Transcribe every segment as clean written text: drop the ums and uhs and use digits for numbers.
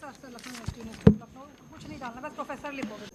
शास्त्र लखनऊ यूनिवर्सिटी लखनऊ, कुछ नहीं डालना, बस प्रोफेसर लिखोगे।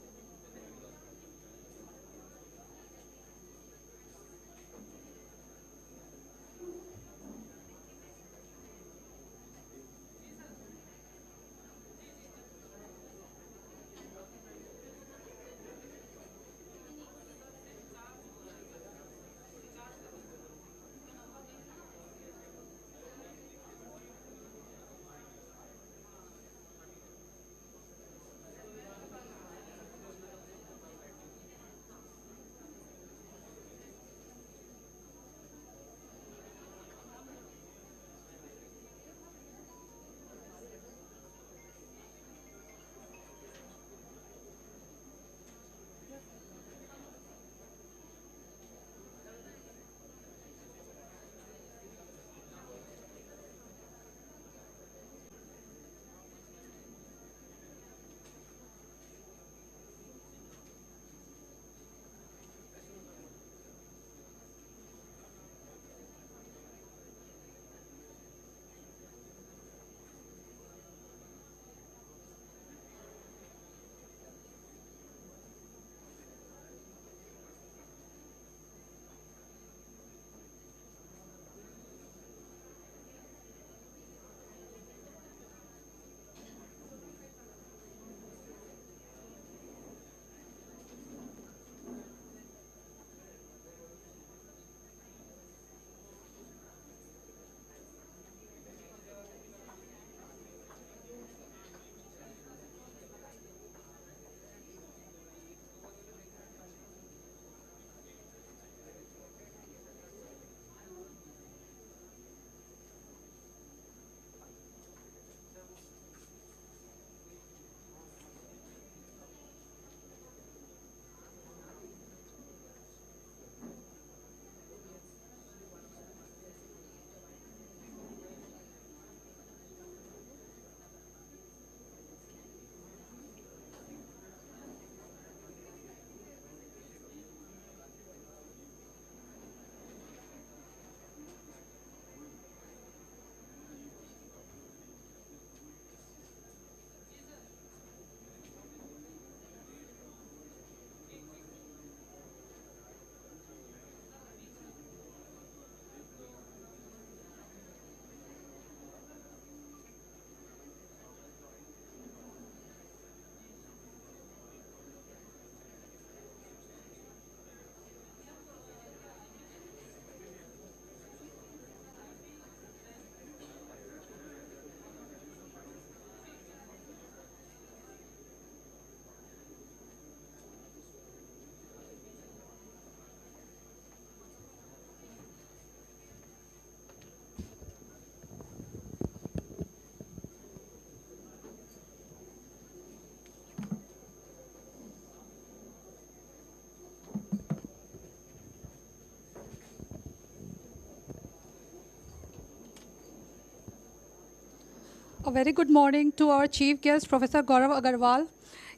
A very good morning to our chief guest, Professor Gaurav Agarwal,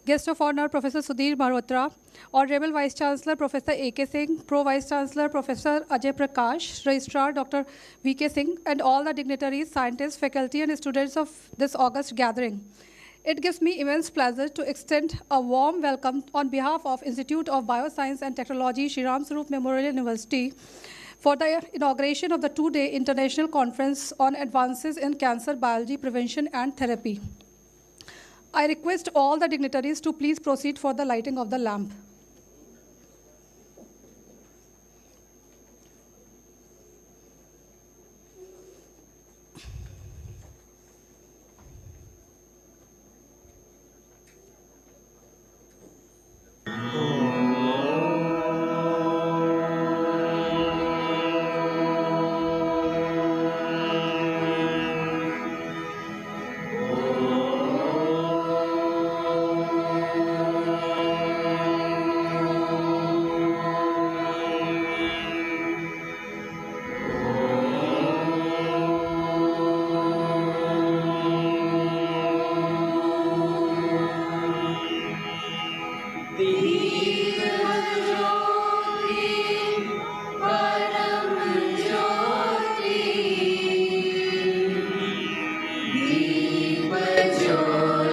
guest of honor, Professor Sudhir Malhotra, Honorable Vice Chancellor, Professor A.K. Singh, Pro Vice Chancellor, Professor Ajay Prakash, Registrar, Dr. V.K. Singh, and all the dignitaries, scientists, faculty, and students of this August gathering. It gives me immense pleasure to extend a warm welcome on behalf of Institute of Bioscience and Technology, Shri Ram Swaroop Memorial University, for the inauguration of the two-day international conference on advances in cancer biology prevention and therapy. I request all the dignitaries to please proceed for the lighting of the lamp. Joy.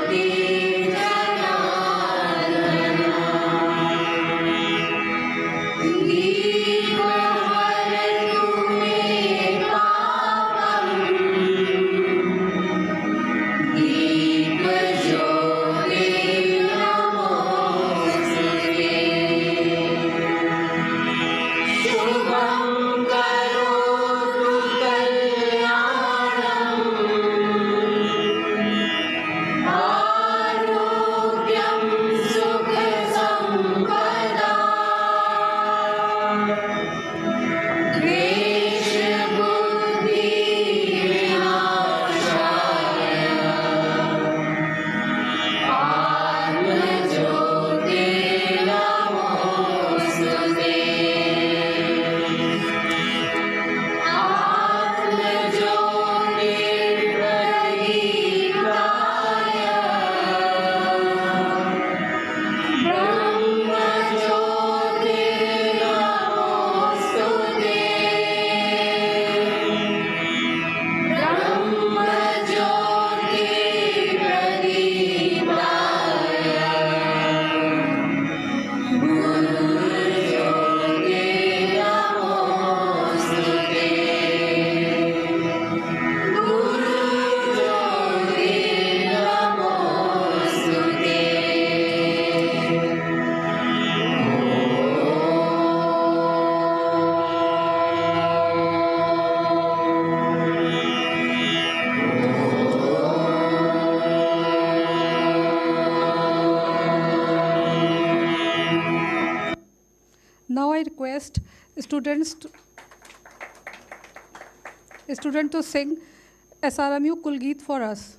I request students to sing SRMU Kulgeet for us.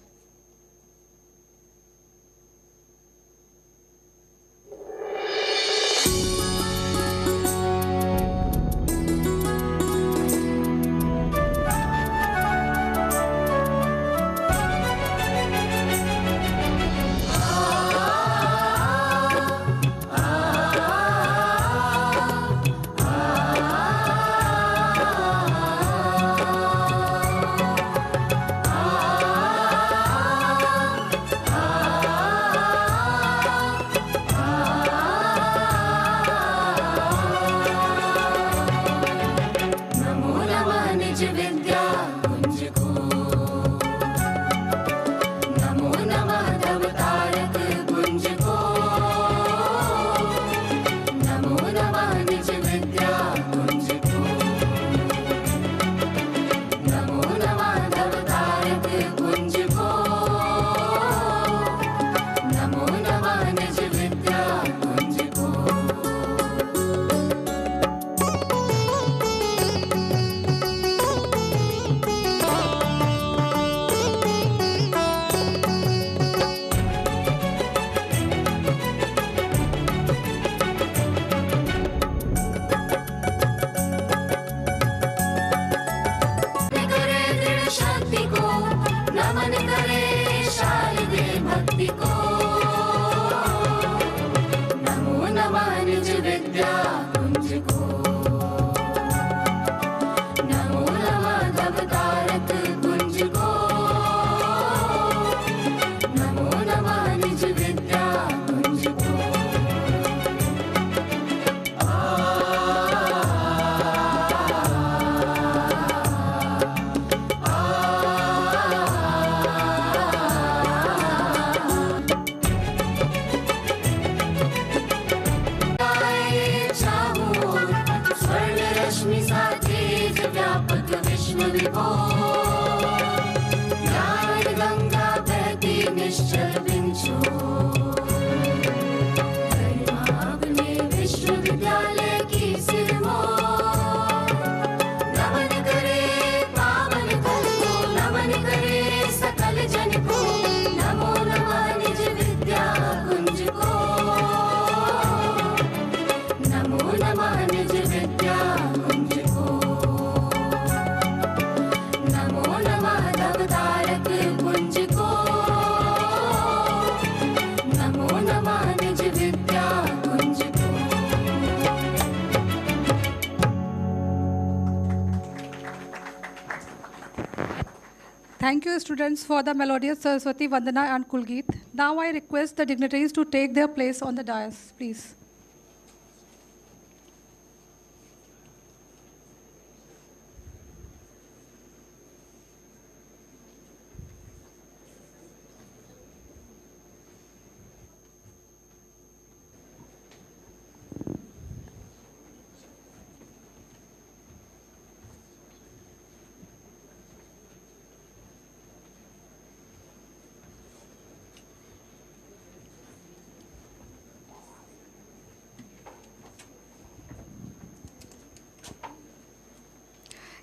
Thank you, students, for the melodious Saraswati Vandana and Kulgeet. Now I request the dignitaries to take their place on the dais, please.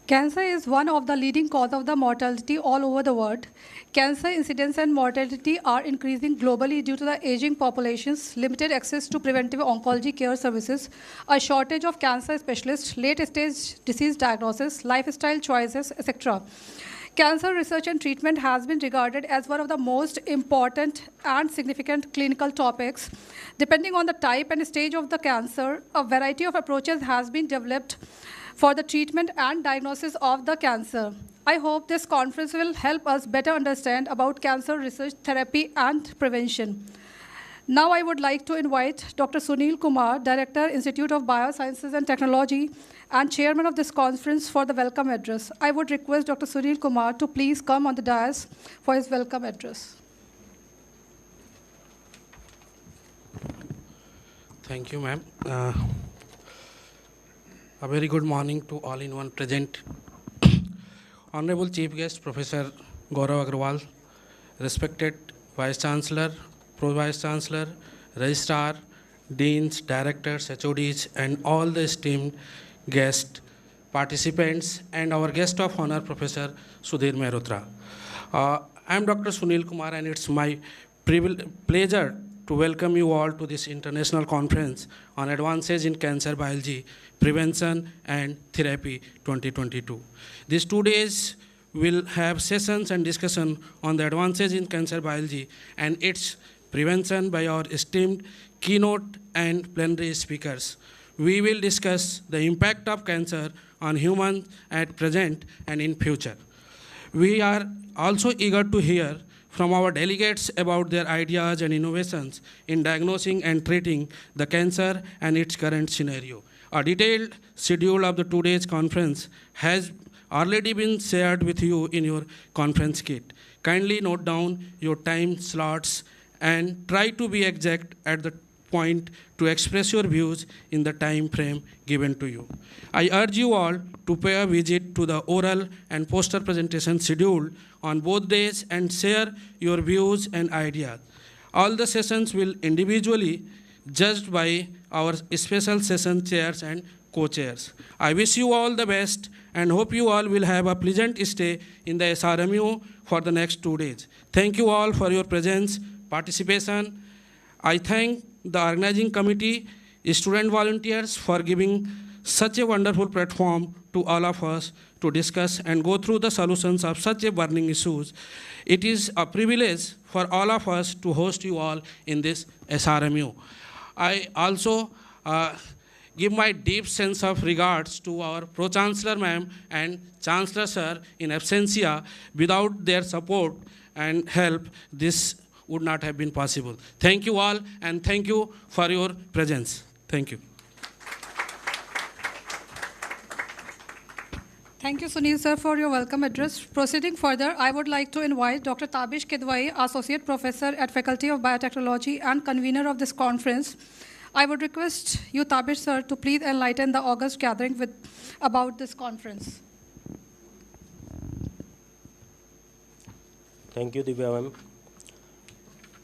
Cancer is one of the leading causes of the mortality all over the world. Cancer incidence and mortality are increasing globally due to the aging populations, limited access to preventive oncology care services, a shortage of cancer specialists, late-stage disease diagnosis, lifestyle choices, etc. Cancer research and treatment has been regarded as one of the most important and significant clinical topics. Depending on the type and stage of the cancer, a variety of approaches has been developed for the treatment and diagnosis of the cancer. I hope this conference will help us better understand about cancer research, therapy, and prevention. Now I would like to invite Dr. Sunil Kumar, Director, Institute of Biosciences and Technology, and Chairman of this conference for the welcome address. I would request Dr. Sunil Kumar to please come on the dais for his welcome address. Thank you, ma'am. A very good morning to all in one present. Honorable Chief Guest, Professor Gaurav Agarwal, respected Vice Chancellor, Pro Vice Chancellor, Registrar, deans, directors, HODs, and all the esteemed guest participants, and our guest of honor, Professor Sudhir Mehrotra. I am Dr. Sunil Kumar, and it's my pleasure to welcome you all to this international conference on advances in cancer biology, prevention, and therapy 2022. These 2 days will have sessions and discussion on the advances in cancer biology and its prevention by our esteemed keynote and plenary speakers. We will discuss the impact of cancer on humans at present and in future. We are also eager to hear from our delegates about their ideas and innovations in diagnosing and treating the cancer and its current scenario. A detailed schedule of the 2 days conference has already been shared with you in your conference kit. Kindly note down your time slots and try to be exact at the point to express your views in the time frame given to you. I urge you all to pay a visit to the oral and poster presentation schedule on both days and share your views and ideas. All the sessions will individually judged by our special session chairs and co-chairs. I wish you all the best and hope you all will have a pleasant stay in the SRMU for the next 2 days. Thank you all for your presence, participation. I thank the organizing committee, student volunteers for giving such a wonderful platform to all of us to discuss and go through the solutions of such a burning issues. It is a privilege for all of us to host you all in this SRMU. I also give my deep sense of regards to our Pro-Chancellor ma'am and Chancellor sir in absentia. Without their support and help, this would not have been possible. Thank you all, and thank you for your presence. Thank you. Thank you, Sunil sir, for your welcome address. Proceeding further, I would like to invite Dr. Tabish Kidwai, Associate Professor at Faculty of Biotechnology and convener of this conference. I would request you, Tabish sir, to please enlighten the August gathering about this conference. Thank you, Divya ma'am.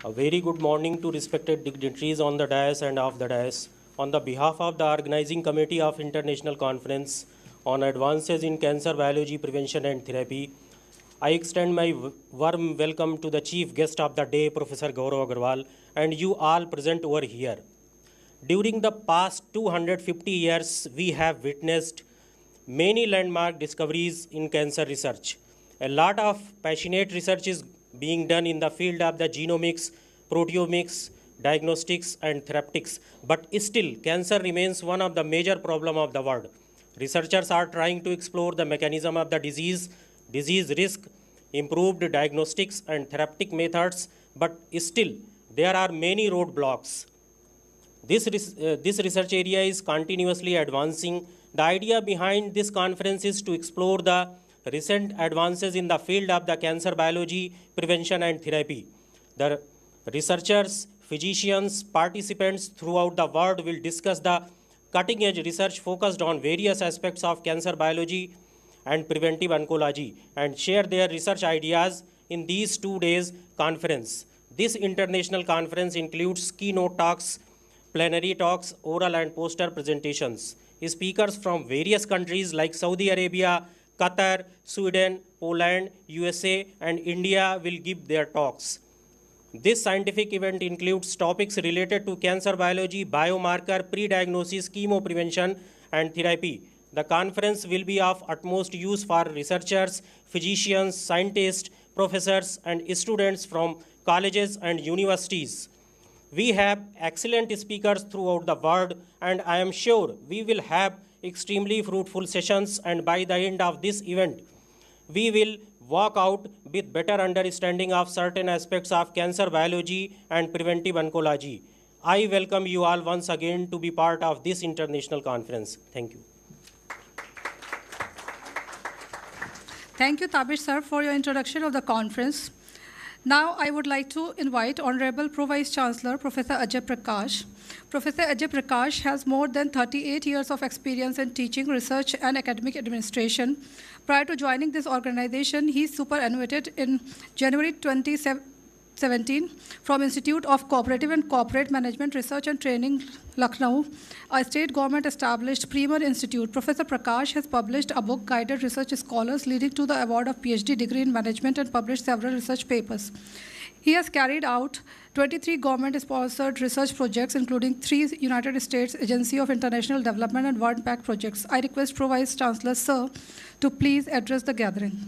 A very good morning to respected dignitaries on the dais and off the dais. On the behalf of the Organizing Committee of International Conference on Advances in Cancer Biology, Prevention and Therapy, I extend my warm welcome to the chief guest of the day, Professor Gaurav Agarwal, and you all present over here. During the past 250 years, we have witnessed many landmark discoveries in cancer research. A lot of passionate research is being done in the field of the genomics, proteomics, diagnostics, and therapeutics. But still, cancer remains one of the major problems of the world. Researchers are trying to explore the mechanism of the disease risk, improved diagnostics, and therapeutic methods, but still, there are many roadblocks. This research area is continuously advancing. The idea behind this conference is to explore the recent advances in the field of the cancer biology, prevention, and therapy. The researchers, physicians, participants throughout the world will discuss the cutting-edge research focused on various aspects of cancer biology and preventive oncology and share their research ideas in these 2 days conference. This international conference includes keynote talks, plenary talks, oral and poster presentations. Speakers from various countries like Saudi Arabia, Qatar, Sweden, Poland, USA, and India will give their talks. This scientific event includes topics related to cancer biology, biomarker, pre-diagnosis, chemoprevention, and therapy. The conference will be of utmost use for researchers, physicians, scientists, professors, and students from colleges and universities. We have excellent speakers throughout the world, and I am sure we will have extremely fruitful sessions, and by the end of this event, we will walk out with better understanding of certain aspects of cancer biology and preventive oncology. I welcome you all once again to be part of this international conference. Thank you. Thank you, Tabish sir, for your introduction of the conference. Now, I would like to invite Honorable Pro Vice Chancellor, Professor Ajay Prakash. Professor Ajay Prakash has more than 38 years of experience in teaching, research, and academic administration. Prior to joining this organization, he superannuated in January 2017 17 from Institute of Cooperative and Corporate Management Research and Training, Lucknow, a state government established premier institute. Professor Prakash has published a book, Guided Research Scholars, leading to the award of PhD degree in management, and published several research papers. He has carried out 23 government-sponsored research projects, including 3 United States Agency of International Development and World Bank projects. I request Pro Vice Chancellor, Sir, to please address the gathering.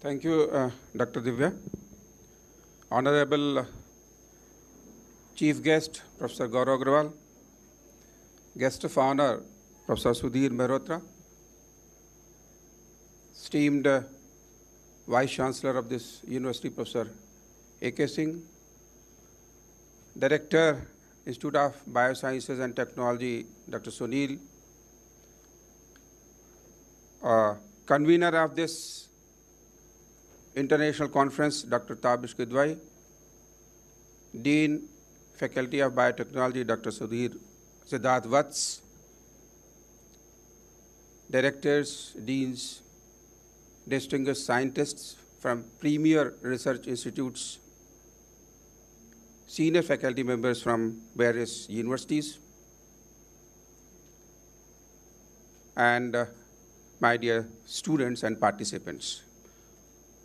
Thank you, Dr. Divya. Honorable Chief Guest, Professor Gaurav Agarwal. Guest of Honor, Professor Sudhir Mehrotra. Esteemed Vice Chancellor of this University, Professor A.K. Singh. Director, Institute of Biosciences and Technology, Dr. Sunil. Convener of this International Conference, Dr. Tabish Kidwai. Dean, Faculty of Biotechnology, Dr. Siddharth Vats. Directors, Deans, distinguished scientists from premier research institutes, senior faculty members from various universities, and my dear students and participants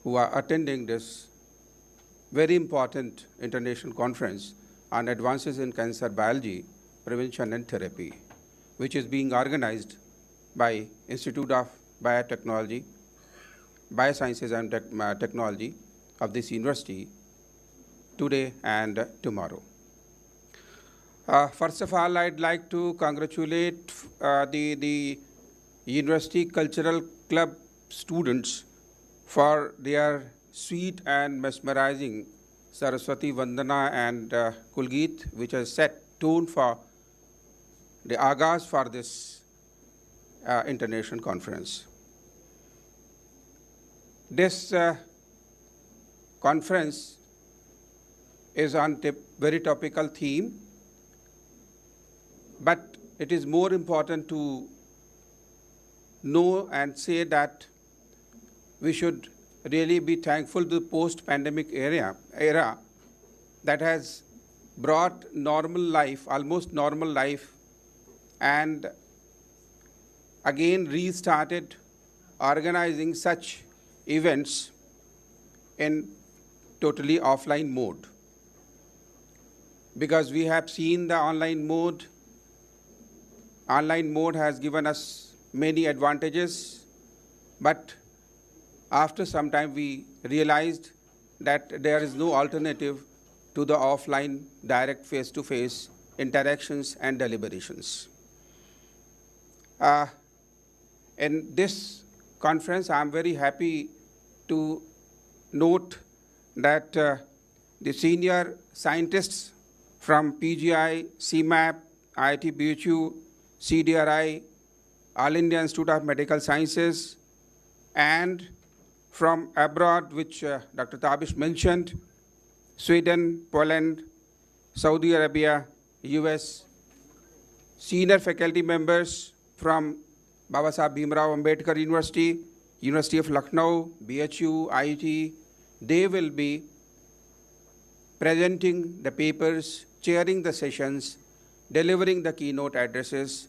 who are attending this very important international conference on advances in cancer biology, prevention and therapy, which is being organized by Institute of Biotechnology, Biosciences and Technology of this university today and tomorrow. First of all, I'd like to congratulate the University Cultural Club students for their sweet and mesmerizing Saraswati Vandana and Kulgeet, which has set tone for the Agas for this international conference. This conference is on a very topical theme, but it is more important to know and say that we should really be thankful to the post-pandemic era that has brought normal life, almost normal life, and again restarted organizing such events in totally offline mode. Because we have seen the online mode has given us many advantages, but after some time we realized that there is no alternative to the offline direct face-to-face interactions and deliberations. In this conference, I am very happy to note that the senior scientists from PGI, CMAP, IIT BHU, CDRI, All India Institute of Medical Sciences, and from abroad, which Dr. Tabish mentioned, Sweden, Poland, Saudi Arabia, US, senior faculty members from Babasaheb Bhimrao Ambedkar University, University of Lucknow, BHU, IIT, they will be presenting the papers, chairing the sessions, delivering the keynote addresses,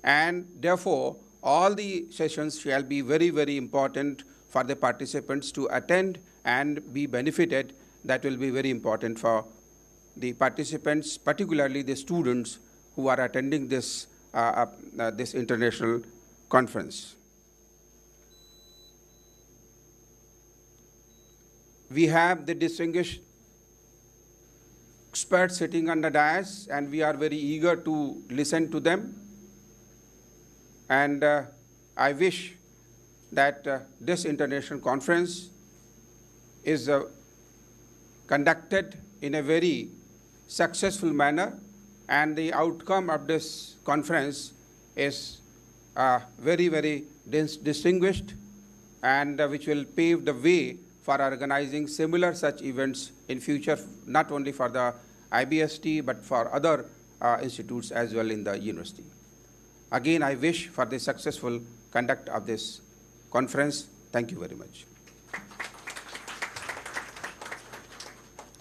and therefore all the sessions shall be very, very important for the participants to attend and be benefited. That will be very important for the participants, particularly the students who are attending this, this international conference. We have the distinguished experts sitting on the dais, and we are very eager to listen to them. And I wish that this international conference is conducted in a very successful manner, and the outcome of this conference is very, very distinguished, and which will pave the way for organizing similar such events in future, not only for the IBST, but for other institutes as well in the university. Again, I wish for the successful conduct of this conference. Thank you very much.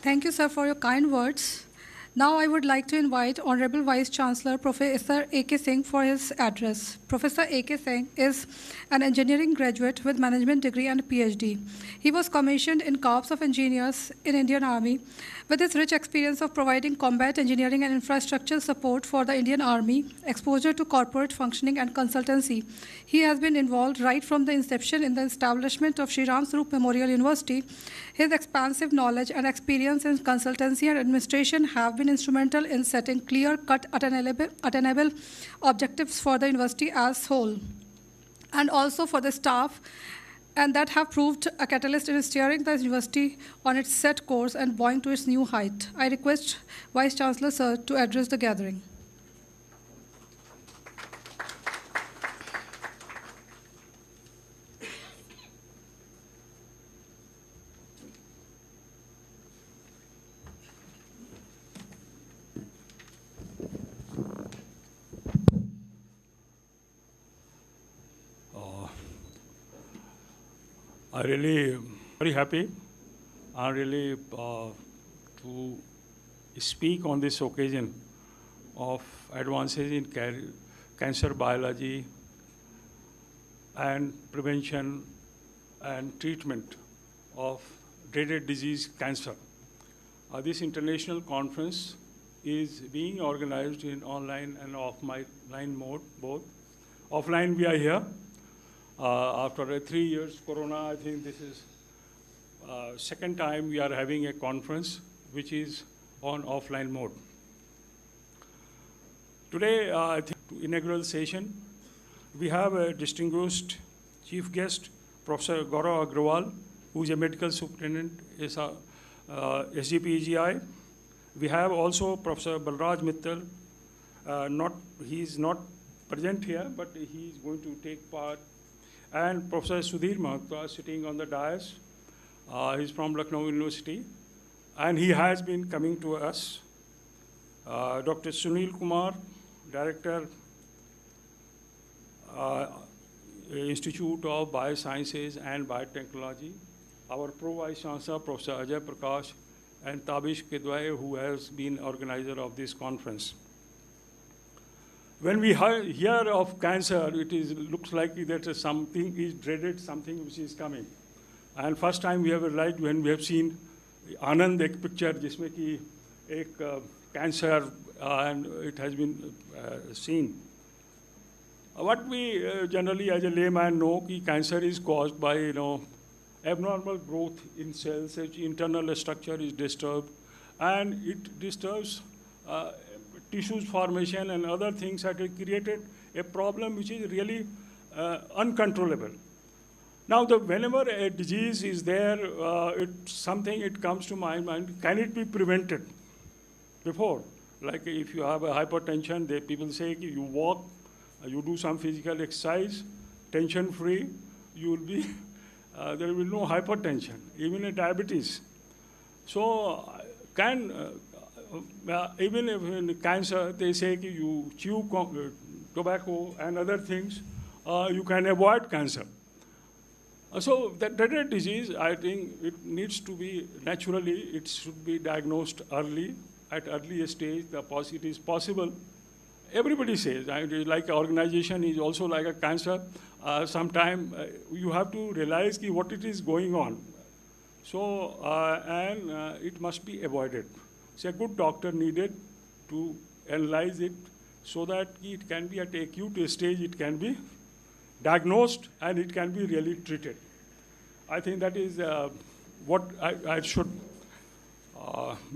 Thank you, sir, for your kind words. Now I would like to invite Honorable Vice Chancellor Professor A.K. Singh for his address. Professor A.K. Singh is an engineering graduate with management degree and PhD. He was commissioned in Corps of Engineers in Indian Army. With his rich experience of providing combat engineering and infrastructure support for the Indian Army, exposure to corporate functioning and consultancy, he has been involved right from the inception in the establishment of Shri Ram Swaroop Memorial University. His expansive knowledge and experience in consultancy and administration have been instrumental in setting clear-cut, attainable objectives for the university as whole, and also for the staff, and that have proved a catalyst in steering the university on its set course and bowing to its new height. I request Vice Chancellor, sir, to address the gathering. I'm really very happy. I'm really to speak on this occasion of advances in cancer biology and prevention and treatment of dreaded disease cancer. This international conference is being organized in online and offline mode, both. Offline, we are here. After 3 years corona, I think this is second time we are having a conference which is on offline mode. Today, I think inaugural session, we have a distinguished chief guest, Professor Gaurav Agarwal, who is a medical superintendent at SGPEGI. We have also Professor Balraj Mittal. He is not present here, but he is going to take part. And Professor Sudhir Malhotra sitting on the dais. He's from Lucknow University. And he has been coming to us. Dr. Sunil Kumar, Director, Institute of Biosciences and Biotechnology. Our Pro-Vice Chancellor, Professor Ajay Prakash, and Tabish Kidwai, who has been organizer of this conference. When we hear of cancer, looks like that something is dreaded, something which is coming. And first time we have realized when we have seen Anand ek picture, जिसमें कि एक cancer and it has been seen. What we generally as a layman know कि cancer is caused by abnormal growth in cells, its internal structure is disturbed, and it disturbs tissues formation and other things that have created a problem which is really uncontrollable. Now, whenever a disease is there, it comes to my mind, can it be prevented before? Like if you have a hypertension, people say you walk, you do some physical exercise, tension-free, you will be, there will be no hypertension, even a diabetes. So even if in cancer, they say you chew tobacco and other things, you can avoid cancer. So that dreaded disease, I think it needs to be, naturally, it should be diagnosed early, at early stage, it is possible. Everybody says, like organization is also like a cancer. Sometime you have to realize what it is going on. So, it must be avoided. So a good doctor needed to analyze it so that it can be at acute stage, it can be diagnosed and it can be really treated. I think that is what I should,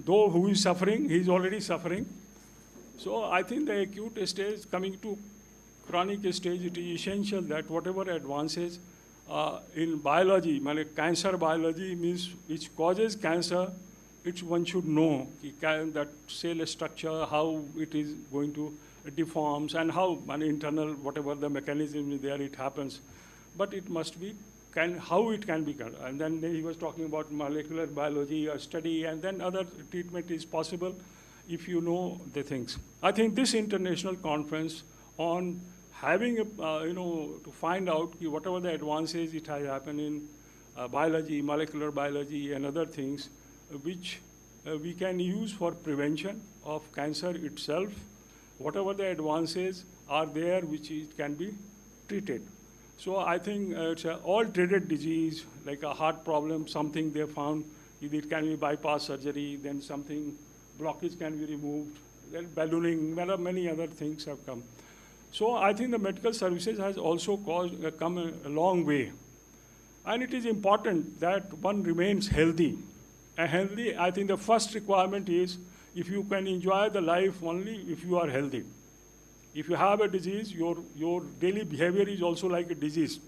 though who is suffering, he is already suffering. So I think the acute stage coming to chronic stage, it is essential that whatever advances in biology, cancer biology means which causes cancer, one should know that cell structure, how it is going to deforms and how internal, whatever the mechanism is there, it happens. But it must be, how it can be done. And then he was talking about molecular biology, a study, and then other treatment is possible if you know the things. I think this international conference on having to find out whatever the advances it has happened in biology, molecular biology, and other things, which we can use for prevention of cancer itself. Whatever the advances are there, which it can be treated. So I think it's all treated disease, like a heart problem, something they found, it can be bypass surgery, then something, blockage can be removed, then ballooning, many other things have come. So I think the medical services has also come a long way. And it is important that one remains healthy. And healthy, I think the first requirement is if you can enjoy the life only if you are healthy. If you have a disease, your daily behavior is also like a disease.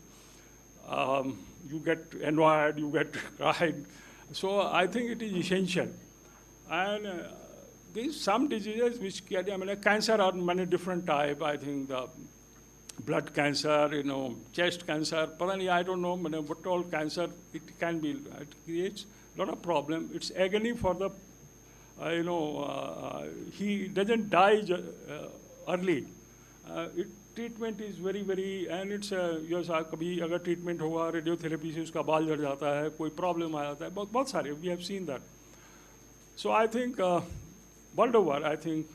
You get annoyed, you get cried. So I think it is essential. And there's some diseases which carry, cancer are many different types. I think the blood cancer, chest cancer, I don't know what all cancer it can be. It creates a lot of problem. It's agony for the, he doesn't die early. Treatment is very, very, and it's कभी अगर treatment हुआ radiotherapy से उसका बाल झड़ जाता है, कोई problem आ जाता है, बहुत सारे, we have seen that. So I think world over, I think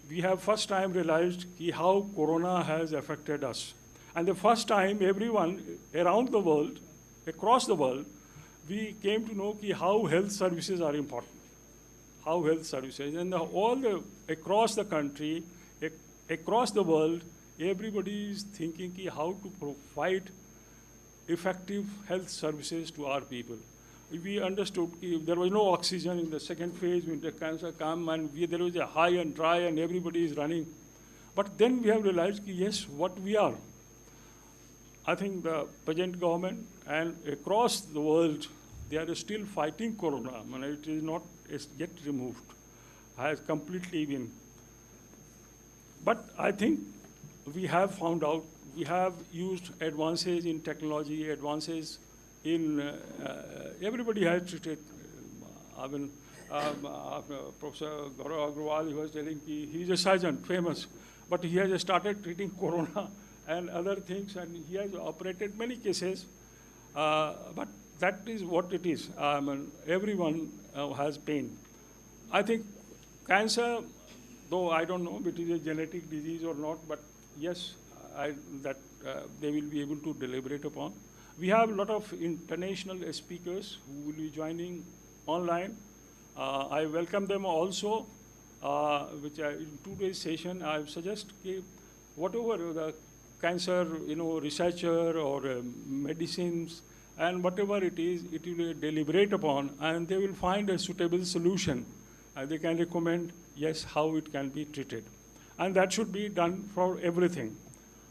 we have first time realized how Corona has affected us. And the first time everyone around the world, across the world, we came to know how health services are important. How health services, and across the country, across the world, everybody is thinking how to provide effective health services to our people. We understood there was no oxygen in the second phase when the cancer came, and there was a high and dry and everybody is running. But then we have realized, yes, what we are. I think the present government and across the world, they are still fighting Corona. It is not yet removed, has completely been. But I think we have found out, we have used advances in technology, advances in, everybody has treated, Professor Gaurav Agarwal, he was telling he's a surgeon, famous, but he has started treating Corona and other things, and he has operated many cases, but that is what it is. Everyone has pain. I think cancer, though I don't know if it is a genetic disease or not, but yes, they will be able to deliberate upon. We have a lot of international speakers who will be joining online. I welcome them also, in today's session, I suggest whatever the cancer, researcher or medicines, and whatever it is, it will deliberate upon, and they will find a suitable solution. They can recommend, yes, how it can be treated. And that should be done for everything.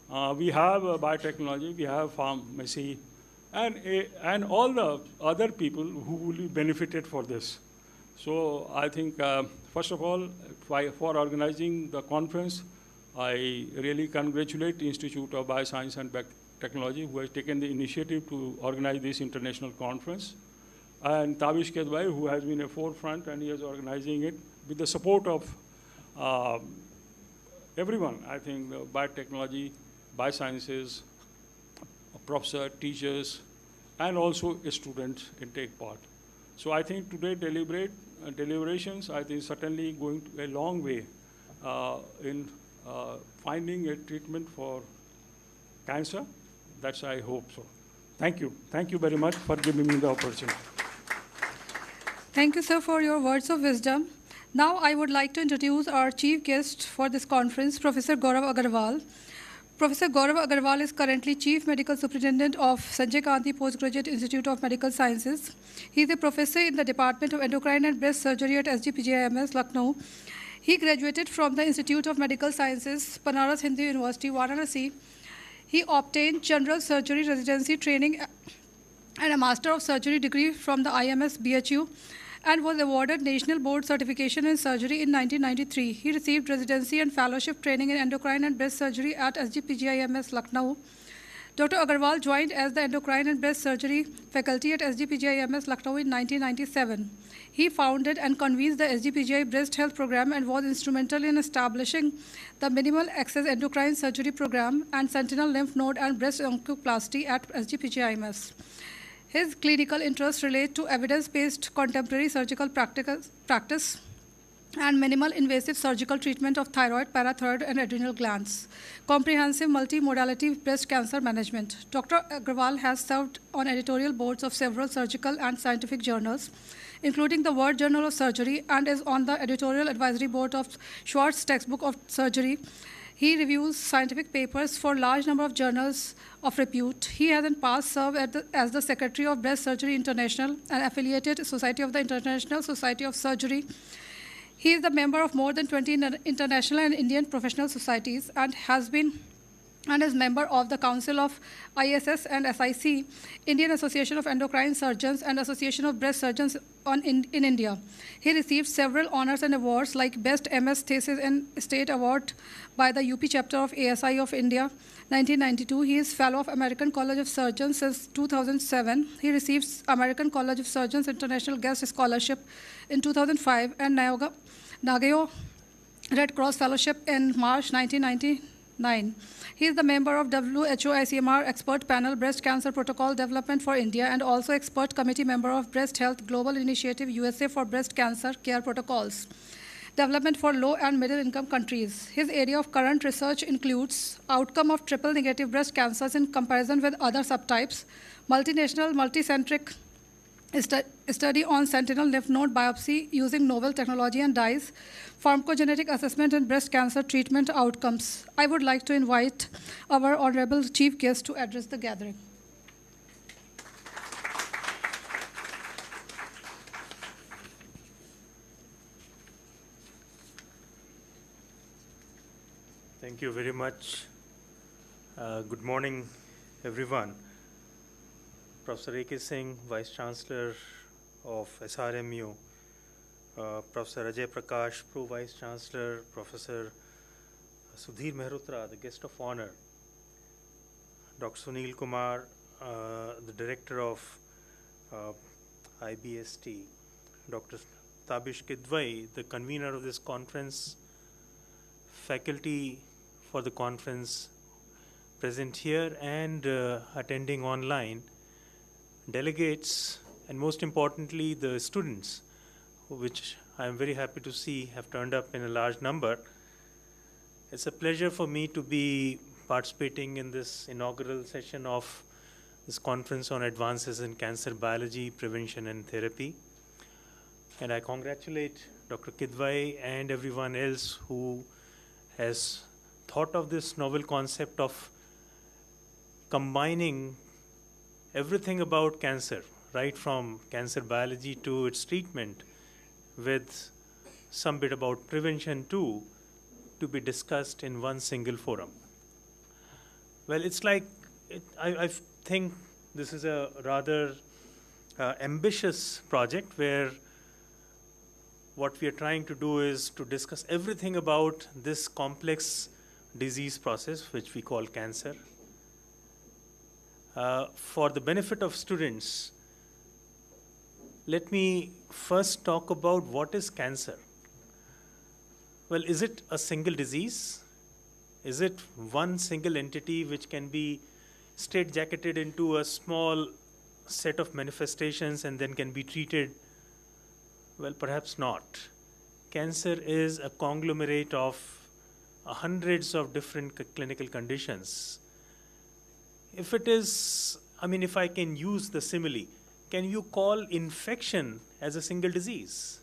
We have biotechnology, we have pharmacy, and all the other people who will be benefited for this. So I think, first of all, for organizing the conference, I really congratulate the Institute of Bioscience and Technology, who has taken the initiative to organize this international conference, and Tavish Kedwai, who has been a forefront, and he is organizing it with the support of everyone. I think the biotechnology, biosciences, professors, teachers, and also students can take part. So I think today deliberations, I think certainly going a long way in finding a treatment for cancer. That's I hope so. Thank you. Thank you very much for giving me the opportunity. Thank you, sir, for your words of wisdom. Now I would like to introduce our chief guest for this conference, Professor Gaurav Agarwal. Professor Gaurav Agarwal is currently Chief Medical Superintendent of Sanjay Gandhi Postgraduate Institute of Medical Sciences. He is a professor in the Department of Endocrine and Breast Surgery at SGPGIMS, Lucknow. He graduated from the Institute of Medical Sciences, Banaras Hindu University, Varanasi. He obtained general surgery residency training and a Master of Surgery degree from the IMS BHU, and was awarded National Board Certification in Surgery in 1993. He received residency and fellowship training in endocrine and breast surgery at SGPGIMS, Lucknow. Dr. Agarwal joined as the endocrine and breast surgery faculty at SGPGIMS Lucknow in 1997. He founded and convenes the SGPGI Breast Health Program and was instrumental in establishing the Minimal Access Endocrine Surgery Program and Sentinel Lymph Node and Breast Angioplasty at SGPGIMS. His clinical interests relate to evidence-based contemporary surgical practice and minimal invasive surgical treatment of thyroid, parathyroid, and adrenal glands, comprehensive multi-modality breast cancer management. Dr. Agarwal has served on editorial boards of several surgical and scientific journals, including the World Journal of Surgery, and is on the editorial advisory board of Schwartz Textbook of Surgery. He reviews scientific papers for a large number of journals of repute. He has in the past served as the Secretary of Breast Surgery International, an affiliated society of the International Society of Surgery. He is a member of more than 20 international and Indian professional societies and is member of the Council of ISS and SIC, Indian Association of Endocrine Surgeons and Association of Breast Surgeons in India. He received several honors and awards like Best MS Thesis and State Award by the UP chapter of ASI of India, 1992. He is Fellow of American College of Surgeons since 2007. He received American College of Surgeons International Guest Scholarship in 2005 and Nagao Red Cross Fellowship in March 1999. He is the member of WHO ICMR Expert Panel Breast Cancer Protocol Development for India and also Expert Committee member of Breast Health Global Initiative USA for Breast Cancer Care Protocols Development for Low and Middle Income Countries. His area of current research includes outcome of triple negative breast cancers in comparison with other subtypes, multinational, multicentric study on sentinel lymph node biopsy using novel technology and dyes, pharmacogenetic assessment and breast cancer treatment outcomes. I would like to invite our honorable chief guest to address the gathering. Thank you very much. Good morning, everyone. Professor A.K. Singh, Vice Chancellor of SRMU, Professor Ajay Prakash, Pro Vice Chancellor, Professor Sudhir Mehrotra, the guest of honor, Dr. Sunil Kumar, the Director of IBST, Dr. Tabish Kidwai, the convener of this conference, faculty for the conference present here and attending online, delegates, and most importantly, the students, which I am very happy to see have turned up in a large number. It's a pleasure for me to be participating in this inaugural session of this conference on advances in cancer biology, prevention, and therapy. And I congratulate Dr. Kidwai and everyone else who has thought of this novel concept of combining everything about cancer, right from cancer biology to its treatment, with some bit about prevention too, to be discussed in one single forum. Well, it's like, I think this is a rather ambitious project where what we are trying to do is to discuss everything about this complex disease process, which we call cancer. For the benefit of students, let me first talk about what is cancer. Well, is it a single disease? Is it one single entity which can be straitjacketed into a small set of manifestations and then can be treated? Well, perhaps not. Cancer is a conglomerate of hundreds of different clinical conditions. If it is, if I can use the simile, can you call infection as a single disease?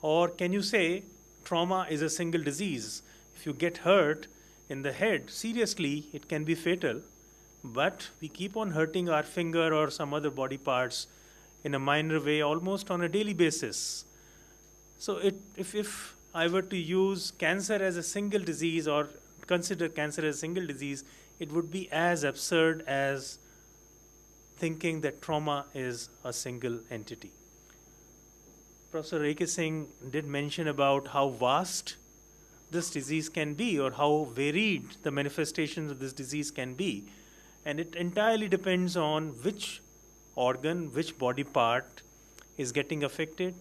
Or can you say trauma is a single disease? If you get hurt in the head, seriously, it can be fatal, but we keep on hurting our finger or some other body parts in a minor way almost on a daily basis. So if I were to use cancer as a single disease or consider cancer as a single disease, it would be as absurd as thinking that trauma is a single entity. Professor A.K. Singh did mention about how vast this disease can be or how varied the manifestations of this disease can be. And it entirely depends on which organ, which body part is getting affected,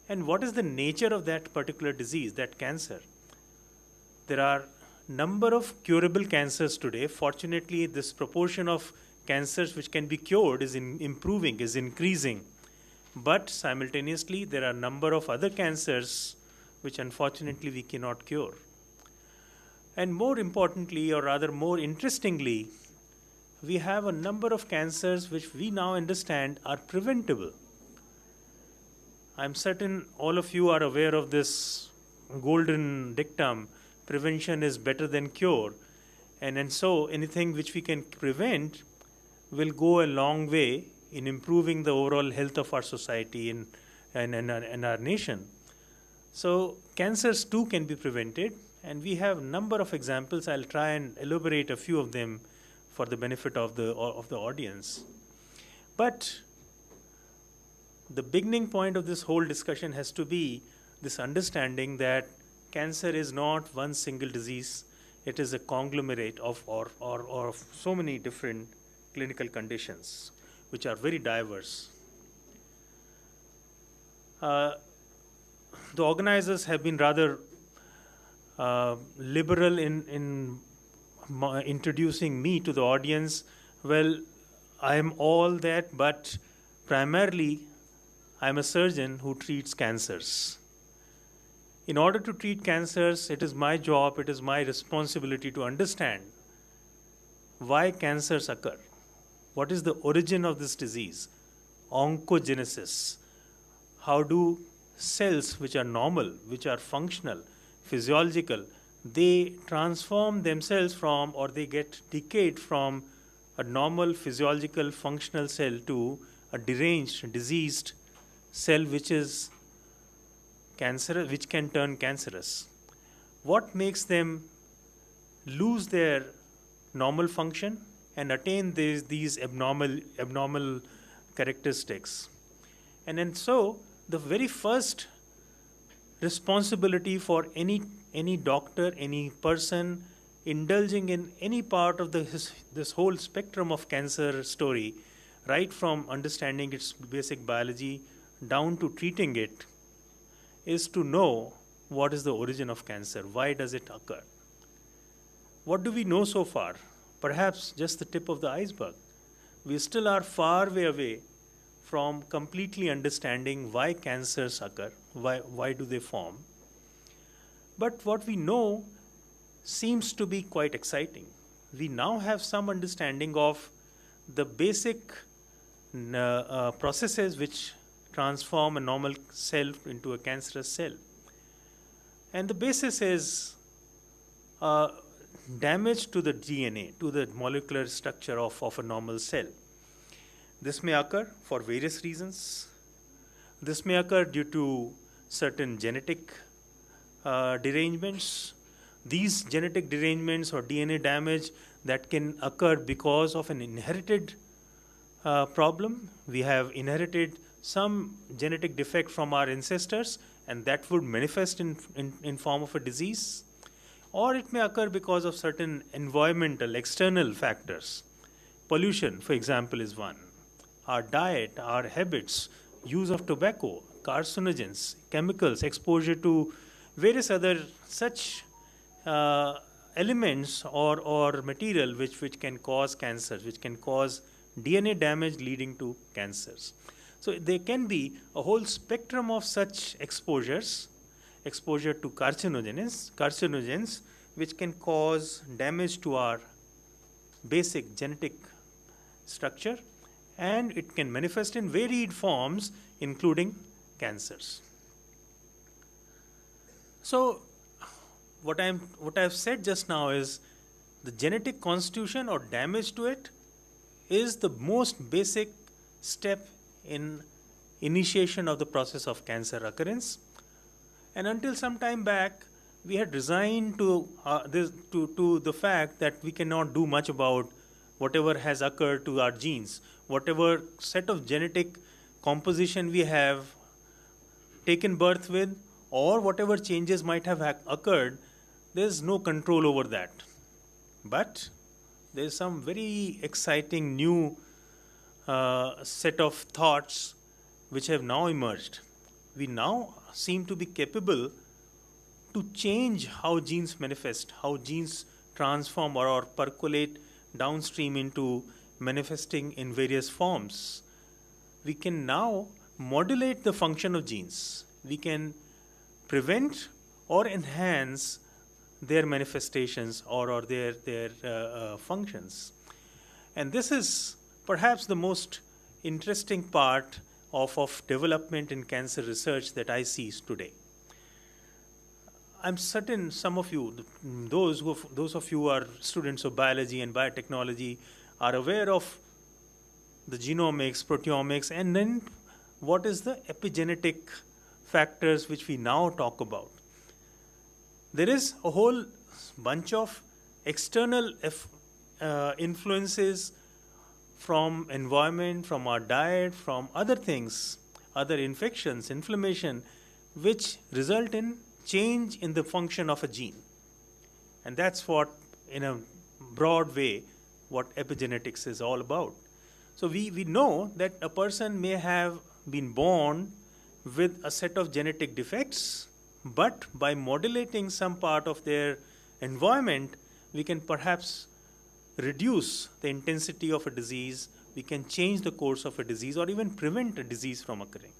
and what is the nature of that particular disease, that cancer. There are number of curable cancers today. Fortunately, this proportion of cancers which can be cured is improving, is increasing. But simultaneously, there are a number of other cancers which unfortunately we cannot cure. And more importantly, or rather more interestingly, we have a number of cancers which we now understand are preventable. I'm certain all of you are aware of this golden dictum, prevention is better than cure. And so anything which we can prevent will go a long way in improving the overall health of our society and our nation. So cancers too can be prevented, and we have a number of examples. I'll try and elaborate a few of them for the benefit of the audience. But the beginning point of this whole discussion has to be this understanding that cancer is not one single disease. It is a conglomerate of so many different clinical conditions which are very diverse. The organizers have been rather liberal in introducing me to the audience. Well, I am all that, but primarily I am a surgeon who treats cancers. In order to treat cancers, it is my job, it is my responsibility to understand why cancers occur. What is the origin of this disease? Oncogenesis. How do cells which are normal, which are functional, physiological, they transform themselves from, or they get decayed from a normal physiological functional cell to a deranged, diseased cell which is cancerous, which can turn cancerous. What makes them lose their normal function and attain these abnormal characteristics? And so the very first responsibility for any doctor, any person indulging in any part of this whole spectrum of cancer story, right from understanding its basic biology down to treating it, is to know what is the origin of cancer, why does it occur. What do we know so far? Perhaps just the tip of the iceberg. We still are far way away from completely understanding why cancers occur, why do they form. But what we know seems to be quite exciting. We now have some understanding of the basic processes which transform a normal cell into a cancerous cell. And the basis is damage to the DNA, to the molecular structure of a normal cell. This may occur for various reasons. This may occur due to certain genetic derangements. These genetic derangements or DNA damage that can occur because of an inherited problem. We have inherited some genetic defect from our ancestors, and that would manifest in form of a disease. Or it may occur because of certain environmental, external factors. Pollution, for example, is one. Our diet, our habits, use of tobacco, carcinogens, chemicals, exposure to various other such elements or material which can cause cancers, which can cause DNA damage leading to cancers. So there can be a whole spectrum of such exposures, exposure to carcinogens, which can cause damage to our basic genetic structure, and it can manifest in varied forms, including cancers. So what I've said just now is the genetic constitution or damage to it is the most basic step in initiation of the process of cancer occurrence. And until some time back, we had resigned to the fact that we cannot do much about whatever has occurred to our genes, whatever set of genetic composition we have taken birth with, or whatever changes might have occurred, there's no control over that. But there's some very exciting new set of thoughts which have now emerged. We now seem to be capable to change how genes manifest, how genes transform or percolate downstream into manifesting in various forms. We can now modulate the function of genes. We can prevent or enhance their manifestations or their functions. And this is perhaps the most interesting part of development in cancer research that I see today. I'm certain some of you, those of you who are students of biology and biotechnology, are aware of the genomics, proteomics, and then what is the epigenetic factors which we now talk about. There is a whole bunch of external influences from environment, from our diet, from other things, other infections, inflammation, which result in change in the function of a gene. And that's what, in a broad way, what epigenetics is all about. So we know that a person may have been born with a set of genetic defects, but by modulating some part of their environment, we can perhaps reduce the intensity of a disease, we can change the course of a disease, or even prevent a disease from occurring.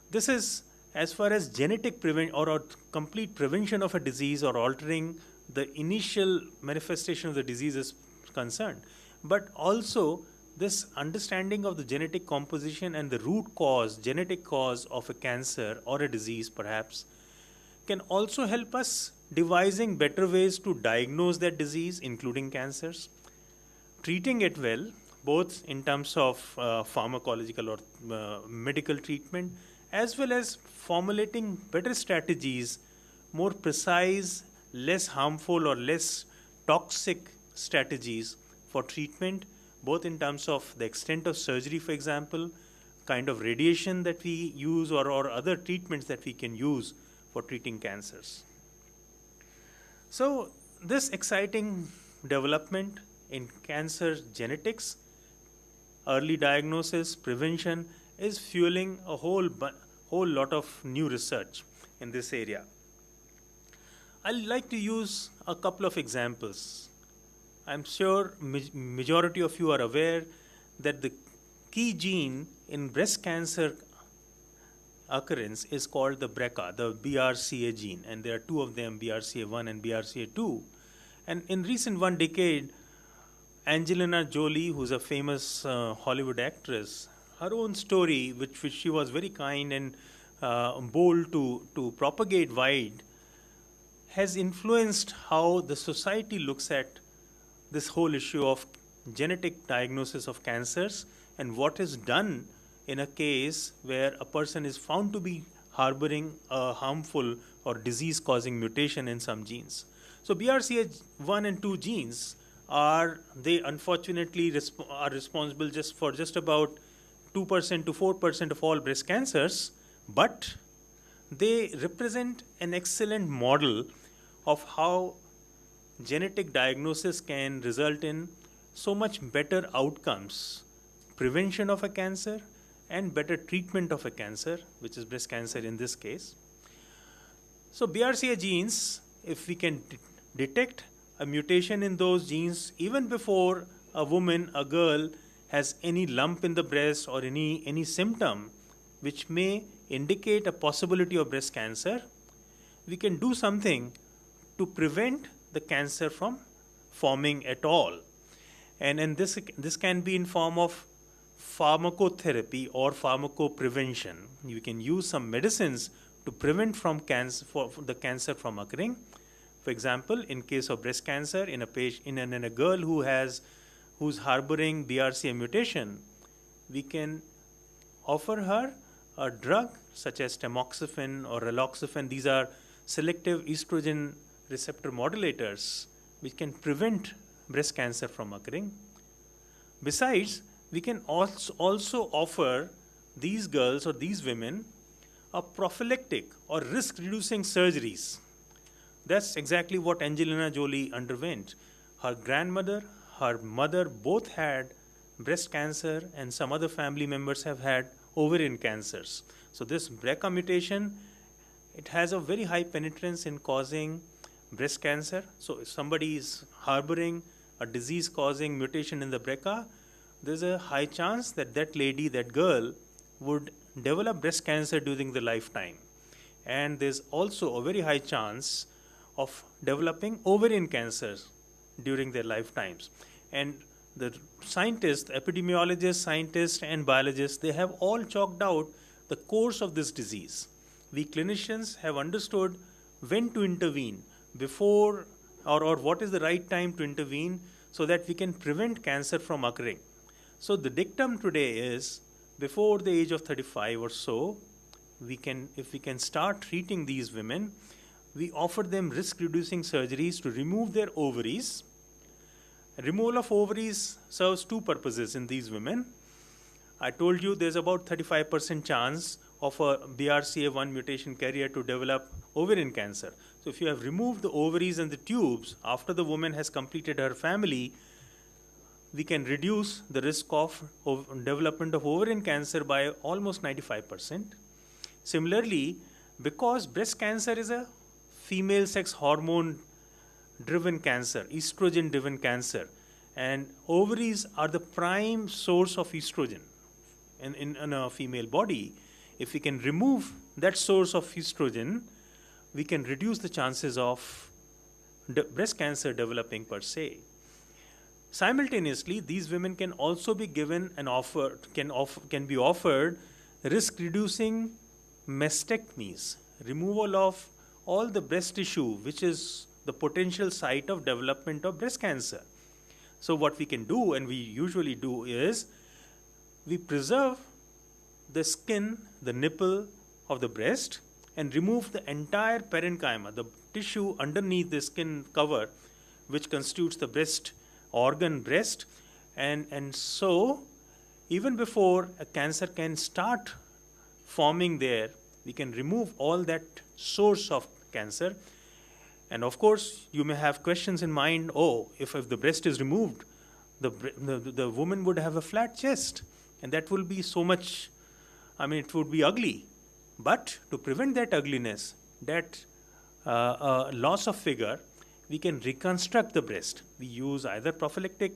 This is as far as genetic prevention or complete prevention of a disease or altering the initial manifestation of the disease is concerned. But also, this understanding of the genetic composition and the root cause, genetic cause of a cancer or a disease perhaps, can also help us devising better ways to diagnose that disease, including cancers, treating it well, both in terms of pharmacological or medical treatment, as well as formulating better strategies, more precise, less harmful or less toxic strategies for treatment, both in terms of the extent of surgery, for example, kind of radiation that we use or other treatments that we can use for treating cancers. So this exciting development in cancer genetics, early diagnosis, prevention is fueling a whole lot of new research in this area. I'd like to use a couple of examples. I'm sure majority of you are aware that the key gene in breast cancer occurrence is called the BRCA, the BRCA gene, and there are two of them, BRCA1 and BRCA2. And in recent 1 decade, Angelina Jolie, who's a famous Hollywood actress, her own story, which she was very kind and bold to propagate wide, has influenced how the society looks at this whole issue of genetic diagnosis of cancers and what is done in a case where a person is found to be harboring a harmful or disease-causing mutation in some genes. So BRCA1 and 2 genes they unfortunately are responsible for just about 2% to 4% of all breast cancers, but they represent an excellent model of how genetic diagnosis can result in so much better outcomes, prevention of a cancer and better treatment of a cancer, which is breast cancer in this case. So BRCA genes, if we can detect a mutation in those genes even before a woman, a girl, has any lump in the breast or any symptom which may indicate a possibility of breast cancer, we can do something to prevent the cancer from forming at all. And this can be in form of pharmacotherapy or pharmacoprevention. You can use some medicines to prevent from the cancer from occurring. For example, in case of breast cancer, in a girl who's harboring BRCA mutation, we can offer her a drug such as tamoxifen or raloxifene. These are selective estrogen receptor modulators which can prevent breast cancer from occurring. Besides, we can also offer these girls or these women a prophylactic or risk-reducing surgeries. That's exactly what Angelina Jolie underwent. her grandmother, her mother both had breast cancer, and some other family members have had ovarian cancers. So this BRCA mutation, it has a very high penetrance in causing breast cancer. So if somebody is harboring a disease causing mutation in the BRCA, there's a high chance that that lady, that girl, would develop breast cancer during the lifetime. And there's also a very high chance of developing ovarian cancer during their lifetimes. And the scientists, epidemiologists, scientists, and biologists, they have all chalked out the course of this disease. We clinicians have understood when to intervene before, or what is the right time to intervene so that we can prevent cancer from occurring. So the dictum today is, before the age of 35 or so, if we can start treating these women, we offer them risk-reducing surgeries to remove their ovaries. Removal of ovaries serves two purposes in these women. I told you there's about 35% chance of a BRCA1 mutation carrier to develop ovarian cancer. So if you have removed the ovaries and the tubes after the woman has completed her family, we can reduce the risk of development of ovarian cancer by almost 95%. Similarly, because breast cancer is a female sex hormone driven cancer, estrogen driven cancer, and ovaries are the prime source of estrogen in a female body. If we can remove that source of estrogen, we can reduce the chances of breast cancer developing per se. Simultaneously, these women can also be given can be offered risk-reducing mastectomies, removal of all the breast tissue, which is the potential site of development of breast cancer. So what we can do, and we usually do, is we preserve the skin, the nipple of the breast, and remove the entire parenchyma, the tissue underneath the skin cover, which constitutes the breast organ breast. And so even before a cancer can start forming there, we can remove all that source of cancer. And of course, you may have questions in mind, if the breast is removed, the woman would have a flat chest, and that will be so much, it would be ugly. But to prevent that ugliness, that loss of figure, we can reconstruct the breast. We use either prosthetic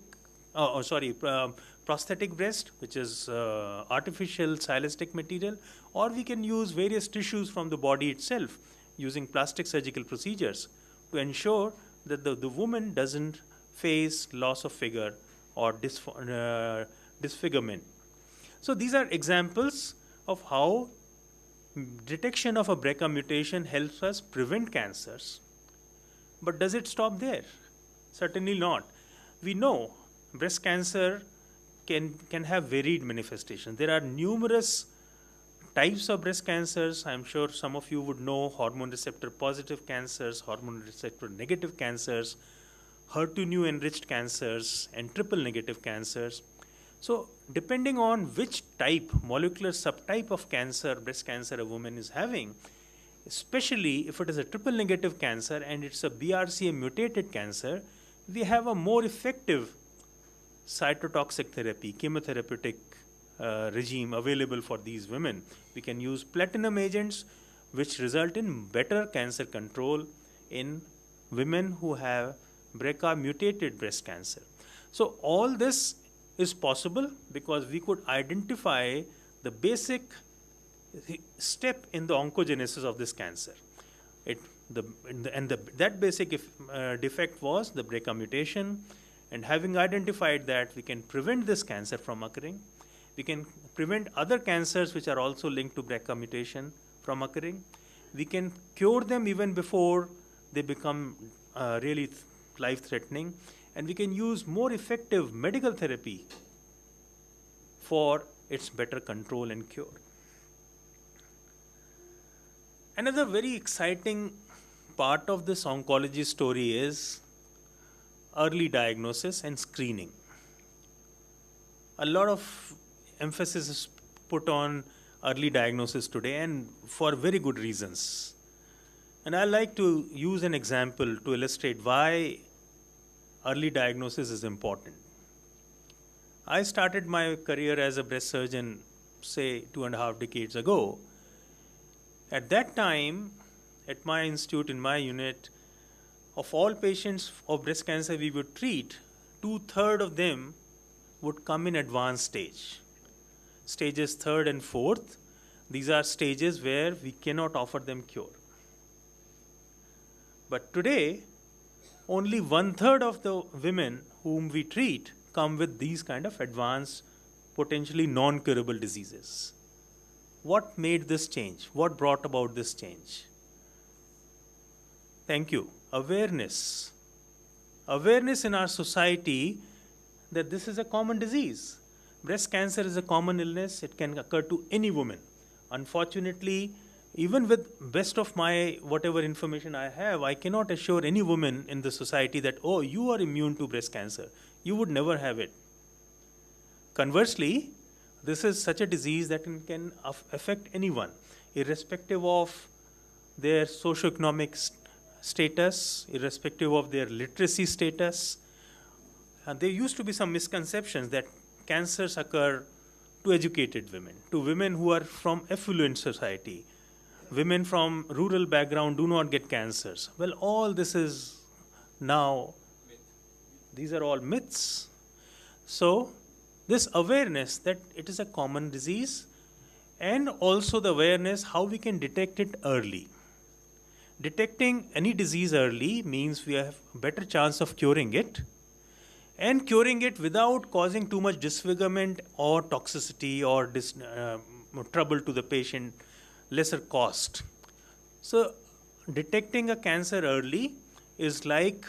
breast, which is artificial stylistic material, or we can use various tissues from the body itself using plastic surgical procedures to ensure that the woman doesn't face loss of figure or disfigurement. So these are examples of how detection of a BRCA mutation helps us prevent cancers. But does it stop there? Certainly not. We know breast cancer can have varied manifestations. There are numerous types of breast cancers. I'm sure some of you would know hormone receptor positive cancers, hormone receptor negative cancers, HER2/neu enriched cancers, and triple negative cancers. So depending on which type, molecular subtype of cancer, breast cancer a woman is having, especially if it is a triple negative cancer and it's a BRCA mutated cancer, we have a more effective cytotoxic therapy, chemotherapeutic regime available for these women. We can use platinum agents which result in better cancer control in women who have BRCA mutated breast cancer. So all this is possible because we could identify the basic step in the oncogenesis of this cancer. That basic defect was the BRCA mutation, and having identified that, we can prevent this cancer from occurring. We can prevent other cancers which are also linked to BRCA mutation from occurring. We can cure them even before they become really life-threatening, and we can use more effective medical therapy for its better control and cure. Another very exciting part of this oncology story is early diagnosis and screening. A lot of emphasis is put on early diagnosis today, and for very good reasons. And I like to use an example to illustrate why early diagnosis is important. I started my career as a breast surgeon, say 2.5 decades ago. At that time, at my institute, in my unit, of all patients of breast cancer we would treat, 2/3 of them would come in advanced stage. Stages 3rd and 4th, these are stages where we cannot offer them cure. But today, only 1/3 of the women whom we treat come with these kind of advanced, potentially non-curable diseases. What made this change? What brought about this change? Thank you. Awareness. Awareness in our society that this is a common disease. Breast cancer is a common illness. It can occur to any woman. Unfortunately, even with best of my whatever information I have, I cannot assure any woman in the society that, oh, you are immune to breast cancer. You would never have it. Conversely, this is such a disease that can affect anyone, irrespective of their socioeconomic status, irrespective of their literacy status. There used to be some misconceptions that cancers occur to educated women, to women who are from affluent society. Women from rural background do not get cancers. Well, all this is now, these are all myths. So, this awareness that it is a common disease, and also the awareness how we can detect it early. Detecting any disease early means we have a better chance of curing it, and curing it without causing too much disfigurement or toxicity or trouble to the patient, lesser cost. So detecting a cancer early is like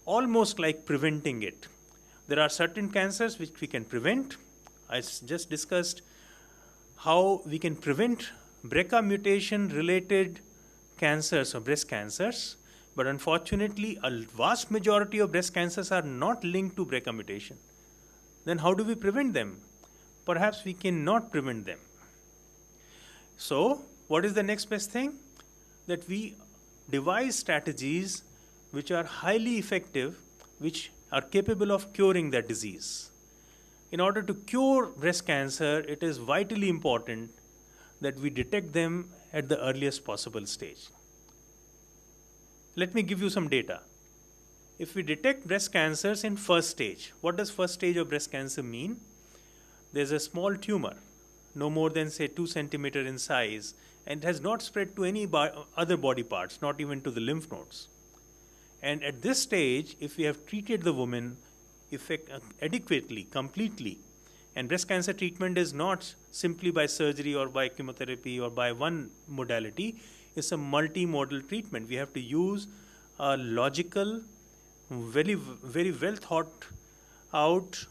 almost like preventing it. There are certain cancers which we can prevent. I just discussed how we can prevent BRCA mutation related cancers or breast cancers, but unfortunately a vast majority of breast cancers are not linked to BRCA mutation. Then how do we prevent them? Perhaps we cannot prevent them. So what is the next best thing? That we devise strategies which are highly effective, which are capable of curing that disease. In order to cure breast cancer, it is vitally important that we detect them at the earliest possible stage. Let me give you some data. If we detect breast cancers in first stage, what does first stage of breast cancer mean? There's a small tumor, no more than say 2 centimeters in size, and it has not spread to any other body parts, not even to the lymph nodes. And at this stage, if we have treated the woman adequately, completely, and breast cancer treatment is not simply by surgery or by chemotherapy or by one modality, it's a multimodal treatment. We have to use a logical, very, very well thought out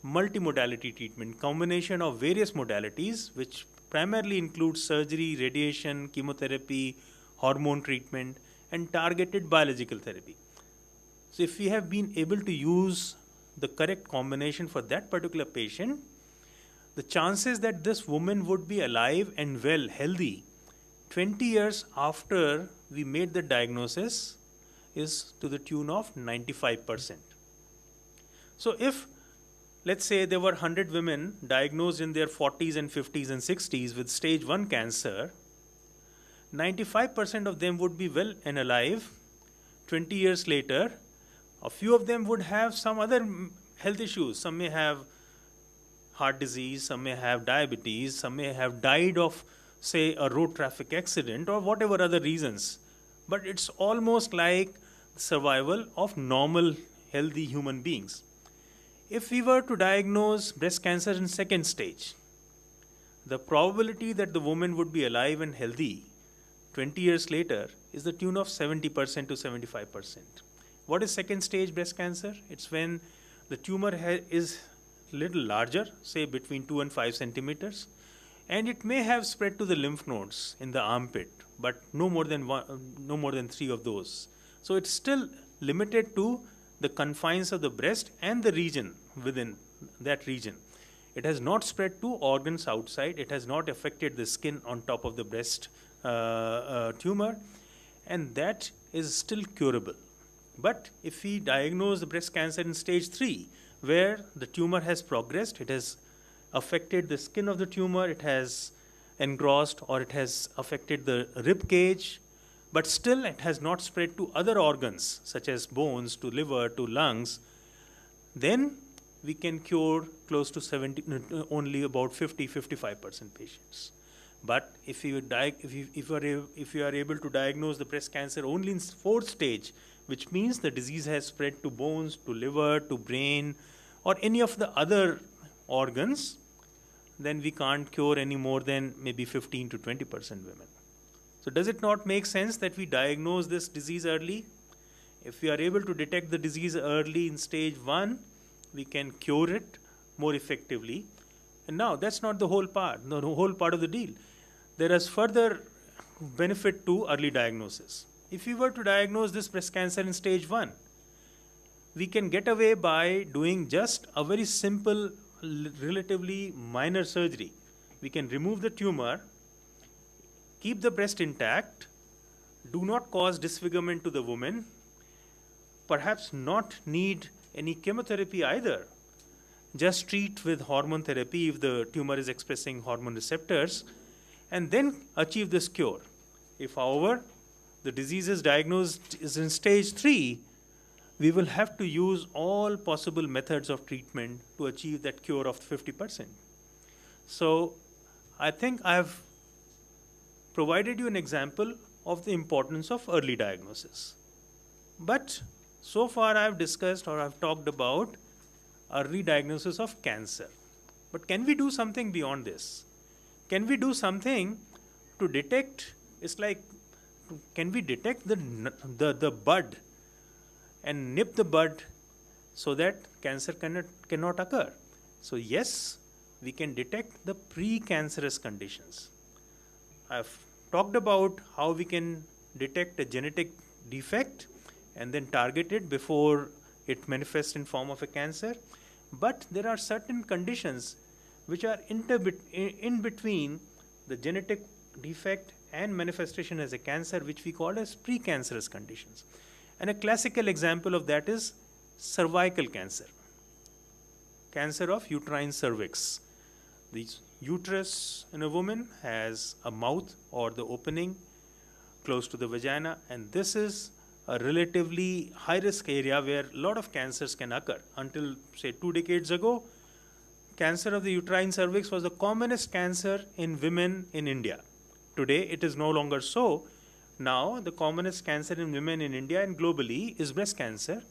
multimodality treatment, combination of various modalities, which primarily includes surgery, radiation, chemotherapy, hormone treatment, and targeted biological therapy. So if we have been able to use the correct combination for that particular patient, the chances that this woman would be alive and well, healthy, 20 years after we made the diagnosis is to the tune of 95%. So if, let's say there were 100 women diagnosed in their 40s and 50s and 60s with stage 1 cancer, 95% of them would be well and alive 20 years later. A few of them would have some other health issues. Some may have heart disease, some may have diabetes, some may have died of, say, a road traffic accident or whatever other reasons. But it's almost like survival of normal, healthy human beings. If we were to diagnose breast cancer in second stage, the probability that the woman would be alive and healthy 20 years later is the tune of 70% to 75%. What is second stage breast cancer? It's when the tumor is little larger, say between 2 and 5 centimeters, and it may have spread to the lymph nodes in the armpit, but no more than 3 of those. So it's still limited to the confines of the breast and the region within that region. It has not spread to organs outside. It has not affected the skin on top of the breast tumor, and that is still curable. But if we diagnose the breast cancer in stage 3, where the tumor has progressed, it has affected the skin of the tumor, it has engrossed or it has affected the rib cage, but still it has not spread to other organs such as bones, to liver, to lungs, then we can cure close to 70, only about 50-55% patients. But if you are able to diagnose the breast cancer only in 4th stage, which means the disease has spread to bones, to liver, to brain, or any of the other organs, then we can't cure any more than maybe 15 to 20% women. So does it not make sense that we diagnose this disease early? If we are able to detect the disease early in stage 1, we can cure it more effectively. And now that's not the whole part, the whole part of the deal. There is further benefit to early diagnosis. If we were to diagnose this breast cancer in stage 1, we can get away by doing just a very simple, relatively minor surgery. We can remove the tumor, keep the breast intact, do not cause disfigurement to the woman, perhaps not need any chemotherapy either. Just treat with hormone therapy if the tumor is expressing hormone receptors, and then achieve this cure. If, however, the disease is diagnosed is in stage 3, we will have to use all possible methods of treatment to achieve that cure of 50%. So I think I have provided you an example of the importance of early diagnosis. But so far I have discussed or I have talked about early diagnosis of cancer. But can we do something beyond this? Can we do something to detect, it's like, can we detect the bud and nip the bud so that cancer cannot occur? So yes, we can detect the precancerous conditions. I've talked about how we can detect a genetic defect and then target it before it manifests in form of a cancer. But there are certain conditions which are in between the genetic defect and manifestation as a cancer, which we call as precancerous conditions. And a classical example of that is cervical cancer, cancer of uterine cervix. The uterus in a woman has a mouth or the opening close to the vagina, and this is a relatively high-risk area where a lot of cancers can occur. Until, say, 2 decades ago, cancer of the uterine cervix was the commonest cancer in women in India. Today, it is no longer so. Now, the commonest cancer in women in India and globally is breast cancer.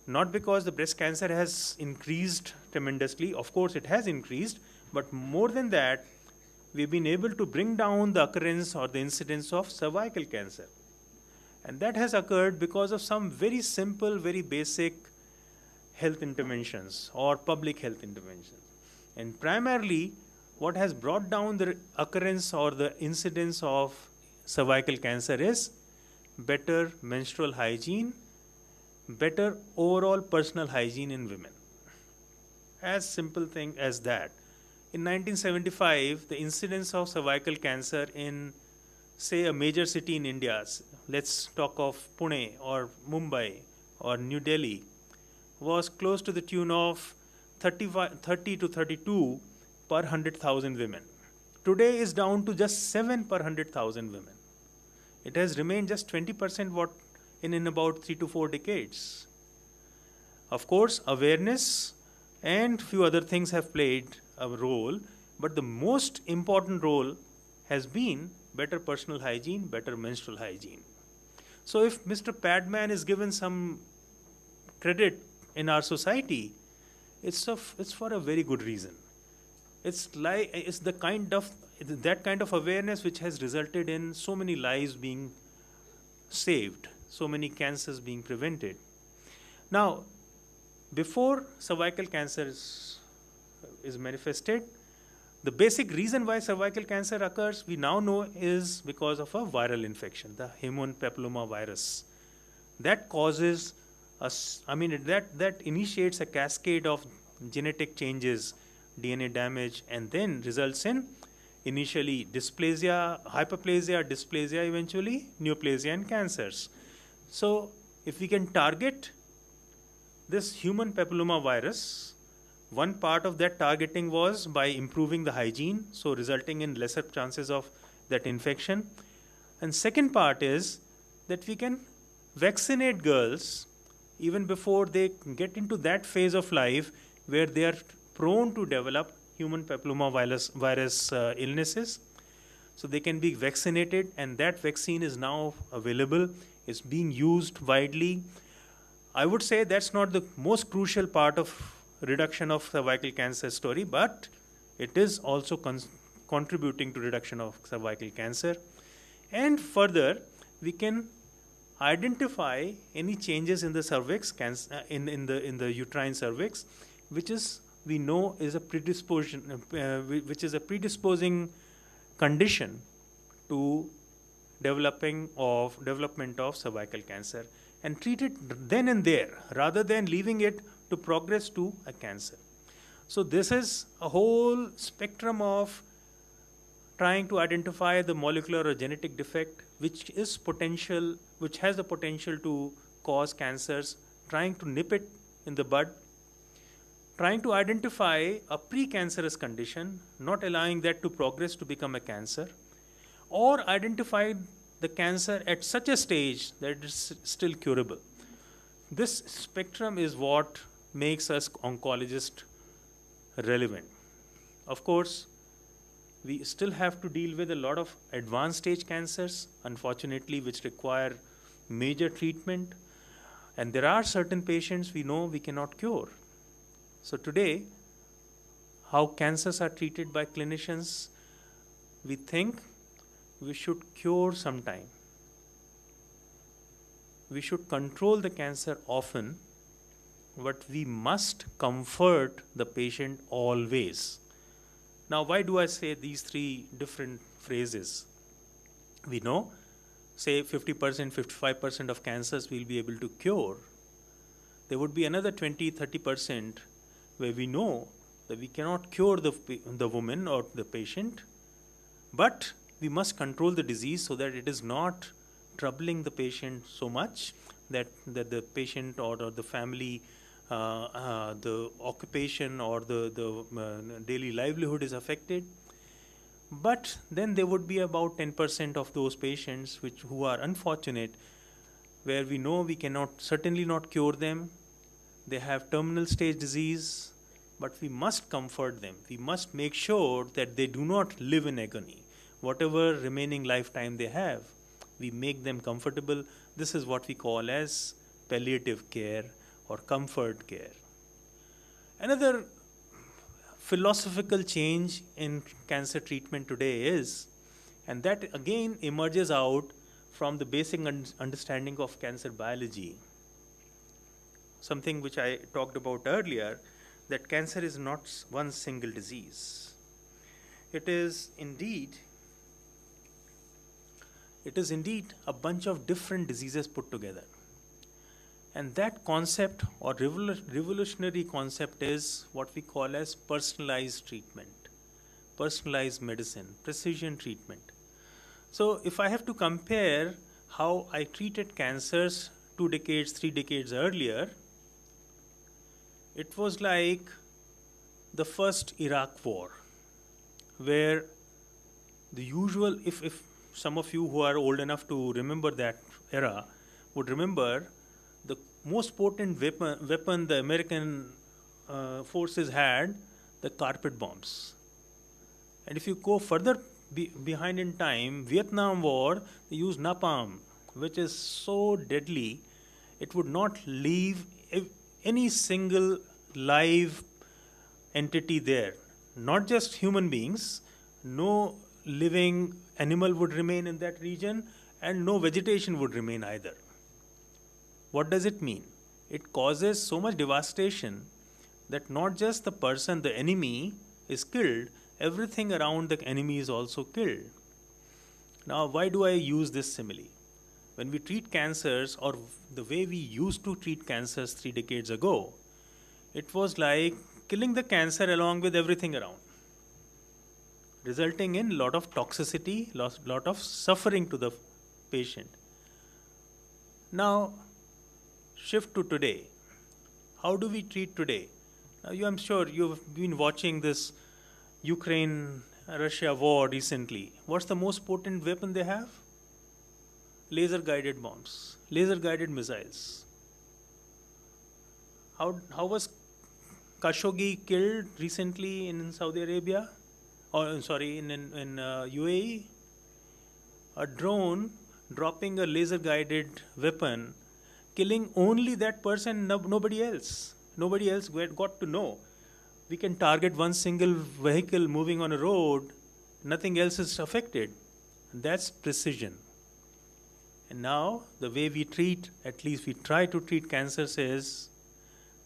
Not because the breast cancer has increased tremendously, of course it has increased, but more than that, we've been able to bring down the occurrence or the incidence of cervical cancer. And that has occurred because of some very simple, very basic health interventions or public health interventions. And primarily, what has brought down the occurrence or the incidence of cervical cancer is better menstrual hygiene, better overall personal hygiene in women. As simple thing as that. In 1975, the incidence of cervical cancer in, say, a major city in India, let's talk of Pune or Mumbai or New Delhi, was close to the tune of 30 to 32 per 100,000 women. Today is down to just 7 per 100,000 women. It has remained just 20% what in about 3 to 4 decades. Of course, awareness and few other things have played a role, but the most important role has been better personal hygiene, better menstrual hygiene. So if Mr. Padman is given some credit in our society, it's for a very good reason. It's that kind of awareness which has resulted in so many lives being saved, so many cancers being prevented. Now, before cervical cancer is manifested, the basic reason why cervical cancer occurs, we now know, is because of a viral infection, the human papilloma virus. That causes that initiates a cascade of genetic changes, DNA damage, and then results in initially dysplasia, hyperplasia, dysplasia, eventually neoplasia and cancers. So if we can target this human papilloma virus, one part of that targeting was by improving the hygiene, so resulting in lesser chances of that infection. And second part is that we can vaccinate girls even before they get into that phase of life where they are prone to develop human papilloma virus illnesses. So they can be vaccinated, and that vaccine is now available, is being used widely. I would say that's not the most crucial part of reduction of cervical cancer story, but it is also contributing to reduction of cervical cancer. And further, we can identify any changes in the cervix, in the uterine cervix, which is we know is a predisposition, which is a predisposing condition to development of cervical cancer, and treat it then and there rather than leaving it to progress to a cancer. So this is a whole spectrum of trying to identify the molecular or genetic defect which has the potential to cause cancers, trying to nip it in the bud, trying to identify a precancerous condition, not allowing that to progress to become a cancer, or identify the cancer at such a stage that it is still curable. This spectrum is what makes us oncologists relevant. Of course, we still have to deal with a lot of advanced stage cancers, unfortunately, which require major treatment. And there are certain patients we know we cannot cure. So today, how cancers are treated by clinicians, we think we should cure sometime. We should control the cancer often, but we must comfort the patient always. Now, why do I say these three different phrases? We know, say 50%, 55% of cancers we'll be able to cure. There would be another 20, 30% where we know that we cannot cure the woman or the patient, but we must control the disease so that it is not troubling the patient so much that the patient or the family, the occupation or the daily livelihood is affected. But then there would be about 10% of those patients who are unfortunate, where we know we cannot, certainly not cure them. They have terminal stage disease, but we must comfort them. We must make sure that they do not live in agony. Whatever remaining lifetime they have, we make them comfortable. This is what we call as palliative care or comfort care. Another philosophical change in cancer treatment today is, and that again emerges out from the basic understanding of cancer biology, something which I talked about earlier, that cancer is not one single disease. It is indeed a bunch of different diseases put together. And that concept or revolutionary concept is what we call as personalized treatment, personalized medicine, precision treatment. So if I have to compare how I treated cancers 2 decades, 3 decades earlier, it was like the first Iraq war, where the usual, if some of you who are old enough to remember that era would remember, the most potent weapon the American forces had, the carpet bombs. And if you go further behind in time, Vietnam War, they used napalm, which is so deadly, it would not leave any single live entity there. Not just human beings, no living animal would remain in that region, and no vegetation would remain either. What does it mean? It causes so much devastation that not just the person, the enemy, is killed, everything around the enemy is also killed. Now, why do I use this simile? When we treat cancers, or the way we used to treat cancers 3 decades ago, it was like killing the cancer along with everything around, resulting in a lot of toxicity, lot of suffering to the patient. Now, shift to today. How do we treat today? Now, I'm sure you've been watching this Ukraine-Russia war recently. What's the most potent weapon they have? Laser-guided bombs, laser-guided missiles. How was Khashoggi killed recently in Saudi Arabia? Or sorry, in UAE? A drone dropping a laser-guided weapon, killing only that person, nobody else. Nobody else got to know. We can target one single vehicle moving on a road, nothing else is affected. And that's precision. And now, the way we treat, at least we try to treat cancers, is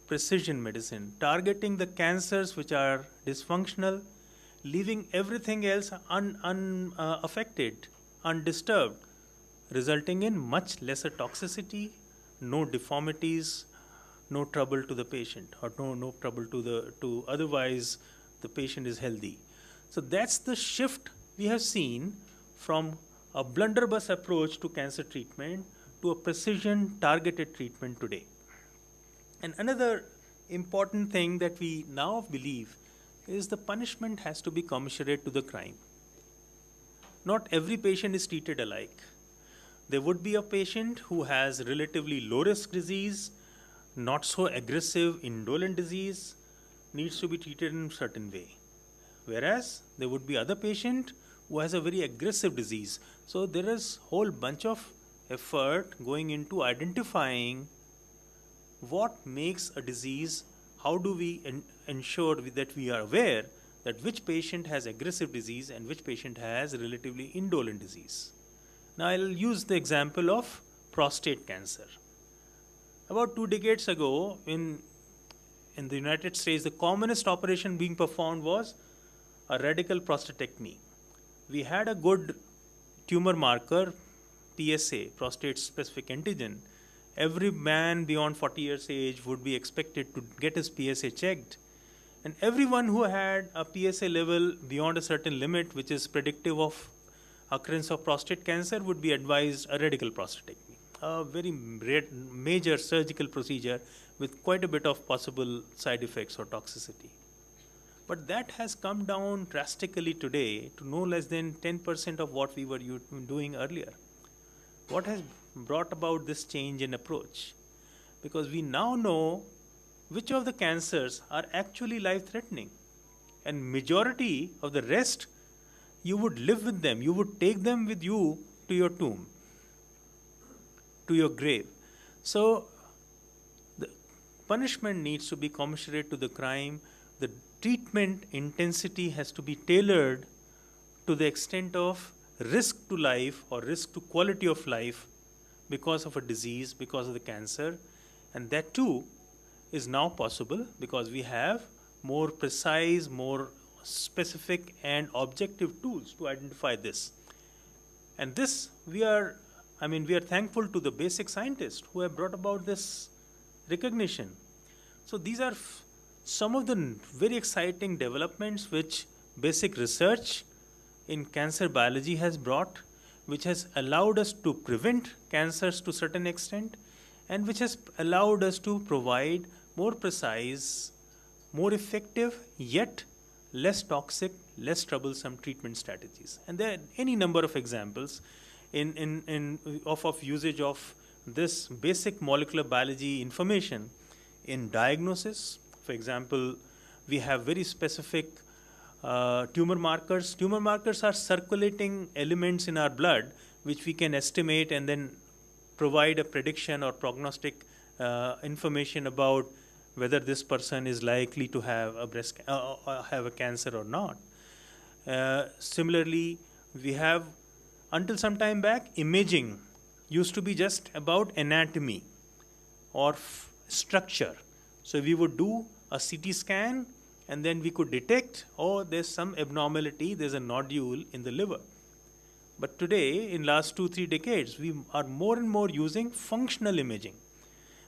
precision medicine, targeting the cancers which are dysfunctional, leaving everything else unaffected, undisturbed, resulting in much lesser toxicity, no deformities, no trouble to the patient, or no trouble to otherwise the patient is healthy. So that's the shift we have seen from a blunderbuss approach to cancer treatment to a precision targeted treatment today. And another important thing that we now believe is the punishment has to be commensurate to the crime. Not every patient is treated alike. There would be a patient who has relatively low risk disease, not so aggressive indolent disease, needs to be treated in a certain way. Whereas there would be other patient who has a very aggressive disease. So there is a whole bunch of effort going into identifying what makes a disease, how do we ensure that we are aware that which patient has aggressive disease and which patient has relatively indolent disease. Now I'll use the example of prostate cancer. About 2 decades ago, in the United States, the commonest operation being performed was a radical prostatectomy. We had a good tumor marker, PSA, prostate specific antigen. Every man beyond 40 years age would be expected to get his PSA checked. And everyone who had a PSA level beyond a certain limit, which is predictive of occurrence of prostate cancer, would be advised a radical prostatectomy, a very major surgical procedure with quite a bit of possible side effects or toxicity. But that has come down drastically today to no less than 10% of what we were doing earlier. What has brought about this change in approach? Because we now know which of the cancers are actually life-threatening. And majority of the rest, you would live with them. You would take them with you to your tomb, to your grave. So the punishment needs to be commensurate to the crime. The treatment intensity has to be tailored to the extent of risk to life or risk to quality of life because of a disease, because of the cancer. And that too is now possible because we have more precise, more specific and objective tools to identify this. And this, we are thankful to the basic scientists who have brought about this recognition. So these are some of the very exciting developments which basic research in cancer biology has brought, which has allowed us to prevent cancers to a certain extent, and which has allowed us to provide more precise, more effective, yet less toxic, less troublesome treatment strategies. And there are any number of examples of usage of this basic molecular biology information in diagnosis. For example, we have very specific tumor markers. Tumor markers are circulating elements in our blood which we can estimate and then provide a prediction or prognostic information about whether this person is likely to have a have a cancer or not. Similarly, we have, until some time back, imaging used to be just about anatomy or structure. So we would do a CT scan and then we could detect, oh, there's some abnormality, there's a nodule in the liver. But today, in last 2-3 decades, we are more and more using functional imaging,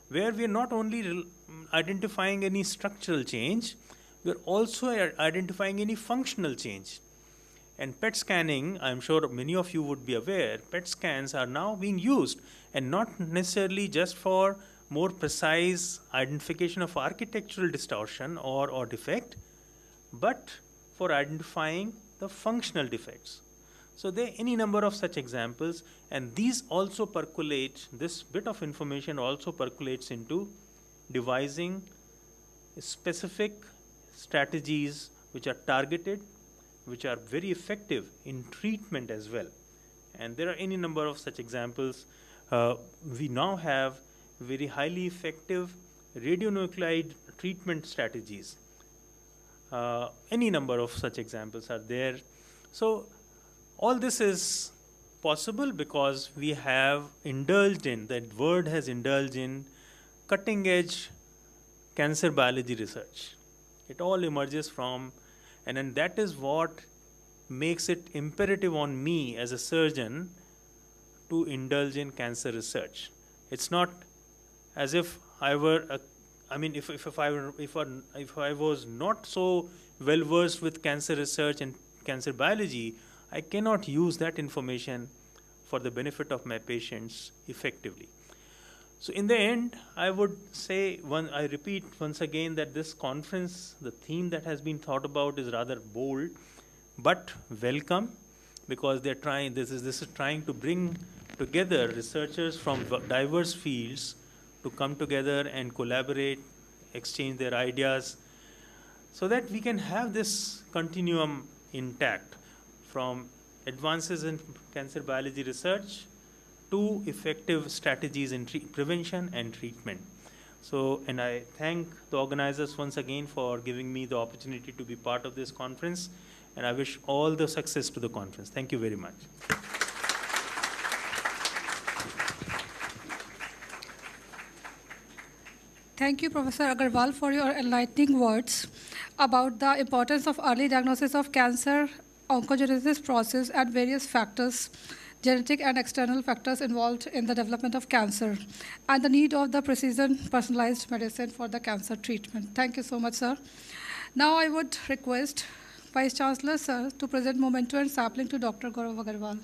where we are not only identifying any structural change, we are also identifying any functional change. And PET scanning, I'm sure many of you would be aware, PET scans are now being used, and not necessarily just for more precise identification of architectural distortion or defect, but for identifying the functional defects. So there are any number of such examples, and these also percolate, this bit of information also percolates into devising specific strategies which are targeted, which are very effective in treatment as well. And there are any number of such examples. We now have very highly effective radionuclide treatment strategies. Any number of such examples are there. So all this is possible because we have indulged in, that word has indulged in cutting edge cancer biology research. It all emerges from, and then that is what makes it imperative on me as a surgeon to indulge in cancer research. It's not as if I were if I was not so well versed with cancer research and cancer biology, I cannot use that information for the benefit of my patients effectively. So in the end, I would say, I repeat once again that this conference, the theme that has been thought about is rather bold, but welcome, because they're trying, this is trying to bring together researchers from diverse fields to come together and collaborate, exchange their ideas, so that we can have this continuum intact from advances in cancer biology research to effective strategies in prevention and treatment. So, and I thank the organizers once again for giving me the opportunity to be part of this conference, and I wish all the success to the conference. Thank you very much. Thank you, Professor Agarwal, for your enlightening words about the importance of early diagnosis of cancer, oncogenesis process, and various factors, genetic and external factors involved in the development of cancer, and the need of the precision personalized medicine for the cancer treatment. Thank you so much, sir. Now I would request Vice Chancellor, sir, to present memento and sapling to Dr. Gaurav Agarwal.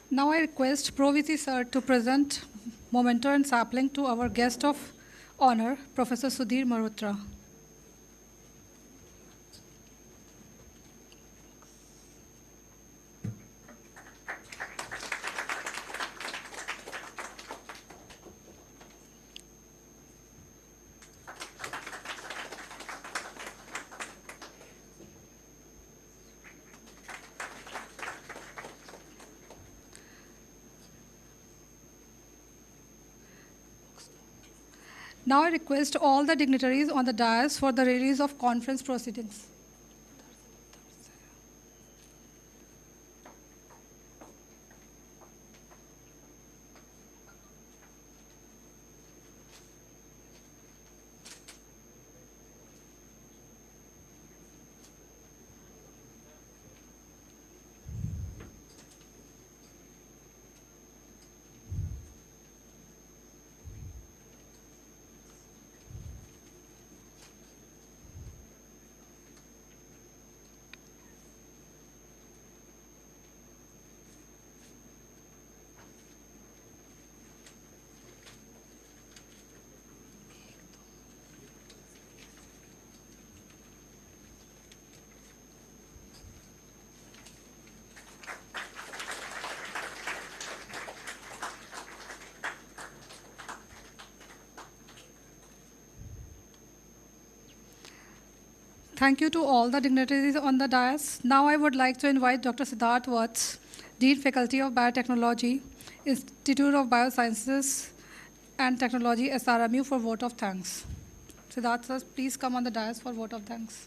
Now I request Pro VC sir to present memento and sapling to our guest of honor, Professor Sudhir Malhotra. Now I request all the dignitaries on the dais for the release of conference proceedings. Thank you to all the dignitaries on the dais. Now I would like to invite Dr. Siddharth Watts, Dean Faculty of Biotechnology, Institute of Biosciences and Technology, SRMU, for vote of thanks. Siddharth sir, please come on the dais for vote of thanks.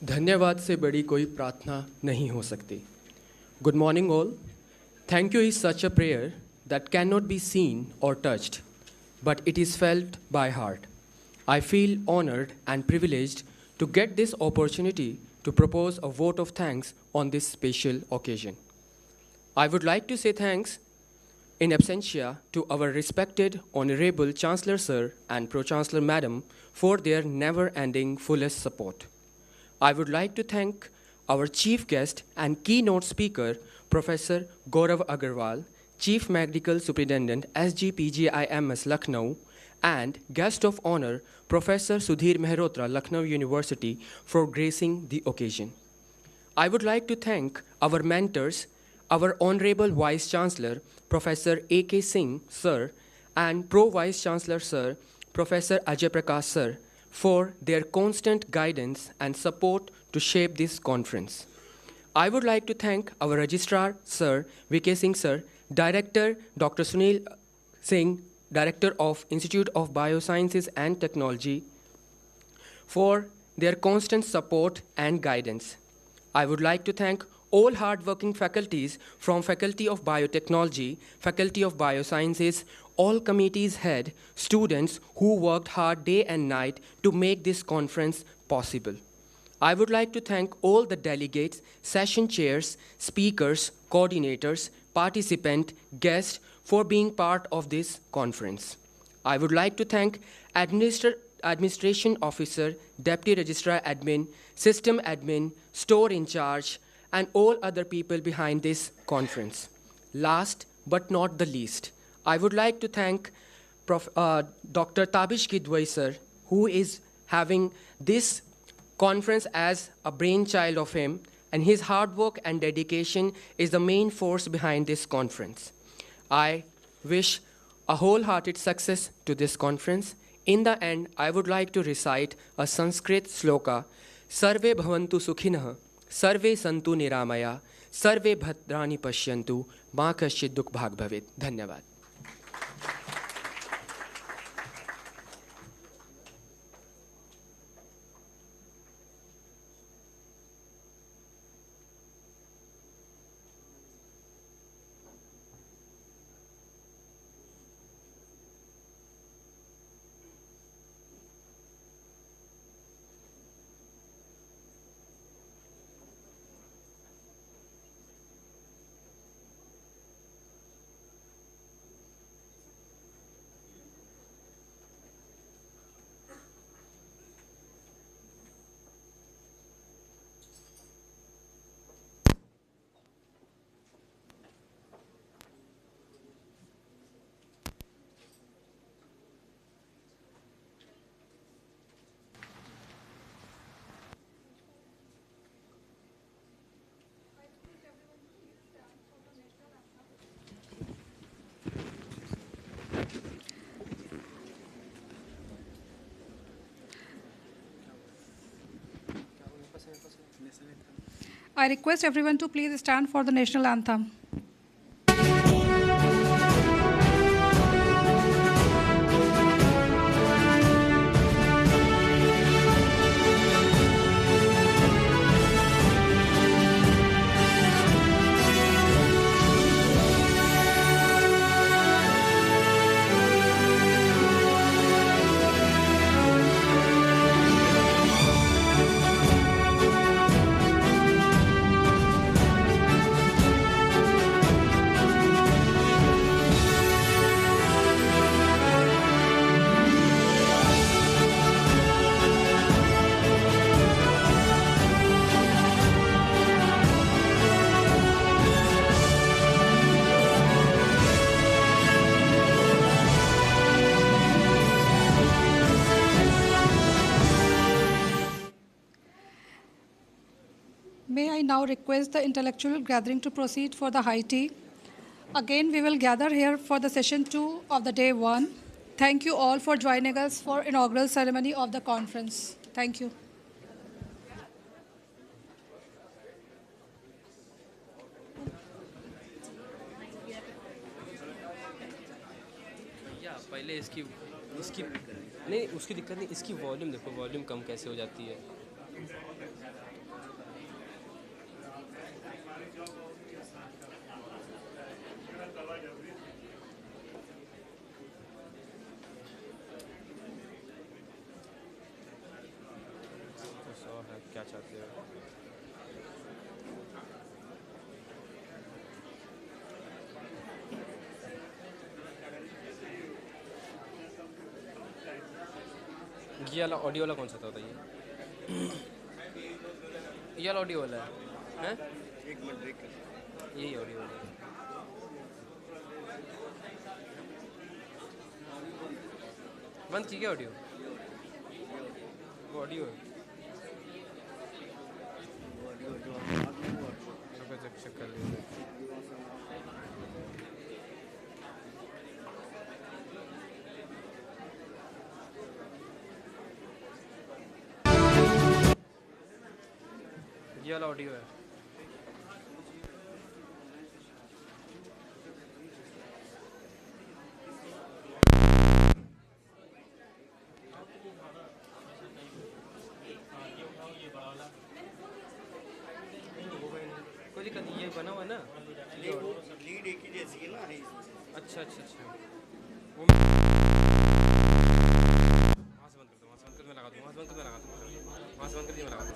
धन्यवाद से बड़ी कोई प्रार्थना नहीं हो सकती. Good morning all. Thank you is such a prayer that cannot be seen or touched, but it is felt by heart. I feel honored and privileged to get this opportunity to propose a vote of thanks on this special occasion. I would like to say thanks in absentia to our respected Honorable Chancellor Sir and Pro-Chancellor Madam for their never-ending fullest support. I would like to thank our chief guest and keynote speaker, Professor Gaurav Agarwal, Chief Medical Superintendent, SGPGIMS Lucknow, and guest of honor, Professor Sudhir Mehrotra, Lucknow University, for gracing the occasion. I would like to thank our mentors, our Honorable Vice Chancellor, Professor A.K. Singh, Sir, and Pro-Vice Chancellor, Sir, Professor Ajay Prakash, Sir, for their constant guidance and support to shape this conference. I would like to thank our Registrar, Sir, V.K. Singh, Sir, Director, Dr. Sunil Singh, Director of Institute of Biosciences and Technology, for their constant support and guidance. I would like to thank all hardworking faculties from Faculty of Biotechnology, Faculty of Biosciences, all committees head, students who worked hard day and night to make this conference possible. I would like to thank all the delegates, session chairs, speakers, coordinators, participants, guests for being part of this conference. I would like to thank Administration Officer, Deputy Registrar Admin, System Admin, Store in Charge, and all other people behind this conference. Last but not the least, I would like to thank Dr. Tabish Kidwai, sir, who is having this conference as a brainchild of him, and his hard work and dedication is the main force behind this conference. I wish a wholehearted success to this conference. In the end, I would like to recite a Sanskrit sloka, Sarve bhavantu sukhinah, Sarve santu niramaya, Sarve bhadrani pashyantu, ma kaschid dukh bhag bhavet. Dhanyavad. I request everyone to please stand for the national anthem. May I now request the intellectual gathering to proceed for the high tea. Again, we will gather here for the session 2 of the day 1. Thank you all for joining us for inaugural ceremony of the conference. Thank you. पहले इसकी नहीं उसकी दिक्कत नहीं, इसकी volume देखो, volume कम कैसे हो जाती है. ये वाला ऑडियो वाला कौन सा था बताइए? ये वाला ऑडियो वाला है? एक मिनट ब्रेक कर, यही ऑडियो वाला है। बंद की क्या ऑडियो? वो ऑडियो है। चेक कर लीजिए। ये वाला ऑडियो है। कोई दिक्कत नहीं, ये बना हुआ है ना? लीड एक ही जैसी है ना, है अच्छा अच्छा अच्छा, वो वहाँ से बंद कर दो, वहाँ से बंद कर, मैं लगा दूँ, वहाँ से बंद कर, मैं लगा दूँ, वहाँ से बंद कर दिया, मैं लगा दूँ।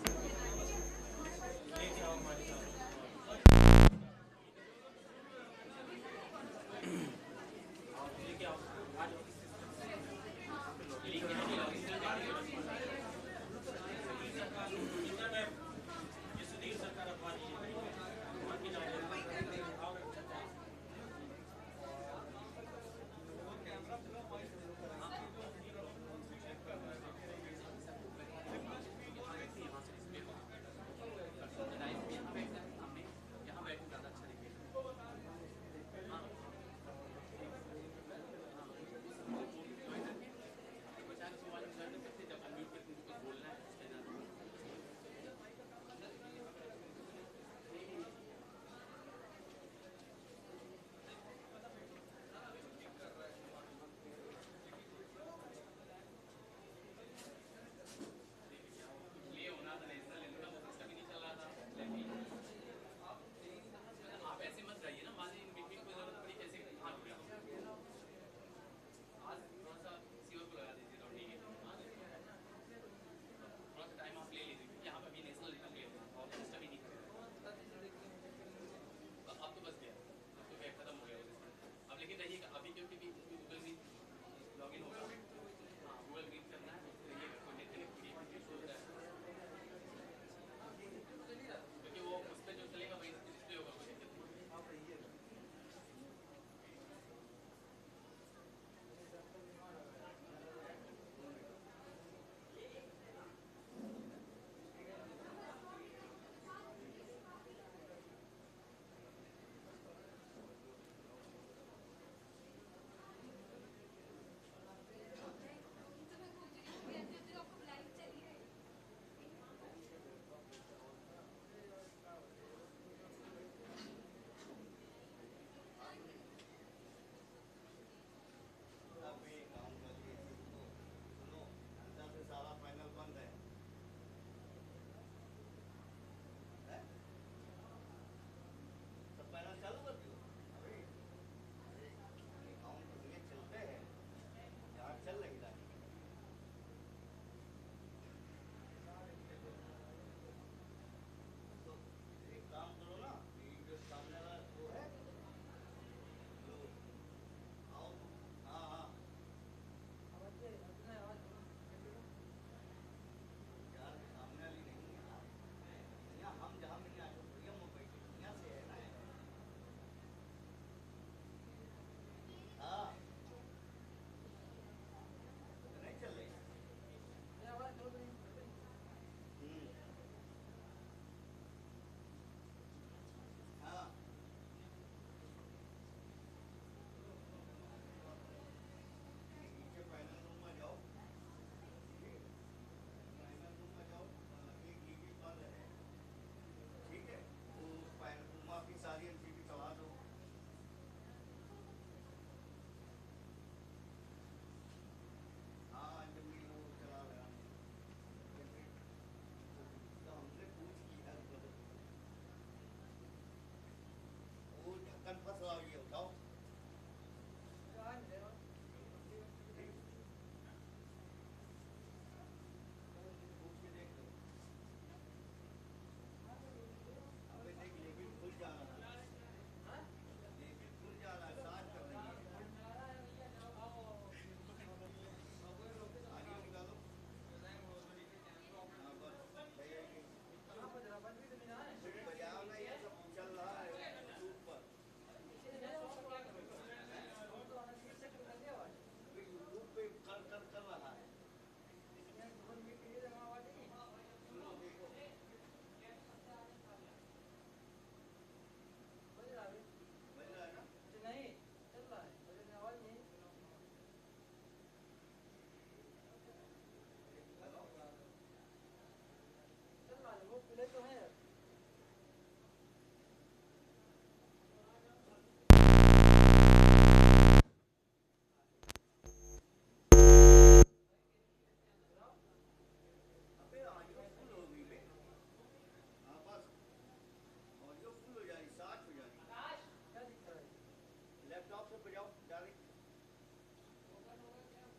लैपटॉप से बजाओ डायरेक्ट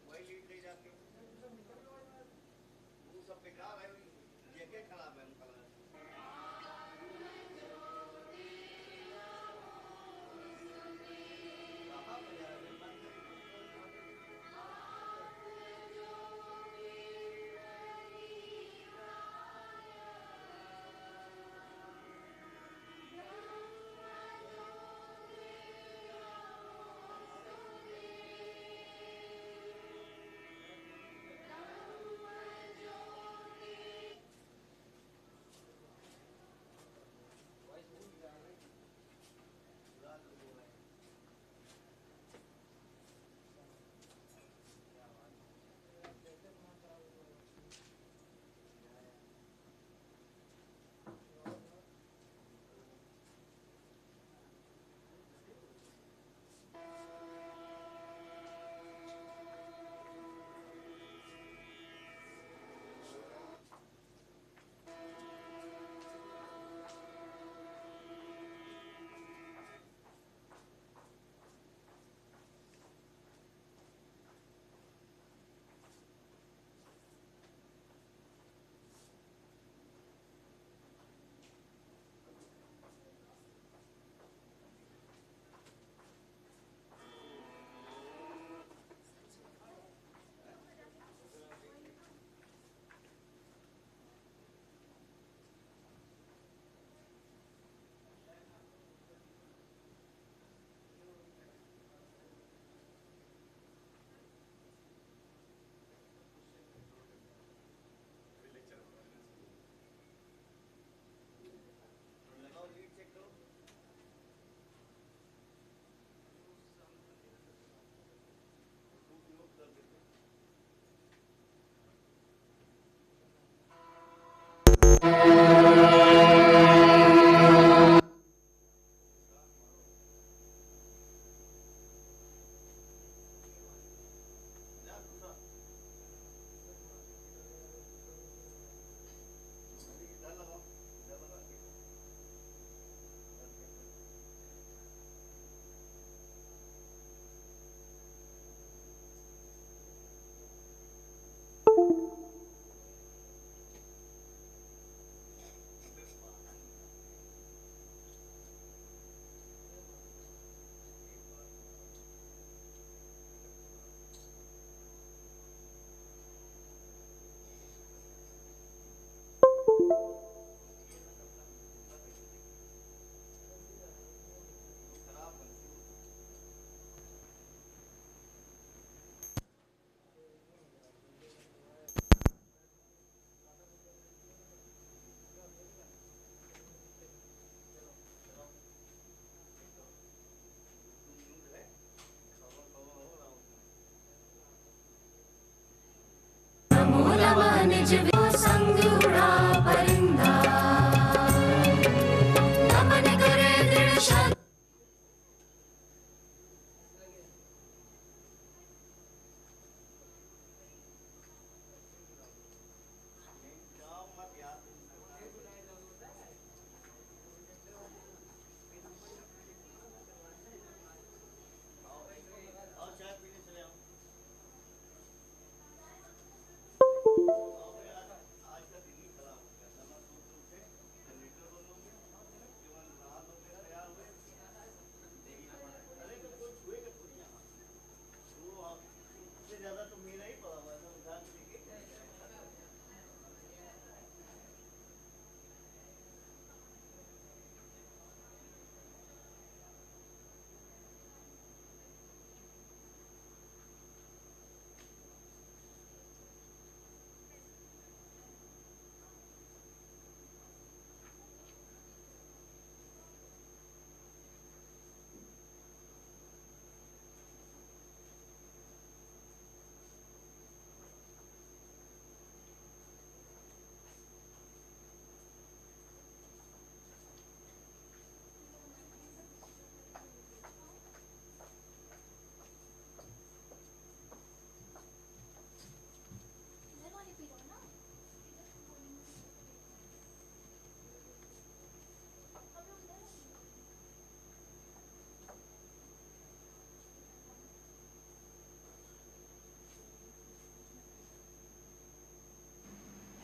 वही लीड ले जाते हो वो सब बेकार है जैकेट खराब है उनका कहाँ बजा रहे हैं? बंद करो।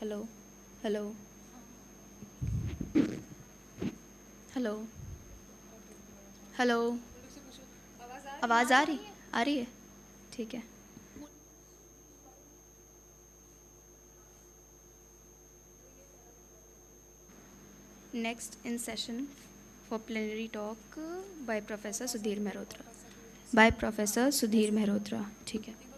हेलो हेलो हेलो हेलो आवाज़ आ रही है ठीक है next in session for plenary talk by professor Sudhir Mehrotra ठीक है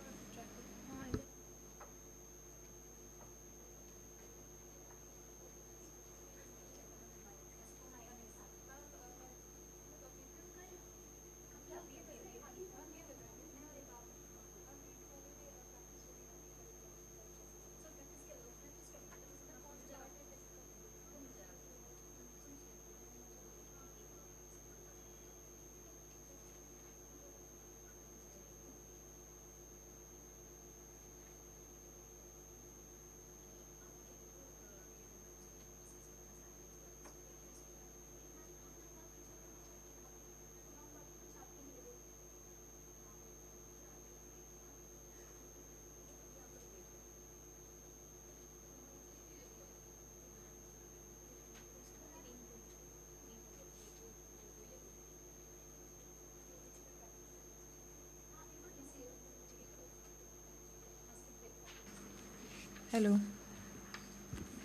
हेलो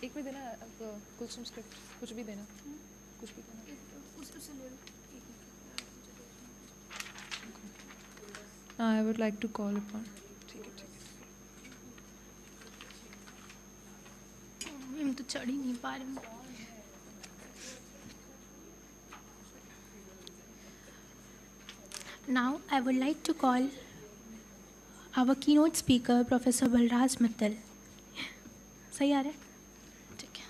एक भी देना कुछ स्क्रिप्ट कुछ भी देना कुछ भी देना I would like to call upon ठीक है मैं तो चढ़ ही नहीं पा रही हूँ Now I would like to call our keynote speaker, Professor Balraj Mittal. सही आ रहा है ठीक है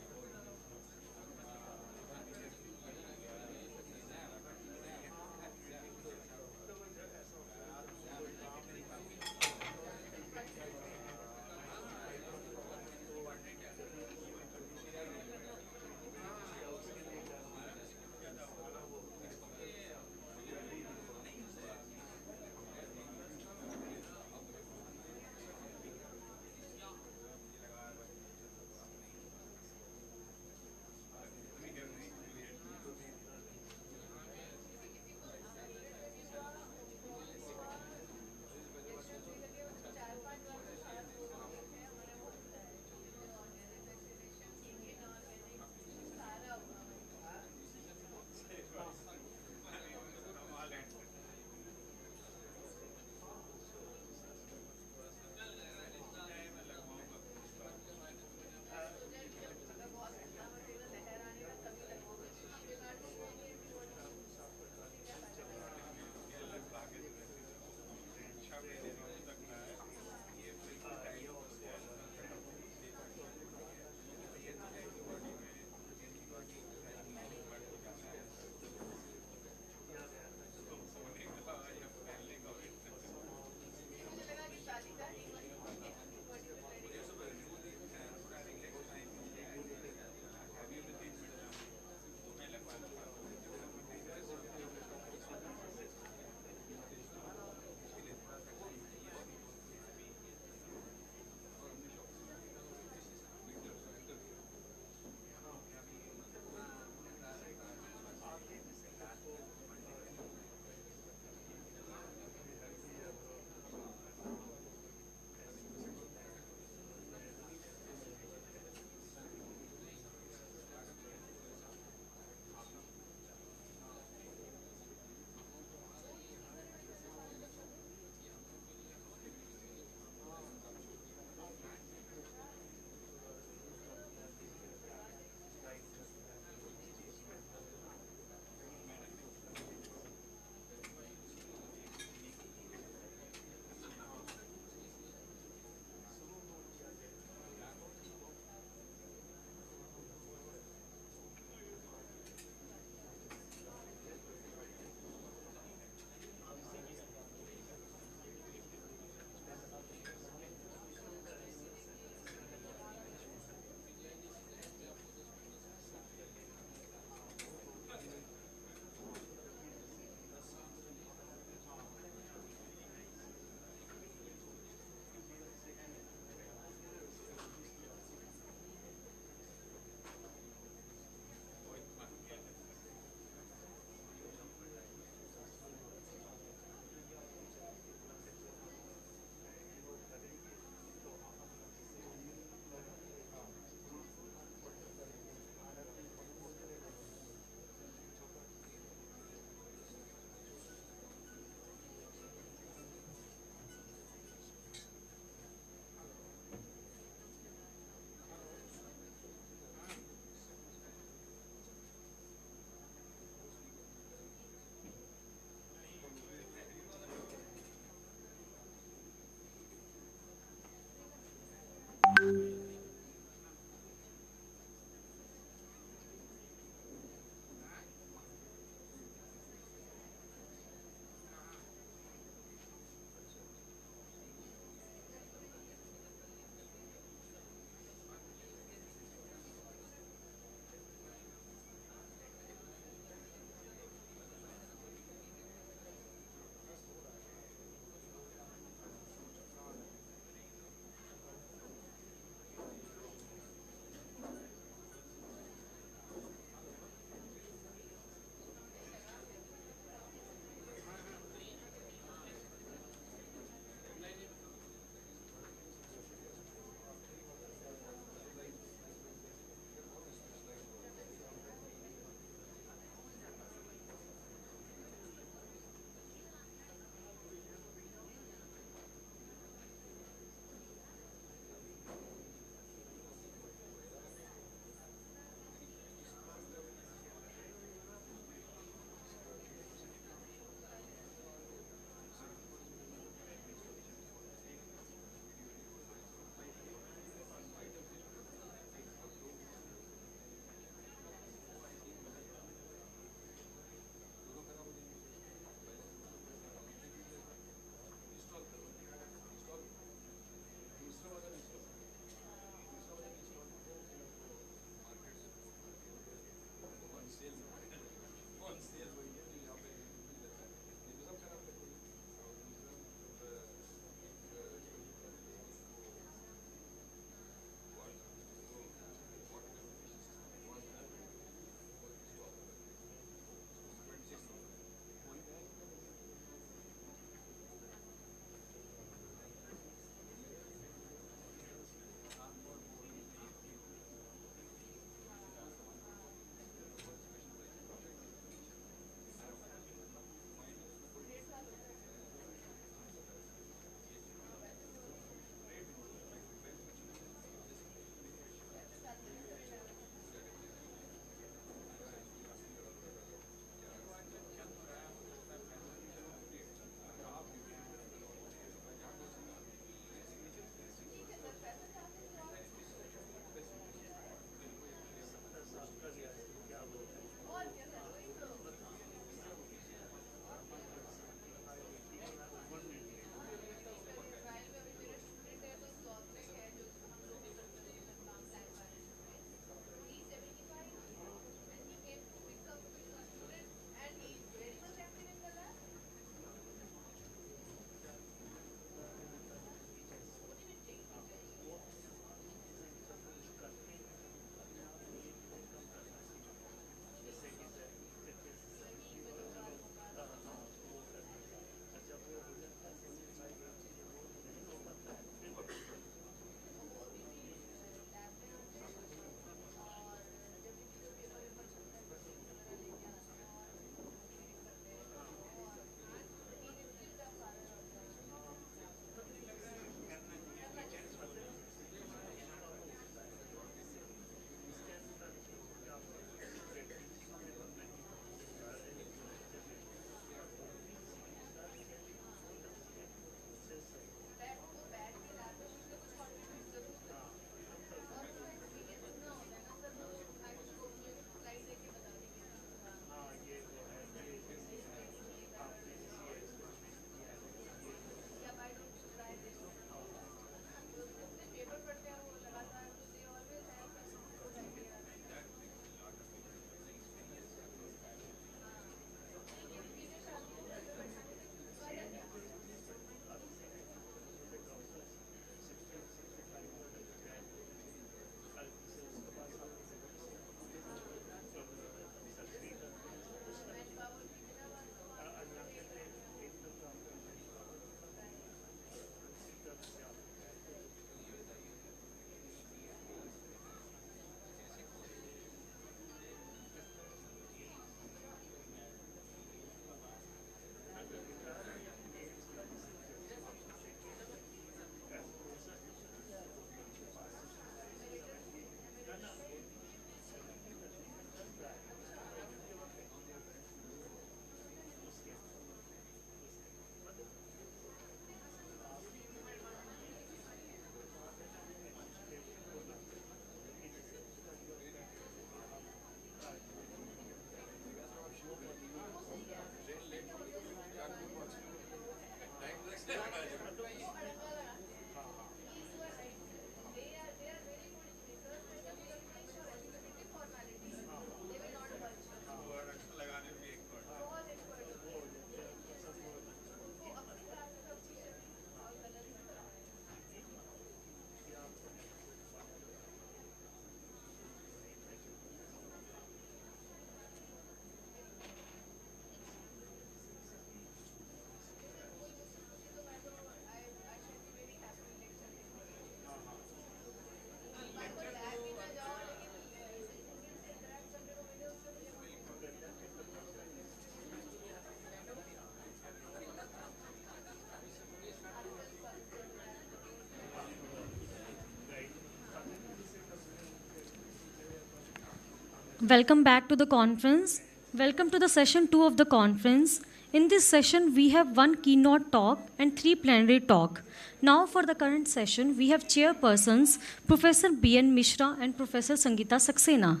Welcome back to the conference. Welcome to the session 2 of the conference. In this session, we have 1 keynote talk and 3 plenary talk. Now for the current session, we have chairpersons, Professor B.N. Mishra and Professor Sangeeta Saxena.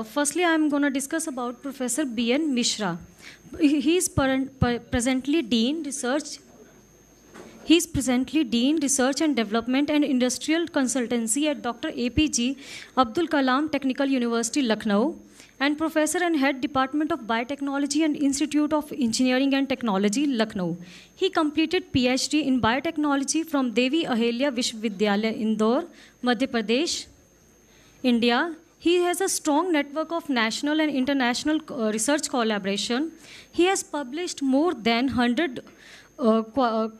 Firstly, I am going to discuss about Professor B.N. Mishra. He is presently Dean Research. He is presently Dean Research and Development and Industrial Consultancy at Dr. APJ Abdul Kalam Technical University, Lucknow, and Professor and Head Department of Biotechnology and Institute of Engineering and Technology, Lucknow. He completed PhD in Biotechnology from Devi Ahalya Vishwavidyalaya, Indore, Madhya Pradesh, India. He has a strong network of national and international research collaboration. He has published more than 100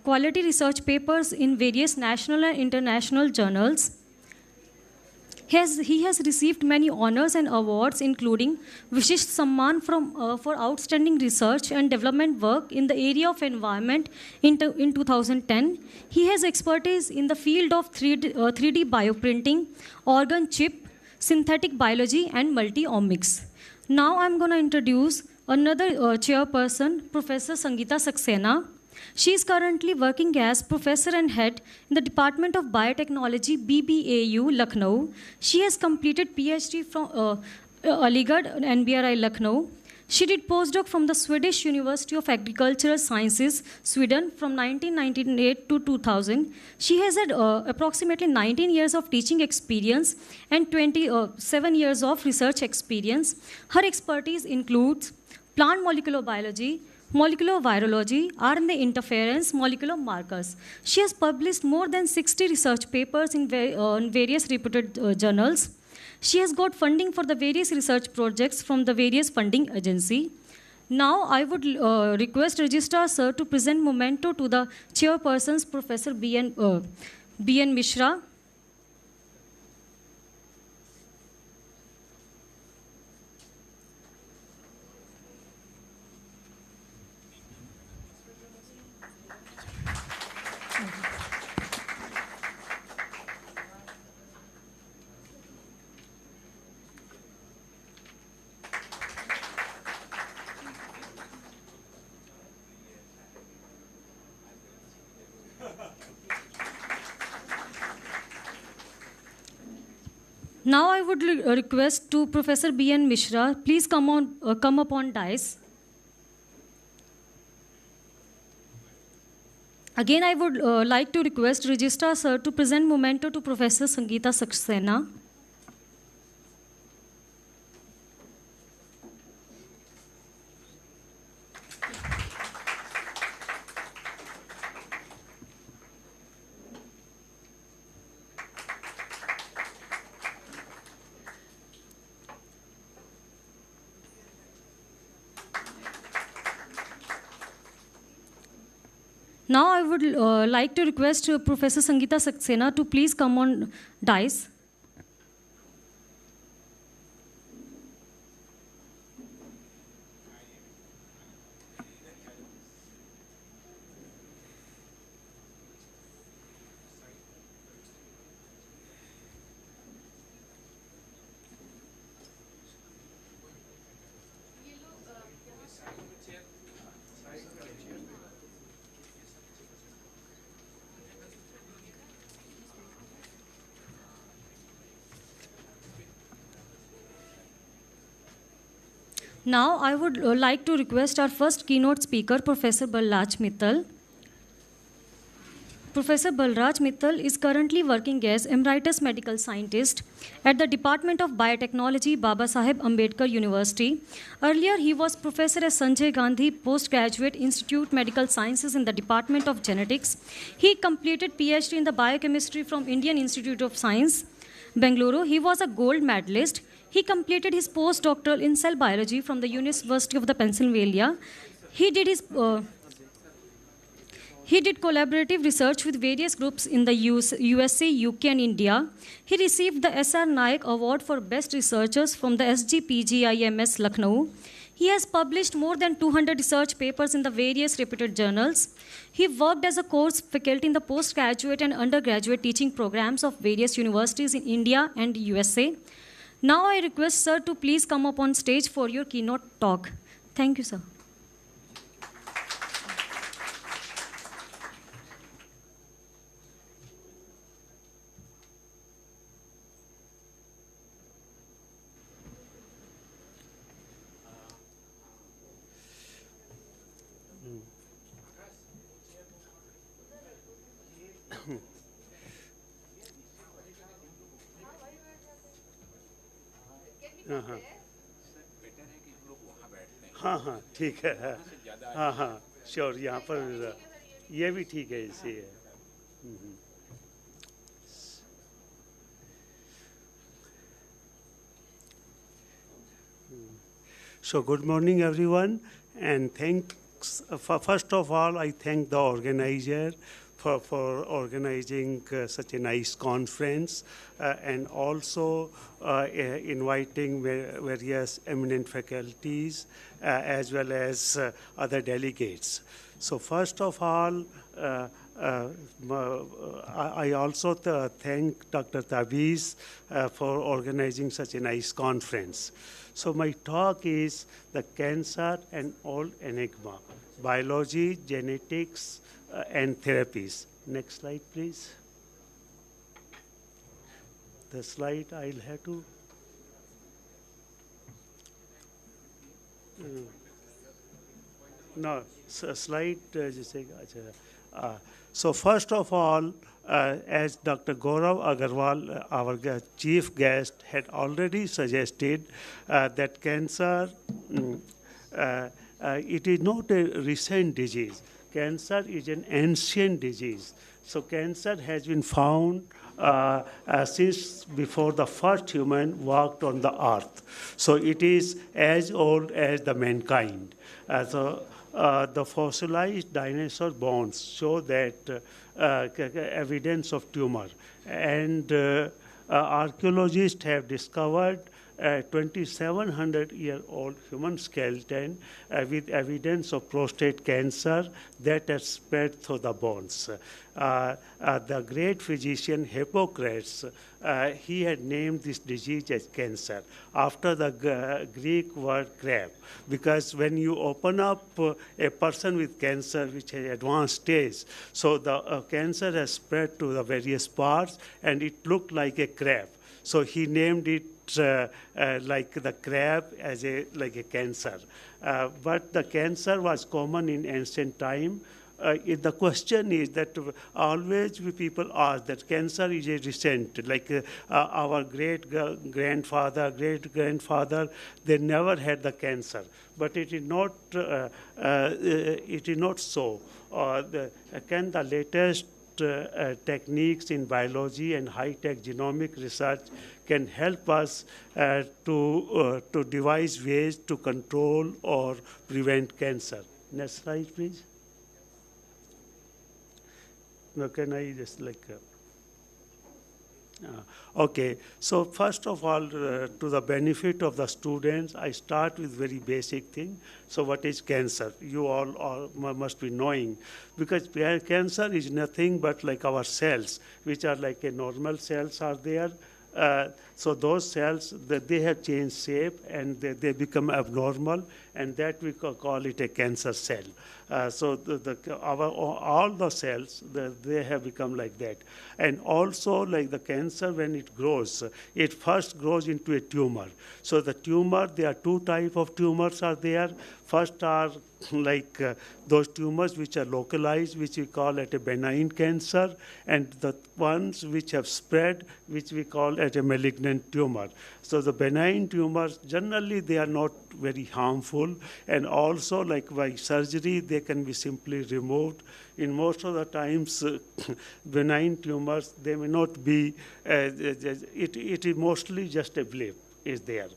quality research papers in various national and international journals. He has received many honors and awards, including Vishisht Samman for outstanding research and development work in the area of environment in 2010. He has expertise in the field of 3D bioprinting, organ chip, synthetic biology, and multi-omics. Now I'm going to introduce another chairperson, Professor Sangeeta Saxena. She is currently working as Professor and Head in the Department of Biotechnology, BBAU, Lucknow. She has completed PhD from Aligarh, NBRI, Lucknow. She did postdoc from the Swedish University of Agricultural Sciences, Sweden, from 1998 to 2000. She has had approximately 19 years of teaching experience and 27 years of research experience. Her expertise includes plant molecular biology, molecular virology, RNA interference, molecular markers. She has published more than 60 research papers in various reputed journals. She has got funding for the various research projects from the various funding agency. Now I would request Registrar Sir to present memento to the chairpersons, Professor B.N. Mishra. Now I would request to Professor B.N. Mishra, please come up on dais. Again, I would like to request Registrar Sir to present memento to Professor Sangeeta Saxena. Now I would like to request Professor Sangeeta Saxena to please come on dais. Now, I would like to request our first keynote speaker, Professor Balraj Mittal. Professor Balraj Mittal is currently working as Emeritus Medical Scientist at the Department of Biotechnology, Babasaheb Ambedkar University. Earlier, he was professor at Sanjay Gandhi Postgraduate Institute Medical Sciences in the Department of Genetics. He completed PhD in the Biochemistry from Indian Institute of Science, Bengaluru. He was a gold medalist. He completed his postdoctoral in cell biology from the University of the Pennsylvania. He did collaborative research with various groups in the USA, UK, and India. He received the S.R. Naik Award for Best Researchers from the SGPGIMS Lucknow. He has published more than 200 research papers in the various reputed journals. He worked as a course faculty in the postgraduate and undergraduate teaching programs of various universities in India and USA. Now I request sir to please come up on stage for your keynote talk. Thank you, sir. हाँ हाँ ठीक है हाँ हाँ sure यहाँ पर ये भी ठीक है इसे So good morning everyone, and thanks first of all I thank the organizer for organizing such a nice conference and also inviting various eminent faculties as well as other delegates. So first of all, I also thank Dr. Tabiz for organizing such a nice conference. So my talk is the cancer and old enigma, biology, genetics, and therapies. Next slide, please. The slide I'll have to. No, slide. So first of all, as Dr. Gaurav Agarwal, our chief guest, had already suggested that cancer, it is not a recent disease. Cancer is an ancient disease. So cancer has been found since before the first human walked on the earth. So it is as old as the mankind. The fossilized dinosaur bones show that evidence of tumor. And archaeologists have discovered a 2,700-year-old human skeleton with evidence of prostate cancer that has spread through the bones. The great physician Hippocrates, he had named this disease as cancer after the Greek word crab, because when you open up a person with cancer which has advanced stage, so the cancer has spread to the various parts and it looked like a crab. So he named it like the crab as like a cancer. But the cancer was common in ancient time. The question is that always people ask that cancer is a recent, like our great-grandfather, great-grandfather, they never had the cancer. But it is not, it is not so. Can the latest techniques in biology and high-tech genomic research can help us to devise ways to control or prevent cancer. Next slide, please. Now, can I just like... okay, so first of all, to the benefit of the students, I start with very basic thing. So what is cancer? You all must be knowing, because cancer is nothing but like our cells, which are like a normal cells are there. So those cells, they have changed shape and they become abnormal, and that we call it a cancer cell. So all the cells, they have become like that. And also like the cancer, when it grows, it first grows into a tumor. So the tumor, there are two types of tumors are there. First are like those tumors which are localized, which we call it a benign cancer, and the ones which have spread, which we call it a malignant tumor. So the benign tumors, generally they are not very harmful, and also like by surgery, they can be simply removed. In most of the times, benign tumors, they may not be, it is mostly just a blip is there.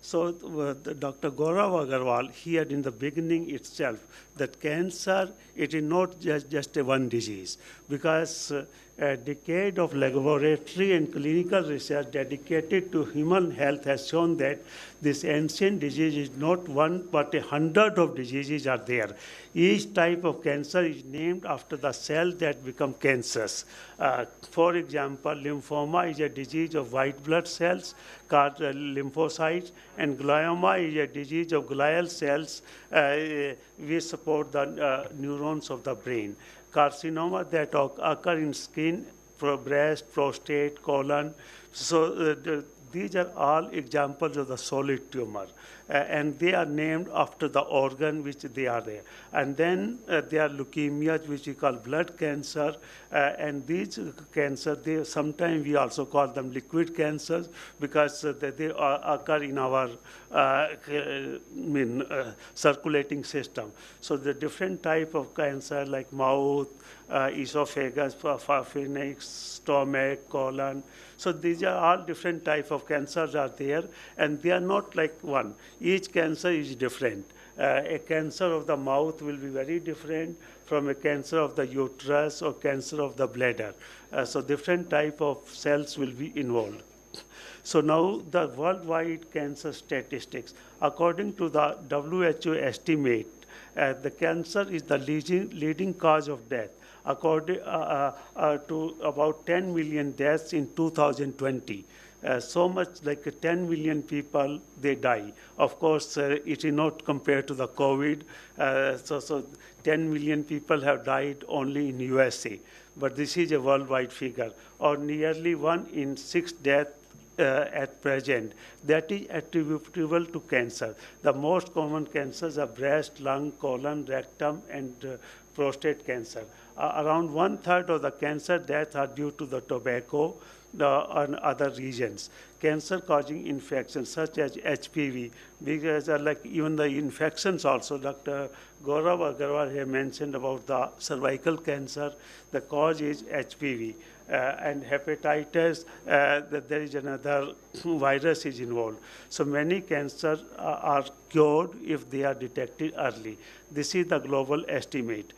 So Dr. Gaurav Agarwal, he had in the beginning itself that cancer, it is not just a one disease, because a decade of laboratory and clinical research dedicated to human health has shown that this ancient disease is not one, but 100 of diseases are there. Each type of cancer is named after the cell that become cancers. For example, lymphoma is a disease of white blood cells called lymphocytes, and glioma is a disease of glial cells which support the neurons of the brain. Carcinoma that occur in skin, breast, prostate, colon. So these are all examples of the solid tumor. And they are named after the organ which they are there. And then there are leukemias, which we call blood cancer. And these cancers, sometimes we also call them liquid cancers, because they occur in our circulating system. So the different type of cancer like mouth, esophagus, pharynx, stomach, colon. So these are all different type of cancers are there, and they are not like one. Each cancer is different. A cancer of the mouth will be very different from a cancer of the uterus or cancer of the bladder. So different type of cells will be involved. So now the worldwide cancer statistics, according to the WHO estimate, the cancer is the leading cause of death, according to about 10 million deaths in 2020. So much like 10 million people, they die. Of course, it is not compared to the COVID. So 10 million people have died only in USA. But this is a worldwide figure, or nearly 1 in 6 deaths at present, that is attributable to cancer. The most common cancers are breast, lung, colon, rectum, and prostate cancer. Around 1/3 of the cancer deaths are due to the tobacco and other regions. Cancer-causing infections such as HPV, because like even the infections also, Dr. Gaurav Agarwal has mentioned about the cervical cancer, the cause is HPV. And hepatitis, that there is another virus is involved. So many cancers are cured if they are detected early. This is the global estimate.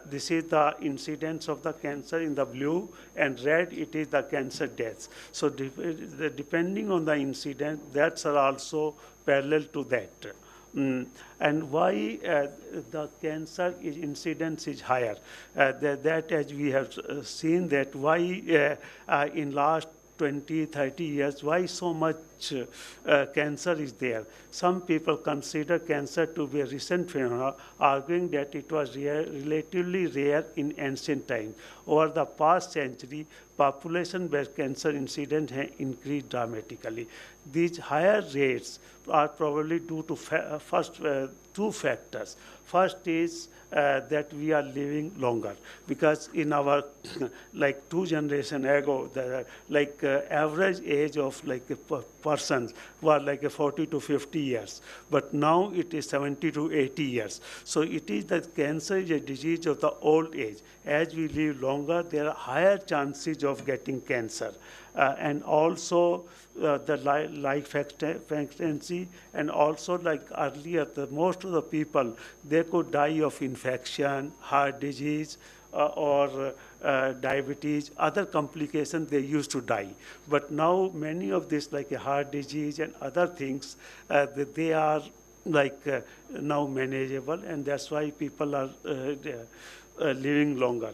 This is the incidence of the cancer in the blue, and red it is the cancer deaths. So depending on the incidence, deaths are also parallel to that. And why the cancer incidence is higher? That as we have seen that why in last 20, 30 years, why so much cancer is there? Some people consider cancer to be a recent phenomenon, arguing that it was relatively rare in ancient times. Over the past century, population-based cancer incidence has increased dramatically. These higher rates are probably due to first two factors. First is that we are living longer, because in our like 2 generations ago, the average age of like a person was like a 40 to 50 years, but now it is 70 to 80 years. So it is that cancer is a disease of the old age. As we live longer, there are higher chances of getting cancer. And also the life expectancy, and also like earlier, most of the people, they could die of infection, heart disease, or diabetes, other complications, they used to die. But now many of this, like a heart disease and other things, they are like now manageable, and that's why people are living longer.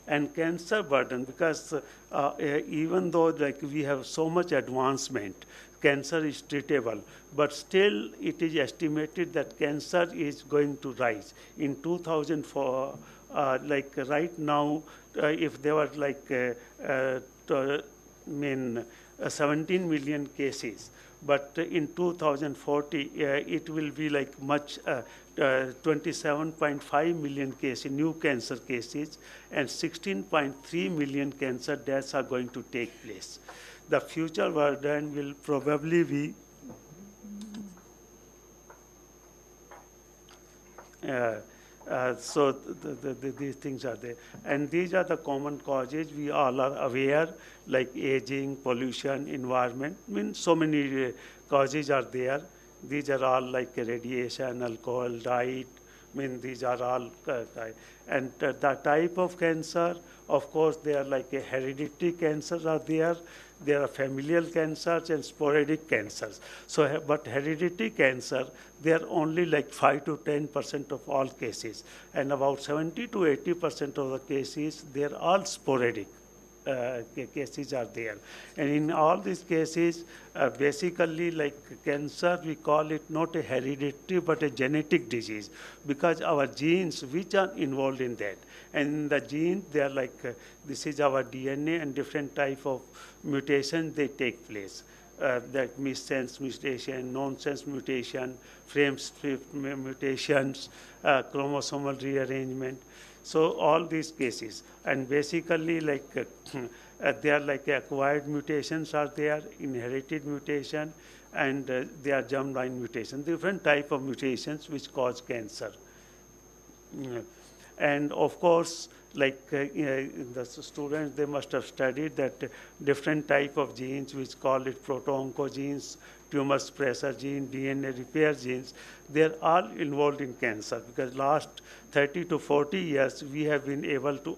And cancer burden, because even though like we have so much advancement, cancer is treatable, but still it is estimated that cancer is going to rise. In 2004, like right now, if there were like 17 million cases, but in 2040, it will be like much 27.5 million cases, new cancer cases, and 16.3 million cancer deaths are going to take place. The future burden will probably be These things are there. And these are the common causes. We all are aware, like aging, pollution, environment. I mean, so many causes are there. These are all like radiation, alcohol, diet. I mean, these are all, and the type of cancer, of course, they are like a hereditary cancers are there. There are familial cancers and sporadic cancers. So, but hereditary cancer, they are only like 5 to 10% of all cases. And about 70 to 80% of the cases, they are all sporadic. Cases are there. And in all these cases, basically like cancer, we call it not a hereditary but a genetic disease, because our genes which are involved in that. And in the gene, they are like, this is our DNA, and different type of mutations, they take place. That missense mutation, nonsense mutation, frame shift mutations, chromosomal rearrangement. So all these cases, and basically like they are like acquired mutations are there, inherited mutation, and they are germline mutations, different type of mutations which cause cancer. And of course, like the students, they must have studied that different type of genes, which call it proto-oncogenes, tumor suppressor gene, DNA repair genes, they're all involved in cancer, because last 30 to 40 years, we have been able to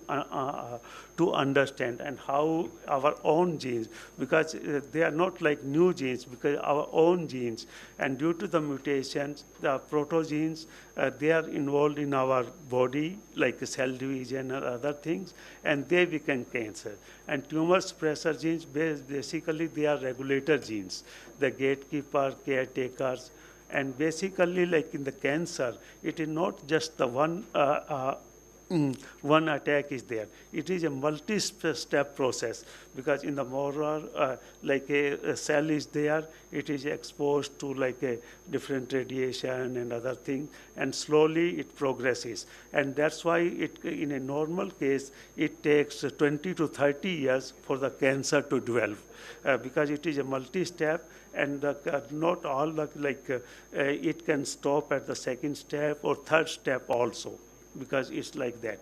understand and how our own genes, because they are not like new genes, because our own genes, and due to the mutations, the protogenes, they are involved in our body, like cell division or other things, and they become cancer. And tumor suppressor genes, basically they are regulator genes, the gatekeeper, caretakers, and basically like in the cancer, it is not just the one attack is there. It is a multi-step process, because in the molar, like a cell is there, it is exposed to like a different radiation and other things, and slowly it progresses. And that's why it, in a normal case, it takes 20 to 30 years for the cancer to develop, because it is a multi-step, and not all it can stop at the second step or third step also, because it's like that.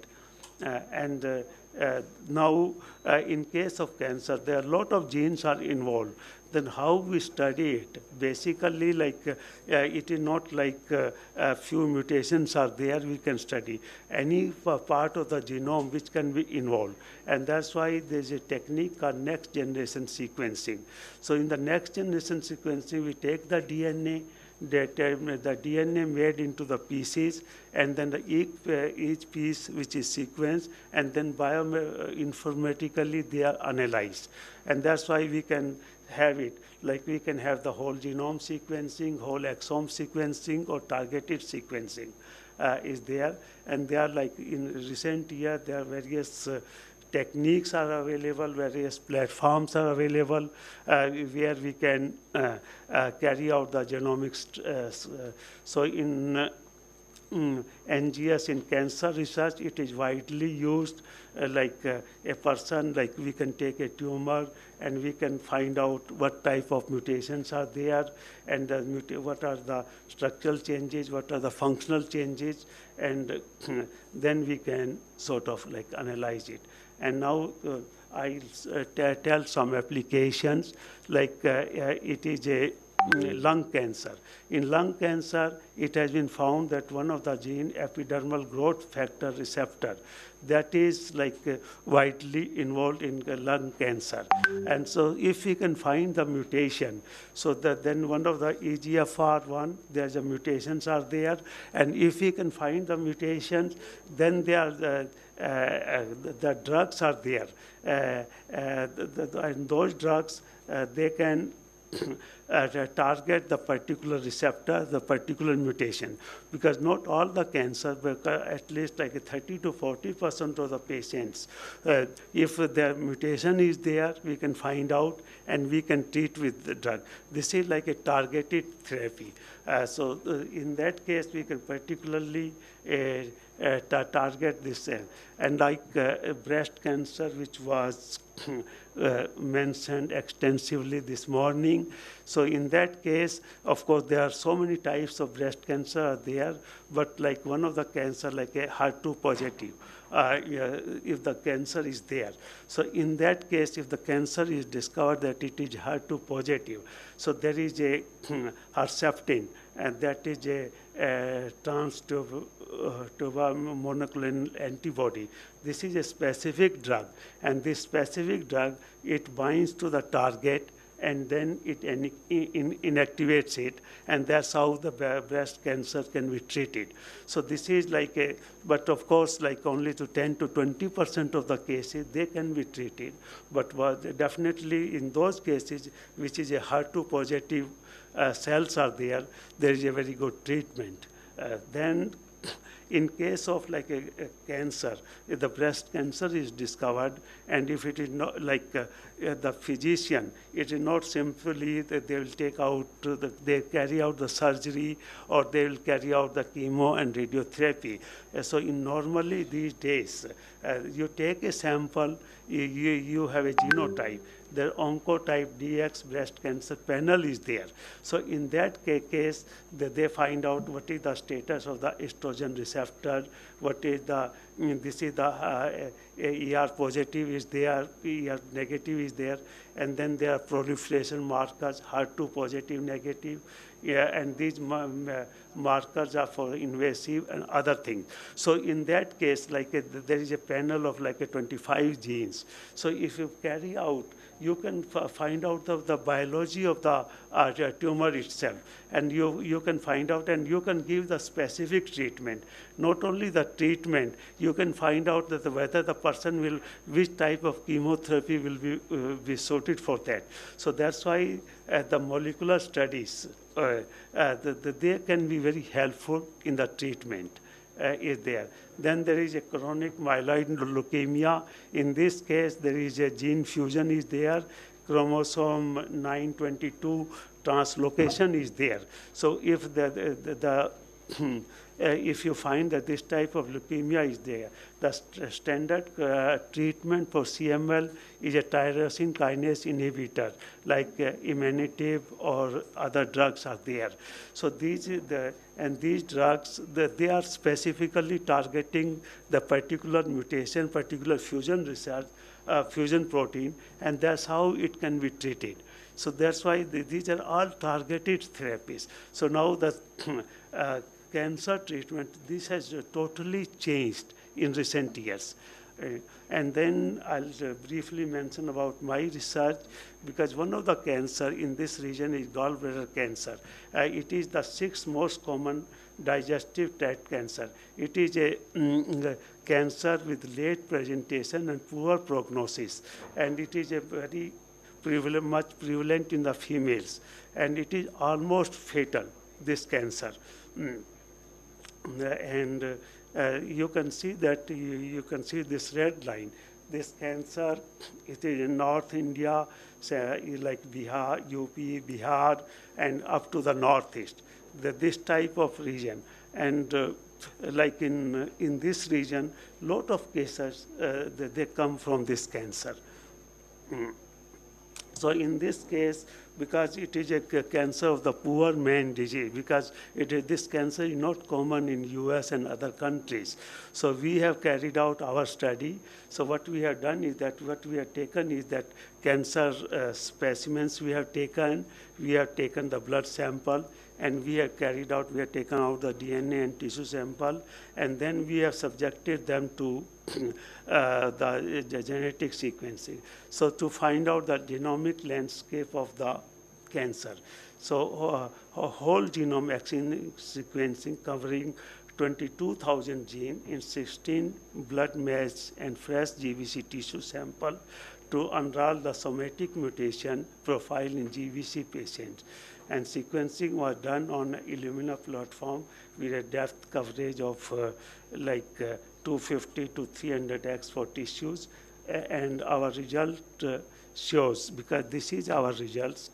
Now, in case of cancer, there are a lot of genes are involved. Then how we study it? Basically, like it is not like a few mutations are there we can study. Any part of the genome which can be involved. And that's why there's a technique called next generation sequencing. So in the next generation sequencing, we take the DNA, the DNA made into the pieces, and then each piece which is sequenced, and then bioinformatically they are analyzed. And that's why we can have it, like we can have the whole genome sequencing, whole exome sequencing, or targeted sequencing is there. And they are like in recent year, there are various techniques are available, various platforms are available where we can carry out the genomics. So in NGS, in cancer research, it is widely used. Like a person, like we can take a tumor and we can find out what type of mutations are there, and what are the structural changes, what are the functional changes, and then we can sort of like analyze it. And now I'll tell some applications, like it is a lung cancer. In lung cancer, it has been found that one of the gene, epidermal growth factor receptor, that is like widely involved in lung cancer. And so if we can find the mutation, so that then one of the EGFR1, there's a mutations are there, and if we can find the mutations, then they are the drugs are there. And those drugs, they can target the particular receptor, the particular mutation, because not all the cancer, but at least like 30 to 40% of the patients, if their mutation is there, we can find out and we can treat with the drug. This is like a targeted therapy. So in that case, we can particularly target this. And like breast cancer, which was mentioned extensively this morning. So in that case, of course, there are so many types of breast cancer are there, but like one of the cancer, like a HER2 positive, if the cancer is there. So in that case, if the cancer is discovered that it is HER2 positive, so there is a Herceptin, and that is a monoclonal antibody. This is a specific drug, and this specific drug, it binds to the target, and then it inactivates it, and that's how the breast cancer can be treated. So this is like a, but of course, like only to 10 to 20% of the cases, they can be treated. But definitely in those cases, which is a HER2 positive cells are there is a very good treatment. Then in case of like a cancer, if the breast cancer is discovered, and if it is not like the physician, it is not simply that they will take out, they carry out the surgery, or they will carry out the chemo and radiotherapy. So in normally these days, you take a sample, you have a genotype. The Oncotype DX breast cancer panel is there. So in that case, they find out what is the status of the estrogen receptor, what is the, this is the ER positive is there, ER negative is there, and then there are proliferation markers, HER2 positive, negative, and these markers are for invasive and other things. So in that case, like there is a panel of like 25 genes. So if you carry out, you can find out the biology of the tumor itself, and you can find out, and you can give the specific treatment. Not only the treatment, you can find out that whether the person will, which type of chemotherapy will be suited for that. So that's why the molecular studies, they can be very helpful in the treatment. Is there. Then there is a chronic myeloid leukemia. In this case, there is a gene fusion is there, chromosome 922 translocation is there. So if if you find that this type of leukemia is there, the standard treatment for CML is a tyrosine kinase inhibitor, like imatinib or other drugs are there. So these drugs, they are specifically targeting the particular mutation, particular fusion research, fusion protein, and that's how it can be treated. So that's why these are all targeted therapies. So now the cancer treatment, this has totally changed in recent years. And then I'll briefly mention about my research, because one of the cancer in this region is gallbladder cancer. It is the 6th most common digestive tract cancer. It is a cancer with late presentation and poor prognosis, and it is a very much prevalent in the females, and it is almost fatal, this cancer. And you can see that, you can see this red line. This cancer, it is in North India, like Bihar, UP, Bihar, and up to the northeast, this type of region. And like in this region, lot of cases, they come from this cancer. So in this case, because it is a cancer of the poor man disease, because this cancer is not common in US and other countries. So we have carried out our study. So what we have done is that what we have taken is that cancer specimens we have taken the blood sample, and we have carried out, we have taken out the DNA and tissue sample, and then we have subjected them to the genetic sequencing. So to find out the genomic landscape of the cancer. So a whole genome sequencing covering 22,000 genes in 16 blood matched and fresh GBC tissue sample to unroll the somatic mutation profile in GBC patients. And sequencing was done on Illumina platform with a depth coverage of 250 to 300x for tissues. And our result shows, because this is our results,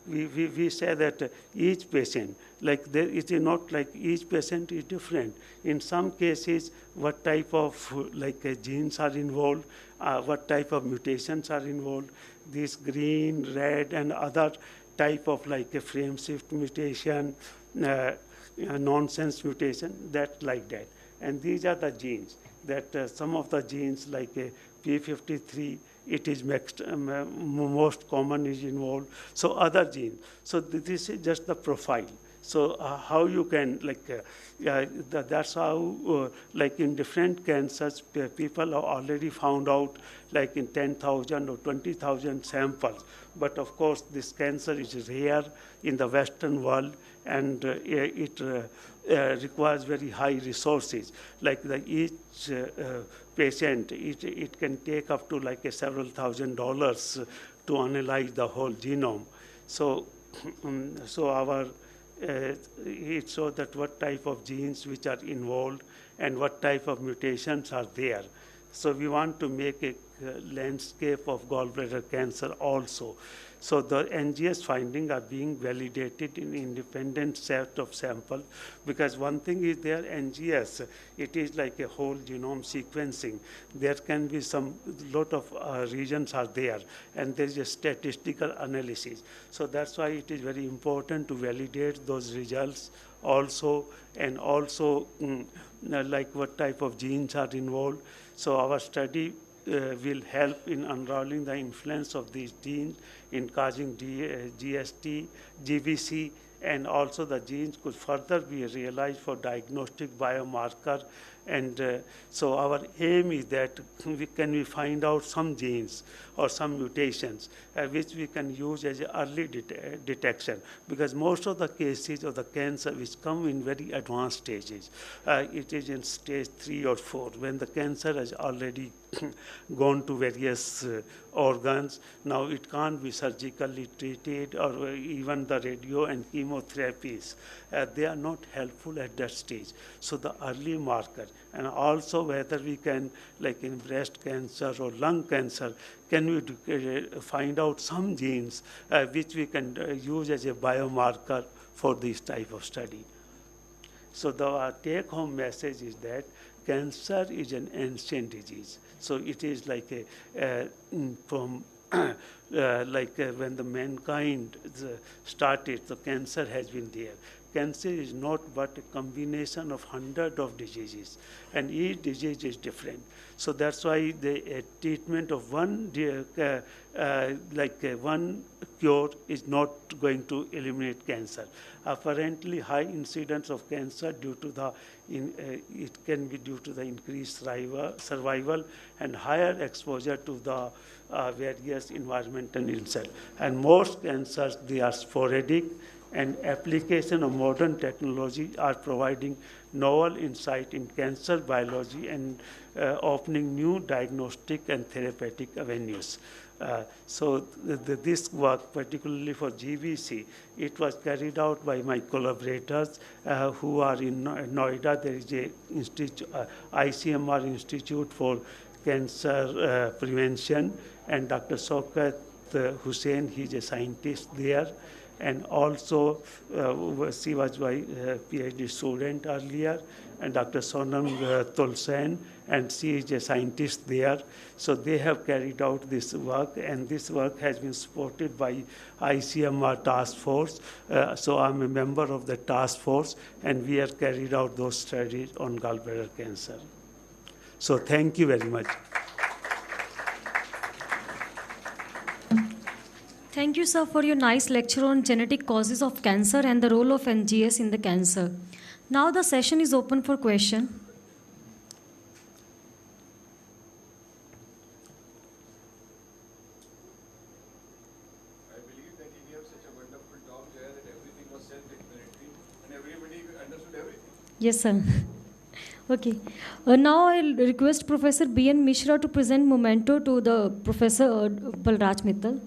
we say that each patient, like there, it is not like each patient is different. In some cases, what type of genes are involved, what type of mutations are involved, this green, red, and other type of like a frame shift mutation, nonsense mutation, that like that. And these are the genes that some of the genes like P53, it is most common is involved. So other genes. So this is just the profile. So how you can that's how like in different cancers people have already found out like in 10,000 or 20,000 samples. But of course this cancer is rare in the Western world, and it requires very high resources. Like each patient, it can take up to like several $1,000s to analyze the whole genome. So so our it shows that what type of genes which are involved and what type of mutations are there. So we want to make a landscape of gallbladder cancer also. So the NGS findings are being validated in independent set of samples, because one thing is there, NGS, it is like a whole genome sequencing. There can be some lot of regions are there, and there is a statistical analysis. So that's why it is very important to validate those results also, and also like what type of genes are involved. So our study will help in unrolling the influence of these genes in causing GST, GBC, and also the genes could further be realized for diagnostic biomarker. And so our aim is that can we find out some genes or some mutations which we can use as early detection, because most of the cases of the cancer which come in very advanced stages, it is in stage 3 or 4 when the cancer has already gone to various organs. Now it can't be surgically treated, or even the radio and chemotherapies. They are not helpful at that stage. So the early marker, and also whether we can, like in breast cancer or lung cancer, can we find out some genes which we can use as a biomarker for this type of study. So the take-home message is that cancer is an ancient disease. So it is like from when the mankind started, so cancer has been there. Cancer is not but a combination of hundreds of diseases, and each disease is different. So that's why the treatment of one one cure is not going to eliminate cancer. Apparently, high incidence of cancer due to the it can be due to the increased survival and higher exposure to the various environmental insult. And most cancers, they are sporadic, and application of modern technology are providing novel insight in cancer biology and opening new diagnostic and therapeutic avenues. So this work, particularly for GBC, it was carried out by my collaborators who are in Noida. There is a ICMR Institute for Cancer Prevention, and Dr. Shaukat Hussain, he's a scientist there. And also, she was my PhD student earlier, and Dr. Sonam Tulsen, and she is a scientist there. So they have carried out this work, and this work has been supported by ICMR task force. So I'm a member of the task force, and we have carried out those studies on gallbladder cancer. So thank you very much. Thank you, sir, for your nice lecture on genetic causes of cancer and the role of NGS in the cancer. Now the session is open for question. I believe that you gave such a wonderful talk there that everything was self-explanatory and everybody understood everything. Yes, sir. Okay. Now I'll request Professor B.N. Mishra to present memento to the Professor Balraj Mittal.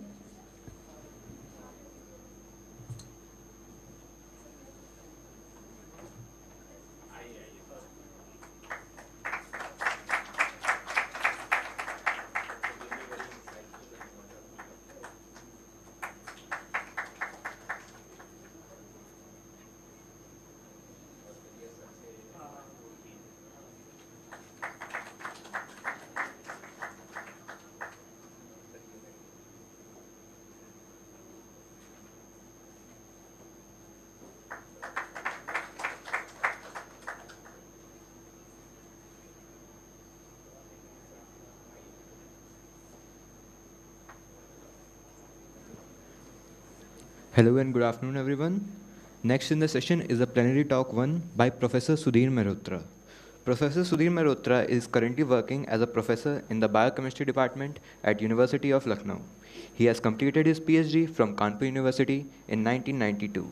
Hello and good afternoon, everyone. Next in the session is the plenary talk 1 by Professor Sudhir Mehrotra. Professor Sudhir Mehrotra is currently working as a professor in the biochemistry department at University of Lucknow. He has completed his PhD from Kanpur University in 1992.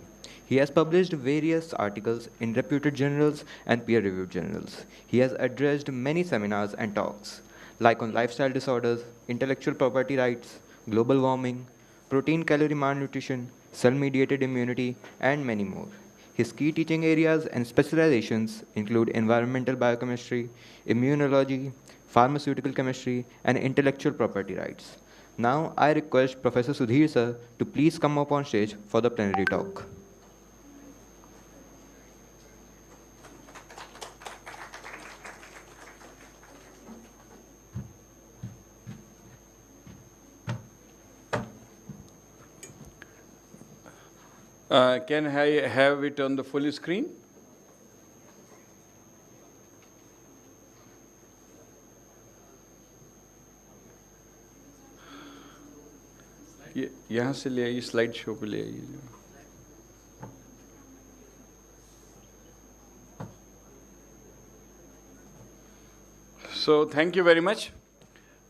He has published various articles in reputed journals and peer-reviewed journals. He has addressed many seminars and talks, like on lifestyle disorders, intellectual property rights, global warming, protein-calorie malnutrition, cell-mediated immunity, and many more. His key teaching areas and specializations include environmental biochemistry, immunology, pharmaceutical chemistry, and intellectual property rights. Now, I request Professor Sudhir sir to please come up on stage for the plenary talk. Can I have it on the full screen? यहाँ से ले आइए, slide show पे ले आइए. So thank you very much.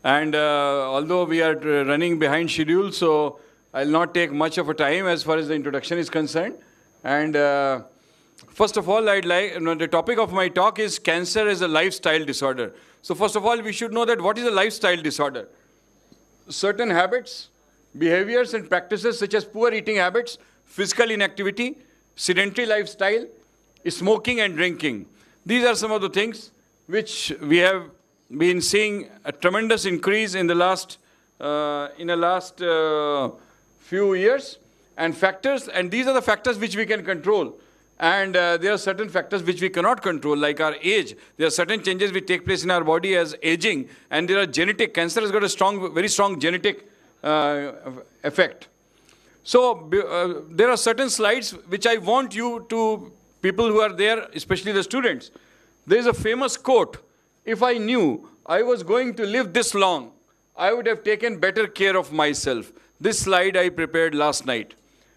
And although we are running behind schedule, so I'll not take much of a time as far as the introduction is concerned. And first of all, the topic of my talk is cancer as a lifestyle disorder. So first of all, we should know that what is a lifestyle disorder? Certain habits, behaviors and practices such as poor eating habits, physical inactivity, sedentary lifestyle, smoking and drinking. These are some of the things which we have been seeing a tremendous increase in the last few years, and factors, and these are the factors which we can control. And there are certain factors which we cannot control, like our age. There are certain changes which take place in our body as aging, and there are genetic. Cancer has got a very strong genetic effect. So there are certain slides which I want you to, people who are there, especially the students. There is a famous quote: if I knew I was going to live this long, I would have taken better care of myself. This slide I prepared last night.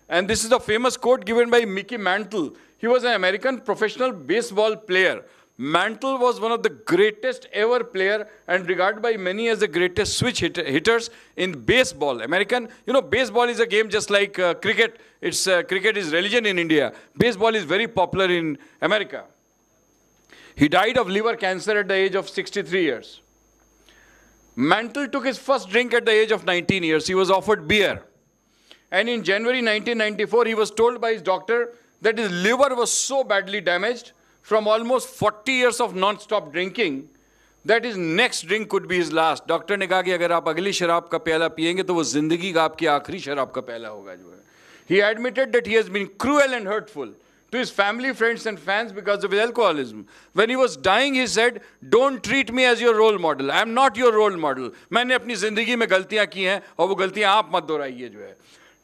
And this is a famous quote given by Mickey Mantle. He was an American professional baseball player. Mantle was one of the greatest ever player and regarded by many as the greatest switch hitters in baseball. Baseball is a game just like cricket. Cricket is religion in India. Baseball is very popular in America. He died of liver cancer at the age of 63 years. Mantle took his first drink at the age of 19 years. He was offered beer. And in January 1994, he was told by his doctor that his liver was so badly damaged from almost 40 years of non-stop drinking that his next drink could be his last. Doctor ने कहा कि अगर आप अगली शराब का प्याला पिएंगे तो वो जिंदगी का आपकी आखिरी शराब का प्याला होगा जो है. He admitted that he has been cruel and hurtful to his family, friends and fans because of his alcoholism. When he was dying, he said, don't treat me as your role model. I am not your role model. मैंने अपनी जिंदगी में गलतियां की हैं और वो गलतियां आप मत दोहराइए जो है.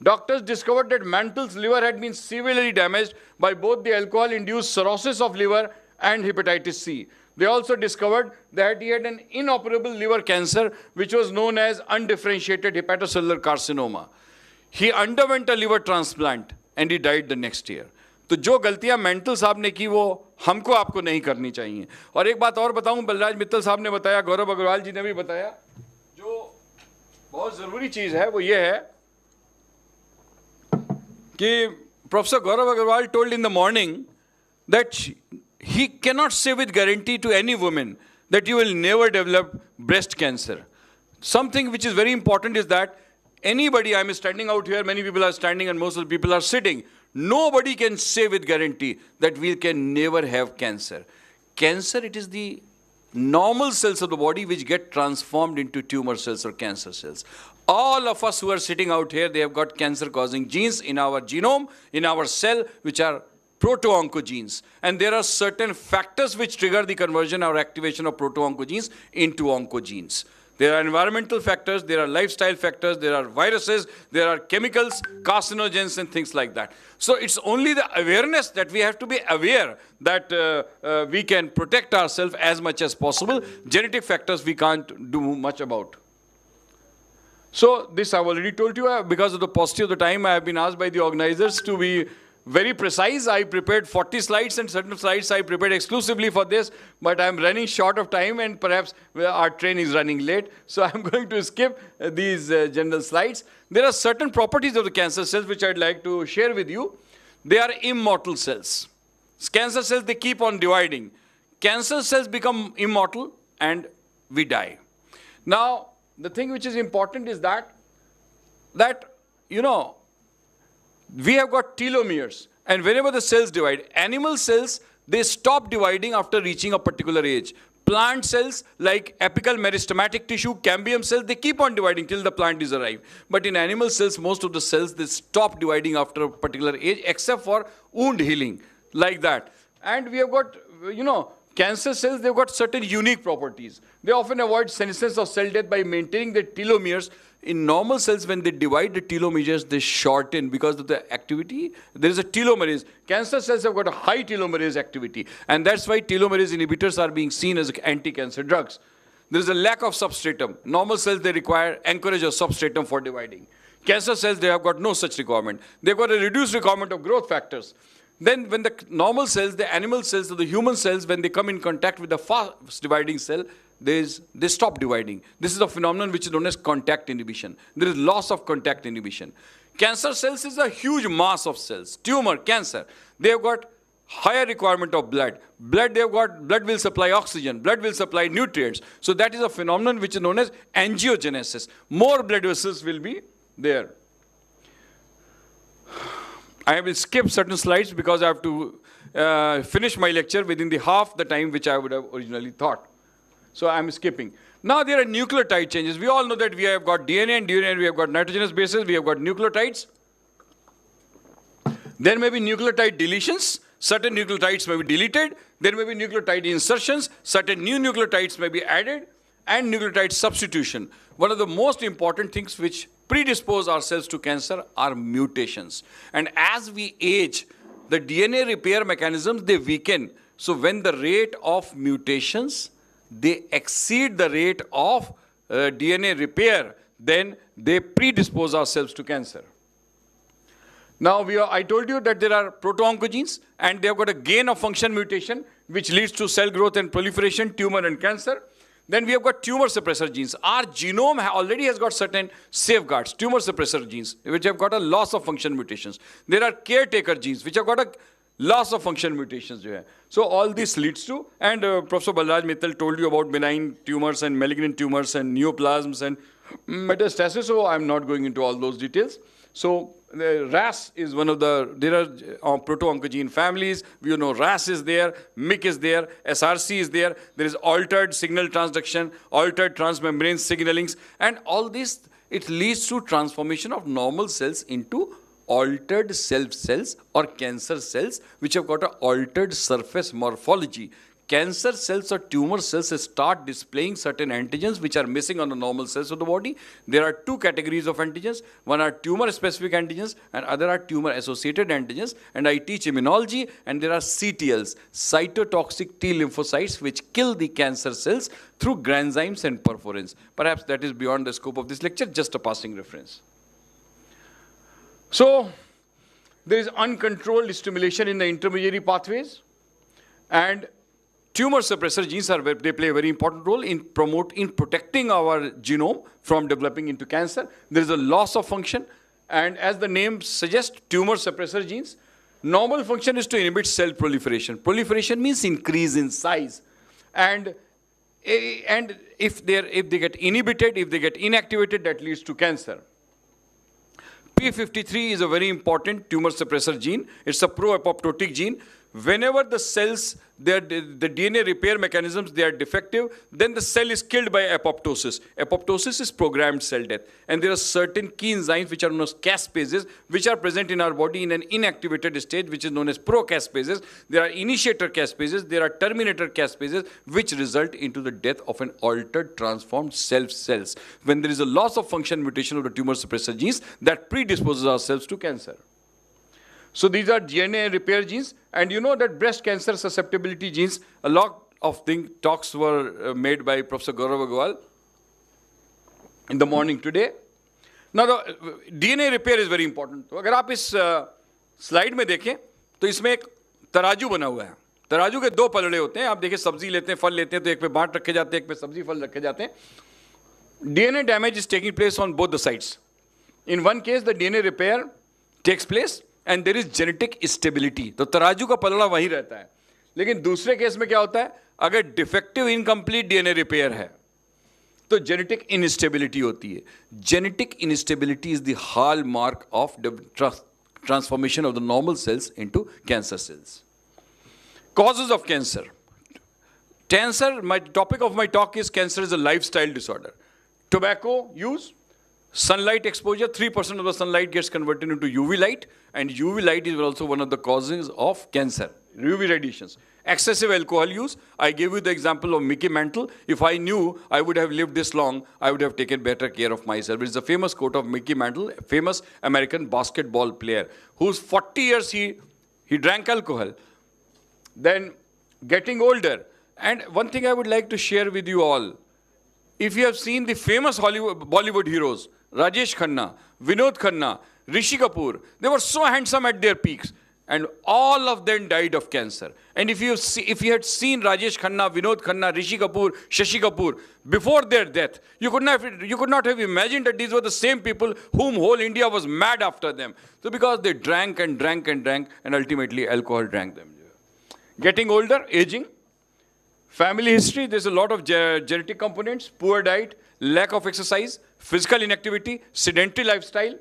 Doctors discovered that Mantle's liver had been severely damaged by both the alcohol-induced cirrhosis of liver and hepatitis C. They also discovered that he had an inoperable liver cancer, which was known as undifferentiated hepatocellular carcinoma. He underwent a liver transplant and he died the next year. तो जो गलतियां mental साहब ने की वो हमको आपको नहीं करनी चाहिए. और एक बात और बताऊं, बलराज मित्तल साहब ने बताया, गौरव अग्रवाल जी ने भी बताया, जो बहुत ज़रूरी चीज़ है वो ये है कि Professor Gaurav Agarwal told in the morning that he cannot say with guarantee to any woman that you will never develop breast cancer. Something which is very important is that anybody, I'm standing out here, many people are standing and most of the people are sitting. Nobody can say with guarantee that we can never have cancer. Cancer, it is the normal cells of the body which get transformed into tumor cells or cancer cells. All of us who are sitting out here, they have got cancer-causing genes in our genome, in our cell, which are proto-oncogenes. And there are certain factors which trigger the conversion or activation of proto-oncogenes into oncogenes. There are environmental factors, there are lifestyle factors, there are viruses, there are chemicals, carcinogens and things like that. So it's only the awareness that we have to be aware that we can protect ourselves as much as possible. Genetic factors we can't do much about. So this I've already told you, because of the paucity of the time, I have been asked by the organizers to be very precise. I prepared 40 slides, and certain slides I prepared exclusively for this, but I'm running short of time, and perhaps our train is running late. So I'm going to skip these general slides. There are certain properties of the cancer cells which I'd like to share with you. They are immortal cells. Cancer cells, they keep on dividing. Cancer cells become immortal and we die. Now, the thing which is important is that you know, we have got telomeres, and whenever the cells divide, animal cells, they stop dividing after reaching a particular age. Plant cells, like apical meristematic tissue, cambium cells, they keep on dividing till the plant is arrived. But in animal cells, most of the cells, they stop dividing after a particular age, except for wound healing, like that. And we have got, you know, cancer cells, they've got certain unique properties. They often avoid senescence of cell death by maintaining their telomeres. In normal cells, when they divide the telomeres, they shorten because of the activity. There is a telomerase. Cancer cells have got a high telomerase activity. And that's why telomerase inhibitors are being seen as anti-cancer drugs. There is a lack of substratum. Normal cells, they require anchorage of substratum for dividing. Cancer cells, they have got no such requirement. They've got a reduced requirement of growth factors. Then when the normal cells, the animal cells, or the human cells, when they come in contact with the fast dividing cell, they stop dividing. This is a phenomenon which is known as contact inhibition. There is loss of contact inhibition. Cancer cells is a huge mass of cells. Tumor, cancer, they have got higher requirement of blood. Blood will supply oxygen. Blood will supply nutrients. So that is a phenomenon which is known as angiogenesis. More blood vessels will be there. I will skip certain slides because I have to finish my lecture within the half the time which I would have originally thought. So I'm skipping. Now there are nucleotide changes. We all know that we have got DNA, and DNA we have got nitrogenous bases, we have got nucleotides. There may be nucleotide deletions. Certain nucleotides may be deleted. There may be nucleotide insertions. Certain new nucleotides may be added. And nucleotide substitution. One of the most important things which predispose ourselves to cancer are mutations. And as we age, the DNA repair mechanisms, they weaken. So when the rate of mutations, they exceed the rate of DNA repair, then they predispose ourselves to cancer. Now, I told you that there are proto-oncogenes, and they have got a gain of function mutation, which leads to cell growth and proliferation, tumor and cancer. Then we have got tumor suppressor genes. Our genome already has got certain safeguards, tumor suppressor genes, which have got a loss of function mutations. There are caretaker genes, which have got a loss of function mutations. So all this leads to, and Professor Balraj Mittal told you about benign tumors and malignant tumors and neoplasms and metastasis, so I'm not going into all those details. So the RAS is one of there are proto-oncogene families. We know RAS is there, MYC is there, SRC is there. There is altered signal transduction, altered transmembrane signalings, and all this, it leads to transformation of normal cells into altered cells or cancer cells, which have got an altered surface morphology. Cancer cells or tumor cells start displaying certain antigens which are missing on the normal cells of the body. There are two categories of antigens. One are tumor-specific antigens and other are tumor-associated antigens. And I teach immunology, and there are CTLs, cytotoxic T lymphocytes, which kill the cancer cells through granzymes and perforins. Perhaps that is beyond the scope of this lecture, just a passing reference. So, there is uncontrolled stimulation in the intermediary pathways, and tumor suppressor genes they play a very important role in protecting our genome from developing into cancer. There is a loss of function, and as the name suggests, tumor suppressor genes, normal function is to inhibit cell proliferation. Proliferation means increase in size, and if they get inhibited, if they get inactivated, that leads to cancer. P53 is a very important tumor suppressor gene. It's a pro-apoptotic gene. Whenever the cells, the DNA repair mechanisms, they are defective, then the cell is killed by apoptosis. Apoptosis is programmed cell death. And there are certain key enzymes which are known as caspases, which are present in our body in an inactivated state, which is known as procaspases. There are initiator caspases, there are terminator caspases, which result into the death of an altered, transformed cells. When there is a loss of function mutation of the tumor suppressor genes, that predisposes ourselves to cancer. So these are DNA repair genes, and you know that breast cancer susceptibility genes, a lot of talks were made by Professor Gaurav Agarwal in the morning today. Now the DNA repair is very important. तो अगर आप इस slide में देखें तो इसमें एक तराजू बना हुआ है. तराजू के दो पलड़े होते हैं. आप देखिए सब्जी लेते हैं, फल लेते हैं, तो एक पे बांट रखे जाते हैं, एक पे सब्जी फल रखे जाते हैं. DNA damage is taking place on both the sides. In one case, the DNA repair takes place and there is genetic stability. तो तराजू का पलड़ा वहीं रहता है. लेकिन दूसरे केस में क्या होता है? अगर डिफेक्टिव इनकम्प्लीट DNA रिपेयर है तो जेनेटिक इनस्टेबिलिटी होती है. Genetic instability is the hallmark of transformation of the normal sales into cancer cells. Causes of cancer. Cancer, my topic of my talk is cancer is a lifestyle disorder. Tobacco use, sunlight exposure, 3% of the sunlight gets converted into UV light, and UV light is also one of the causes of cancer, UV radiations. Excessive alcohol use, I gave you the example of Mickey Mantle. If I knew I would have lived this long, I would have taken better care of myself. It's a famous quote of Mickey Mantle, a famous American basketball player, who's 40 years he drank alcohol. Then getting older. And one thing I would like to share with you all, if you have seen the famous Bollywood heroes, Rajesh Khanna, Vinod Khanna, Rishi Kapoor, they were so handsome at their peaks, and all of them died of cancer. And if you had seen Rajesh Khanna, Vinod Khanna, Rishi Kapoor, Shashi Kapoor before their death, you could not have imagined that these were the same people whom whole India was mad after them. So because they drank and drank and drank, and ultimately alcohol drank them. Getting older, aging, family history, there's a lot of genetic components, poor diet, lack of exercise, physical inactivity, sedentary lifestyle,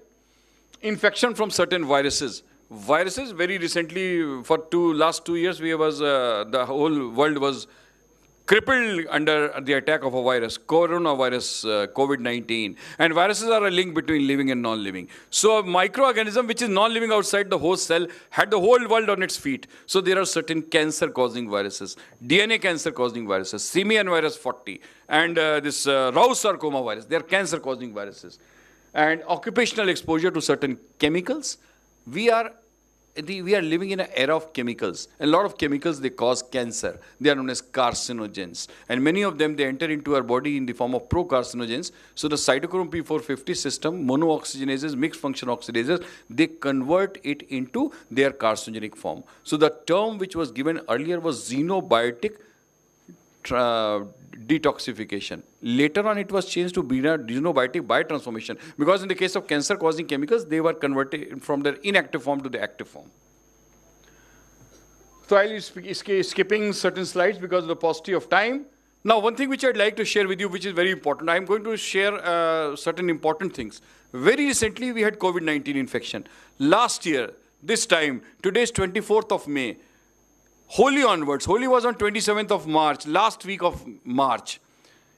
infection from certain viruses. Viruses, very recently, for last 2 years, the whole world was crippled under the attack of a virus, coronavirus, COVID-19. And viruses are a link between living and non-living. So a microorganism which is non-living outside the host cell had the whole world on its feet. So there are certain cancer-causing viruses, DNA cancer-causing viruses, simian virus 40, and this Rous sarcoma virus. They are cancer-causing viruses. And occupational exposure to certain chemicals. We are living in an era of chemicals. A lot of chemicals, they cause cancer. They are known as carcinogens. And many of them, they enter into our body in the form of procarcinogens. So the cytochrome P450 system, monooxygenases, mixed function oxidases, they convert it into their carcinogenic form. So the term which was given earlier was xenobiotic detoxification. Later on, it was changed to xenobiotic biotransformation, because in the case of cancer-causing chemicals, they were converted from their inactive form to the active form. So I'll be skipping certain slides because of the paucity of time. Now, one thing which I'd like to share with you, which is very important, I'm going to share certain important things. Very recently, we had COVID-19 infection. Last year, this time, today is 24th of May, Holi onwards. Holi was on 27th of March, last week of March.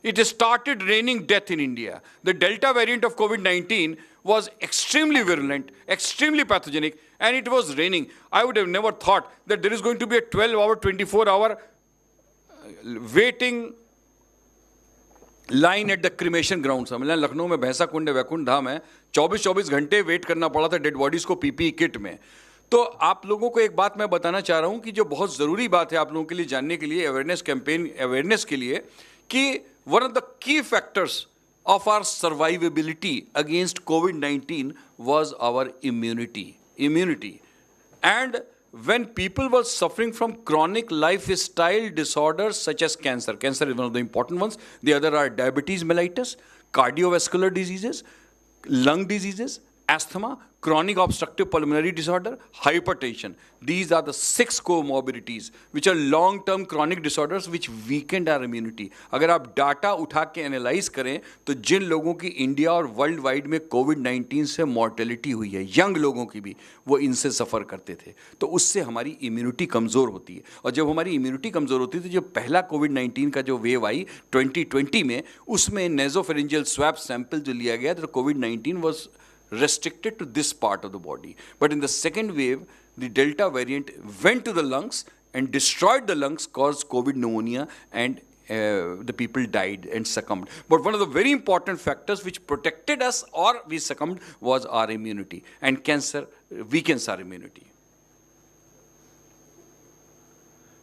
It started raining death in India. The Delta variant of COVID-19 was extremely virulent, extremely pathogenic, and it was raining. I would have never thought that there is going to be a 12-hour, 24-hour waiting line at the cremation grounds. मतलब लखनऊ में भैंसा कुंड वैकुंठ धाम है, 24-24 घंटे wait करना पड़ा था dead bodies को PPE kit में. तो आप लोगों को एक बात मैं बताना चाह रहा हूं कि जो बहुत ज़रूरी बात है आप लोगों के लिए जानने के लिए, अवेयरनेस कैंपेन, अवेयरनेस के लिए, कि one of the key factors of our survivability against COVID-19 was our immunity. And when people were suffering from chronic lifestyle disorders such as cancer is one of the important ones. The other are diabetes mellitus, cardiovascular diseases, lung diseases, asthma, chronic obstructive pulmonary disorder, hypertension. These are the 6 comorbidities which are long-term chronic disorders which weakened our immunity. अगर आप data उठा के analyse करें तो जिन लोगों की India और world wide में कोविड-19 से मॉर्टेलिटी हुई है, यंग लोगों की भी, वो इनसे सफ़र करते थे. तो उससे हमारी इम्यूनिटी कमज़ोर होती है. और जब हमारी इम्यूनिटी कमज़ोर होती है तो जो पहला कोविड-19 का जो वेव आई 2020 में, उसमें नेजोफेरेंजियल स्वैब सैंपल जो लिया गया तो कोविड-19 was restricted to this part of the body. But in the second wave, the Delta variant went to the lungs and destroyed the lungs, caused COVID pneumonia, and the people died and succumbed. But one of the very important factors which protected us or we succumbed was our immunity. And cancer weakens our immunity.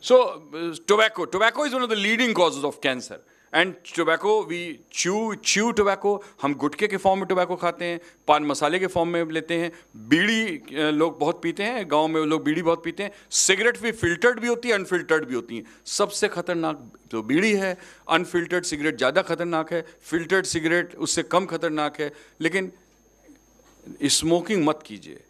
So tobacco is one of the leading causes of cancer. And tobacco we chew tobacco, हम गुटखे के form में tobacco खाते हैं, पान मसाले के form में लेते हैं, बीड़ी लोग बहुत पीते हैं, गांव में लोग बीड़ी बहुत पीते हैं, सिगरेट भी फिल्टर्ड भी होती है, अनफिल्टर्ड भी होती हैं। सबसे खतरनाक तो बीड़ी है, अनफिल्टर्ड सिगरेट ज़्यादा खतरनाक है, फिल्टर्ड सिगरेट उससे कम खतरनाक है। लेकिन स्मोकिंग मत कीजिए,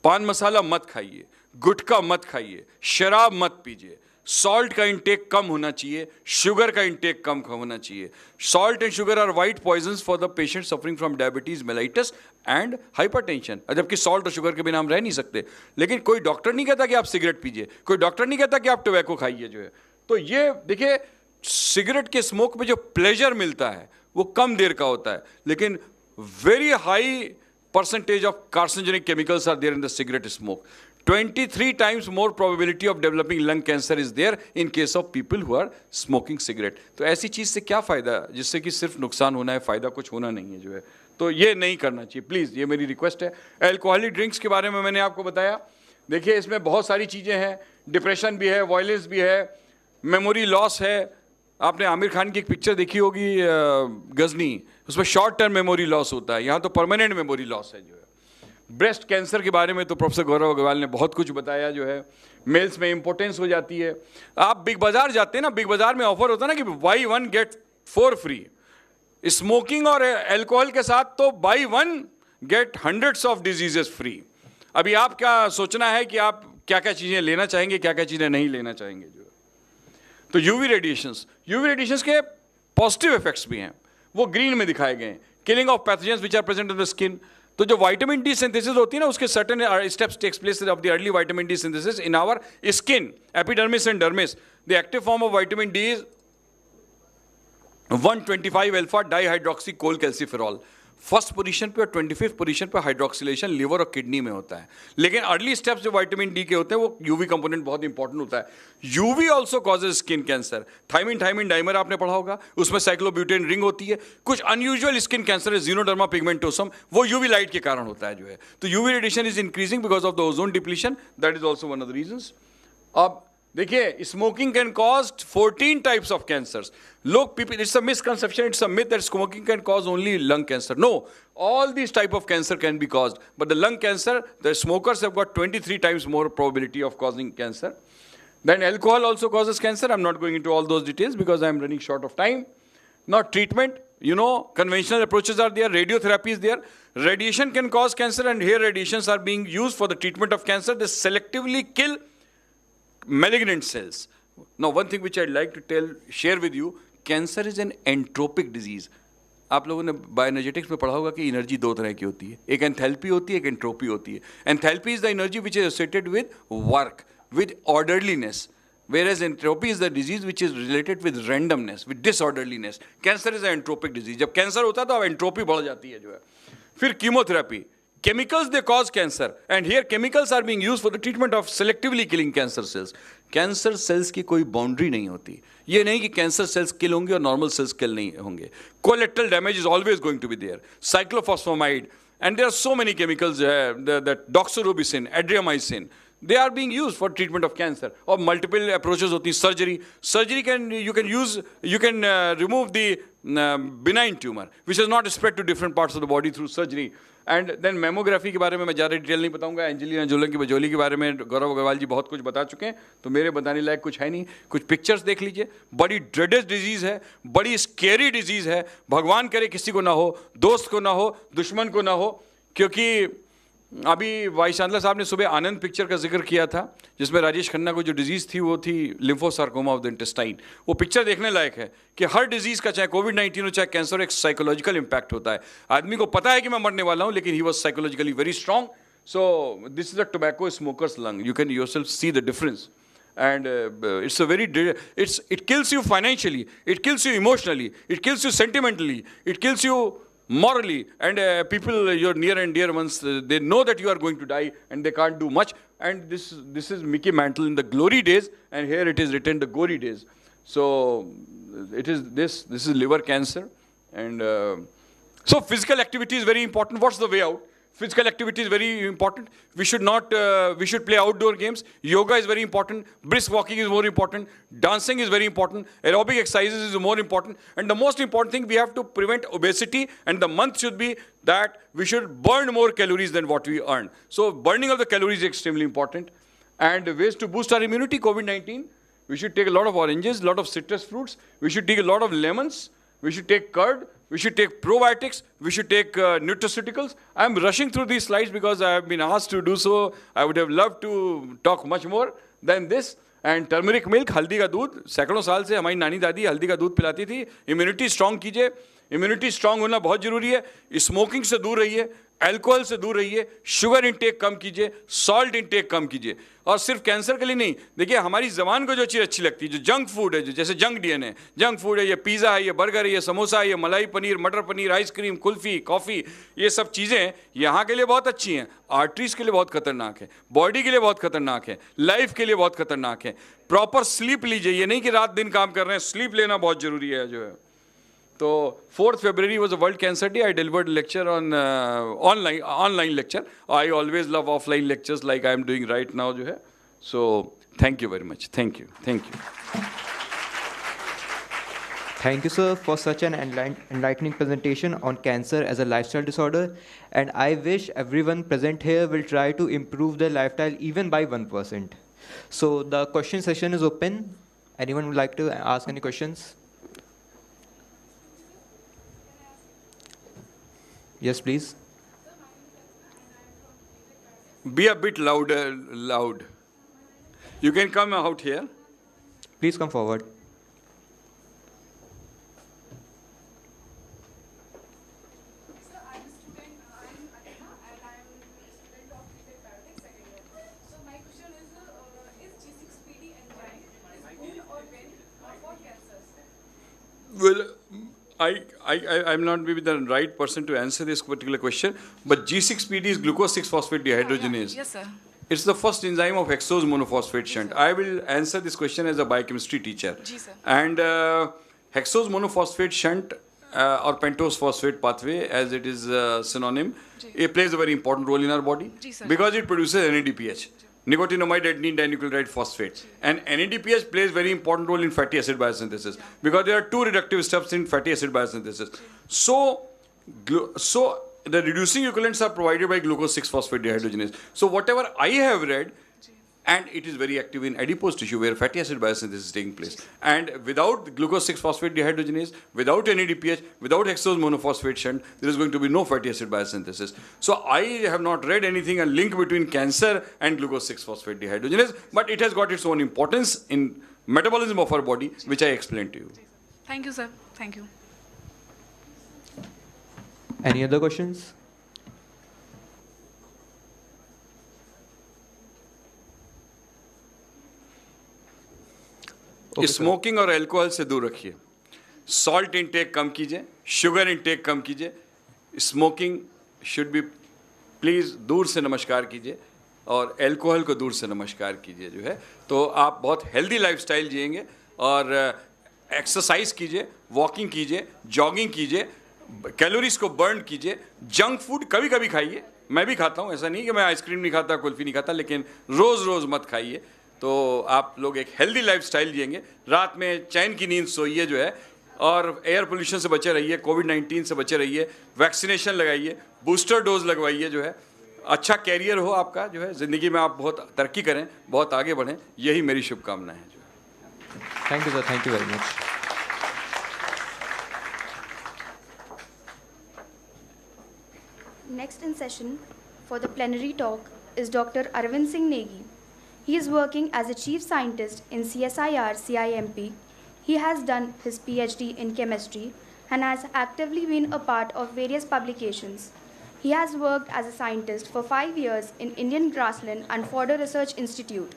पान मसाला मत खाइए, गुटखा मत खाइए, शराब मत पीजिए, सॉल्ट का इंटेक कम होना चाहिए, शुगर का इंटेक कम होना चाहिए। Salt and sugar are white poisons for the patient suffering from diabetes, mellitus and hypertension. जबकि सॉल्ट और शुगर के बिना हम रह नहीं सकते। लेकिन कोई डॉक्टर नहीं कहता कि आप सिगरेट पीजिए, कोई डॉक्टर नहीं कहता कि आप टोबैको खाइए जो है। तो ये देखिए, सिगरेट के स्मोक में जो प्लेजर मिलता है वो कम देर का होता है, लेकिन very high percentage of carcinogenic chemicals are there in the cigarette smoke. 23 times more probability of developing lung cancer is there in case of people who are smoking cigarette. तो ऐसी चीज़ से क्या फ़ायदा जिससे कि सिर्फ नुकसान होना है, फ़ायदा कुछ होना नहीं है जो है। तो ये नहीं करना चाहिए प्लीज़, ये मेरी रिक्वेस्ट है। अल्कोहलिक ड्रिंक्स के बारे में मैंने आपको बताया। देखिए इसमें बहुत सारी चीज़ें हैं, डिप्रेशन भी है, वायलेंस भी है, मेमोरी लॉस है। आपने आमिर खान की एक पिक्चर देखी होगी गजनी, उसमें शॉर्ट टर्म मेमोरी लॉस होता है, यहाँ तो परमानेंट मेमोरी लॉस है जो है। ब्रेस्ट कैंसर के बारे में तो प्रोफेसर गौरव अग्रवाल ने बहुत कुछ बताया जो है। मेल्स में इंपोर्टेंस हो जाती है। आप बिग बाजार जाते हैं ना, बिग बाजार में ऑफर होता है ना कि बाई 1 गेट 4 फ्री। स्मोकिंग और एल्कोहल के साथ तो buy 1 get hundreds of diseases free. अभी आप क्या सोचना है कि आप क्या क्या चीज़ें लेना चाहेंगे, क्या क्या चीज़ें नहीं लेना चाहेंगे जो है। तो यूवी रेडिएशंस के पॉजिटिव इफेक्ट्स भी हैं, वो ग्रीन में दिखाए गए हैं। Killing of pathogens which are present in the skin. तो जो विटामिन डी सिंथेसिस होती है ना, उसके certain steps takes place of the early vitamin D synthesis in our skin, epidermis and dermis. The active form of vitamin D is 125 alpha dihydroxy cholecalciferol. First position पे और 25th position पे hydroxylation liver और kidney में होता है। लेकिन early steps जो vitamin D के होते हैं वो यूवी कंपोनेंट बहुत इंपॉर्टेंट होता है। UV also causes skin cancer. Thymine dimer आपने पढ़ा होगा, उसमें साइक्लोब्यूटेन रिंग होती है। कुछ अनयूजुअल स्किन कैंसर है ज़ीनोडर्मा पिगमेंटोसम, वो यूवी लाइट के कारण होता है जो है। तो UV radiation is increasing because of the ozone depletion, that is also one of the reasons. अब देखिए, smoking can cause 14 types of cancers. लोग it's a misconception, it's a myth that smoking can cause only lung cancer. No, all these type of cancer can be caused, but the lung cancer, the smokers have got 23 times more probability of causing cancer. Then alcohol also causes cancer. I'm not going into all those details because I'm running short of time. Now treatment, you know, conventional approaches are there, radiotherapy is there. Radiation can cause cancer, and here radiations are being used for the treatment of cancer. They selectively kill malignant cells. Now one thing which I'd like to share with you, cancer is an entropic disease. आप लोगों ने bioenergetics में पढ़ा होगा कि energy दो तरह की होती है, एक एंथैल्पी होती है, एक एंट्रोपी होती है। Enthalpy is the energy which is associated with work, with orderliness, whereas entropy is the disease which is related with randomness, with disorderliness. Cancer is entropic disease. जब कैंसर होता है तो अब एंट्रोपी बढ़ जाती है जो है। फिर chemotherapy, chemicals they cause cancer, and here chemicals are being used for the treatment of selectively killing cancer cells. Cancer cells की कोई बाउंड्री नहीं होती। ये नहीं कि कैंसर सेल्स किल होंगे और नॉर्मल सेल्स किल नहीं होंगे। Collateral damage is always going to be there. Cyclophosphamide, and there are so many chemicals, that doxorubicin, adriamycin, they are being used for treatment of cancer. और multiple approaches होती हैं। surgery you can remove the benign tumor which is not spread to different parts of the body through surgery. And then mammography के बारे में मैं ज़्यादा detail नहीं बताऊंगा। एंजेलिना जोली के बारे में गौरव अग्रवाल जी बहुत कुछ बता चुके हैं, तो मेरे बताने लायक कुछ है नहीं। कुछ पिक्चर्स देख लीजिए। बड़ी ड्रेडेड डिजीज़ है, बड़ी स्केरी डिजीज़ है। भगवान करे किसी को ना हो, दोस्त को ना हो, दुश्मन को ना हो। क्योंकि अभी वाइस चांसलर साहब ने सुबह आनंद पिक्चर का जिक्र किया था, जिसमें राजेश खन्ना को जो डिजीज़ थी वो थी लिम्फोसार्कोमा ऑफ द इंटेस्टाइन। वो पिक्चर देखने लायक है कि हर डिजीज़ का, चाहे कोविड-19 हो चाहे कैंसर, एक साइकोलॉजिकल इम्पैक्ट होता है। आदमी को पता है कि मैं मरने वाला हूँ, लेकिन he was psychologically very strong. So this is a tobacco smokers lung. You can yourself see the difference. And it kills you financially, it kills you emotionally, it kills you sentimentally, it kills you morally, and people, your near and dear ones, they know that you are going to die and they can't do much. And this is Mickey Mantle in the glory days, and here it is written the gory days. So it is this is liver cancer. And so physical activity is very important. What's the way out? Physical activity is very important. We should play outdoor games. Yoga is very important. Brisk walking is more important. Dancing is very important. Aerobic exercises is more important. And the most important thing, we have to prevent obesity. And the month should be that we should burn more calories than what we earn. So burning of the calories is extremely important. And ways to boost our immunity, COVID-19, we should take a lot of oranges, a lot of citrus fruits. We should take a lot of lemons. We should take curd. We should take probiotics. We should take nutraceuticals. I'm rushing through these slides because I have been asked to do so. I would have loved to talk much more than this. And turmeric milk, हल्दी का दूध, सैकड़ों साल से हमारी नानी दादी हल्दी का दूध पिलाती थी. इम्यूनिटी स्ट्रांग कीजिए. इम्यूनिटी स्ट्रांग होना बहुत जरूरी है. स्मोकिंग से दूर रहिए, अल्कोहल से दूर रहिए, शुगर इंटेक कम कीजिए, सॉल्ट इंटेक कम कीजिए. और सिर्फ कैंसर के लिए नहीं, देखिए हमारी ज़बान को जो चीज़ अच्छी लगती है, जो जंक फूड है, जो जैसे जंक डीएन है, जंक फूड है, ये पिज़्ज़ा है, ये बर्गर है, ये समोसा है, ये मलाई पनीर, मटर पनीर, आइसक्रीम, कुल्फ़ी, कॉफ़ी, ये सब चीज़ें यहाँ के लिए बहुत अच्छी हैं, आर्टरीज़ के लिए बहुत खतरनाक है, बॉडी के लिए बहुत खतरनाक है, लाइफ के लिए बहुत खतरनाक है. प्रॉपर स्लीप लीजिए, ये नहीं कि रात दिन काम कर रहे हैं, स्लीप लेना बहुत ज़रूरी है जो है. So 4th February was a World Cancer Day. I delivered a lecture on online lecture. I always love offline lectures like I am doing right now. जो है. So thank you very much. Thank you. Thank you. Thank you, sir, for such an enlightening presentation on cancer as a lifestyle disorder. And I wish everyone present here will try to improve their lifestyle even by 1%. So the question session is open. Anyone would like to ask any questions? Yes, please. Be a bit louder, loud. You can come out here. Please come forward. Well, I'm not maybe the right person to answer this particular question, but G6PD is glucose 6-phosphate dehydrogenase. Yes, sir. It's the first enzyme of hexose monophosphate shunt. I will answer this question as a biochemistry teacher. Ji, sir. And hexose monophosphate shunt or pentose phosphate pathway, as it is synonym, it plays a very important role in our body because it produces NADPH. Nicotinamide adenine dinucleotide phosphate. And NADPH plays very important role in fatty acid biosynthesis because there are two reductive steps in fatty acid biosynthesis. So the reducing equivalents are provided by glucose 6-phosphate dehydrogenase. So whatever I have read, and it is very active in adipose tissue where fatty acid biosynthesis is taking place. And without glucose 6-phosphate dehydrogenase, without NADPH, without hexose monophosphate shunt, there is going to be no fatty acid biosynthesis. So I have not read anything a link between cancer and glucose 6-phosphate dehydrogenase, but it has got its own importance in metabolism of our body, which I explained to you. Thank you, sir. Thank you. Any other questions? Okay, smoking और alcohol से दूर रखिए. Salt intake कम कीजिए, sugar intake कम कीजिए. Smoking should be, please दूर से नमस्कार कीजिए और अल्कोहल को दूर से नमस्कार कीजिए जो है. तो आप बहुत हेल्दी लाइफस्टाइल जिएंगे और एक्सरसाइज कीजिए, वॉकिंग कीजिए, जॉगिंग कीजिए, कैलोरीज को बर्न कीजिए. जंक फूड कभी कभी खाइए, मैं भी खाता हूँ, ऐसा नहीं कि मैं आइसक्रीम नहीं खाता, कुल्फ़ी नहीं खाता, लेकिन रोज़ रोज़ मत खाइए. तो आप लोग एक हेल्दी लाइफस्टाइल जिएंगे. रात में चैन की नींद सोइए जो है, और एयर पोल्यूशन से बचे रहिए, कोविड-19 से बचे रहिए, वैक्सीनेशन लगाइए, बूस्टर डोज लगवाइए जो है. अच्छा कैरियर हो आपका जो है, ज़िंदगी में आप बहुत तरक्की करें, बहुत आगे बढ़ें, यही मेरी शुभकामनाएं हैं. Thank you, sir. Thank you very much. Next in session for the plenary talk is Dr. Arvind Singh Negi. He is working as a chief scientist in CSIR CIMP. He has done his PhD in chemistry and has actively been a part of various publications. He has worked as a scientist for 5 years in Indian Grassland and Fodder Research Institute.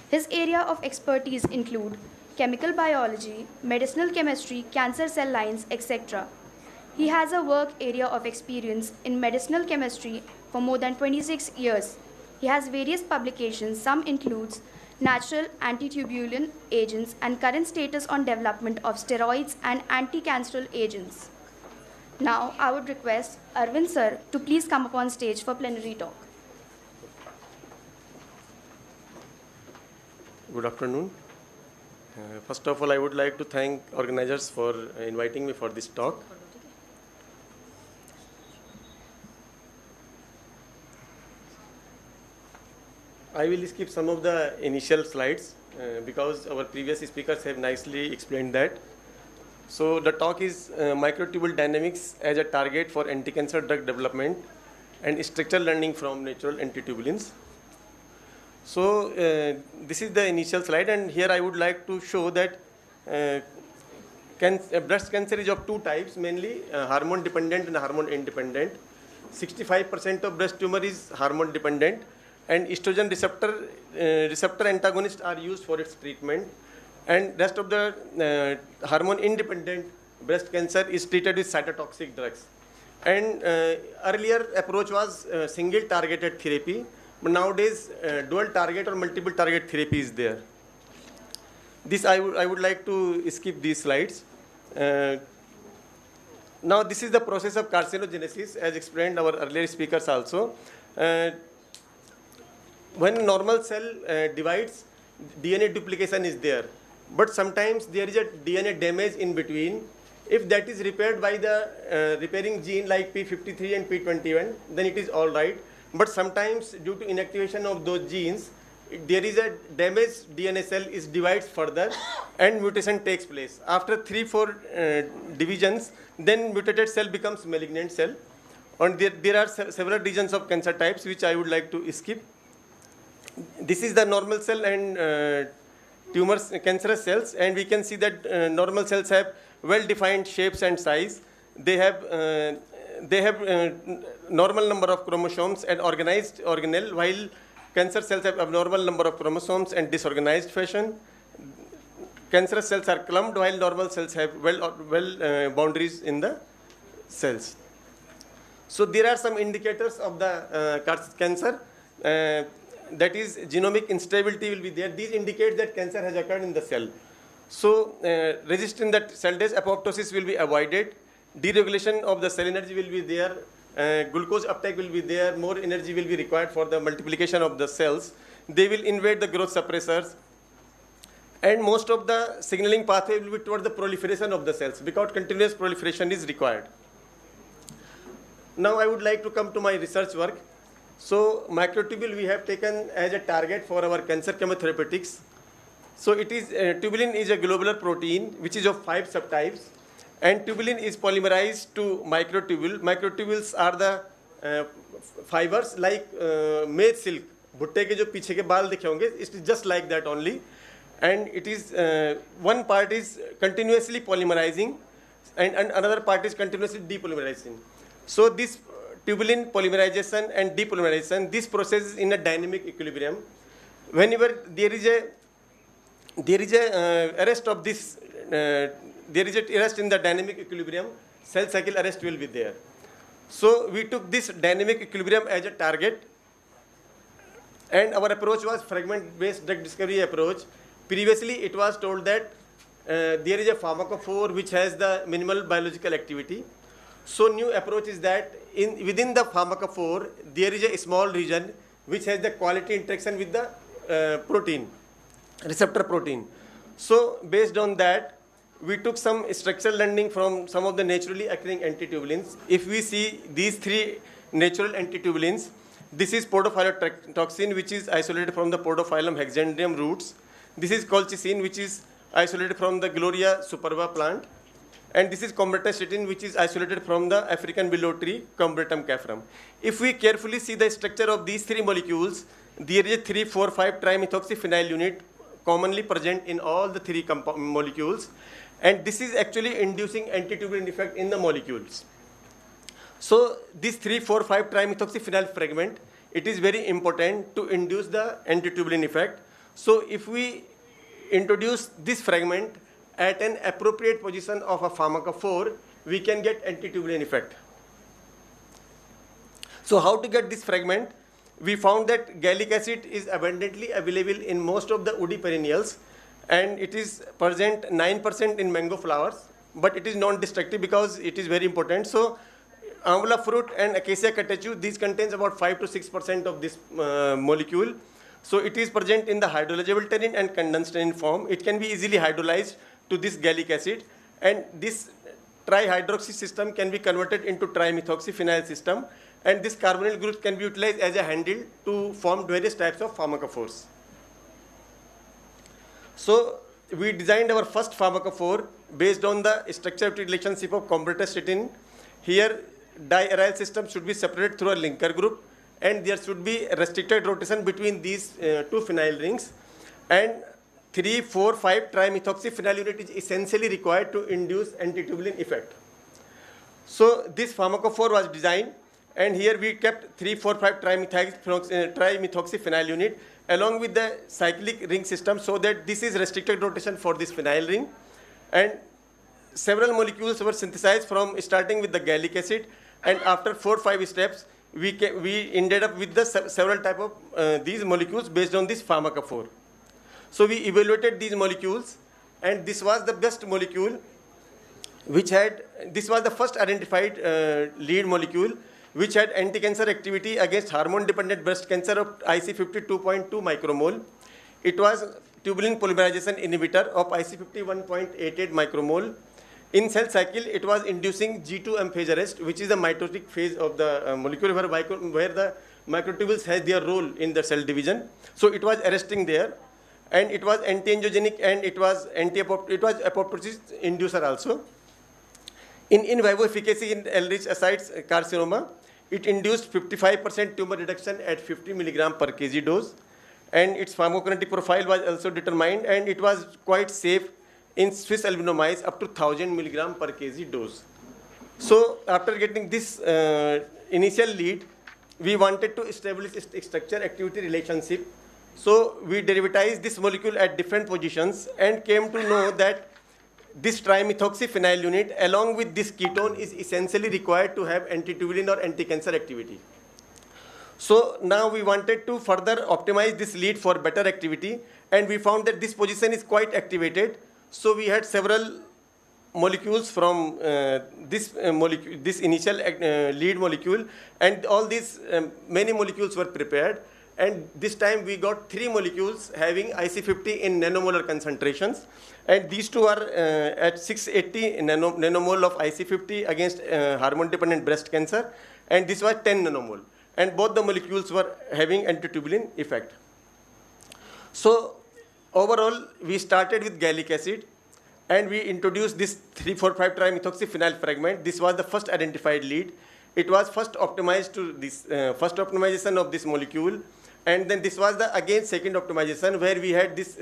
His area of expertise include chemical biology, medicinal chemistry, cancer cell lines, etc. He has a work area of experience in medicinal chemistry for more than 26 years. He has various publications, some includes natural antitubulin agents and current status on development of steroids and anti-cancerous agents. Now, I would request Arvind sir to please come up on stage for plenary talk. Good afternoon. First of all, I would like to thank organizers for inviting me for this talk. I will skip some of the initial slides because our previous speakers have nicely explained that. So the talk is microtubule dynamics as a target for anti-cancer drug development and structural learning from natural antitubulins. So this is the initial slide, and here I would like to show that breast cancer is of two types, mainly hormone dependent and hormone independent. 65% of breast tumor is hormone dependent, and estrogen receptor antagonists are used for its treatment, and rest of the hormone independent breast cancer is treated with cytotoxic drugs. And earlier approach was single targeted therapy, but nowadays dual target or multiple target therapy is there. This I would like to skip these slides. Now this is the process of carcinogenesis, as explained our earlier speakers also. When normal cell divides, DNA duplication is there, but sometimes there is a DNA damage in between. If that is repaired by the repairing gene like P53 and P21, then it is all right. But sometimes due to inactivation of those genes, there is a damaged DNA cell is divides further and mutation takes place. After 3-4 divisions, then mutated cell becomes malignant cell. And there are several regions of cancer types which I would like to skip. This is the normal cell and tumors, cancerous cells, and we can see that normal cells have well-defined shapes and size. They have normal number of chromosomes and organized organelle, while cancer cells have abnormal number of chromosomes and disorganized fashion. Cancerous cells are clumped, while normal cells have boundaries in the cells. So there are some indicators of the cancer. That is, genomic instability will be there. These indicate that cancer has occurred in the cell. So resisting that cell death, apoptosis will be avoided. Deregulation of the cell energy will be there. Glucose uptake will be there. More energy will be required for the multiplication of the cells. They will invade the growth suppressors. And most of the signaling pathway will be toward the proliferation of the cells, because continuous proliferation is required. Now I would like to come to my research work. So microtubule we have taken as a target for our cancer chemotherapeutics. So it is, tubulin is a globular protein which is of 5 subtypes, and tubulin is polymerized to microtubule. Microtubules are the fibers like maize silk. Bhutte ke jo piche ke baal dekhe honge, it is just like that only. And it is, one part is continuously polymerizing and another part is continuously depolymerizing. So this tubulin polymerization and depolymerization, this process is in a dynamic equilibrium. Whenever there is a arrest of this, there is a arrest in the dynamic equilibrium, cell cycle arrest will be there. So we took this dynamic equilibrium as a target, and our approach was fragment-based drug discovery approach. Previously, it was told that there is a pharmacophore which has the minimal biological activity. So new approach is that within the pharmacophore, there is a small region which has the quality interaction with the protein, receptor protein. So based on that, we took some structural learning from some of the naturally occurring antitubulins. If we see these 3 natural antitubulins, this is podophyllitoxin, which is isolated from the Podophyllum hexandrium roots. This is colchicine, which is isolated from the Gloria superba plant. And this is combretastatin, which is isolated from the African willow tree, Combretum caffrum. If we carefully see the structure of these 3 molecules, there is a 3,4,5-trimethoxyphenyl unit commonly present in all the 3 molecules. And this is actually inducing antitubulin effect in the molecules. So this 3,4,5-trimethoxyphenyl fragment, it is very important to induce the antitubulin effect. So if we introduce this fragment at an appropriate position of a pharmacophore, we can get antitubulin effect. So how to get this fragment? We found that gallic acid is abundantly available in most of the woody perennials, and it is present 9% in mango flowers but it is non-destructive because it is very important. So amla fruit and Acacia catechu, these contains about 5 to 6% of this molecule. So it is present in the hydrolyzable tannin and condensed tannin form. It can be easily hydrolyzed to this gallic acid, and this trihydroxy system can be converted into trimethoxyphenyl system, and this carbonyl group can be utilized as a handle to form various types of pharmacophores. So we designed our first pharmacophore based on the structure relationship of compretostatin. Here diaryl system should be separated through a linker group, and there should be a restricted rotation between these two phenyl rings, and 3,4,5-trimethoxyphenyl unit is essentially required to induce antitubulin effect. So this pharmacophore was designed, and here we kept 3,4,5-trimethoxyphenyl unit along with the cyclic ring system, so that this is restricted rotation for this phenyl ring, and several molecules were synthesized from starting with the gallic acid, and after 4-5 steps we ended up with the several type of these molecules based on this pharmacophore. So we evaluated these molecules, and this was the best molecule which had, this was the first identified lead molecule which had anti-cancer activity against hormone-dependent breast cancer of IC50 2.2 micromole. It was tubulin polymerization inhibitor of IC50 1.88 micromole. In cell cycle, it was inducing G2M phase arrest, which is the mitotic phase of the molecule where the microtubules has their role in the cell division. So it was arresting there, and it was anti-angiogenic, and it was apoptosis inducer also. In vivo efficacy in Ehrlich ascites carcinoma, it induced 55% tumor reduction at 50 milligram per kg dose, and its pharmacokinetic profile was also determined, and it was quite safe in Swiss albino mice up to 1000 milligram per kg dose. So after getting this initial lead, we wanted to establish a structure-activity relationship. So we derivatized this molecule at different positions and came to know that this trimethoxyphenyl unit along with this ketone is essentially required to have antitubulin or anti-cancer activity. So now we wanted to further optimize this lead for better activity, and we found that this position is quite activated. So we had several molecules from this initial lead molecule, and all these many molecules were prepared, and this time we got 3 molecules having IC50 in nanomolar concentrations, and these two are at 680 nanomole of IC50 against hormone-dependent breast cancer, and this was 10 nanomole, and both the molecules were having antitubulin effect. So overall, we started with gallic acid, and we introduced this 3,4,5-trimethoxyphenyl fragment. This was the first identified lead. It was first optimized to this first optimization of this molecule, and then this was the again second optimization where we had this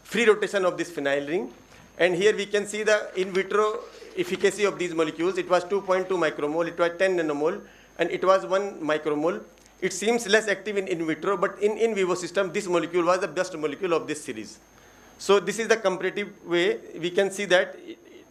free rotation of this phenyl ring. And here we can see the in vitro efficacy of these molecules. It was 2.2 micromole, it was 10 nanomole, and it was 1 micromole. It seems less active in vitro, but in vivo system, this molecule was the best molecule of this series. So this is the comparative way. We can see that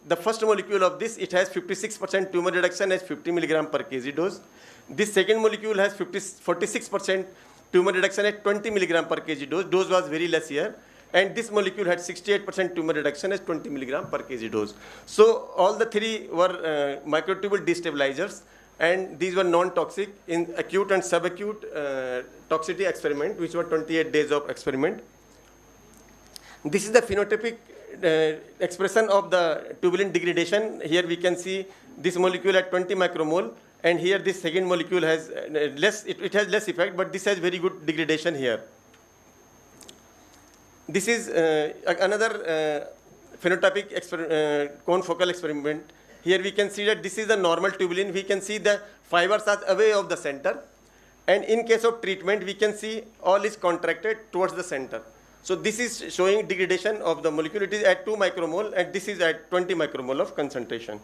the first molecule of this, it has 56% tumor reduction at 50 milligram per kg dose. This second molecule has 46% tumor reduction at 20 milligram per kg dose. Dose was very less here. And this molecule had 68% tumor reduction at 20 milligram per kg dose. So all the 3 were microtubule destabilizers, and these were non-toxic in acute and subacute toxicity experiment, which were 28 days of experiment. This is the phenotypic expression of the tubulin degradation. Here we can see this molecule at 20 micromole, and here this second molecule has less, it has less effect, but this has very good degradation here. This is another phenotypic confocal experiment. Here we can see that this is the normal tubulin. We can see the fibers are away of the center, and in case of treatment, we can see all is contracted towards the center. So this is showing degradation of the molecule. It is at 2 micromole, and this is at 20 micromole of concentration.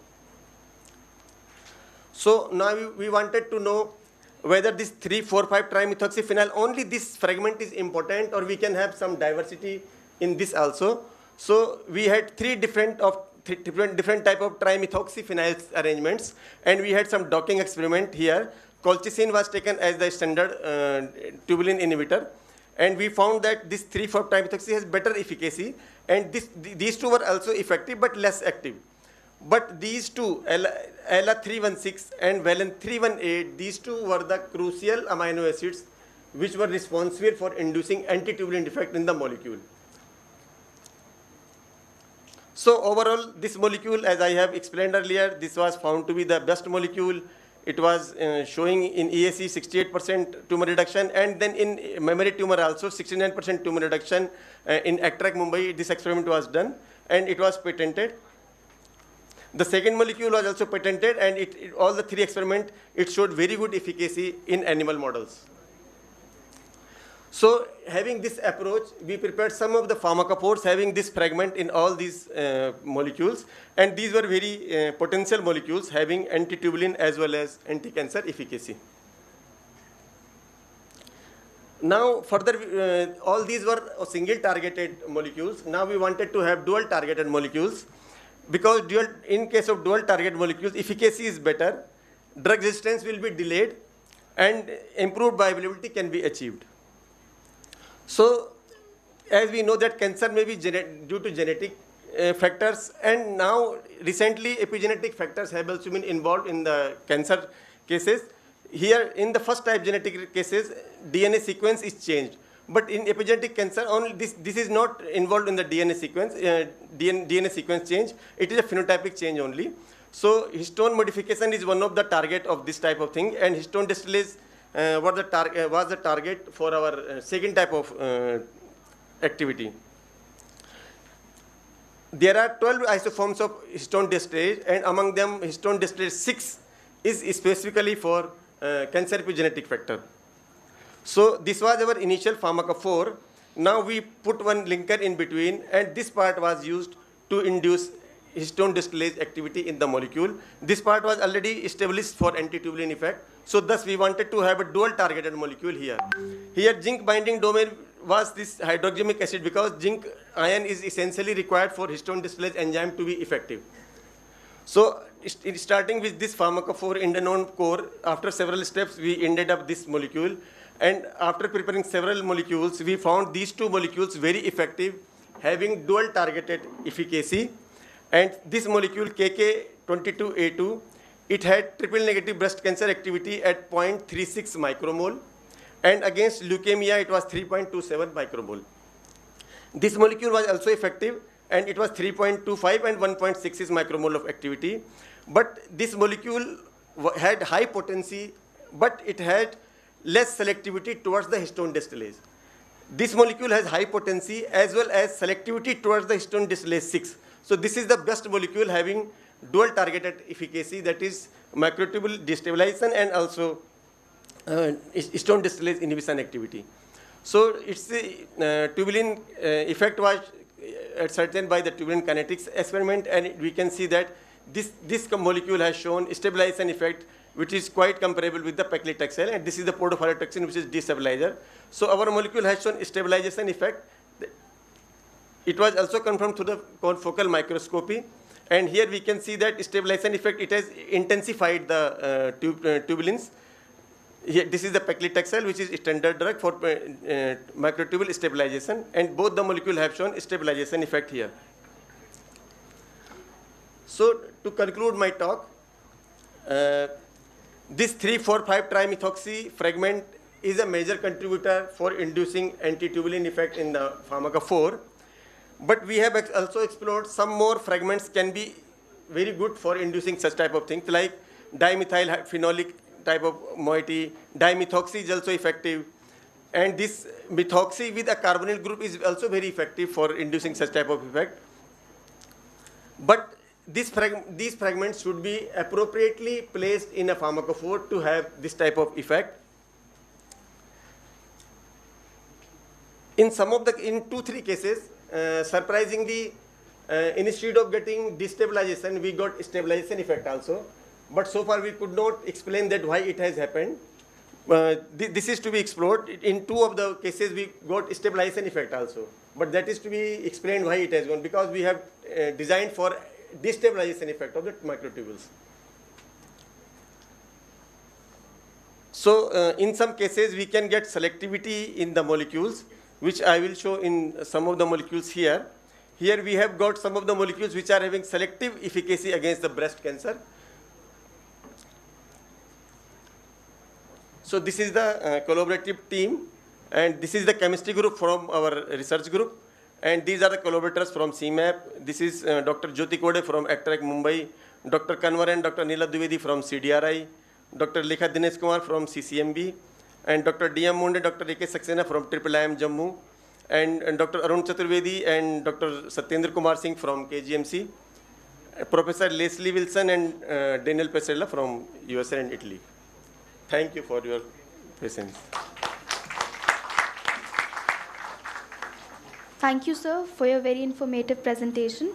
So now we wanted to know whether this 3,4,5-trimethoxyphenyl, only this fragment is important, or we can have some diversity in this also. So we had 3 different type of trimethoxyphenyl arrangements, and we had some docking experiment here. Colchicine was taken as the standard tubulin inhibitor, and we found that this 3,4-trimethoxy has better efficacy, and these two were also effective but less active. But these two, ELA316 and Valen318, these two were the crucial amino acids which were responsible for inducing antitubulin effect in the molecule. So overall, this molecule, as I have explained earlier, this was found to be the best molecule. It was showing in EAC 68% tumor reduction, and then in memory tumor also 69% tumor reduction. In ACTRAC Mumbai, this experiment was done, and it was patented. The second molecule was also patented, and all the three experiments, it showed very good efficacy in animal models. So having this approach, we prepared some of the pharmacophores having this fragment in all these molecules, and these were very potential molecules having antitubulin as well as anti-cancer efficacy. Now further, all these were single targeted molecules. Now we wanted to have dual targeted molecules, because in case of dual target molecules, efficacy is better, drug resistance will be delayed, and improved bioavailability can be achieved. So, as we know that cancer may be due to genetic factors, and now recently epigenetic factors have also been involved in the cancer cases. Here in the first type genetic cases, DNA sequence is changed. But in epigenetic cancer, only this is not involved in the DNA sequence, DNA sequence change. It is a phenotypic change only. So histone modification is one of the target of this type of thing, and histone distillase was the target for our second type of activity. There are 12 isoforms of histone distillase, and among them histone distillase 6 is specifically for cancer epigenetic factor. So this was our initial pharmacophore. Now we put one linker in between, and this part was used to induce histone distillase activity in the molecule. This part was already established for antitubulin effect. So thus we wanted to have a dual targeted molecule here. Here zinc binding domain was this hydroxymic acid, because zinc ion is essentially required for histone distillase enzyme to be effective. So starting with this pharmacophore indinone core, after several steps we ended up this molecule. And after preparing several molecules, we found these two molecules very effective, having dual targeted efficacy. And this molecule KK22A2, it had triple negative breast cancer activity at 0.36 micromole, and against leukemia it was 3.27 micromole. This molecule was also effective, and it was 3.25 and 1.66 micromole of activity. But this molecule had high potency, but it had less selectivity towards the histone distillase. This molecule has high potency as well as selectivity towards the histone distillase 6. So this is the best molecule having dual targeted efficacy, that is microtubule destabilization and also histone distillase inhibition activity. So its tubulin effect was ascertained by the tubulin kinetics experiment, and we can see that this molecule has shown stabilization effect, which is quite comparable with the paclitaxel, and this is the portofluorotoxin, which is destabilizer. So our molecule has shown stabilization effect. It was also confirmed through the confocal microscopy, and here we can see that stabilization effect, it has intensified the tubulins. Here, this is the paclitaxel, which is standard drug for microtubule stabilization, and both the molecules have shown stabilization effect here. So to conclude my talk, this 3,4,5-trimethoxy fragment is a major contributor for inducing antitubulin effect in the pharmacophore. But we have also explored some more fragments can be very good for inducing such type of things, like dimethyl phenolic type of moiety. Dimethoxy is also effective, and this methoxy with a carbonyl group is also very effective for inducing such type of effect. But these fragments should be appropriately placed in a pharmacophore to have this type of effect. In 2-3 cases, surprisingly, instead of getting destabilization, we got stabilization effect also. But so far we could not explain that why it has happened. This is to be explored. In 2 of the cases we got stabilization effect also. But that is to be explained why it has gone, because we have designed for destabilization effect of the microtubules. So in some cases we can get selectivity in the molecules, which I will show in some of the molecules here. Here we have got some of the molecules which are having selective efficacy against the breast cancer. So this is the collaborative team, and this is the chemistry group from our research group, and these are the collaborators from CMAP. This is Dr. Jyoti Kode from ACTRAC Mumbai, Dr. Kanwar and Dr. Neela Dwivedi from CDRI, Dr. Lekha Dinesh Kumar from CCMB, and Dr. DM Munde, Dr. A.K. Saxena from IIIM Jammu, and Dr. Arun Chaturvedi and Dr. Satyendra Kumar Singh from KGMC, Professor Leslie Wilson and Daniel Pesella from USA and Italy. Thank you for your presence. Thank you, sir, for your very informative presentation.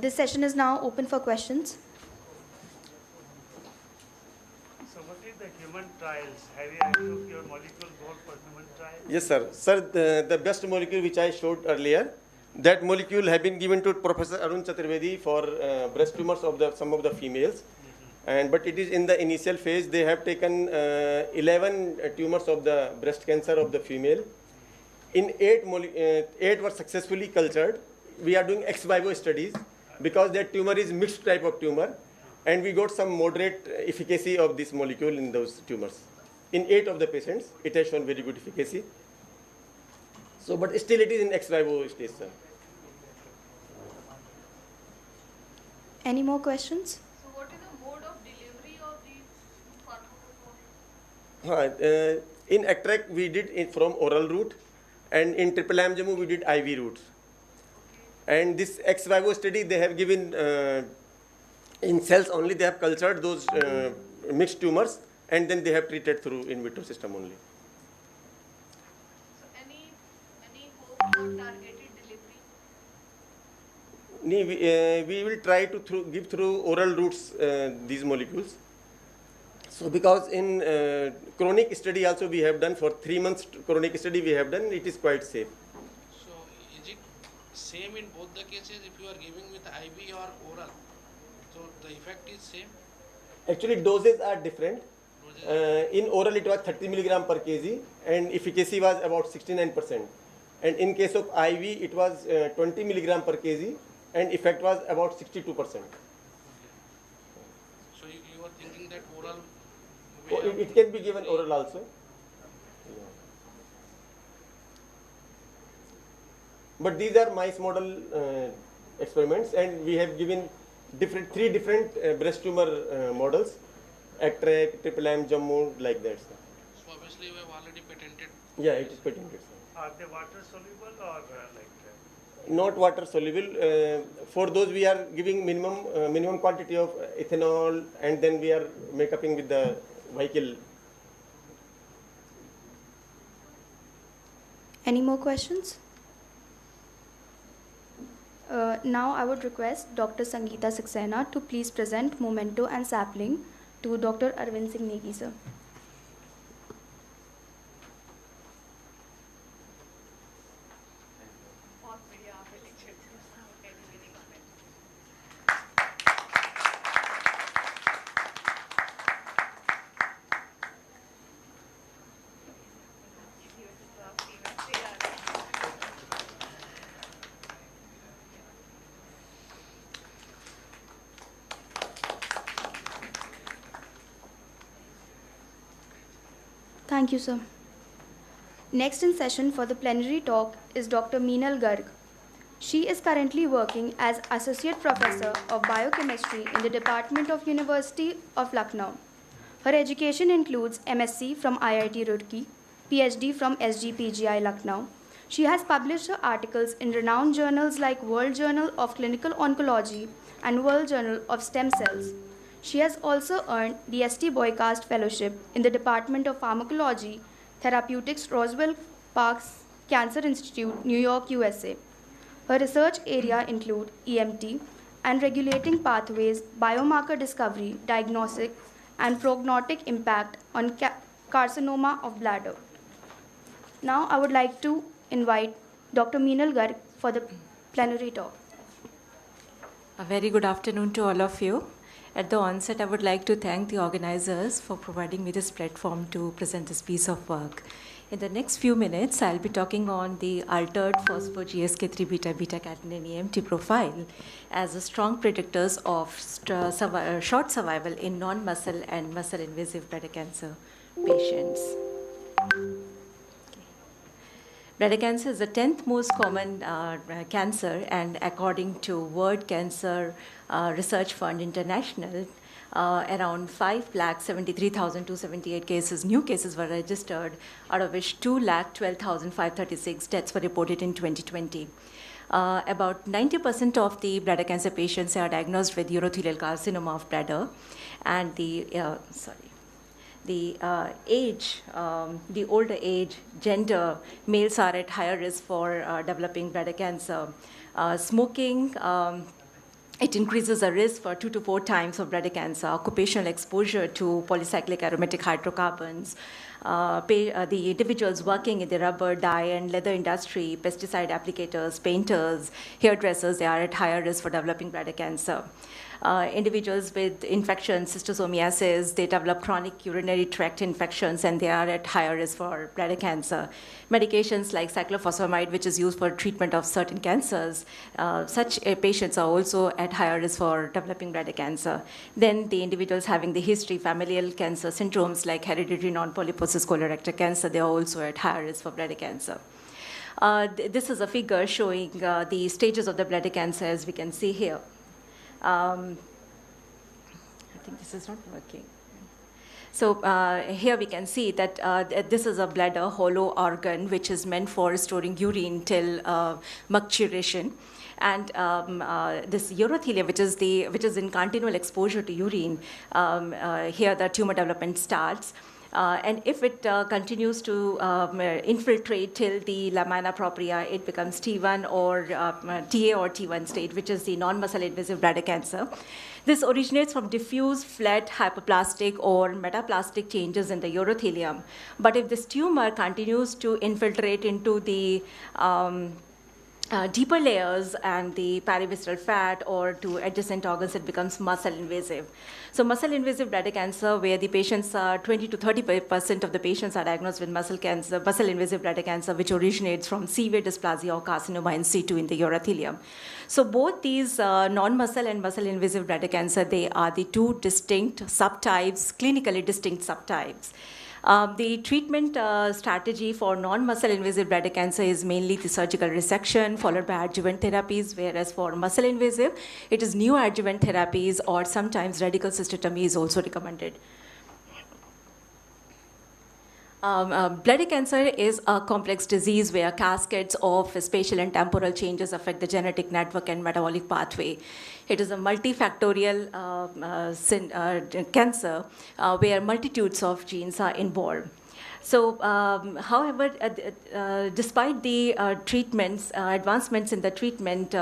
This session is now open for questions. So what is the human trials? Have you took your molecule board for human trials? Yes, sir. Sir, the best molecule which I showed earlier, that molecule have been given to Professor Arun Chaturvedi for breast tumors of some of the females. But it is in the initial phase. They have taken 11 tumors of the breast cancer of the female. In 8 were successfully cultured. We are doing ex vivo studies because that tumor is mixed type of tumor, and we got some moderate efficacy of this molecule in those tumors. In 8 of the patients, it has shown very good efficacy. So, but still it is in ex vivo stage, sir. Any more questions? So what is the mode of delivery of these pharmaceuticals? In ACTRAC, we did it from oral route, and in IIIM Jammu, we did IV routes. And this ex vivo study, they have given in cells only, they have cultured those mixed tumors, and then they have treated through in vitro system only. So any hope for targeted delivery? We will try to give through oral routes these molecules. So because in chronic study also we have done, for 3 months chronic study we have done, it is quite safe. So is it same in both the cases if you are giving with IV or oral? So the effect is same? Actually doses are different. In oral it was 30 milligram per kg and efficacy was about 69%. And in case of IV it was 20 milligram per kg and effect was about 62%. So you are thinking that oral? It can be given oral also. But these are mice model experiments, and we have given 3 different breast tumor models, ACTRAC, IIIM Jammu, like that. Sir. So obviously we have already patented. Yeah, it is patented. Sir. Are they water soluble or Not water soluble. For those we are giving minimum quantity of ethanol, and then we are make-upping with the vehicle. Any more questions? Now I would request Dr. Sangeeta Saxena to please present memento and sapling to Dr. Arvind Singh Negi, sir. Thank you, sir. Next in session for the plenary talk is Dr. Meenal Garg. She is currently working as Associate Professor of Biochemistry in the Department of University of Lucknow. Her education includes MSc from IIT Roorkee, PhD from SGPGI Lucknow. She has published her articles in renowned journals like World Journal of Clinical Oncology and World Journal of Stem Cells. She has also earned the St. Boycast Fellowship in the Department of Pharmacology, Therapeutics, Roswell Parks Cancer Institute, New York, USA. Her research area include EMT and regulating pathways, biomarker discovery, diagnostic, and prognostic impact on carcinoma of bladder. Now I would like to invite Dr. Meenal Garg for the plenary talk. A very good afternoon to all of you. At the onset, I would like to thank the organizers for providing me this platform to present this piece of work. In the next few minutes, I'll be talking on the altered phospho-GSK3 beta-catenin EMT profile as a strong predictors of short survival in non-muscle and muscle-invasive bladder cancer patients. Bladder cancer is the 10th most common cancer, and according to World Cancer Research Fund International, around 5,73,278 cases, new cases were registered, out of which 2,12,536 deaths were reported in 2020. About 90% of the bladder cancer patients are diagnosed with urothelial carcinoma of bladder, and the age, the older age, gender, males are at higher risk for developing bladder cancer. Smoking, it increases the risk for 2 to 4 times of bladder cancer. Occupational exposure to polycyclic aromatic hydrocarbons, the individuals working in the rubber, dye, and leather industry, pesticide applicators, painters, hairdressers, they are at higher risk for developing bladder cancer. Individuals with infections, schistosomiasis, they develop chronic urinary tract infections, and they are at higher risk for bladder cancer. Medications like cyclophosphamide, which is used for treatment of certain cancers, such patients are also at higher risk for developing bladder cancer. Then the individuals having the history, familial cancer syndromes like hereditary non-polyposis colorectal cancer, they are also at higher risk for bladder cancer. This is a figure showing the stages of the bladder cancer, as we can see here. I think this is not working. So here we can see that this is a bladder, hollow organ, which is meant for storing urine till micturition. And this urothelia, which is in continual exposure to urine, here the tumor development starts. And if it continues to infiltrate till the lamina propria, it becomes T1 or TA or T1 state, which is the non-muscle invasive bladder cancer. This originates from diffuse, flat, hyperplastic, or metaplastic changes in the urothelium. But if this tumor continues to infiltrate into the deeper layers and the perivisceral fat or to adjacent organs, it becomes muscle invasive. So muscle invasive bladder cancer, where the patients are 20 to 30% of the patients are diagnosed with muscle invasive bladder cancer, which originates from severe dysplasia or carcinoma in situ in the urothelium. So both these non-muscle and muscle invasive bladder cancer, they are the two distinct subtypes, clinically distinct subtypes. The treatment strategy for non-muscle invasive bladder cancer is mainly the surgical resection followed by adjuvant therapies, whereas for muscle invasive, it is neoadjuvant therapies or sometimes radical cystectomy is also recommended. Bladder cancer is a complex disease where cascades of spatial and temporal changes affect the genetic network and metabolic pathway. It is a multifactorial cancer where multitudes of genes are involved. So, however, despite the advancements in the treatment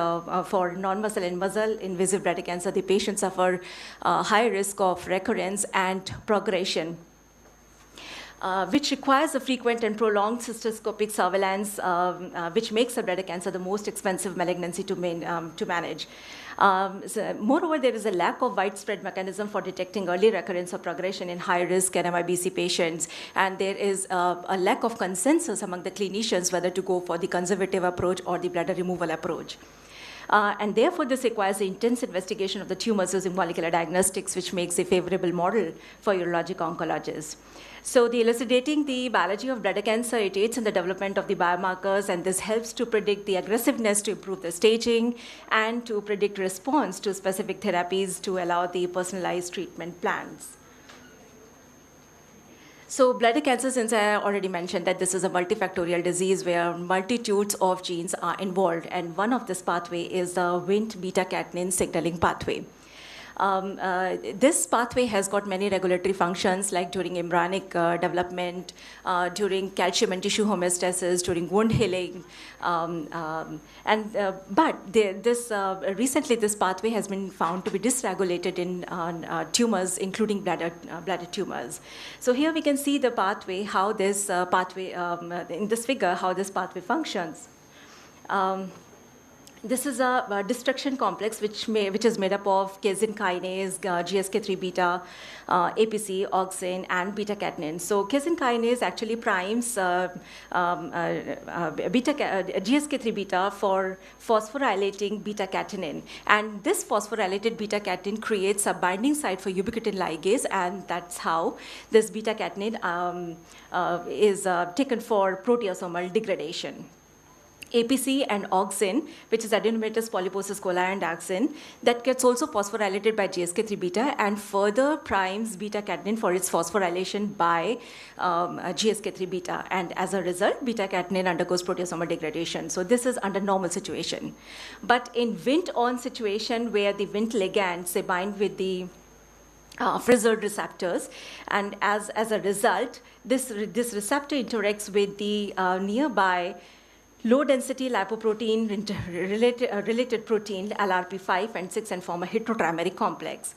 for non-muscle and muscle invasive bladder cancer, the patients suffer high risk of recurrence and progression. Which requires a frequent and prolonged cystoscopic surveillance, which makes the bladder cancer the most expensive malignancy to manage. Moreover, there is a lack of widespread mechanism for detecting early recurrence or progression in high-risk NMIBC patients, and there is a lack of consensus among the clinicians whether to go for the conservative approach or the bladder removal approach. And therefore, this requires the intense investigation of the tumors using molecular diagnostics, which makes a favorable model for urologic oncologists. So the elucidating the biology of bladder cancer, it aids in the development of the biomarkers, and this helps to predict the aggressiveness to improve the staging and to predict response to specific therapies to allow the personalized treatment plans. So bladder cancer, since I already mentioned that this is a multifactorial disease where multitudes of genes are involved, and one of this pathway is the Wnt beta-catenin signaling pathway. This pathway has got many regulatory functions, like during embryonic development, during calcium and tissue homeostasis, during wound healing. Recently, this pathway has been found to be dysregulated in tumors, including bladder tumors. So here we can see the pathway, how this pathway, in this figure, how this pathway functions. This is a destruction complex which is made up of casein kinase, GSK3 beta, APC, auxin, and beta catenin. So casein kinase actually primes GSK3 beta for phosphorylating beta catenin, and this phosphorylated beta catenin creates a binding site for ubiquitin ligase, and that's how this beta catenin is taken for proteasomal degradation. APC and auxin, which is adenomatous polyposis coli and auxin, that gets also phosphorylated by GSK3 beta and further primes beta catenin for its phosphorylation by GSK3 beta. And as a result, beta catenin undergoes proteasomal degradation. So this is under normal situation. But in Wnt-on situation where the Wnt ligands, they bind with the frizzled receptors, and as a result, this receptor interacts with the nearby low-density lipoprotein related protein LRP5 and 6 and form a heterotrimeric complex.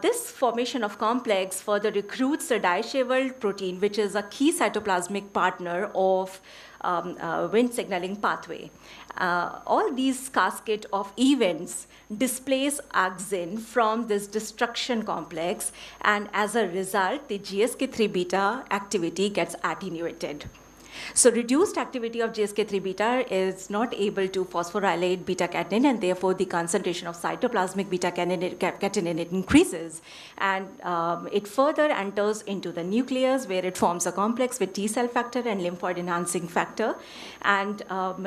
This formation of complex further recruits the Diescheveld protein, which is a key cytoplasmic partner of Wnt signaling pathway. All these cascade of events displace auxin from this destruction complex, and as a result, the GSK3 beta activity gets attenuated. So reduced activity of GSK3 beta is not able to phosphorylate beta catenin, and therefore the concentration of cytoplasmic beta catenin increases, and it further enters into the nucleus where it forms a complex with T cell factor and lymphoid enhancing factor, and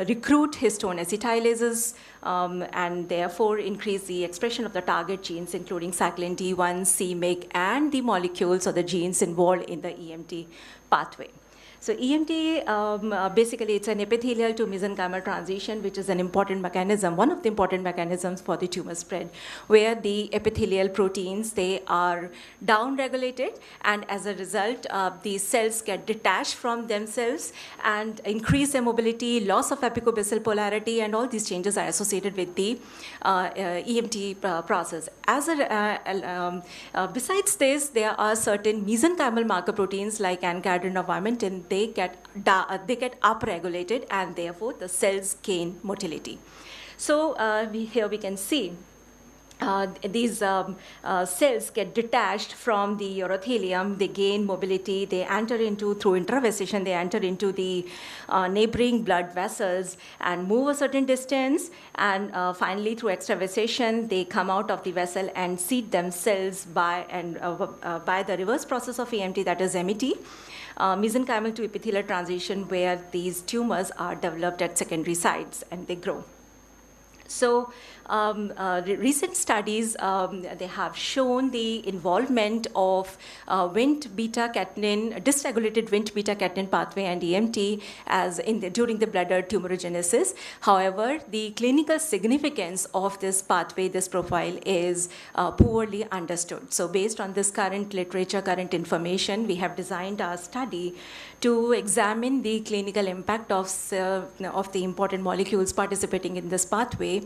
recruit histone acetylases, and therefore increase the expression of the target genes, including cyclin D1, c-MYC, and the molecules or the genes involved in the EMT pathway. So EMT, basically it's an epithelial to mesenchymal transition, which is an important mechanism, one of the important mechanisms for the tumor spread, where the epithelial proteins, they are down-regulated, and as a result, these cells get detached from themselves and increase their mobility, loss of apicobasal polarity, and all these changes are associated with the EMT process. Besides this, there are certain mesenchymal marker proteins like ancadrin or vimentin. They get upregulated, and therefore the cells gain motility. So here we can see these cells get detached from the urothelium, they gain mobility, they enter into, through intravasation, they enter into the neighboring blood vessels and move a certain distance, and finally through extravasation, they come out of the vessel and seat themselves by the reverse process of EMT, that is MET. Mesenchymal to epithelial transition, where these tumors are developed at secondary sites and they grow. So recent studies, they have shown the involvement of Wnt beta catenin, dysregulated Wnt beta catenin pathway and EMT during the bladder tumorigenesis. However, the clinical significance of this pathway, this profile, is poorly understood. So based on this current literature, current information, we have designed our study to examine the clinical impact of the important molecules participating in this pathway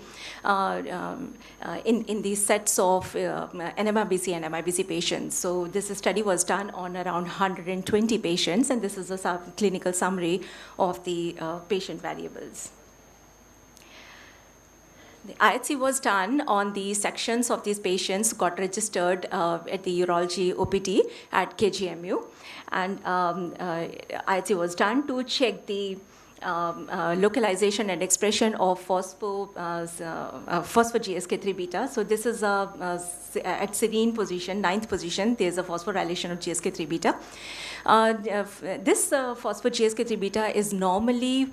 in these sets of NMIBC and MIBC patients. So this study was done on around 120 patients, and this is a clinical summary of the patient variables. The IHC was done on the sections of these patients got registered at the urology OPT at KGMU, and IHC was done to check the localization and expression of phospho-GSK3 beta. So this is at serine position, 9th position, there's a phosphorylation of GSK3 beta. This phospho-GSK3 beta is normally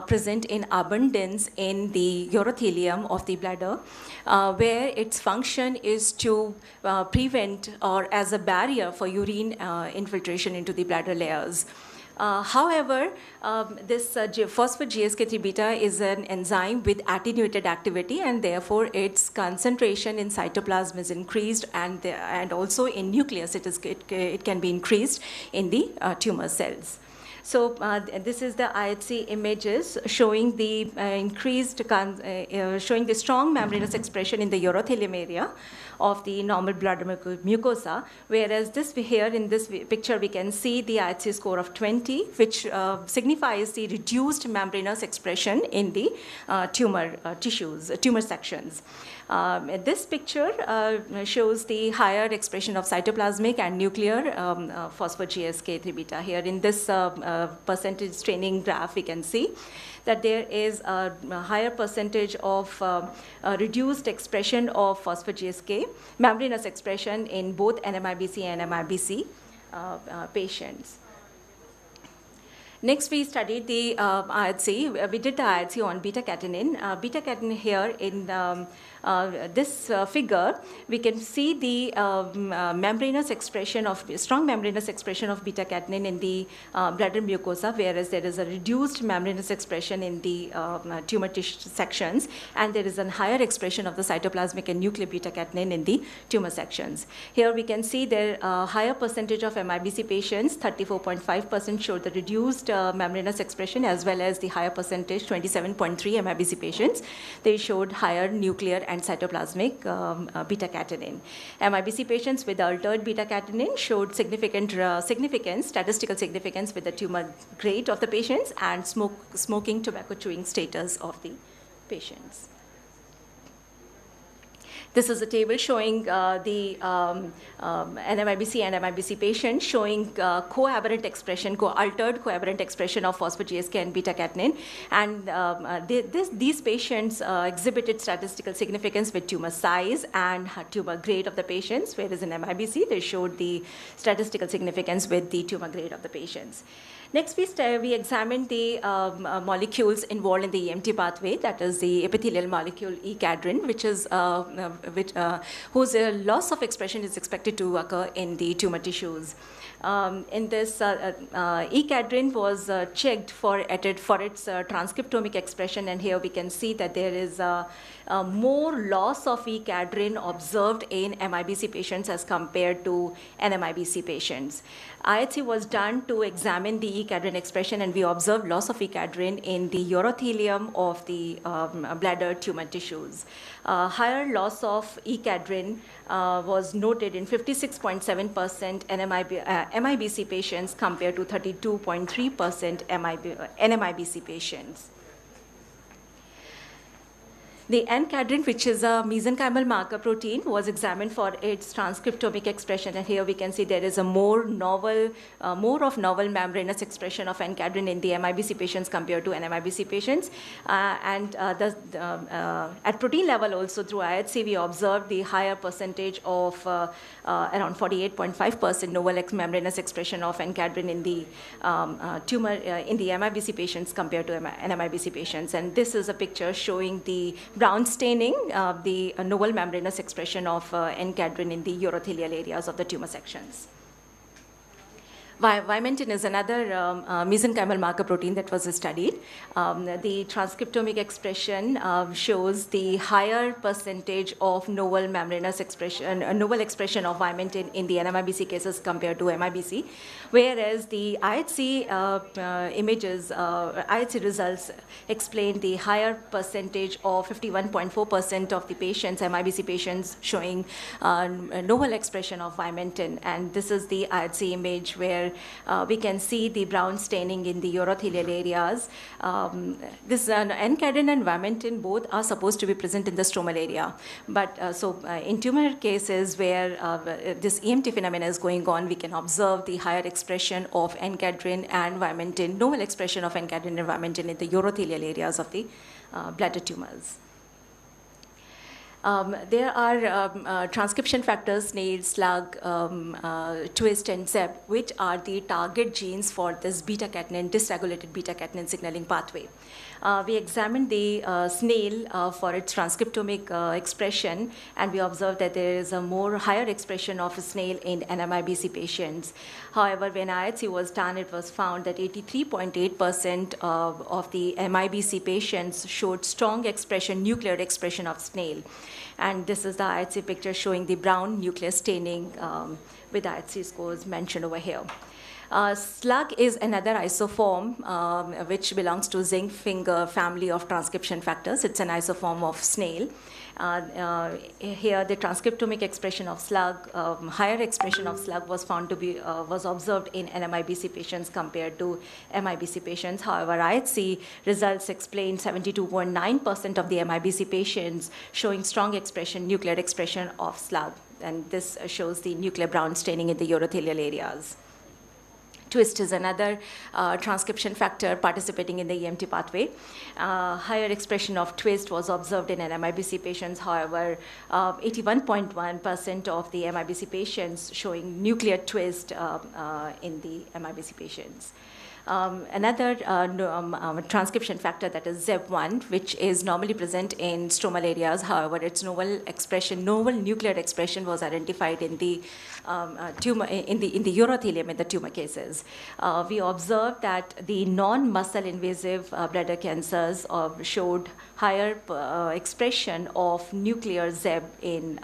present in abundance in the urothelium of the bladder, where its function is to prevent or as a barrier for urine infiltration into the bladder layers. However, this phospho-GSK3 beta is an enzyme with attenuated activity, and therefore its concentration in cytoplasm is increased, and also in nucleus it can be increased in the tumor cells. So this is the IHC images showing the showing the strong membranous expression in the urothelium area of the normal bladder mucosa, whereas this here in this picture we can see the IHC score of 20, which signifies the reduced membranous expression in the tumor tissues, tumor sections. This picture shows the higher expression of cytoplasmic and nuclear phospho-GSK3 beta. Here in this percentage staining graph, we can see that there is a higher percentage of reduced expression of phospho-GSK, membranous expression in both NMIBC and MIBC patients. Next, we studied the IHC. We did the IHC on beta-catenin. Beta-catenin here in this figure, we can see the membranous expression of, strong membranous expression of beta-catenin in the bladder mucosa, whereas there is a reduced membranous expression in the tumor tissue sections, and there is a higher expression of the cytoplasmic and nuclear beta-catenin in the tumor sections. Here we can see there higher percentage of MIBC patients, 34.5% showed the reduced membranous expression, as well as the higher percentage, 27.3 MIBC patients, they showed higher nuclear and cytoplasmic beta-catenin. MIBC patients with altered beta-catenin showed significant statistical significance with the tumor grade of the patients and smoking, tobacco chewing status of the patients. This is a table showing the NMIBC and MIBC patients showing co-aberrant expression, altered co-aberrant expression of phospho-GSK and beta-catenin. And these patients exhibited statistical significance with tumor size and tumor grade of the patients, whereas in MIBC, they showed the statistical significance with the tumor grade of the patients. Next, we examined the molecules involved in the EMT pathway, that is the epithelial molecule E-cadherin, which is whose loss of expression is expected to occur in the tumor tissues. In this, E-cadherin was checked for its transcriptomic expression, and here we can see that there is more loss of E-cadherin observed in MIBC patients as compared to NMIBC patients. IHC was done to examine the E-cadherin expression, and we observed loss of E-cadherin in the urothelium of the bladder tumor tissues. Higher loss of E-cadherin was noted in 56.7% MIBC patients compared to 32.3% NMIBC patients. The N-cadherin, which is a mesenchymal marker protein, was examined for its transcriptomic expression, and here we can see there is a more of novel membranous expression of N-cadherin in the MIBC patients compared to NMIBC patients. At protein level also through IHC, we observed the higher percentage of around 48.5% novel membranous expression of N-cadherin in the tumor in the MIBC patients compared to NMIBC patients. And this is a picture showing the brown staining of the novel membranous expression of N-cadherin in the urothelial areas of the tumor sections. Vimentin is another mesenchymal marker protein that was studied. The transcriptomic expression shows the higher percentage of novel membranous expression, novel expression of Vimentin in the NMIBC cases compared to MIBC, whereas the IHC images, IHC results explain the higher percentage of 51.4% of the patients, MIBC patients, showing novel expression of Vimentin. And this is the IHC image where we can see the brown staining in the urothelial areas. This N-cadherin and Vimentin both are supposed to be present in the stromal area. But in tumor cases where this EMT phenomena is going on, we can observe the higher expression of N-cadherin and Vimentin, novel expression of N-cadherin and Vimentin in the urothelial areas of the bladder tumors. There are transcription factors, snail, slug, twist, and zep, which are the target genes for this beta-catenin, dysregulated beta-catenin signaling pathway. We examined the snail for its transcriptomic expression, and we observed that there is a higher expression of snail in NMIBC patients. However, when IHC was done, it was found that 83.8% of the MIBC patients showed strong expression, nuclear expression of snail. And this is the IHC picture showing the brown nuclear staining with IHC scores mentioned over here. Slug is another isoform which belongs to zinc finger family of transcription factors. It's an isoform of snail. Here, the transcriptomic expression of slug, higher expression of slug was found to be was observed in NMIBC patients compared to MIBC patients. However, IHC results explain 72.9% of the MIBC patients showing strong expression, nuclear expression of slug, and this shows the nuclear brown staining in the urothelial areas. Twist is another transcription factor participating in the EMT pathway. Higher expression of twist was observed in NMIBC patients. However, 81.1% of the MIBC patients showing nuclear twist in the MIBC patients. Another transcription factor, that is ZEB1, which is normally present in stromal areas. However, its novel nuclear expression was identified in the tumor, in the urothelium in the tumor cases. We observed that the non-muscle invasive bladder cancers showed higher expression of nuclear ZEB in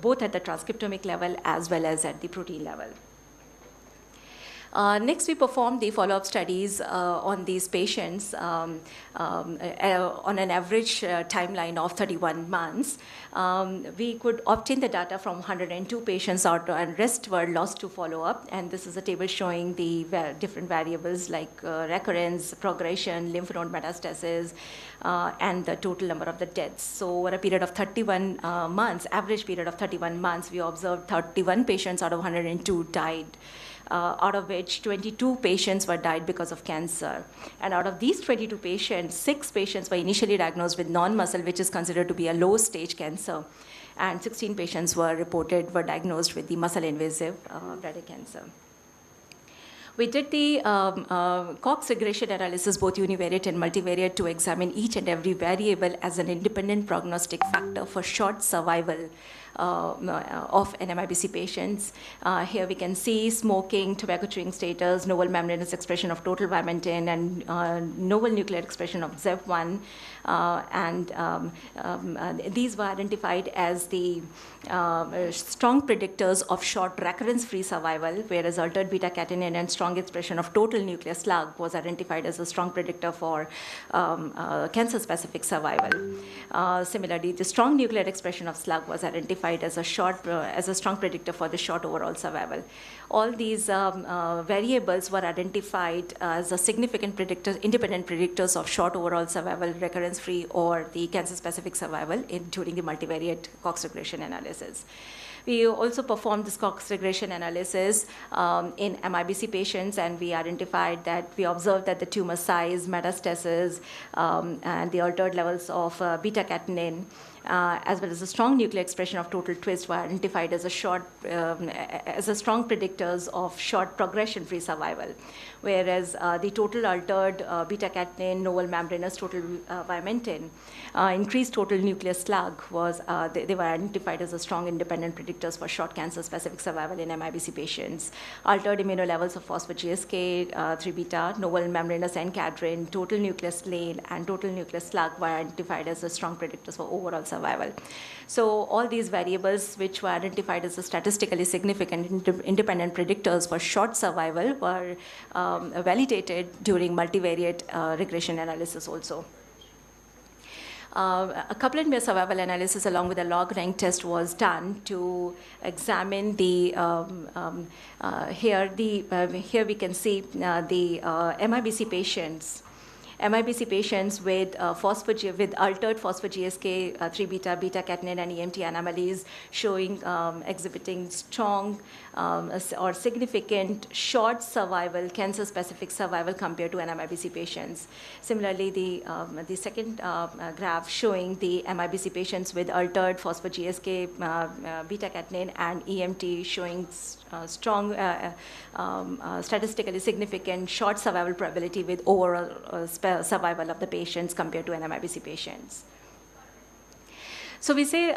both at the transcriptomic level as well as at the protein level. Next, we performed the follow-up studies on these patients on an average timeline of 31 months. We could obtain the data from 102 patients out, and rest were lost to follow-up. And this is a table showing the different variables like recurrence, progression, lymph node metastasis, and the total number of the deaths. So over a period of 31 months, average period of 31 months, we observed 31 patients out of 102 died. Out of which 22 patients were died because of cancer. And out of these 22 patients, 6 patients were initially diagnosed with non-muscle, which is considered to be a low-stage cancer. And 16 patients were diagnosed with the muscle-invasive bladder cancer. We did the Cox regression analysis, both univariate and multivariate, to examine each and every variable as an independent prognostic factor for short survival of NMIBC patients. Here we can see smoking, tobacco chewing status, novel membranous expression of total vimentin, and novel nuclear expression of ZEB1. These were identified as the strong predictors of short recurrence-free survival, whereas altered beta-catenin and strong expression of total nuclear slug was identified as a strong predictor for cancer-specific survival. Similarly, the strong nuclear expression of slug was identified as a strong predictor for the short overall survival. All these variables were identified as a significant independent predictors of short overall survival, recurrence-free, or the cancer-specific survival during the multivariate Cox regression analysis. We also performed this Cox regression analysis in MIBC patients, and we observed that the tumor size, metastasis, and the altered levels of beta-catenin, as well as the strong nuclear expression of total twist, were identified as a strong predictors of short progression-free survival. Whereas the total altered beta-catenin, novel membranous, total vimentin, increased total nuclear slug they were identified as a strong independent predictors for short cancer-specific survival in MIBC patients. Altered immunolevels of phospho-GSK, 3-beta, novel membranous encadrin, total nuclear slain, and total nuclear slug were identified as a strong predictors for overall survival. So all these variables, which were identified as a statistically significant independent predictors for short survival, were validated during multivariate regression analysis also. A couplet-based survival analysis along with a log rank test was done to examine the, here we can see the MIBC patients. MIBC patients with altered phospho-GSK, 3-beta, beta-catenin, and EMT anomalies showing exhibiting strong or significant short survival, cancer-specific survival compared to NMIBC patients. Similarly, the second graph showing the MIBC patients with altered phospho-GSK, beta-catenin, and EMT showing strong statistically significant short survival probability with overall survival of the patients compared to NMIBC patients. So we say,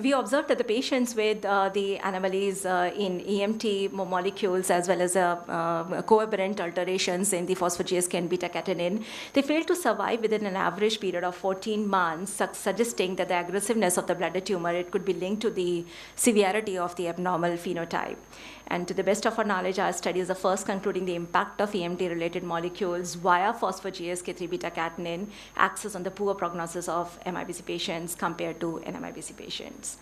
we observed that the patients with the anomalies in EMT molecules as well as coaberrant alterations in the phospho-GSK and beta-catenin, they failed to survive within an average period of 14 months, suggesting that the aggressiveness of the bladder tumor, it could be linked to the severity of the abnormal phenotype. And to the best of our knowledge, our study is the first concluding the impact of EMT-related molecules via phospho-GSK3 beta-catenin axis on the poor prognosis of MIBC patients compared to NMIBC patients.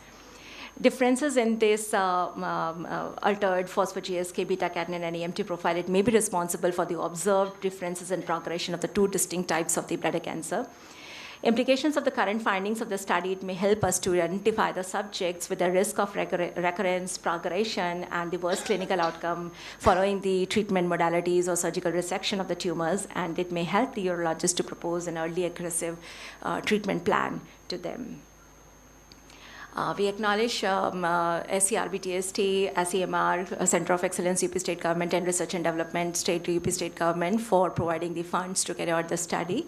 Differences in this altered phospho-GSK beta-catenin and EMT profile, it may be responsible for the observed differences in progression of the two distinct types of the bladder cancer. Implications of the current findings of the study, it may help us to identify the subjects with the risk of recurrence, progression, and the worst clinical outcome following the treatment modalities or surgical resection of the tumors, and it may help the urologist to propose an early aggressive treatment plan to them. We acknowledge SCRBTST, SEMR, Center of Excellence, UP State Government, and Research and Development, UP State Government for providing the funds to carry out the study.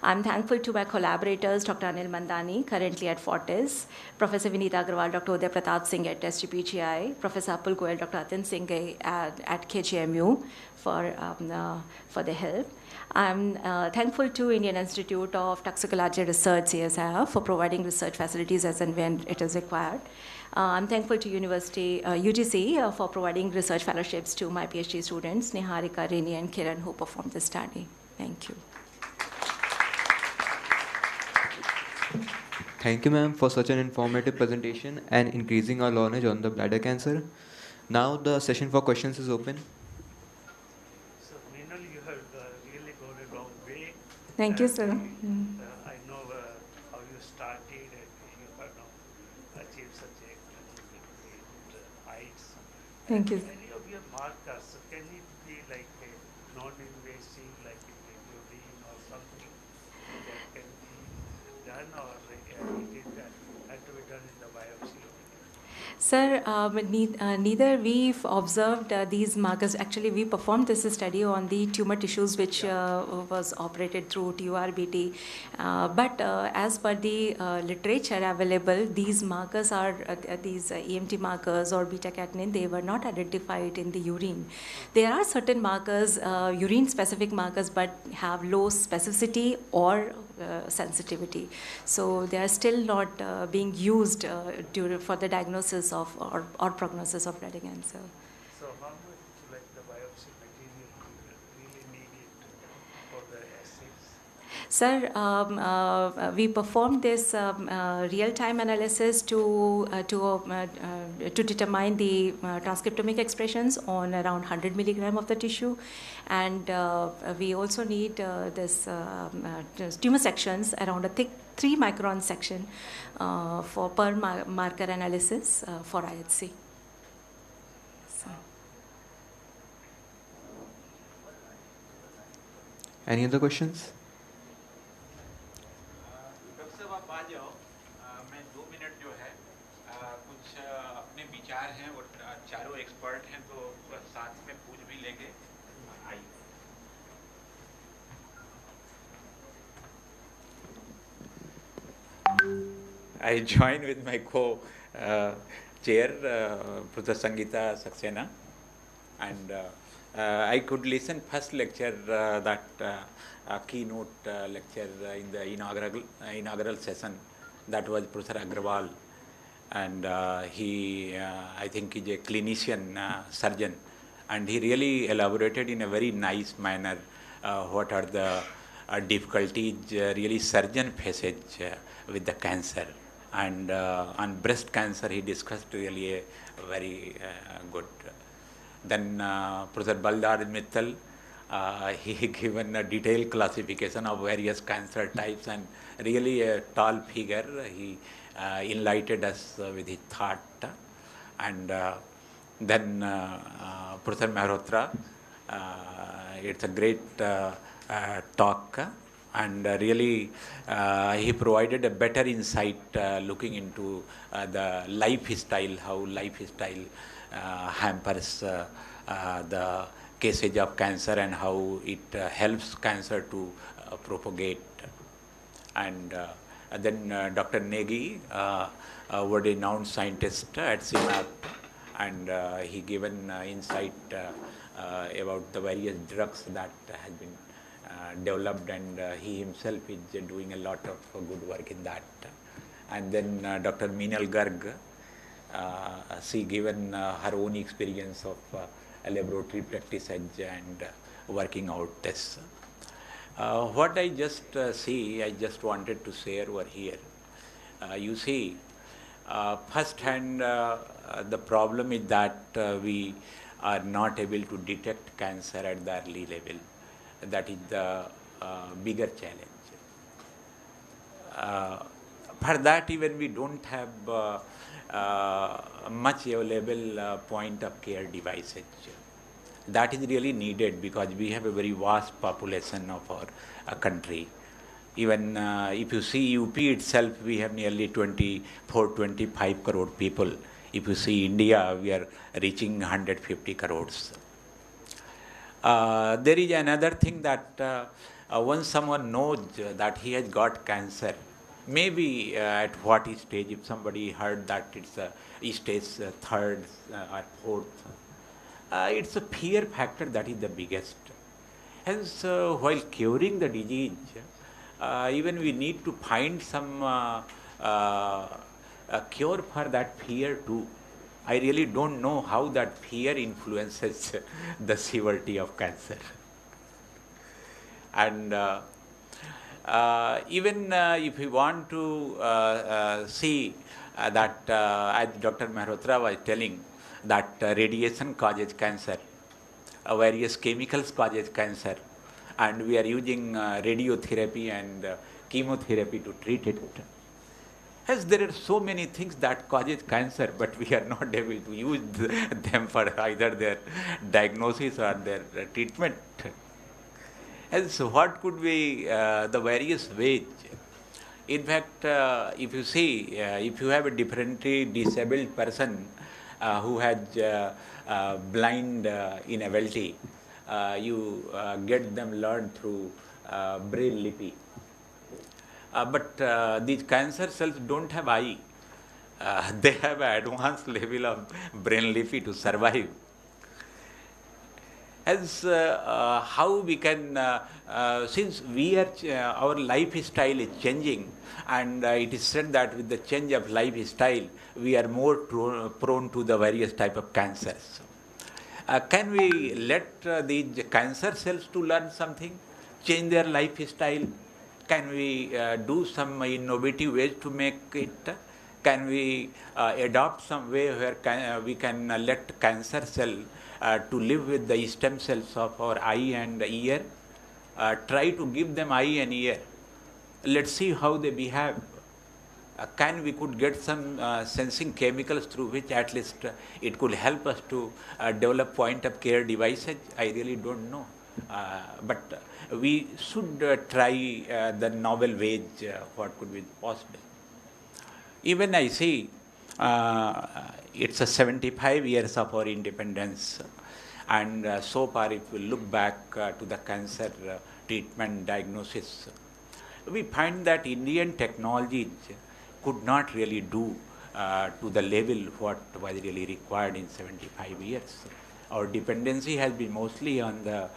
I'm thankful to my collaborators, Dr. Anil Mandani, currently at Fortis, Professor Vinita Agrawal, Dr. Uday Pratap Singh at SGPGI, Professor Apul Goyal, Dr. Atin Singh at KGMU for the help. I'm thankful to Indian Institute of Toxicology Research, CSIR, for providing research facilities as and when it is required. I'm thankful to University UGC for providing research fellowships to my PhD students, Niharika, Rini, and Kiran, who performed the study. Thank you. Thank you, ma'am, for such an informative presentation and increasing our knowledge on the bladder cancer. Now the session for questions is open. So, Meenal, you have really gone a long way. Thank you, sir. I know how you started and you have now achieved such a great heights. Thank you. Many of your markers, can it be like a non-invasive, like a urine or something that can be done, or had to be done in the biopsy? Sir, neither we've observed these markers. Actually, we performed this study on the tumor tissues which was operated through TURBT. But as per the literature available, these markers are, these EMT markers or beta-catenin, they were not identified in the urine. There are certain markers, urine-specific markers, but have low specificity or sensitivity. So they are still not being used for the diagnosis of or prognosis of bladder cancer. So how much like the biopsy material really needed for the assays? Sir, we performed this real-time analysis to determine the transcriptomic expressions on around 100 milligram of the tissue, and we also need this tumor sections around a thick 3 micron section for per marker analysis for IHC. Any other questions? Doctor साहब आप आ जाओ, मैं 2 minute जो है कुछ अपने विचार हैं और चारों एक्सपर्ट हैं तो साथ में पूछ भी लेंगे। आइए। I join with my co-chair, Professor Sangeeta Saxena, and I could listen first lecture, that keynote lecture in the inaugural session. That was Professor Agrawal, and he, I think, is a clinician surgeon, and he really elaborated in a very nice manner what are the difficulties really surgeon faces with the cancer. And on breast cancer, he discussed really a very good. Then Professor Balraj Mittal, he given a detailed classification of various cancer types, and really a tall figure. He enlightened us with his thought. And then Professor Mehrotra, it's a great talk, and really he provided a better insight looking into the lifestyle, how lifestyle hampers the cases of cancer and how it helps cancer to propagate. And then Dr. Negi, world renowned scientist at CMAP, and he given insight about the various drugs that has been developed, and he himself is doing a lot of good work in that. And then Dr. Meenal Garg, she given her own experience of laboratory practice and working out this. What I just see, I just wanted to share over here. You see, first hand, the problem is that we are not able to detect cancer at the early level. That is the bigger challenge. For that, even we don't have much available point of care devices. That is really needed because we have a very vast population of our country. Even if you see UP itself, we have nearly 24-25 crore people. If you see India, we are reaching 150 crores. There is another thing that once someone knows that he has got cancer, maybe at what stage, if somebody heard that it's a stage third or fourth, it's a fear factor that is the biggest. Hence, while curing the disease, even we need to find some a cure for that fear too. I really don't know how that fear influences the severity of cancer. And even if we want to see that, as Dr. Mehrotra was telling, that radiation causes cancer, various chemicals causes cancer, and we are using radiotherapy and chemotherapy to treat it. As there are so many things that causes cancer, but we are not able to use them for either their diagnosis or their treatment. And so what could be the various ways? In fact, if you see, if you have a differently disabled person who has blind inability, you get them learned through braille lipi. But these cancer cells don't have eye. They have an advanced level of brain lipi to survive. As how we can, since we are, our lifestyle is changing, and it is said that with the change of lifestyle, we are more prone to the various type of cancers. Can we let these cancer cells to learn something, change their lifestyle? Can we do some innovative ways to make it? Can we adopt some way where we can let cancer cell to live with the stem cells of our eye and ear? Try to give them eye and ear. Let's see how they behave. Can we could get some sensing chemicals through which at least it could help us to develop point of care devices? I really don't know. But we should try the novel ways what could be possible. Even I see it's a 75 years of our independence, and so far if we look back to the cancer treatment diagnosis, we find that Indian technologies could not really do to the level what was really required in 75 years. Our dependency has been mostly on the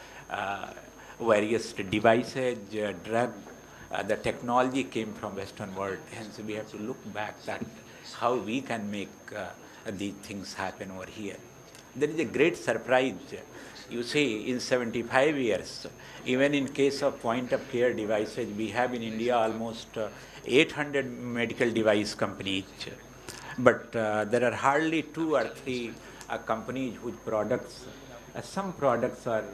various devices, drug. The technology came from Western world, hence we have to look back at how we can make these things happen over here. There is a great surprise. You see, in 75 years, even in case of point of care devices, we have in India almost 800 medical device companies. But there are hardly 2 or 3 companies whose products, some products are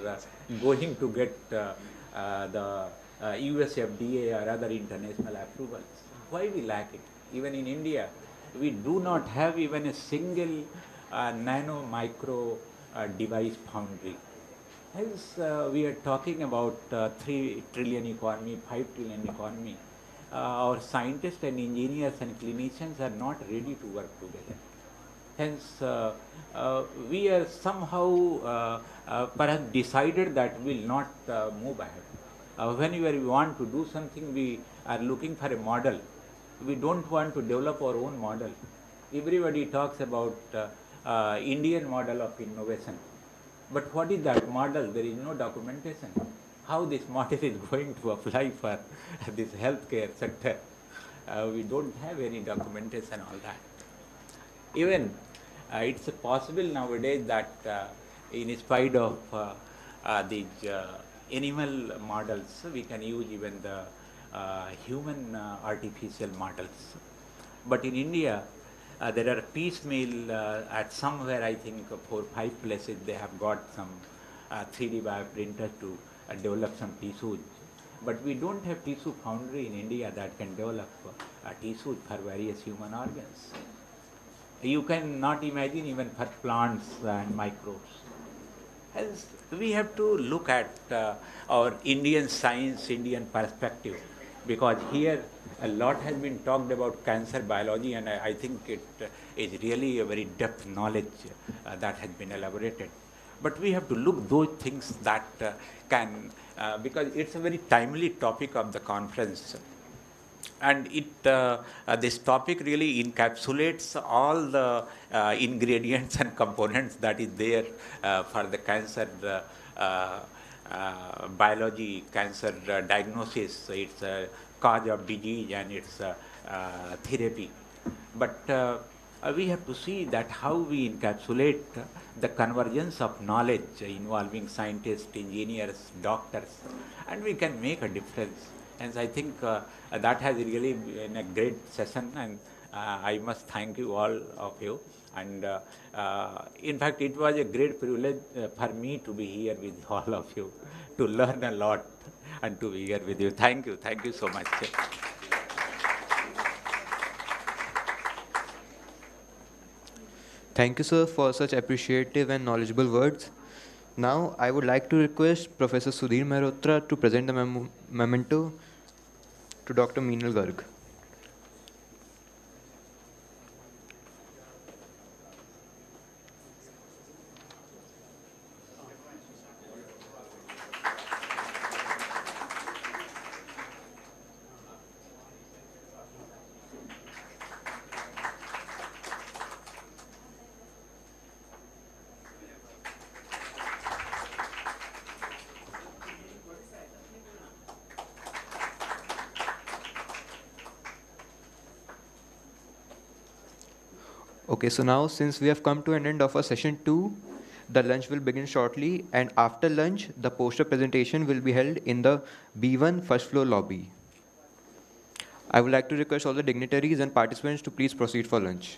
going to get the US FDA or other international approvals. Why we lack it? Even in India, we do not have even a single nano micro device foundry. Hence, we are talking about 3 trillion economy, 5 trillion economy. Our scientists and engineers and clinicians are not ready to work together. Hence, we are somehow perhaps decided that we will not move ahead. Whenever we want to do something, we are looking for a model. We don't want to develop our own model. Everybody talks about Indian model of innovation. But what is that model? There is no documentation. How this model is going to apply for this healthcare sector? We don't have any documentation on that. Even it's possible nowadays that in spite of these animal models, we can use even the human artificial models. But in India, there are piecemeal at somewhere, I think 4 or 5 places they have got some 3D bioprinters to develop some tissues. But we don't have tissue foundry in India that can develop tissues for various human organs. You cannot imagine even for plants and microbes. As we have to look at our Indian science, Indian perspective, because here a lot has been talked about cancer biology, and I think it is really a very depth knowledge that has been elaborated. But we have to look those things that can, because it's a very timely topic of the conference. And this topic really encapsulates all the ingredients and components that is there for the cancer biology, cancer diagnosis, its cause of disease and its therapy. But we have to see that how we encapsulate the convergence of knowledge involving scientists, engineers, doctors, and we can make a difference. And I think that has really been a great session, and I must thank you all of you. And in fact, it was a great privilege for me to be here with all of you, to learn a lot and to be here with you. Thank you so much. Thank you, sir, for such appreciative and knowledgeable words. Now, I would like to request Professor Sudhir Mehrotra to present the memento to Dr. Meenal Garg. Okay, so now since we have come to an end of our session 2, the lunch will begin shortly, and after lunch, the poster presentation will be held in the B1 first floor lobby. I would like to request all the dignitaries and participants to please proceed for lunch.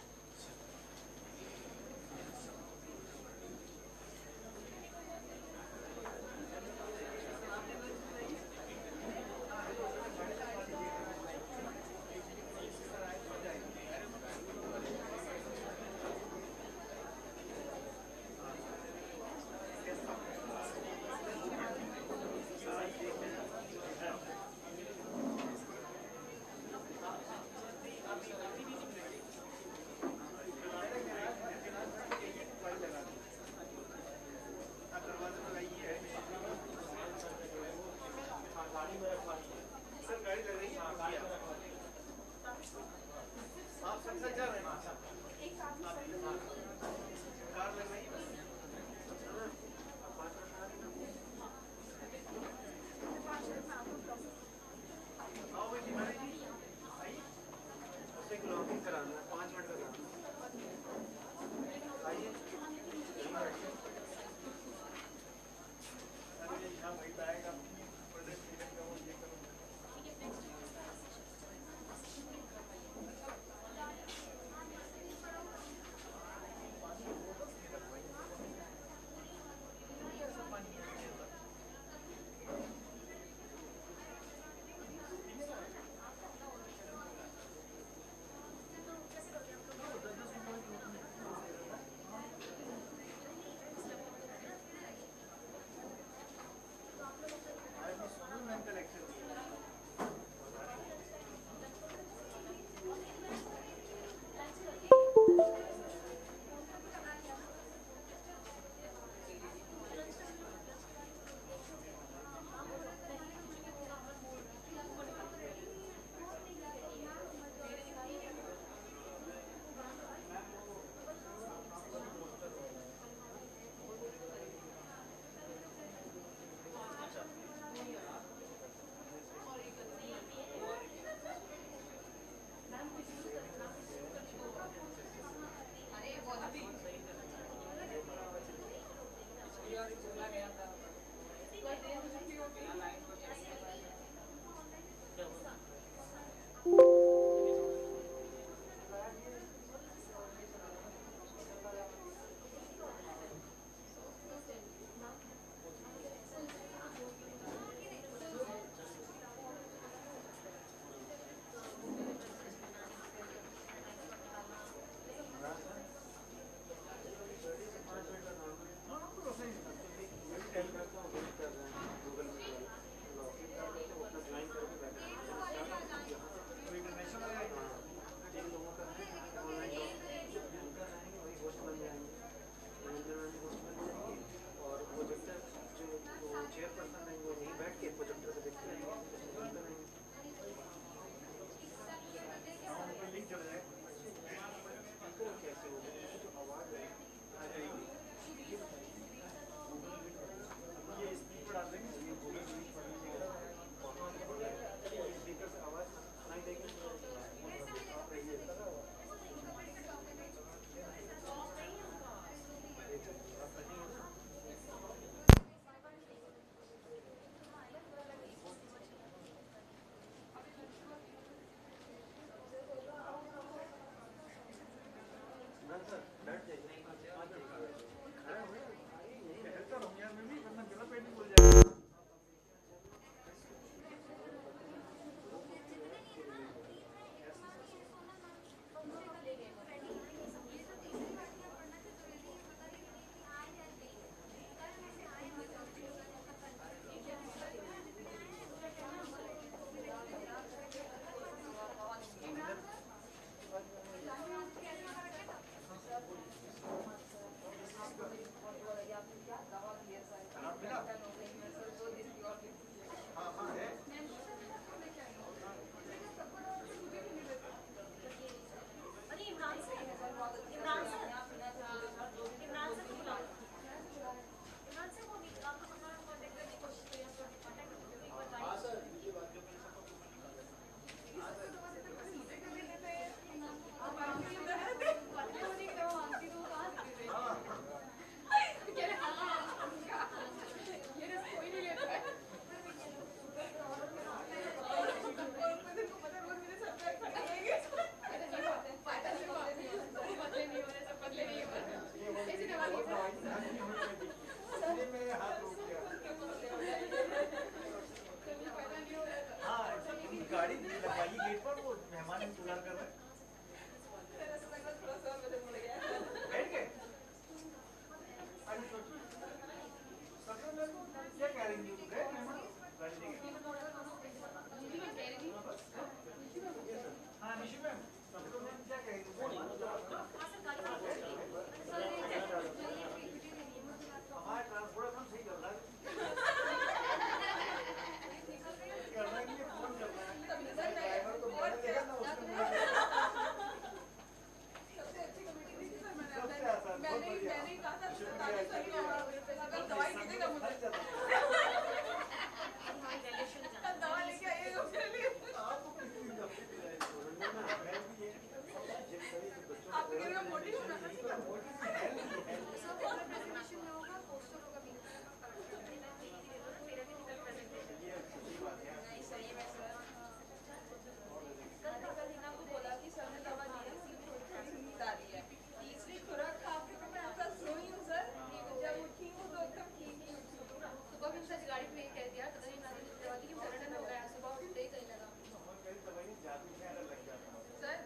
गाड़ी लगवाइए gate पर, वो मेहमान इंतजार कर रहे हैं। बैठ गए? क्या कह रही थी? हाँ निशि मैम, क्या कह रही थी? हमारा ट्रांसपोर्ट हम सही कर रहा है। करने के लिए फोन कर रहा है। ड्राइवर तो बोल देगा ना उसको। सबसे अच्छी कमेटी थी सर, मैंने कहा था दवाई दीजिएगा मुझे। दवा लेके आइएगा मेरे लिए। आप गिरेगा मोटी होना ना। तीसरी खुराक खा के तो मैं ऐसा सोई हूँ सर, जब उठी हूँ तो एकदम ठीक ही उठी हूँ। सुबह भी सच गाड़ी में कह दिया पता नहीं दरवाजे की सरडन हो गया, सुबह उठते ही कहीं लगा सर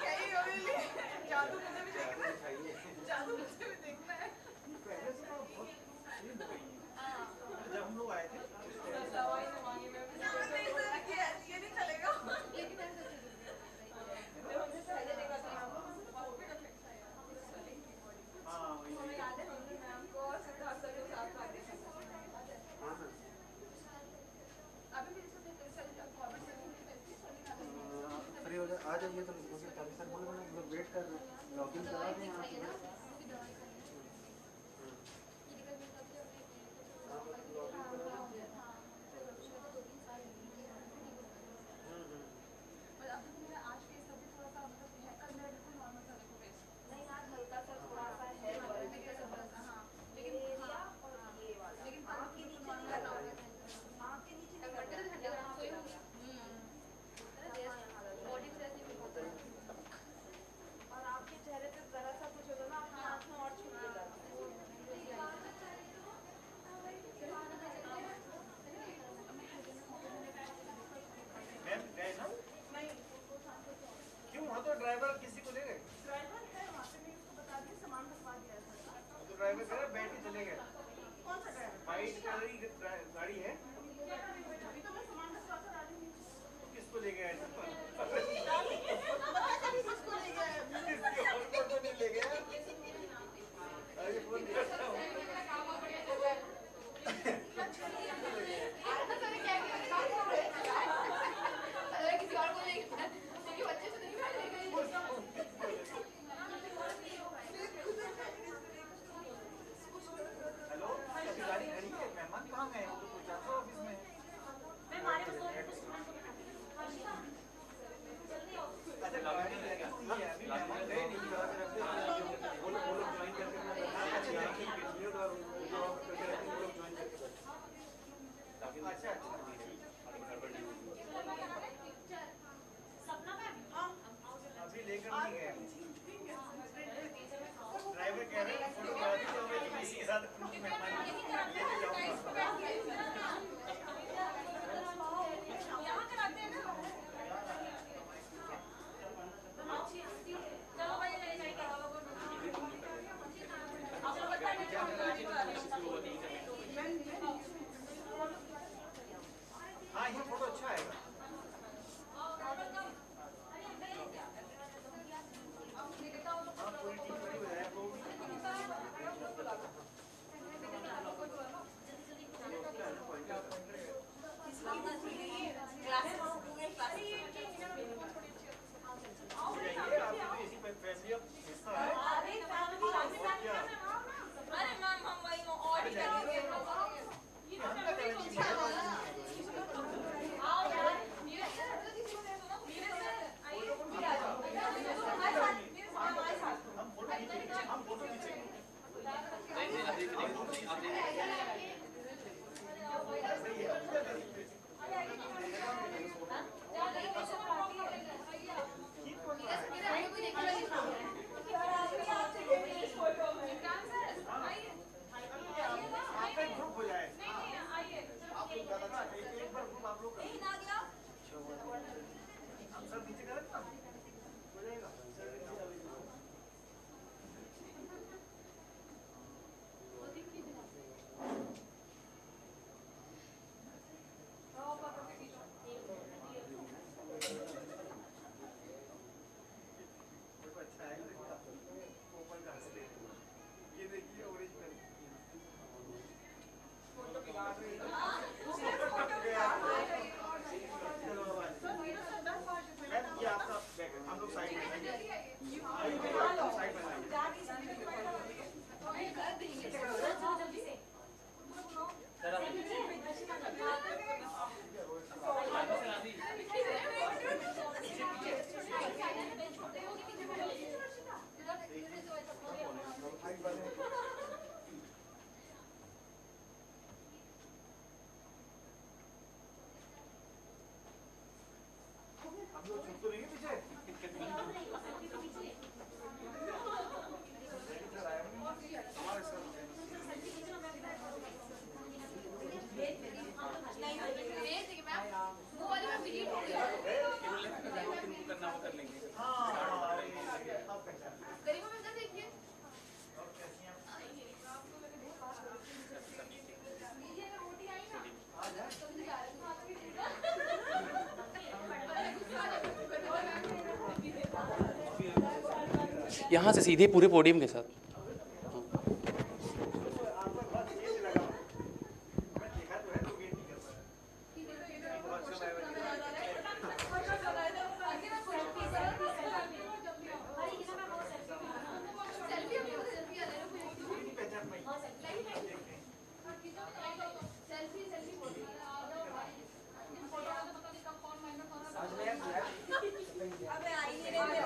क्या ही हो रही है, जादू मुझे भी देखना है, जादू मुझे भी देखना है। जब हम लोग आए थे दवाई तो मांगी मैं भी, नहीं सर ये नहीं चलेगा, लेकिन फ्री हो जाए आ जाइए तो सर बोले वेट कर रहे हैं, लॉगिन करा दें आप। और आपके चेहरे पे जरा सा कुछ होगा ना, यहाँ से सीधे पूरे पोडियम के साथ। अबे आई नहीं रहे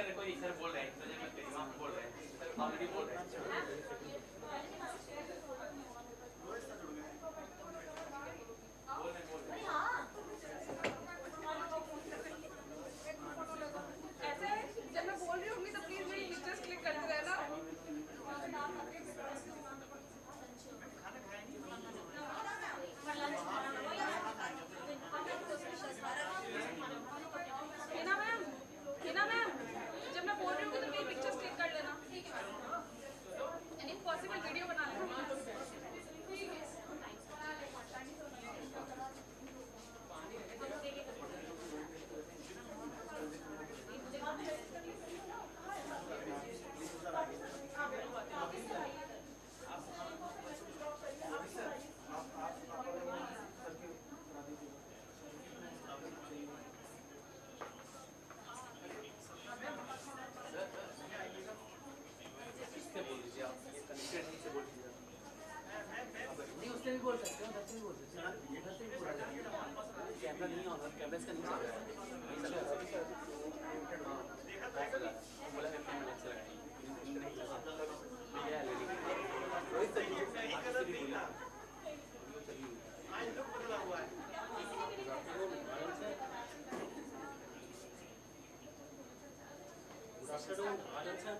कर रहे, कोई सर बोल रहे हैं, सर मत करिए, आप बोल रहे हैं, सर ऑलरेडी बोल रहे हैं। ऐसे जब मैं बोल रही होंगी तो प्लीज मेरी पिक्चर्स क्लिक करते रहना। हिना मैम, जब मैं बोल रही होंगी तो मेरी पिक्चर्स क्लिक कर लेना। एनी पॉसिबल वीडियो बना लेना। इससे बोल दीजिए आप, ये कनेक्टेड है, इससे बोल दीजिए। नहीं, उससे भी बोल सकते हो, उधर से भी बोल सकते हो, उधर से भी बोला जाएगा। कैमरा नहीं ऑन है, कैमरा इसका नहीं चल रहा है, नहीं चल रहा है। हाँ, बोला है 10 मिनट से लगाएंगे। नहीं चल रहा, ये है लेडी। वही तरीके आप इससे भी बोलिए। आज लुक बदला हुआ है। Good afternoon, Anand sir.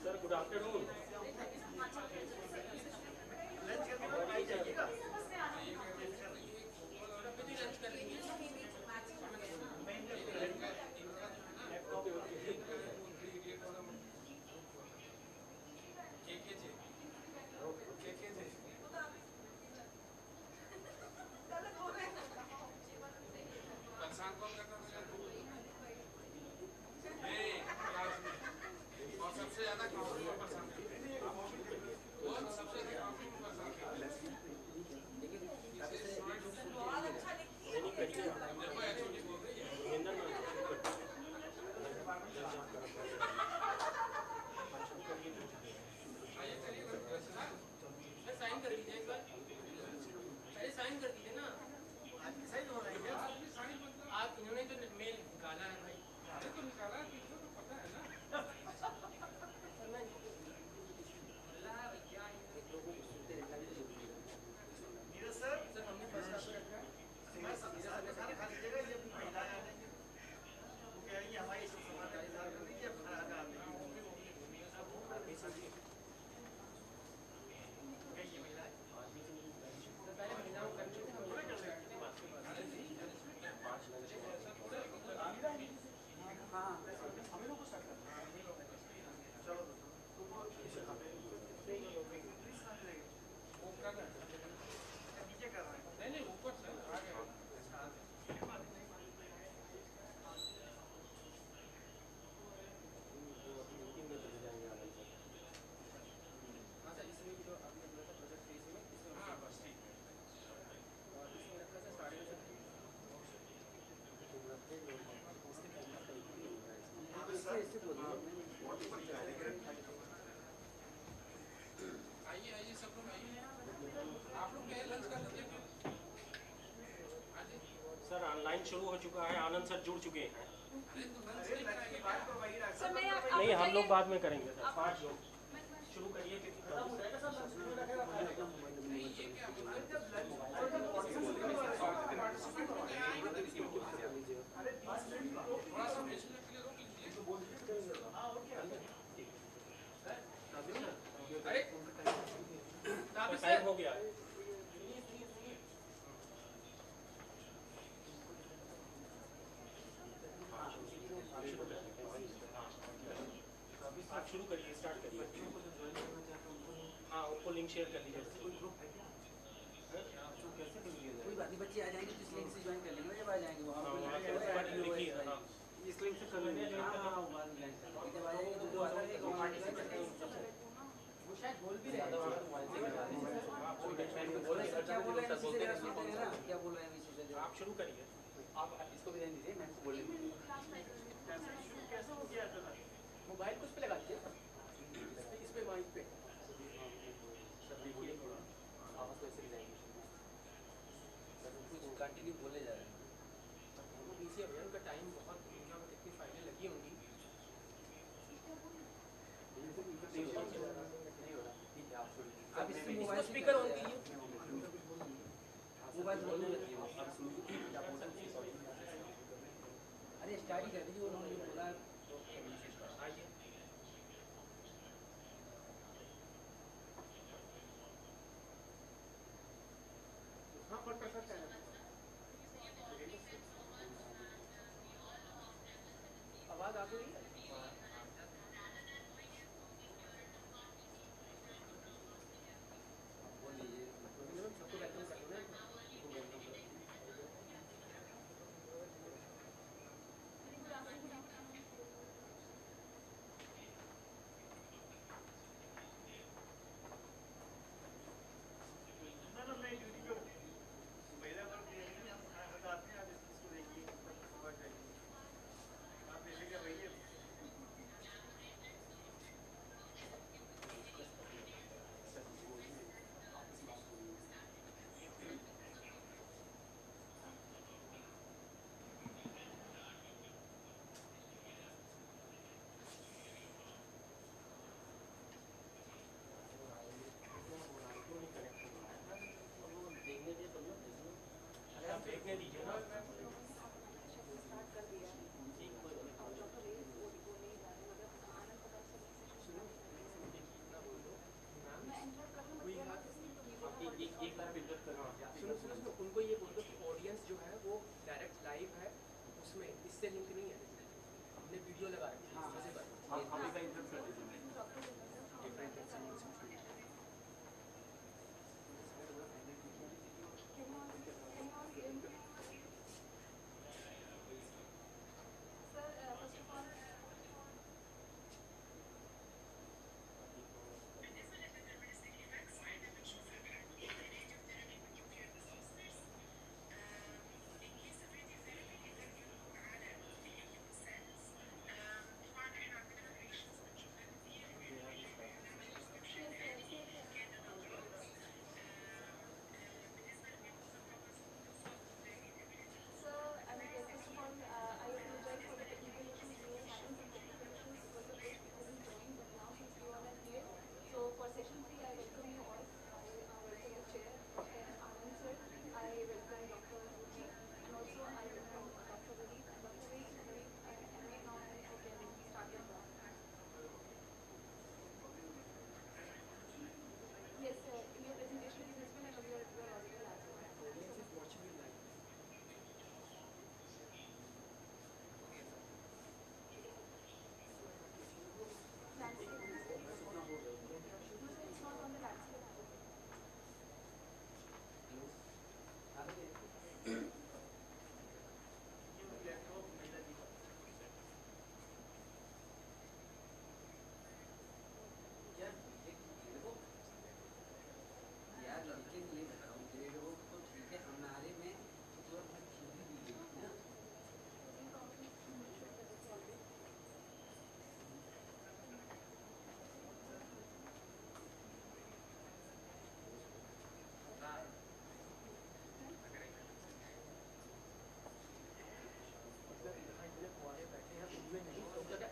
Sir good afternoon. Sign कर दीजिए एक बार, पहले साइन कर दीजिए ना। साइन हो रहा है क्या? आप इन्होंने जो मेल निकाला है भाई, अरे तो निकाला है, तो पता है ना। सर हमने फर्स्ट क्लास में रखा है। हमारी कर दीजिए। पहले महिलाओं को नहीं ऊपर से आ गया। आइए आइए सब लोग आइए, आप लोग क्या लंच कर लीजिए। सर ऑनलाइन शुरू हो चुका है, आनंद सर जुड़ चुके हैं। सर मैं नहीं, हम लोग बाद में करेंगे सर, 5 लोग शुरू करिए। टाइम हो गया। आप शुरू करिए, स्टार्ट करिए। हाँ, उनको लिंक शेयर कर दीजिए। कोई ग्रुप है क्या? कैसे कर लीजिए? कोई बात नहीं, बच्चे आ जाएंगे, जिस लिंक से ज्वाइन कर लेंगे जब आ जाएंगे वो। इस लिंक से कर लेंगे। जब आ जाएंगे तो जो आता है वो शायद बोल भी रहे हैं। क्या बोल रहे हैं, क्या बोल रहे हैं? आप शुरू करिए। आप इसको भी ध्यान दीजिए, मैं इसको बोल लेंगे। मोबाइल कुछ पे लगा दीजिए, इस पे माइक पे सर देखिए थोड़ा आवाज़ तो ऐसे भी जाएगी सर, कुछ कंटिन्यू बोले जा रहे हैं दोनों बीसी है भैया, उनका टाइम बहुत, उनका कितनी फाइलें लगी होंगी नहीं हो रहा, ठीक है आप छोड़िए, आप इसको स्पीकर ऑन कीजिए, मोबाइल बोलने लगती है आप सुनिए, अरे स्टार्ट ही कर दीजिए, उन्होंने जो बोला आइए। हाँ पर परफेक्ट है, आवाज़ आ तो रही है, बोल लीजिए सबको वेलकम कर लो ना, देखने दीजिए ना, एक बार इंटरप्ट करना, सुनो उनको ये बोल दो कि ऑडियंस जो है वो डायरेक्ट लाइव है, उसमें इससे लिंक नहीं है, हमने वीडियो लगा रखी है, इससे बात हम एक बार इंटरप्ट कर दीजिए।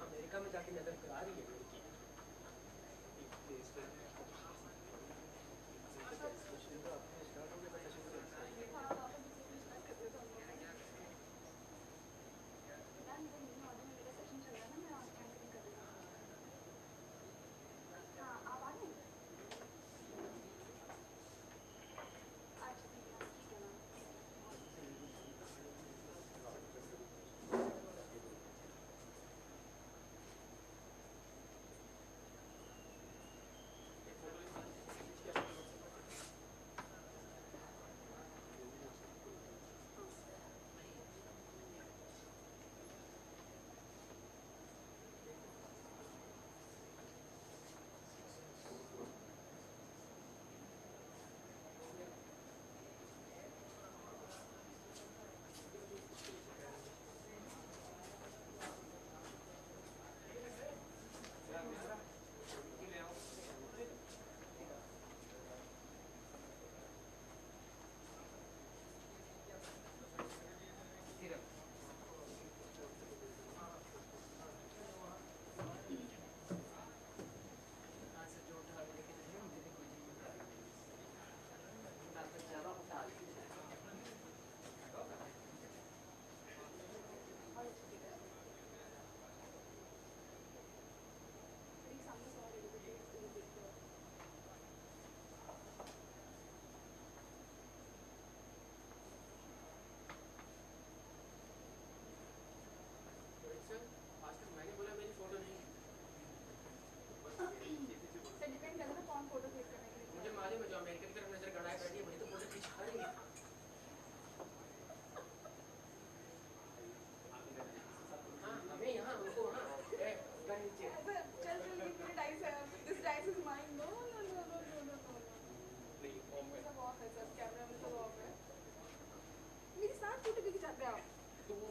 अमेरिका में जाके नजर करा रही है लड़की।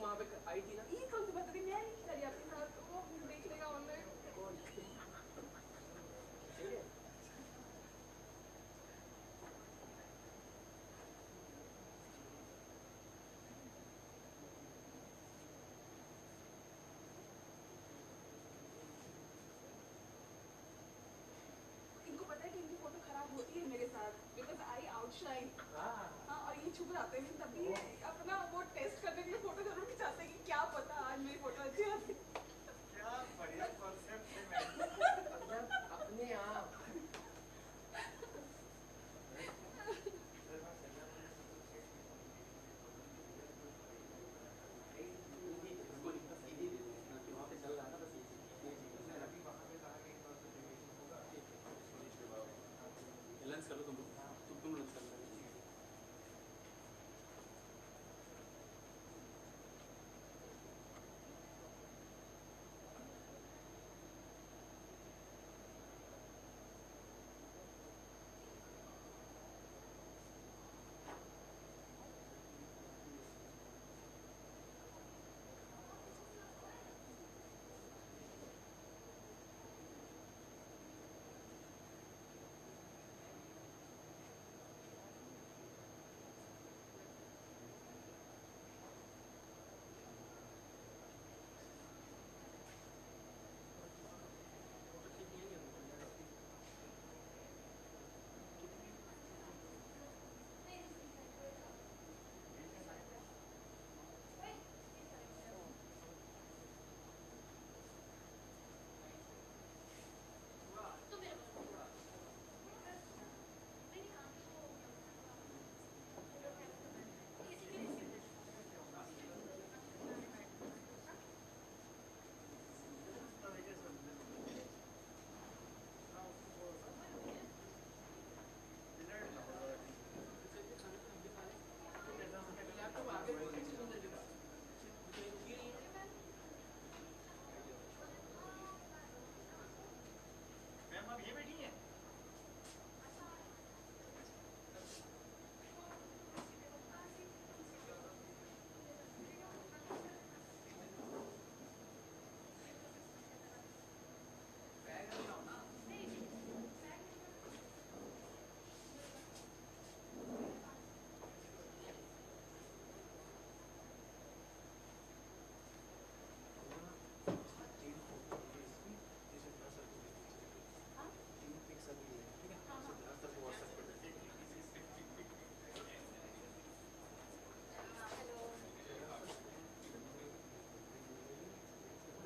वहाँ पे आई थी ना? ये कौन सी बात थी? मैं नहीं करी आपके साथ, वो देख लेगा ऑनलाइन। इनको पता है कि इनकी फोटो खराब होती है मेरे साथ, बिकॉज आई आउटशाइन। हाँ, और ये छुप जाते हैं, तभी ये अपना वो टेस्ट करने के लिए फोटो जरूर खिंचाते हैं कि क्या पता आज मेरी फोटो अच्छी आती है। क्या बढ़िया कॉन्सेप्ट है मैम। अपने आप लंच कर लो तुम लंच कर लो।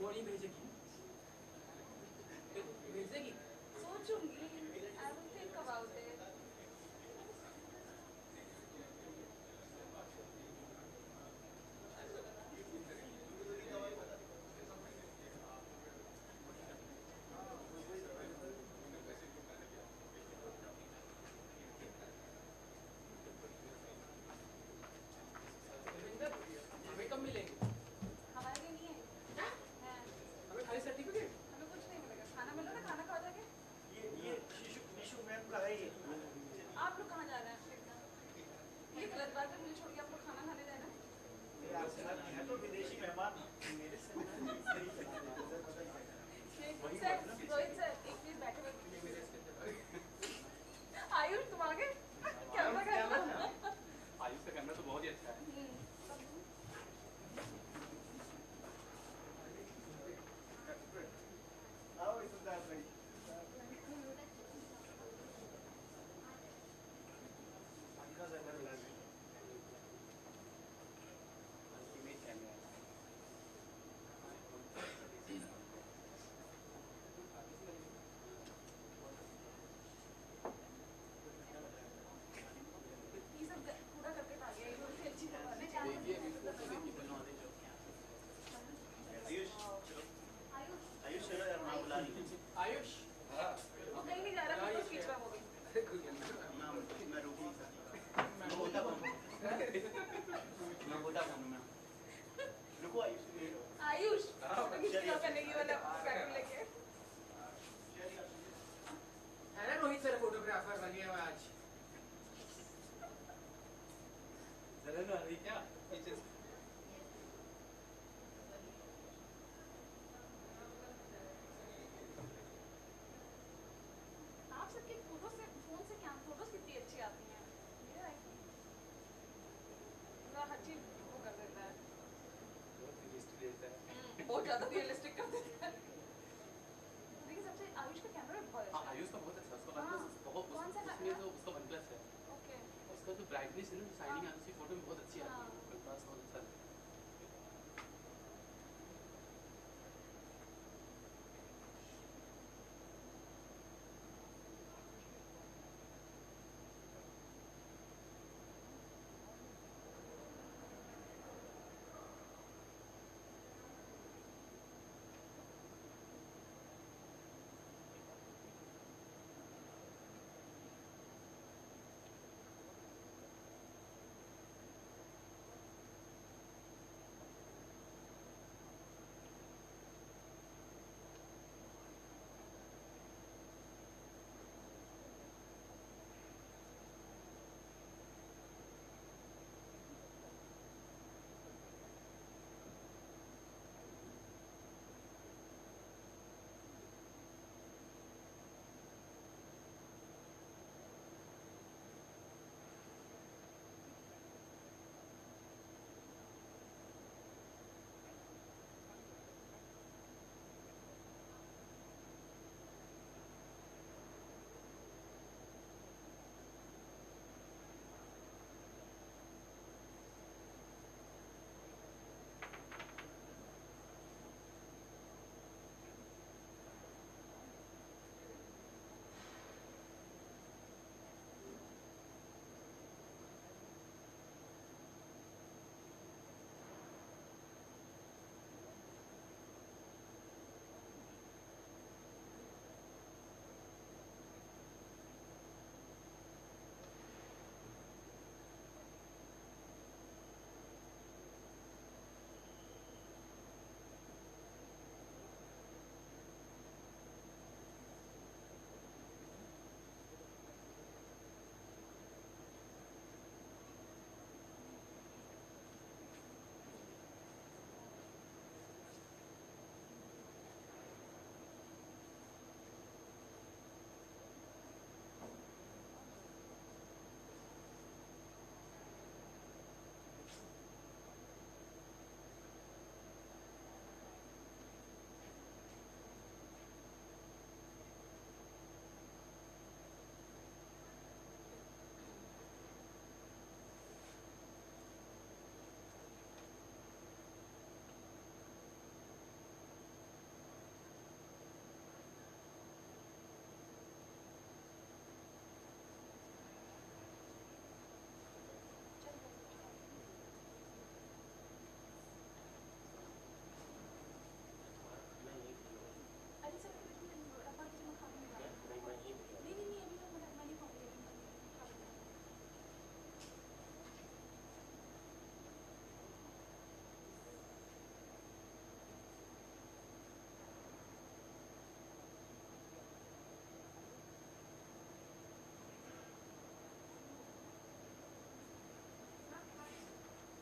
वो नहीं भेजेगी, भेजेगी सोचूंगी, I will think about it. हमें कब मिलेंगे? हमारे लिए नहीं है। हमें खाली सर्टिफिकेट? हमें कुछ नहीं मिलेगा। खाना मिलो ना, खाना खा जाके। ये निशु मैम का है ये। आप लोग कहाँ जा रहे हैं? ये गलत बात है, मुझे छोड़ के आप लोग खाना खाने जाना। मैं तो विदेशी मेहमान मेरे से सर, रोहित सर, एक प्लीज बैठे आयुष तुम आगे कैमरा करना। आयुष का कैमरा तो बहुत ही अच्छा है। आओ इसदार भाई। अंका जगह लगे। Ultimate camera. ये सब पूरा करके आ गया, ये बड़ी अच्छी खबर है। मैं जानती हूँ। आयुष यार नाम बुला रही है। आयुष वो कहीं नहीं जा रहा, फोटो खींच रहा है वो भी। मैं रुक नहीं सकता। मैं होता कौन मैं रुको आयुष। आयुष फोटो खींच रहा करने की वाला बैग लेके। है ना रोहित सर फोटोग्राफर बने हुए आज। जरा ना अभी क्या ज़्यादा रियलिस्टिक कर देता है। लेकिन सबसे आयुष का कैमरा बहुत अच्छा है। आयुष का बहुत अच्छा है, उसका OnePlus बहुत कौन सा उसमें जो उसका OnePlus है, ओके। उसका जो ब्राइटनेस है ना, शाइनिंग आने से फोटो में बहुत अच्छी आती है। OnePlus बहुत अच्छा है।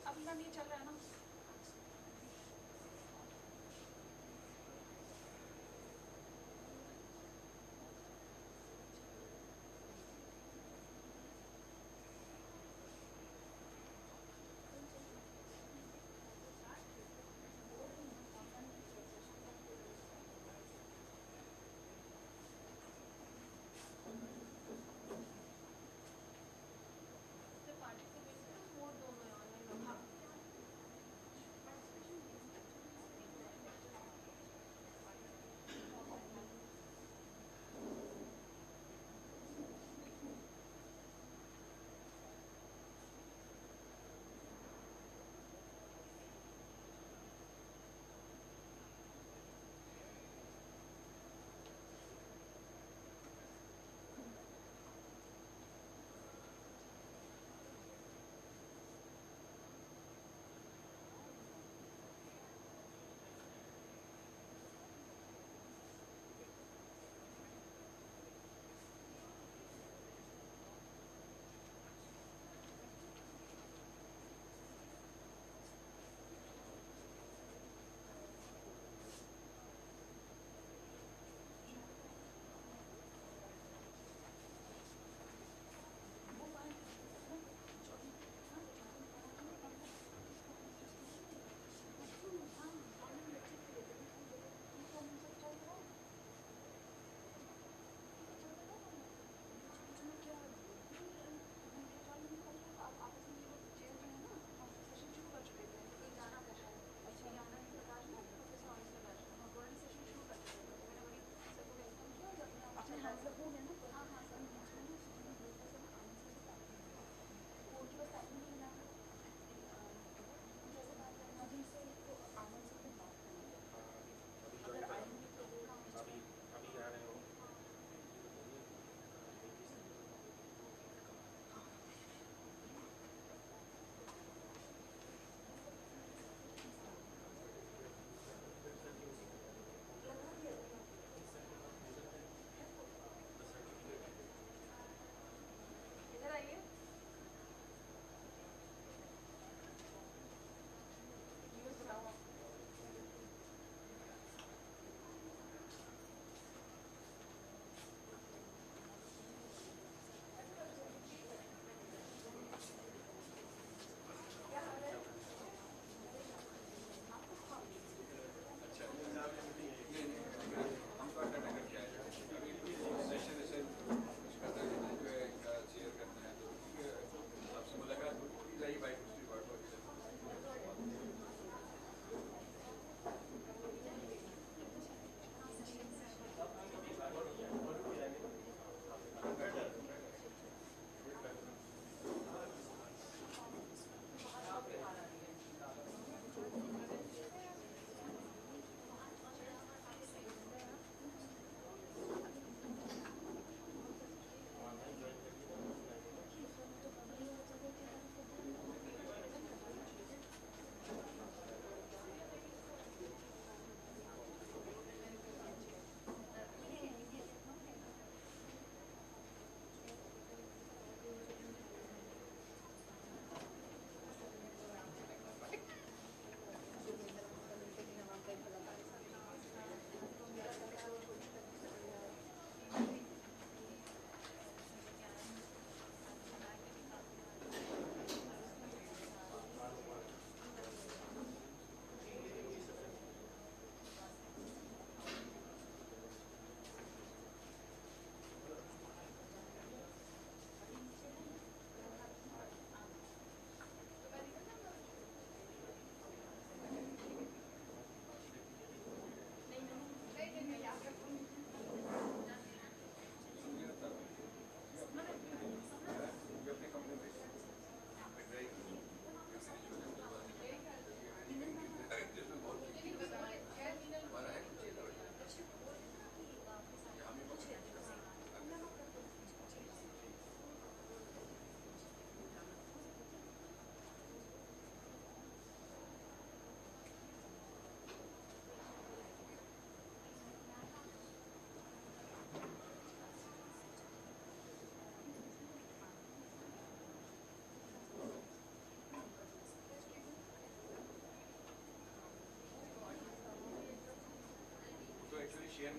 अपना नहीं चल रहा है ना।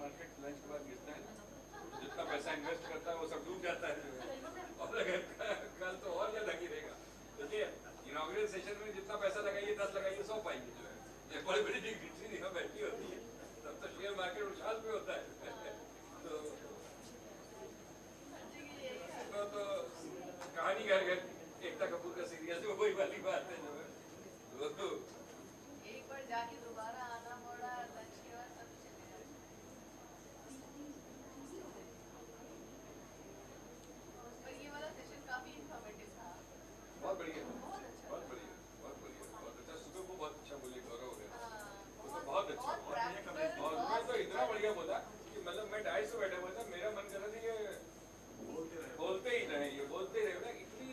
मार्केट लंच के बाद गिरता है ना, जितना पैसा इन्वेस्ट करता है वो सब डूब जाता है और अगर कल तो और ज्यादा गिरेगा। देखिए इनॉग्रेशन सेशन में जितना पैसा लगाइए 10 लगाइए 100 पाएंगे जो है, ये बड़ी बड़ी डिग्री यहाँ बैठी होती है, तब तो शेयर मार्केट उछाल पे होता है। तो कहानी घर घर एकता कपूर का सीरियल में वही वाली बात है जो है, एक बार जाके दोबारा आना पड़ा लंच के बाद सब चले गए। पर ये वाला सेशन काफी इंफॉर्मेटिव था। बहुत बढ़िया, बहुत बढ़िया, बहुत बढ़िया, बहुत अच्छा। सुबह को बहुत अच्छा बोले गौरव हो गया, तो बहुत अच्छा, और मैं तो इतना बढ़िया बोला कि मतलब मैं डाइट से बैठा हुआ था, मेरा मन कर रहा था कि बोलते ही रहे, ये बोलते ही रहे ना। इतनी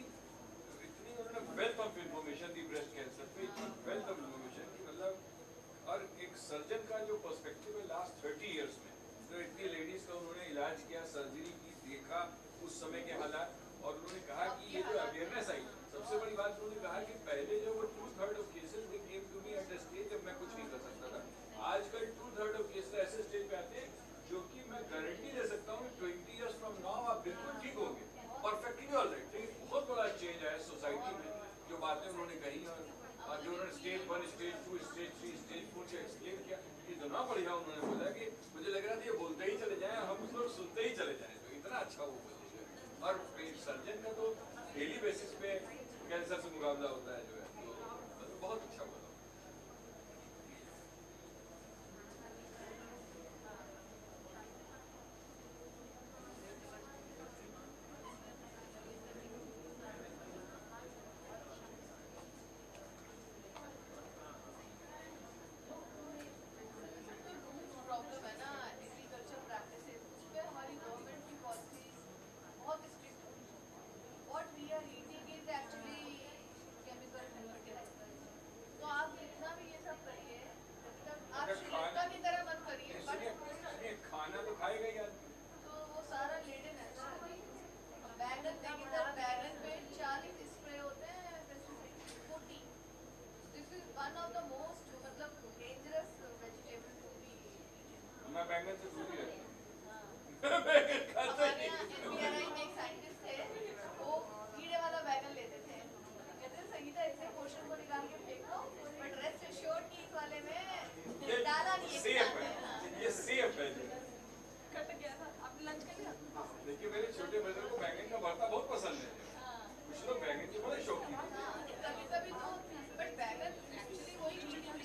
उन्होंने wealth of information the breast cancer पे, इतनी वेल्थ ऑफ इंफॉर्मेशन की मतलब, और एक सर्जन का जो पर्सपेक्टिव है लास्ट 30 इयर्स में, तो इतनी लेडीज का उन्होंने इलाज किया, सर्जरी की, देखा उस समय के हालात, और उन्होंने कहा कि ये जो अवेयरनेस आई, सबसे बड़ी बात उन्होंने कहा कि पहले जो वो 2/3 of cases they came to me at the stage जब मैं कुछ नहीं कर सकता था, आजकल 2/3 ऑफ केसेस ऐसे स्टेज पे आते हैं जो कि मैं गारंटी दे सकता हूँ 20 इयर्स फ्रॉम नाउ आप बिल्कुल ठीक होंगे, परफेक्टली ऑलराइट। तो बहुत बड़ा चेंज आया सोसाइटी में, जो बातें उन्होंने कही और जो उन्होंने स्टेज 1, स्टेज 2, स्टेज 3, स्टेज 4 से एक्सप्लेन किया, इतना बढ़िया उन्होंने बोला कि मुझे लग रहा था ये बोलते ही चले जाएं, हम लोग सुनते ही चले जाएं, तो इतना अच्छा वो बोले। और सर्जन का तो डेली बेसिस पे कैंसर से मुकाबला होता है जो है, तो बहुत अच्छा बोला। प्रॉब्लम है ना एग्रीकल्चर प्रैक्टिसेस, उस पे हमारी गवर्नमेंट की पॉलिसीज बहुत स्ट्रिक्ट है। What we are eating is actually chemical fertiliser. तो आप जितना भी ये सब करिए, आप श्रीलंका की तरह मत करिए, बट खाना तो खाएगा ही आदमी, तो वो सारा लेडन है ना। बैगन देखिए तो बैगन पे 40 स्प्रे होते हैं pesticide, 40। This is one of the most मतलब डेंजरस वेजिटेबल टू बी। मैं बैंगन से दूर ही रहता हूँ, बैंगन खाता ही नहीं। NBRI में एक साइंटिस्ट थे, वो कीड़े वाला बैगन लेते थे, कहते थे संगीता इससे पोषण को निकाल के फेंक दो, बट रेस्ट एश्योर्ड कि इस वाले में डाला नहीं है। सेफ है, ये सेफ है। कट गया था। आपने लंच कर लिया? देखिए मेरे छोटे ब्रदर को बैंगन का भरता बहुत पसंद है, कुछ लोग बैंगन के बड़े शौकीन हैं। कभी-कभी तो बट बैगन एक्चुअली वही मीडियम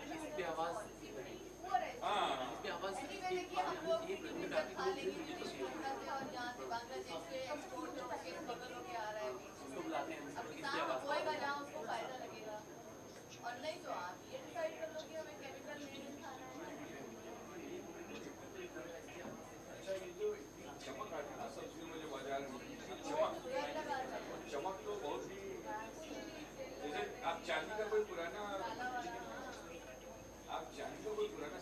जैसे कि आवाज वो रहे। एनीवे देखिए हम लोग मीडियम खा लेंगे, और यहाँ से बांग्लादेश से एक्सपोर्ट होके बगल होके आ रहा है बीच में। अब किसान बोएगा जहाँ उसको फायदा लगेगा, और नहीं तो आप ये डिसाइड कर लो कि हमें केमिकल लेडन खाना है। अच्छा ये जो चमक आती है ना सब्जियों में जो बाजार में, चमक तो बहुत ही, जैसे आप चांदी का कोई पुराना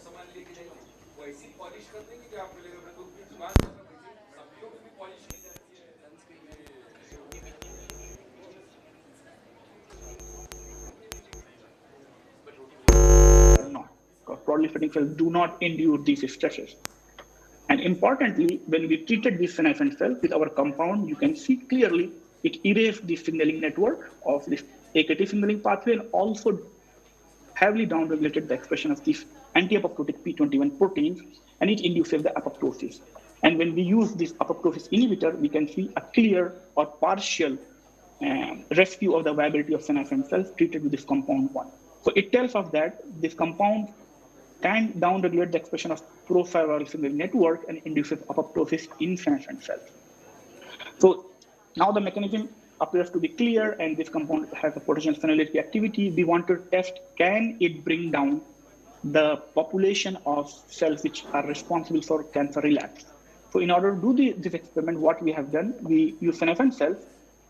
सामान लेके जाइए, वो ऐसी पॉलिश कर देंगे कि आप मिलेगा तो दुकान सब्जियों में भी पॉलिश की जाती है। Not. Proliferating cells do not endure these stresses. And importantly, when we treated these senescent cells with our compound, you can see clearly it erased the signaling network of this AKT signaling pathway and also heavily downregulated the expression of these anti-apoptotic P21 proteins, and it induces the apoptosis. And when we use this apoptosis inhibitor, we can see a clear or partial rescue of the viability of senescent cells treated with this compound 1. So it tells us that this compound can downregulate the expression of pro-fibrotic signaling network and induces apoptosis in senescent cells. So now the mechanism appears to be clear, and this compound has a potential phenylated activity. We want to test, can it bring down the population of cells which are responsible for cancer relapse? So in order to do this experiment, what we have done, we use senescent cells,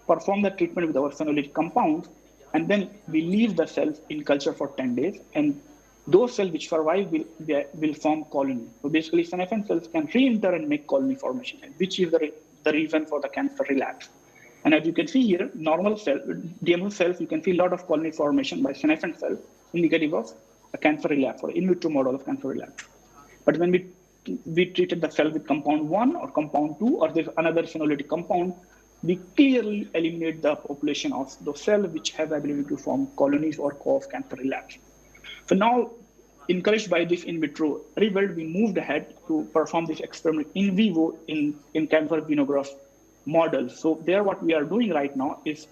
perform the treatment with our phenylated compounds, and then we leave the cells in culture for 10 days. And those cells which survive will form colony. So basically, senescent cells can re-enter and make colony formation, which is the reason for the cancer relapse. And as you can see here, normal cell, DMO cells, you can see a lot of colony formation by senescent cells, indicative of a cancer relapse or in vitro model of cancer relapse. But when we we treated the cell with compound 1 or compound 2 or there's another phenollytic compound, we clearly eliminate the population of those cells which have the ability to form colonies or cause cancer relapse. So now, encouraged by this in vitro result, we moved ahead to perform this experiment in vivo in cancer xenograft model. So there what we are doing right now is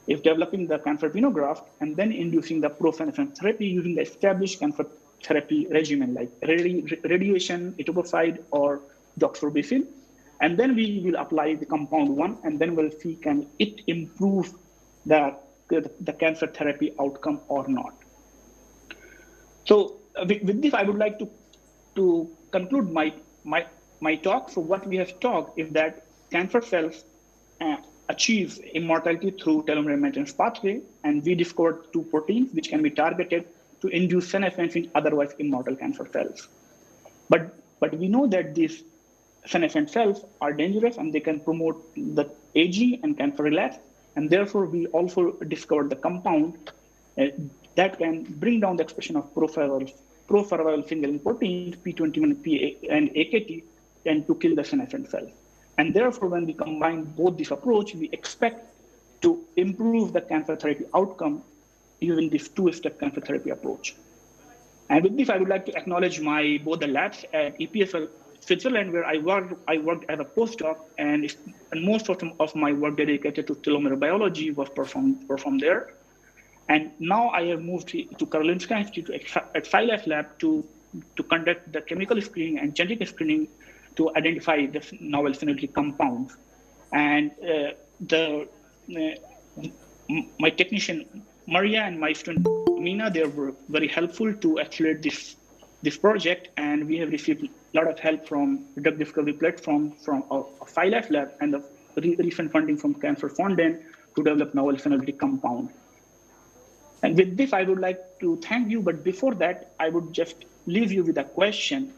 developing the cancer xenograft and then inducing the profenifene therapy using the established cancer therapy regimen like radiation, etoposide, or doxorubicin. And then we will apply the compound 1 and then we'll see can it improve the cancer therapy outcome or not. So with this, I would like to conclude my talk. So what we have talked is that cancer cells achieve immortality through telomere maintenance pathway, and we discovered 2 proteins which can be targeted to induce senescence in otherwise immortal cancer cells. But we know that these senescent cells are dangerous and they can promote the aging and cancer relapse, and therefore we also discovered the compound that can bring down the expression of profarval signaling proteins P21 and AKT and to kill the senescent cells. And therefore, when we combine both this approach, we expect to improve the cancer therapy outcome using this 2-step cancer therapy approach. And with this, I would like to acknowledge both the labs at EPFL Switzerland, where I worked as a postdoc, and most of my work dedicated to telomere biology was performed there. And now I have moved to Karolinska Institute at SciLife Lab to conduct the chemical screening and genetic screening to identify the novel phenollytic compounds. And my technician Maria and my student Mina, they were very helpful to accelerate this project, and we have received a lot of help from the drug discovery platform from SciLife Lab and the recent funding from Cancer Fondant to develop novel phenollytic compound. And with this, I would like to thank you. But before that, I would just leave you with a question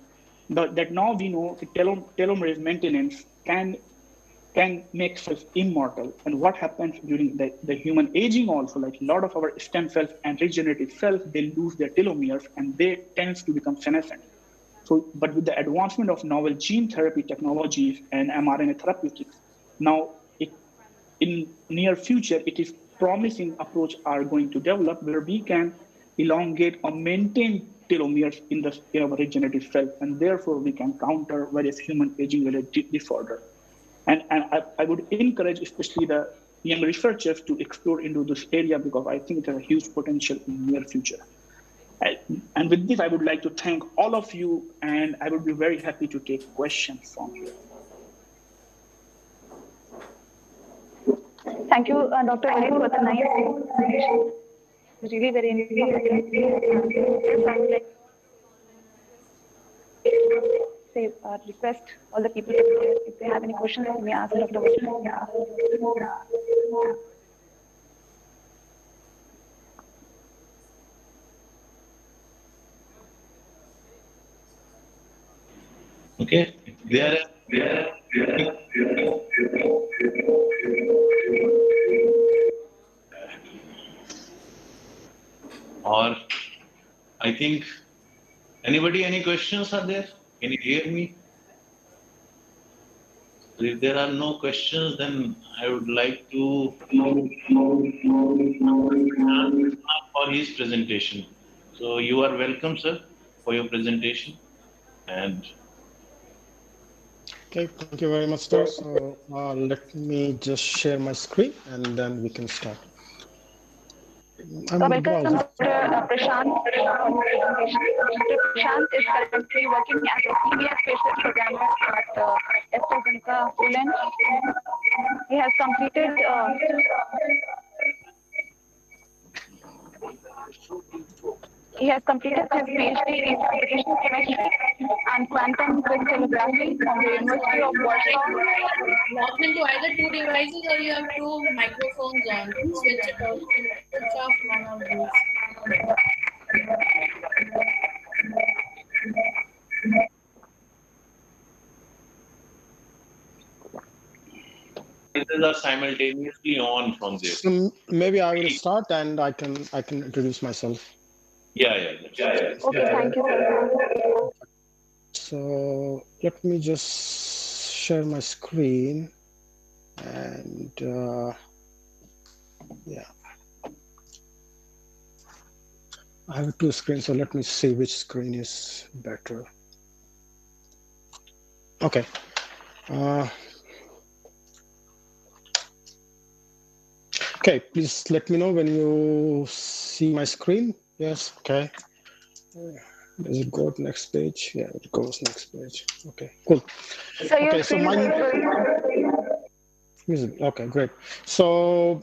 that now we know telomerase maintenance can make cells immortal. And what happens during the human aging also, like a lot of our stem cells and regenerative cells, they lose their telomeres and they tend to become senescent. So, but with the advancement of novel gene therapy technologies and mRNA therapeutics, now in near future, it is promising approach are going to develop where we can elongate or maintain telomeres in our regenerative cells, and therefore we can counter various human aging-related disorders. And I would encourage especially the young researchers to explore into this area because I think it has a huge potential in the near future. And with this, I would like to thank all of you, and I would be very happy to take questions from you. Thank you, Dr. Ali, for the nice presentation. Really very request all the people if they have any questions, they may ask Dr. Okay, or I think anybody, any questions are there? Can you hear me? So if there are no questions, then I would like to for his presentation. So you are welcome, sir, for your presentation. And okay, thank you very much, sir. So let me just share my screen and then we can start. So welcome Dr. Prashant. Dr. Prashant is currently working as a senior specialist programmer at AstraZeneca, Poland. He has completed his PhD in computational chemistry and quantum crystallography from the University of Warsaw. Log into either 2 devices or you have 2 microphones on. Switch off one of these. These are simultaneously on from there. So maybe I will start and I can introduce myself. Yeah. Okay, thank you, sir. So let me just share my screen and yeah. I have two screens, so let me see which screen is better. Okay. Okay, please let me know when you see my screen. Yes, okay. Does it go to next page? Yeah, it goes next page. Okay, cool. So your Okay, so screen is okay, great. So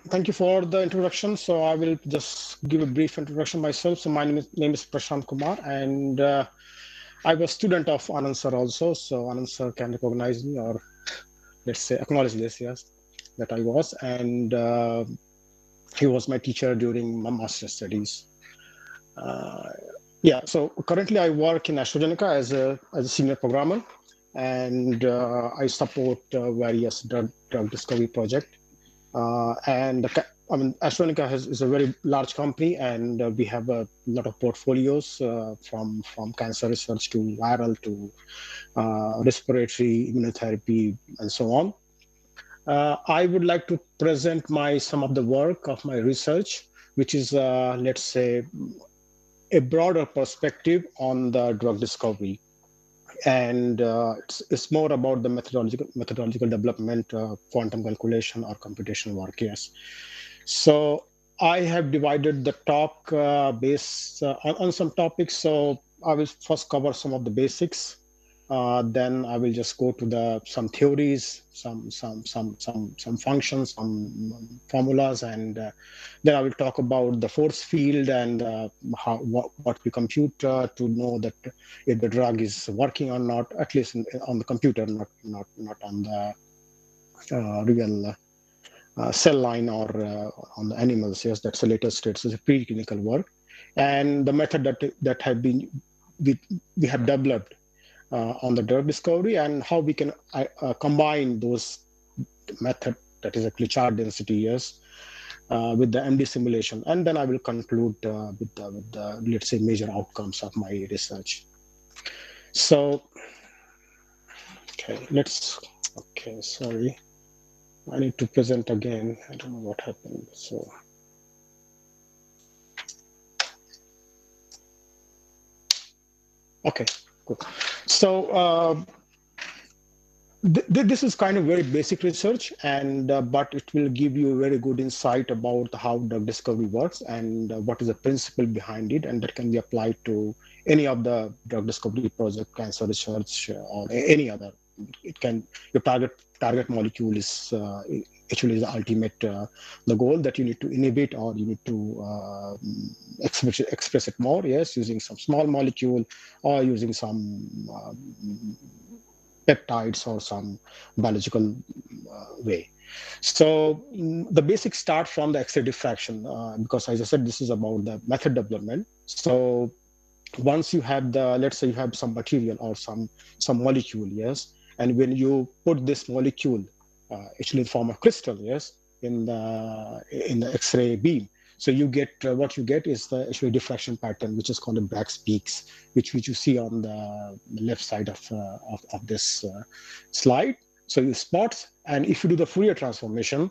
thank you for the introduction. So I will just give a brief introduction myself. So my name is Prashant Kumar, and I was a student of Anand sir also. So Anand sir can recognize me, or let's say acknowledge this, yes, that I was. And he was my teacher during my master's studies. Yeah, so currently I work in AstraZeneca as a senior programmer, and I support various drug discovery projects. AstraZeneca is a very large company, and we have a lot of portfolios from cancer research to viral to respiratory immunotherapy and so on. I would like to present some of the work of my research, which is let's say a broader perspective on the drug discovery. And it's more about the methodological development, quantum calculation or computational work, yes. So I have divided the talk based on some topics. So I will first cover some of the basics. Then I will just go to some theories, some functions, some formulas, and then I will talk about the force field and what we compute to know that if the drug is working or not, at least on the computer, not on the real cell line or on the animals. Yes, that's the latest stage. So it's a preclinical work, and the method that we have developed on the drug discovery, and how we can combine those method, that is actually charge density, yes, with the MD simulation. And then I will conclude with the let's say major outcomes of my research. So okay, sorry, I need to present again. I don't know what happened. So okay, good. So this is kind of very basic research, and but it will give you a very good insight about how drug discovery works and what is the principle behind it, and that can be applied to any of the drug discovery project, cancer research, or any other. It can, your target molecule is actually the ultimate the goal that you need to inhibit, or you need to express it more, yes, using some small molecule or using some peptides or some biological way. So the basics start from the X-ray diffraction, because as I said, this is about the method development. So once you have let's say you have some material or some molecule, yes, and when you put this molecule actually in the form of crystal, yes, in the X-ray beam, so you get what you get is the actually diffraction pattern, which is called the Bragg's peaks, which you see on the left side of this slide. So you spot, and if you do the Fourier transformation,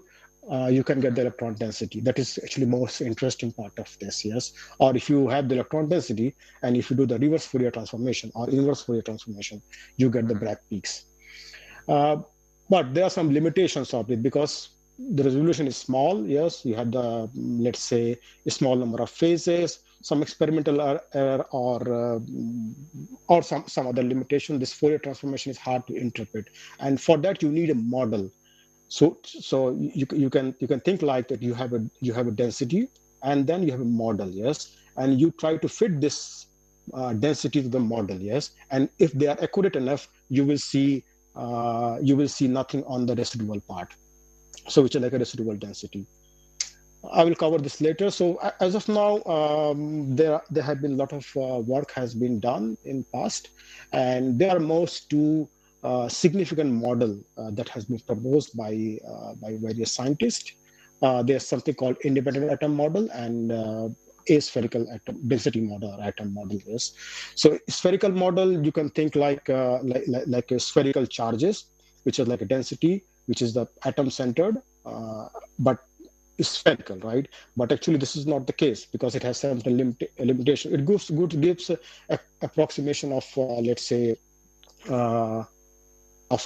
you can get the electron density. That is actually most interesting part of this, yes. Or if you have the electron density, and if you do the reverse Fourier transformation or inverse Fourier transformation, you get the Bragg peaks. But there are some limitations of it, because the resolution is small, yes. You have the, let's say, a small number of phases, some experimental error, or some other limitation. This Fourier transformation is hard to interpret, and for that you need a model. So you can think like that. You have a density, and then you have a model, yes, and you try to fit this density to the model, yes. And if they are accurate enough, you will see nothing on the residual part, so which is like a residual density. I will cover this later. So as of now, there have been a lot of work has been done in past, and there are most two significant model that has been proposed by various scientists. There's something called independent atom model, and aspherical atom density model or atom model is. So spherical model, you can think like a spherical charges, which is like a density, which is the atom centered, but is spherical, right? But actually this is not the case because it has some limitation. It gives a approximation of let's say of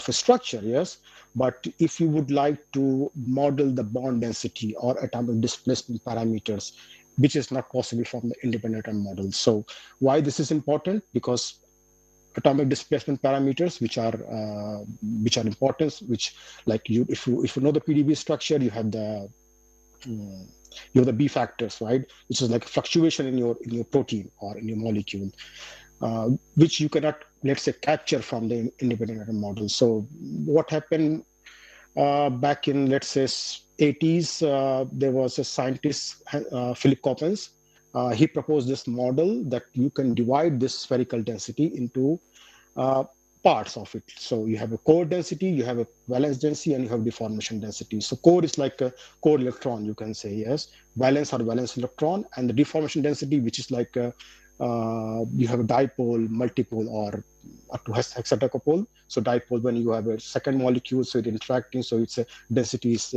a structure, yes. But if you would like to model the bond density or atomic displacement parameters, which is not possible from the independent atom model. So why this is important? Because atomic displacement parameters, which are important, which like if you know the PDB structure, you have the B factors, right? Which is like fluctuation in your protein or in your molecule, which you cannot, let's say, capture from the independent atom model. So what happened back in, let's say, 80s, there was a scientist, Philip Coppens. He proposed this model that you can divide this spherical density into parts of it. So you have a core density, you have a valence density, and you have deformation density. So core is like a core electron, you can say, yes. Valence or valence electron, and the deformation density, which is like you have a dipole, multipole, or up to hexadecapole. So dipole, when you have a second molecule, so it's interacting, so its density is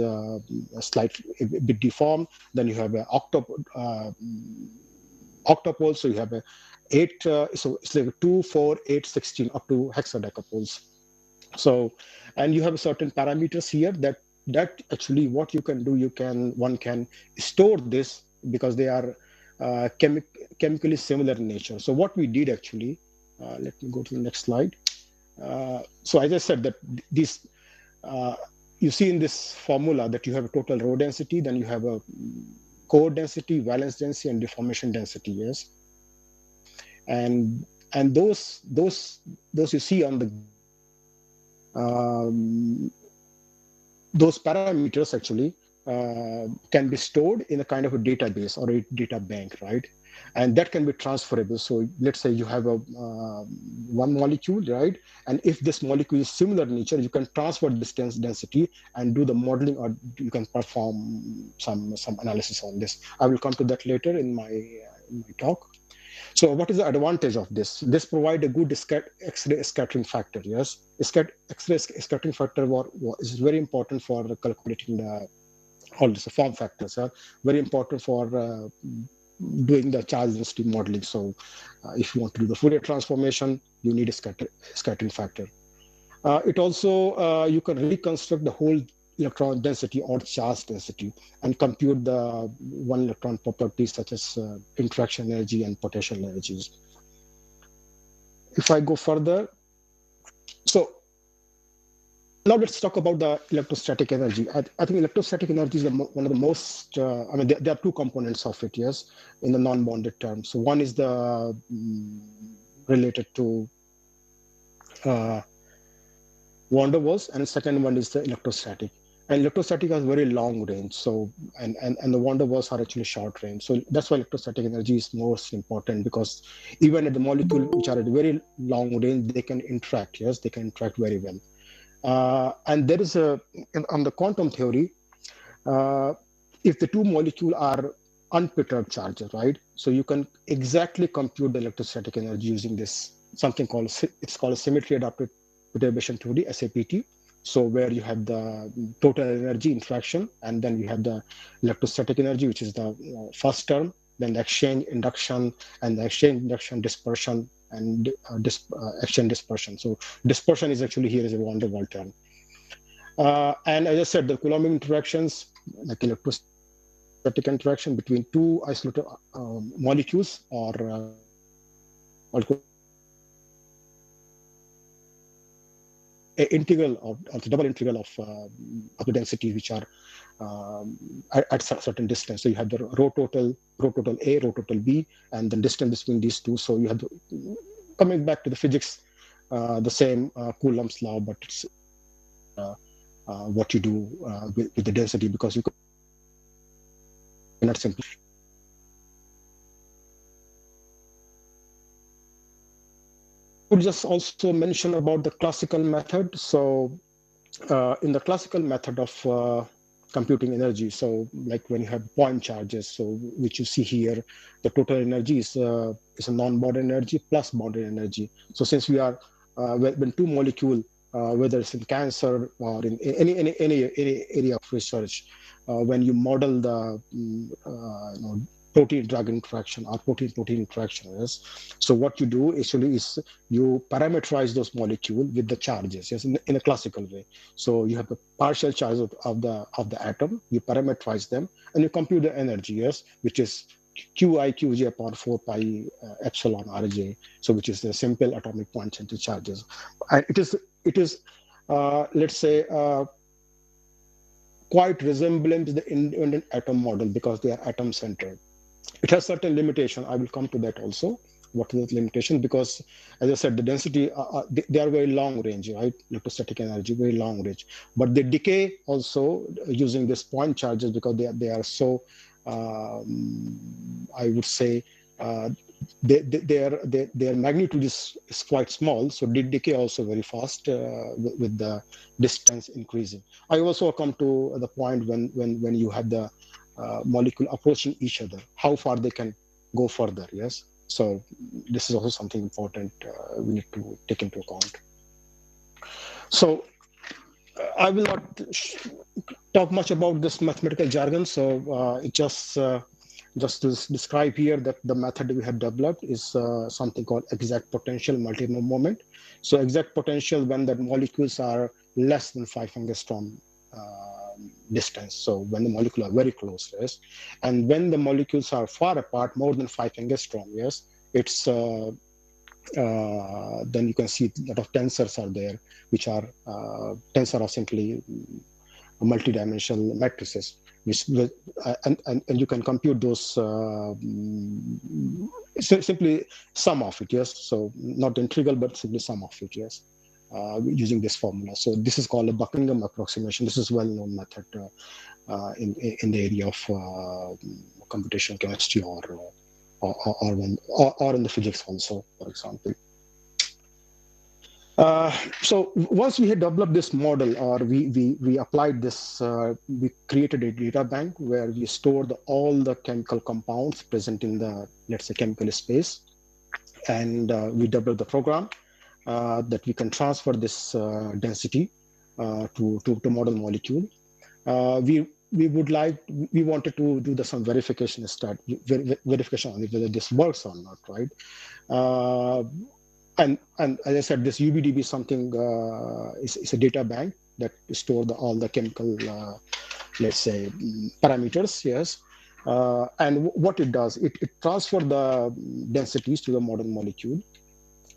slightly a bit deformed. Then you have a octopole, so you have a 8, so it's like 2, 4, 8, 16 up to hexadecapoles. So, and you have certain parameters here that actually what you can do, one can store this because they are chemically similar in nature. So what we did actually, let me go to the next slide. So as I said, that this you see in this formula that you have a total row density, then you have a core density, valence density, and deformation density, yes. And those you see on the those parameters actually can be stored in a kind of a database or a data bank, right? And that can be transferable. So let's say you have a one molecule, right? And if this molecule is similar in nature, you can transfer this density and do the modeling, or you can perform some analysis on this. I will come to that later in my talk. So what is the advantage of this? This provides a good X-ray scattering factor, yes? X-ray scattering factor is very important for calculating all these form factors, are very important for doing the charge density modeling. So if you want to do the Fourier transformation, you need a scattering factor. It also, you can reconstruct the whole electron density or charge density and compute the one electron properties such as interaction energy and potential energies. If I go further, so now let's talk about the electrostatic energy. I think electrostatic energy is one of the most, I mean, there are two components of it, yes, in the non-bonded terms. So one is the related to van der Waals, and the second one is the electrostatic. And electrostatic has very long range, so and the van der Waals are actually short range. So that's why electrostatic energy is most important, because even at the molecule which are at very long range, they can interact. Yes, they can interact very well. And there is on the quantum theory, if the two molecules are unperturbed charges, right? So you can exactly compute the electrostatic energy using this something called a symmetry adapted perturbation theory, SAPT. So where you have the total energy interaction, and then you have the electrostatic energy, which is the first term, then the exchange induction, and the exchange induction dispersion, and exchange dispersion. So dispersion is actually here is a van der Waals term. And as I said, the Coulombic interactions, like electrostatic interaction between two isolated molecules, or integral of the double integral of the densities which are at certain distance. So you have the rho total A, rho total B, and the distance between these two. So you have coming back to the physics, the same Coulomb's law, but it's what you do with the density, because you cannot simply. I would just also mention about the classical method. So in the classical method of computing energy. So like when you have point charges, so which you see here, the total energy is a non-bonded energy plus bonded energy. So since we are when two molecule, whether it's in cancer or in any area of research, when you model the protein-drug interaction or protein-protein interaction, yes. So what you do actually is you parameterize those molecules with the charges, yes, in a classical way. So you have the partial charge of the atom, you parameterize them, and you compute the energy, yes, which is Qi/Qj upon 4 pi epsilon Rj. So which is the simple atomic point center charges. And it is let's say quite resemblant to the independent atom model because they are atom centered. It has certain limitation. I will come to that also. What is the limitation? Because as I said, the density, they are very long range, right? Electrostatic energy, very long range. But they decay also using this point charges because they are so, I would say, their magnitude is quite small, so they decay also very fast with the distance increasing. I also come to the point when you have the molecule approaching each other, how far they can go further, yes? So this is also something important we need to take into account. So I will not talk much about this mathematical jargon, so it just to describe here that the method we have developed is something called exact potential multi-moment. So exact potential when the molecules are less than 5 angstrom distance. So when the molecules are very close, yes, and when the molecules are far apart, more than 5 angstrom, yes, it's then you can see a lot of tensors are there, which are tensor are simply multidimensional matrices, which and you can compute those simply sum of it, yes. So not integral, but simply sum of it, yes. Using this formula. So this is called a Buckingham approximation. This is a well-known method in the area of computational chemistry or in the physics also, for example. So once we had developed this model, or we applied this, we created a data bank where we stored all the chemical compounds present in the, let's say, chemical space, and we developed the program that we can transfer this density to model molecule. We wanted to do some verification verification on whether this works or not, right? And as I said, this UBDB is something is a data bank that stores all the chemical, let's say, parameters, yes. And what it does, it transfers the densities to the model molecule.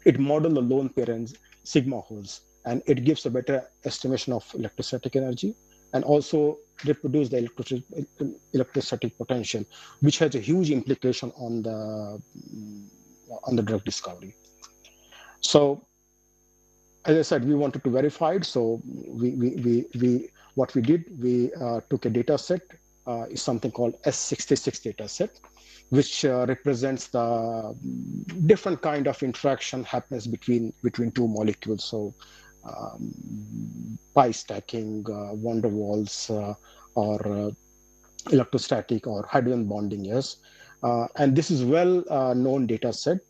It models the lone pair sigma holes, and it gives a better estimation of electrostatic energy, and also reproduce the electrostatic potential, which has a huge implication on the drug discovery. So, as I said, we wanted to verify it. So what we did, we took a data set, is something called S66 data set, which represents the different kind of interaction happens between two molecules. So pi stacking, van der Waals, or electrostatic or hydrogen bonding, yes. And this is well known data set.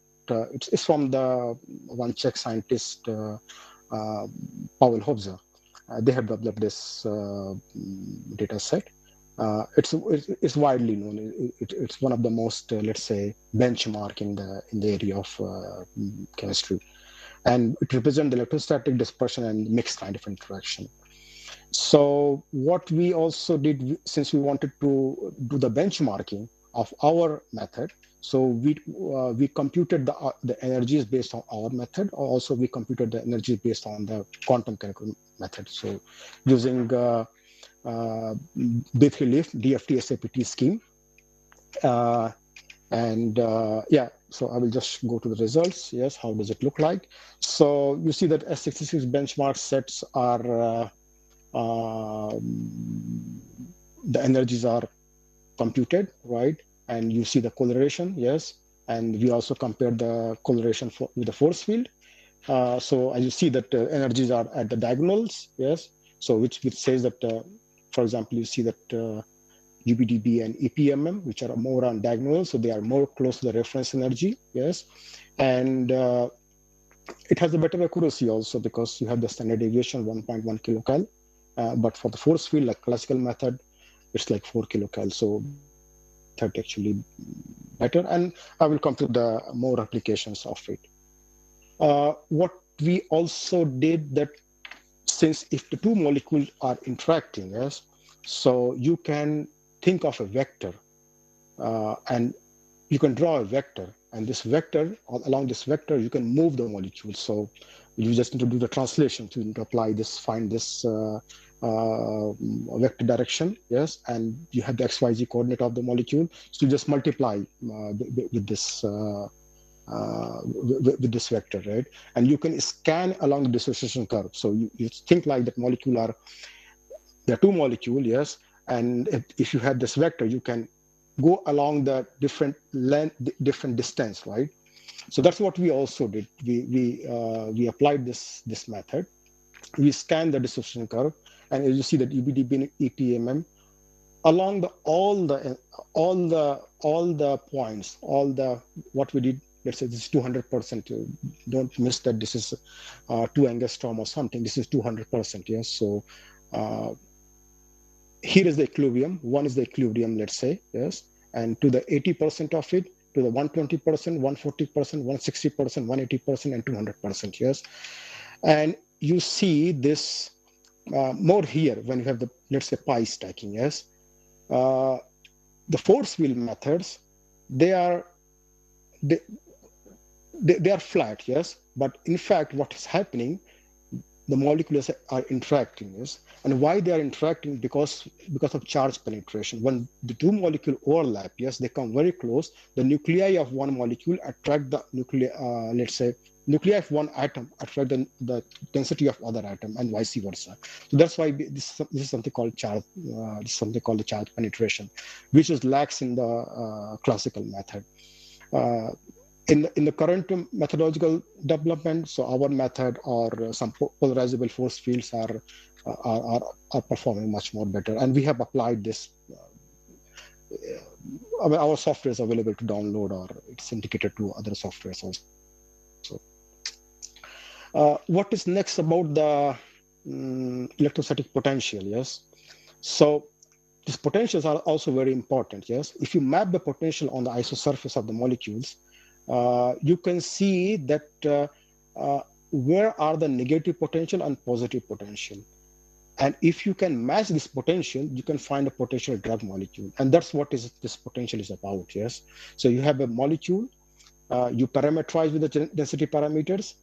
It's from the one Czech scientist, Pavel Hobza. They have developed this data set. It's widely known. It's one of the most, let's say, benchmark in the area of chemistry, and it represents the electrostatic dispersion and mixed kind of interaction. So what we also did, since we wanted to do the benchmarking of our method, so we computed the energies based on our method. Also, we computed the energies based on the quantum chemical method. So using Bith-Leaf DFT SAPT scheme. Yeah, so I will just go to the results. Yes, how does it look like? So you see that S66 benchmark sets are, the energies are computed, right? And you see the coloration, yes. And we also compared the coloration with the force field. So as you see that energies are at the diagonals, yes. So which says that For example, you see that UBDB and EPMM, which are more on diagonal, so they are more close to the reference energy, yes. And it has a better accuracy also because you have the standard deviation 1.1 kilocal. But for the force field, like classical method, it's like 4 kilocal. So that actually better. And I will come to the more applications of it. What we also did that since if the two molecules are interacting, yes, so you can think of a vector and you can draw a vector, and this vector, along this vector, you can move the molecule. So you just need to do the translation to apply this, find this vector direction, yes, and you have the XYZ coordinate of the molecule. So you just multiply with this vector, right? And you can scan along the dissociation curve. So you think like that there are two molecules, yes, and if you have this vector, you can go along the different length, different distance, right? So that's what we also did. We applied this method. We scanned the dissociation curve, and as you see that UBDB and EPMM along all the points, what we did. Let's say this is 200%. Don't miss that this is 2 angstrom or something. This is 200%. Yes. So here is the equilibrium. 1 is the equilibrium, let's say. Yes. And to the 80% of it, to the 120%, 140%, 160%, 180%, and 200%. Yes. And you see this more here when you have the, let's say, pi stacking. Yes. The force field methods, they are flat, yes, but in fact, what is happening, the molecules are interacting, yes, and why they are interacting? Because of charge penetration. When the two molecules overlap, yes, they come very close. The nuclei of one molecule attract the nuclei, let's say, nuclei of one atom attract the density of other atom, and vice versa. So that's why this is something called charge. This is something called the charge penetration, which is lacks in the classical method. In the current methodological development, so our method or some polarizable force fields are performing much more better, and we have applied this. Our software is available to download, or it's indicated to other softwares also. What is next about the electrostatic potential? Yes, so these potentials are also very important. Yes, if you map the potential on the isosurface of the molecules, you can see that where are the negative potential and positive potential. And if you can match this potential, you can find a potential drug molecule. And that's what this potential is about, yes? So you have a molecule, you parameterize with the density parameters,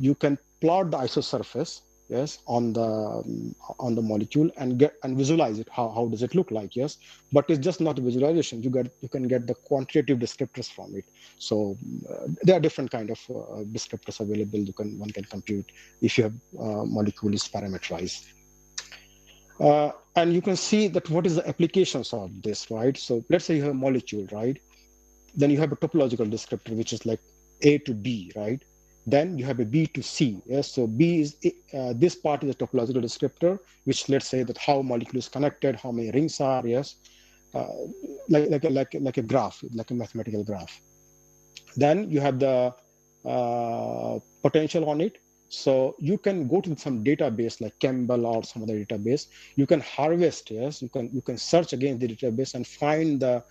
you can plot the isosurface, yes, on the molecule and visualize it. How does it look like? Yes, but it's just not a visualization. You can get the quantitative descriptors from it. So there are different kind of descriptors available. One can compute if you have molecule is parameterized. And you can see that what is the applications of this, right? So let's say you have a molecule, right? Then you have a topological descriptor, which is like A to B, right? Then you have a B to C. Yes, so B is this part is a topological descriptor, which let's say that how molecule is connected, how many rings are. Yes, like a graph, like a mathematical graph. Then you have the potential on it. So you can go to some database like Campbell or some other database. You can harvest. Yes, you can search against the database and find the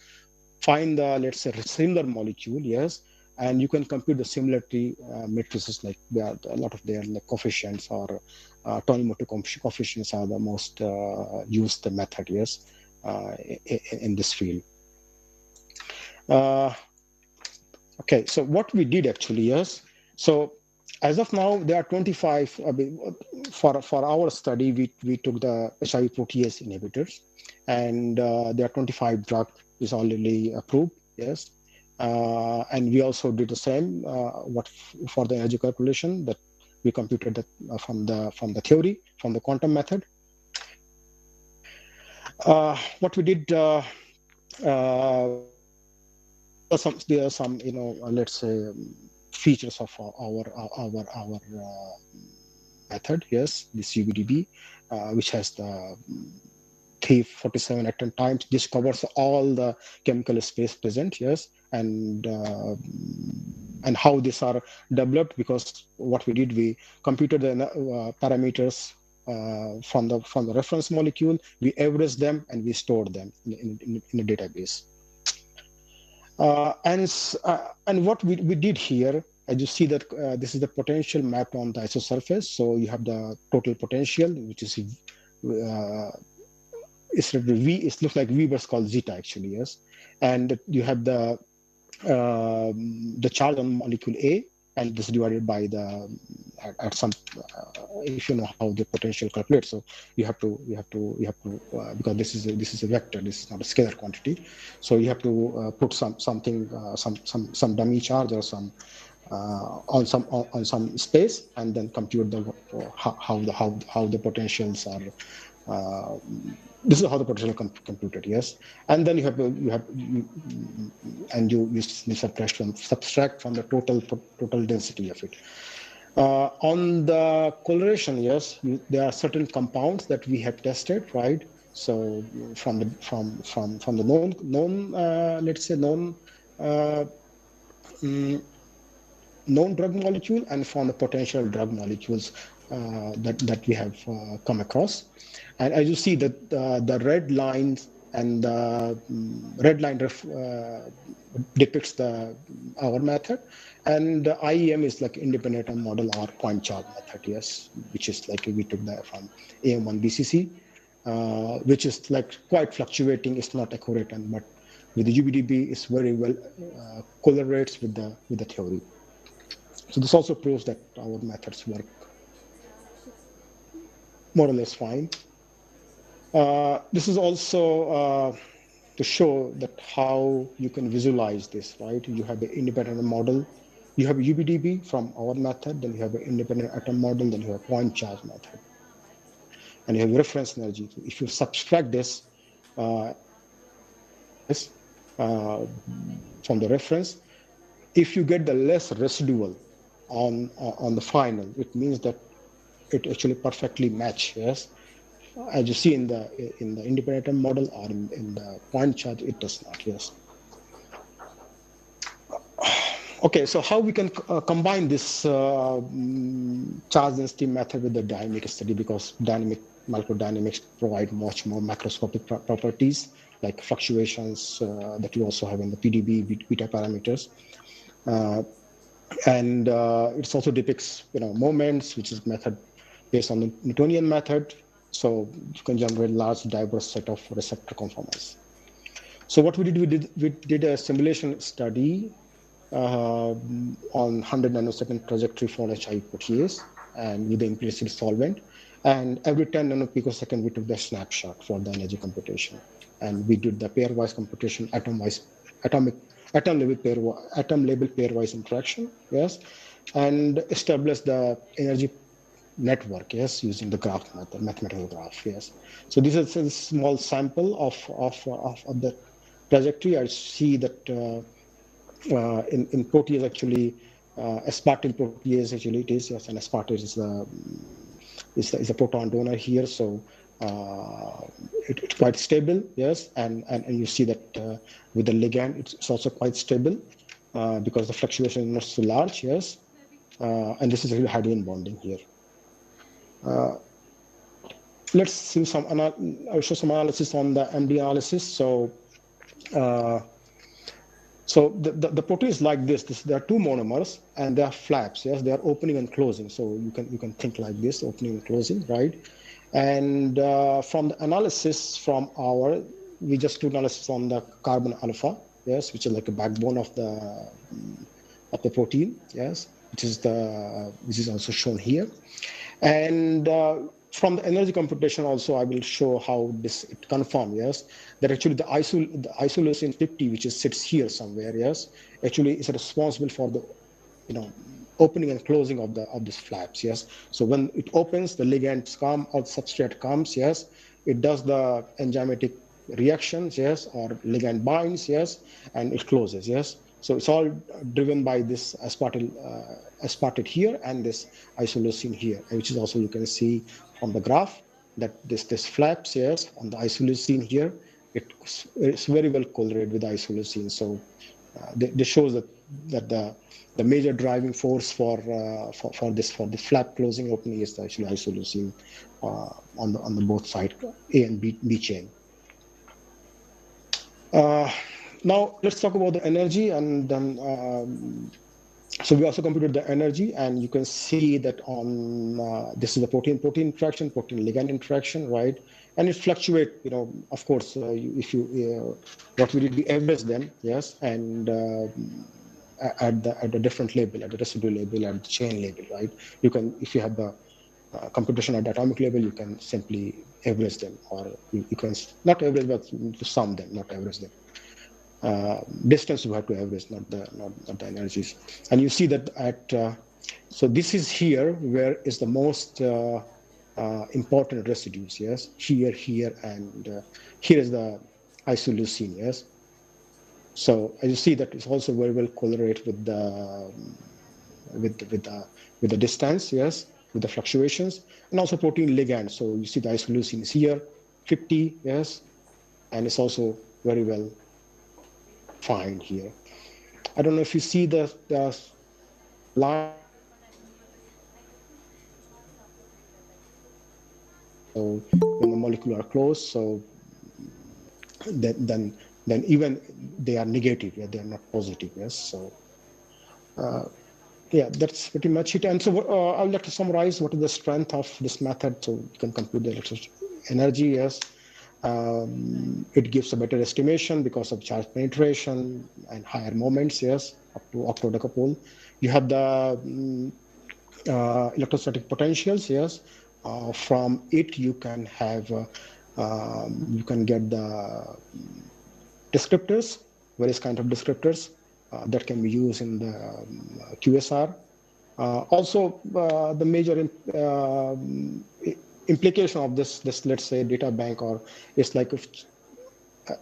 let's say similar molecule. Yes. And you can compute the similarity matrices, like there are a lot of their like coefficients or Tanimoto coefficients are the most used method, yes, in this field. Okay, so what we did actually, yes. So as of now, there are 25. For our study, we took the HIV protease inhibitors, and there are 25 drugs is already approved, yes. And we also did the same for the energy calculation that we computed that from the theory, from the quantum method. What we did, there are some let's say features of our method. Yes, this UBDB, which has the 347 at 10 times. This covers all the chemical space present, yes, and how these are developed, because what we did, we computed the parameters from the reference molecule, we averaged them, and we stored them in a database. And what we did here, as you see that this is the potential mapped on the isosurface. So you have the total potential, which is it's V. It looks like V, but it's called zeta actually, yes. And you have the charge on molecule A, and this is divided by the at some if you know how the potential calculates. So you have to because this is a vector, this is not a scalar quantity. So you have to put some dummy charge or some on some space, and then compute the how the potentials are. This is how the potential computed, yes. And then you subtract from the total density of it. On the coloration, yes, there are certain compounds that we have tested, right? So from the known drug molecule, and from the potential drug molecules that we have come across. And as you see that the red lines and the red line depicts our method, and the IEM is like independent atom model or point charge method, yes, which is like we took that from AM1 BCC, which is like quite fluctuating. It's not accurate, but with the UBDB, it's very well correlates with the theory. So this also proves that our methods work more or less fine. This is also to show that how you can visualize this, right? You have an independent model, you have a UBDB from our method, then you have an independent atom model, then you have a point charge method, and you have reference energy. If you subtract this, from the reference, if you get the less residual on the final, it means that it actually perfectly match, yes. As you see in the independent atom model or in the point charge, it does not, yes. Okay, so how we can combine this charge density method with the dynamic study, because dynamic microdynamics provide much more macroscopic properties like fluctuations that you also have in the PDB beta parameters. And it also depicts moments, which is method based on the Newtonian method. So you can generate large diverse set of receptor conformers. So what we did a simulation study on 100 nanosecond trajectory for HIV protease, and with the implicit solvent. And every 10 nanopicosecond, we took the snapshot for the energy computation. And we did the pairwise computation, atom level pairwise interaction, yes, and established the energy network, yes, using the graph method, mathematical graph, yes. So this is a small sample of the trajectory. I see that in protease actually, aspartyl protease actually it is, yes, and aspartyl is a proton donor here, so it's quite stable, yes, and you see that with the ligand it's also quite stable because the fluctuation is not so large, yes, and this is really hydrogen bonding here. Let's see I'll show some analysis on the MD analysis. So the protein is like this. There are two monomers and there are flaps. Yes, they are opening and closing. So you can think like this, opening and closing, right? And from the analysis we just do analysis on the carbon alpha, yes, which is like a backbone of the protein, yes, which is also shown here. And from the energy computation also, I will show how it confirms, yes, that actually the isoleucine 50, which sits here somewhere, yes, actually is responsible for the, opening and closing of these flaps, yes. So when it opens, the ligands come or the substrate comes, yes, it does the enzymatic reactions, yes, or ligand binds, yes, and it closes, yes. So it's all driven by this aspartate here and this isoleucine here, which is also you can see from the graph. that this flaps, yes, on the isoleucine here, it's very well correlated with isoleucine. So this shows that the major driving force for the flap closing opening is actually isoleucine on the both side A and B chain. Now let's talk about the energy, and then so we also computed the energy, and you can see that on this is the protein-protein interaction, protein-ligand interaction, right? And it fluctuates, of course, if you what we did, we average them, yes, and at the different label, at the residue label, at the chain label, right? You can, if you have the computation at the atomic level, you can simply average them, or you can not average, but to sum them, not average them. Distance you have to average, not the energies. And you see that so this is here where is the most important residues, yes? Here, and here is the isoleucine, yes? So as you see that it's also very well correlated with the distance, yes, with the fluctuations, and also protein ligand. So you see the isoleucine is here, 50, yes, and it's also very well find here. I don't know if you see the line. So when the molecule are close, so then even they are negative, yeah, they are not positive, yes. So yeah, that's pretty much it. And so I would like to summarize what is the strength of this method. So you can compute the electric energy, yes. It gives a better estimation because of charge penetration and higher moments, yes, up to octodecapole. You have the electrostatic potentials, yes. From it, you can have, you can get the descriptors, various kinds of descriptors that can be used in the QSR. Also, the major implication of this, let's say, data bank, or it's like a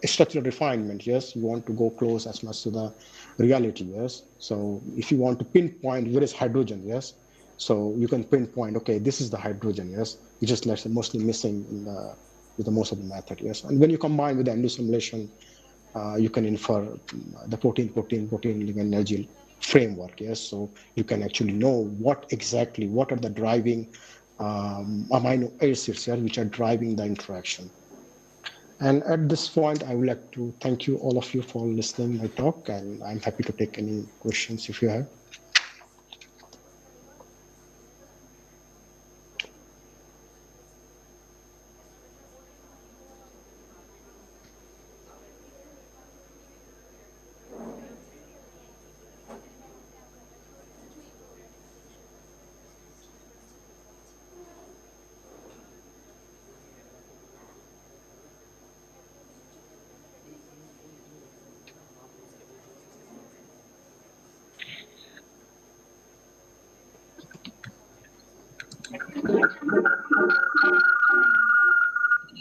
structural refinement, yes. You want to go close as much to the reality, yes. So if you want to pinpoint where is hydrogen, yes, so you can pinpoint, okay, this is the hydrogen, yes, which is, let's say, mostly missing in with the most of the method, yes. And when you combine with the Andrews simulation, you can infer the protein ligand energy framework, yes. So you can actually know what are the driving amino acids here, which are driving the interaction. And at this point, I would like to thank you, all of you, for listening to my talk, and I'm happy to take any questions if you have.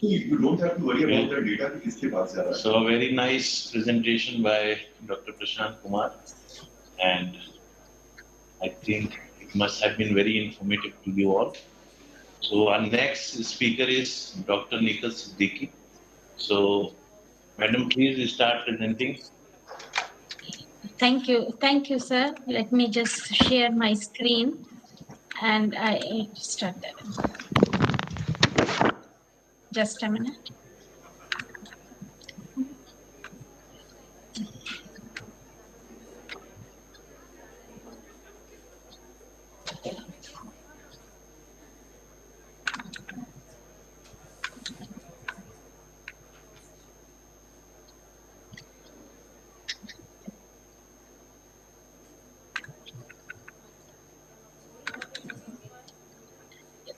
You don't have to worry about the data. So a very nice presentation by Dr. Prashant Kumar, and I think it must have been very informative to you all. So our next speaker is Dr. Nikhil Siddiqui. So, Madam, please start presenting. Thank you, sir. Let me just share my screen, and I start that. Just a minute.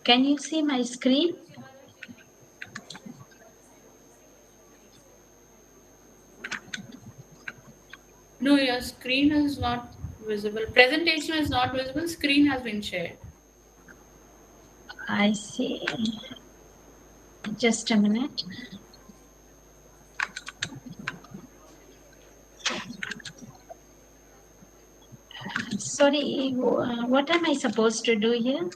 Can you see my screen? No, your screen is not visible. Presentation is not visible. Screen has been shared. I see. Just a minute. Sorry, what am I supposed to do here?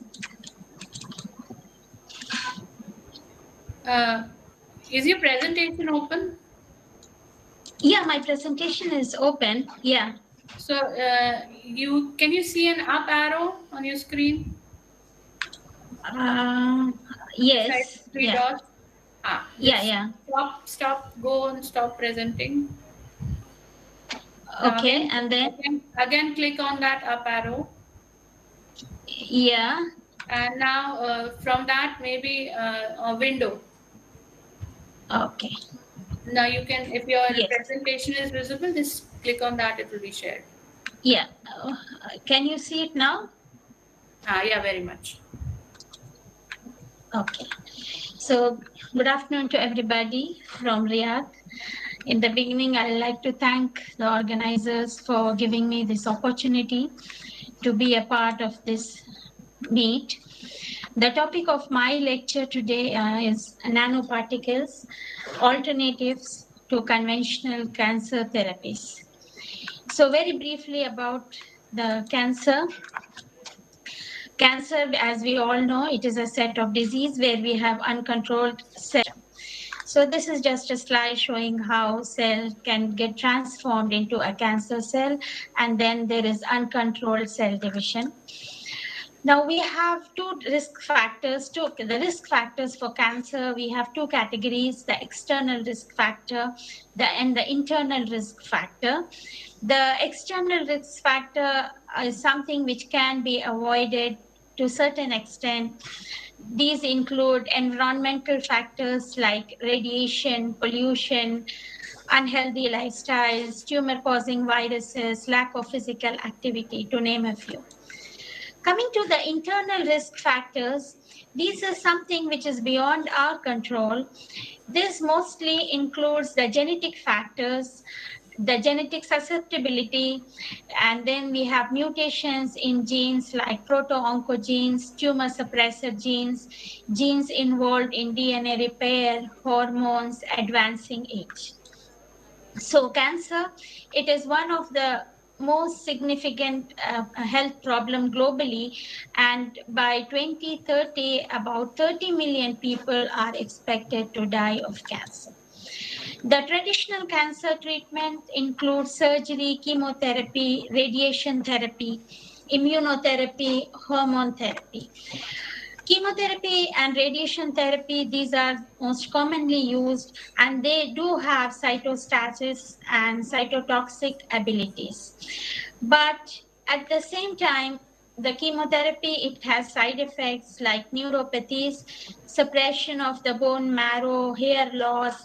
Is your presentation open? Yeah, my presentation is open. Yeah. So can you see an up arrow on your screen? Yes. Beside three Yeah. dots. Yeah, Just yeah. Stop. Go and stop presenting. Okay, and then again click on that up arrow. Yeah. And now from that maybe a window. Okay. Now you can, if your presentation is visible, just click on that, it will be shared. Yeah. Can you see it now? Yeah, very much. Okay. So good afternoon to everybody from Riyadh. In the beginning, I'd like to thank the organizers for giving me this opportunity to be a part of this meet. The topic of my lecture today is nanoparticles, alternatives to conventional cancer therapies. So very briefly about the cancer. Cancer, as we all know, it is a set of disease where we have uncontrolled cell. So this is just a slide showing how cell can get transformed into a cancer cell, and then there is uncontrolled cell division. Now we have two risk factors. The risk factors for cancer, we have two categories: the external risk factor and the internal risk factor. The external risk factor is something which can be avoided to a certain extent. These include environmental factors like radiation, pollution, unhealthy lifestyles, tumor-causing viruses, lack of physical activity, to name a few. Coming to the internal risk factors, these are something which is beyond our control. This mostly includes the genetic factors, the genetic susceptibility, and then we have mutations in genes like proto-oncogenes, tumor suppressor genes, genes involved in DNA repair, hormones, advancing age. So cancer, it is one of the most significant health problem globally, and by 2030, about 30 million people are expected to die of cancer. The traditional cancer treatment includes surgery, chemotherapy, radiation therapy, immunotherapy, hormone therapy. Chemotherapy and radiation therapy, these are most commonly used, and they do have cytostasis and cytotoxic abilities. But at the same time, the chemotherapy, it has side effects like neuropathies, suppression of the bone marrow, hair loss,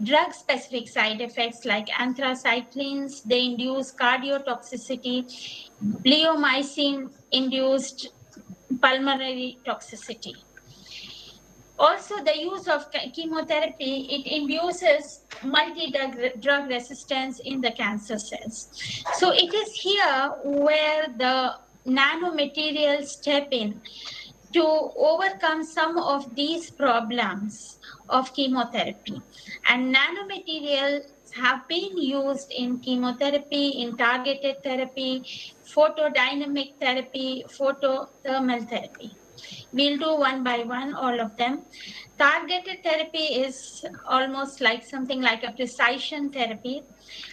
drug-specific side effects like anthracyclines, they induce cardiotoxicity, bleomycin-induced pulmonary toxicity. Also, the use of chemotherapy, it induces multi-drug resistance in the cancer cells. So it is here where the nanomaterials step in to overcome some of these problems of chemotherapy. And nanomaterials have been used in chemotherapy, in targeted therapy, photodynamic therapy, photothermal therapy. We'll do one by one, all of them. Targeted therapy is almost like something like a precision therapy,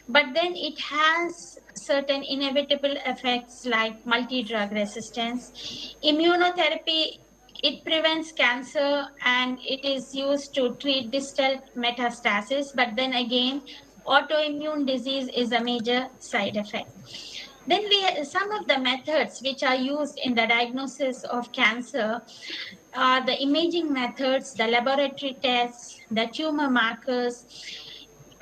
but then it has certain inevitable effects like multi-drug resistance. Immunotherapy, it prevents cancer and it is used to treat distal metastasis, but then again, autoimmune disease is a major side effect. Then some of the methods which are used in the diagnosis of cancer are the imaging methods, the laboratory tests, the tumor markers,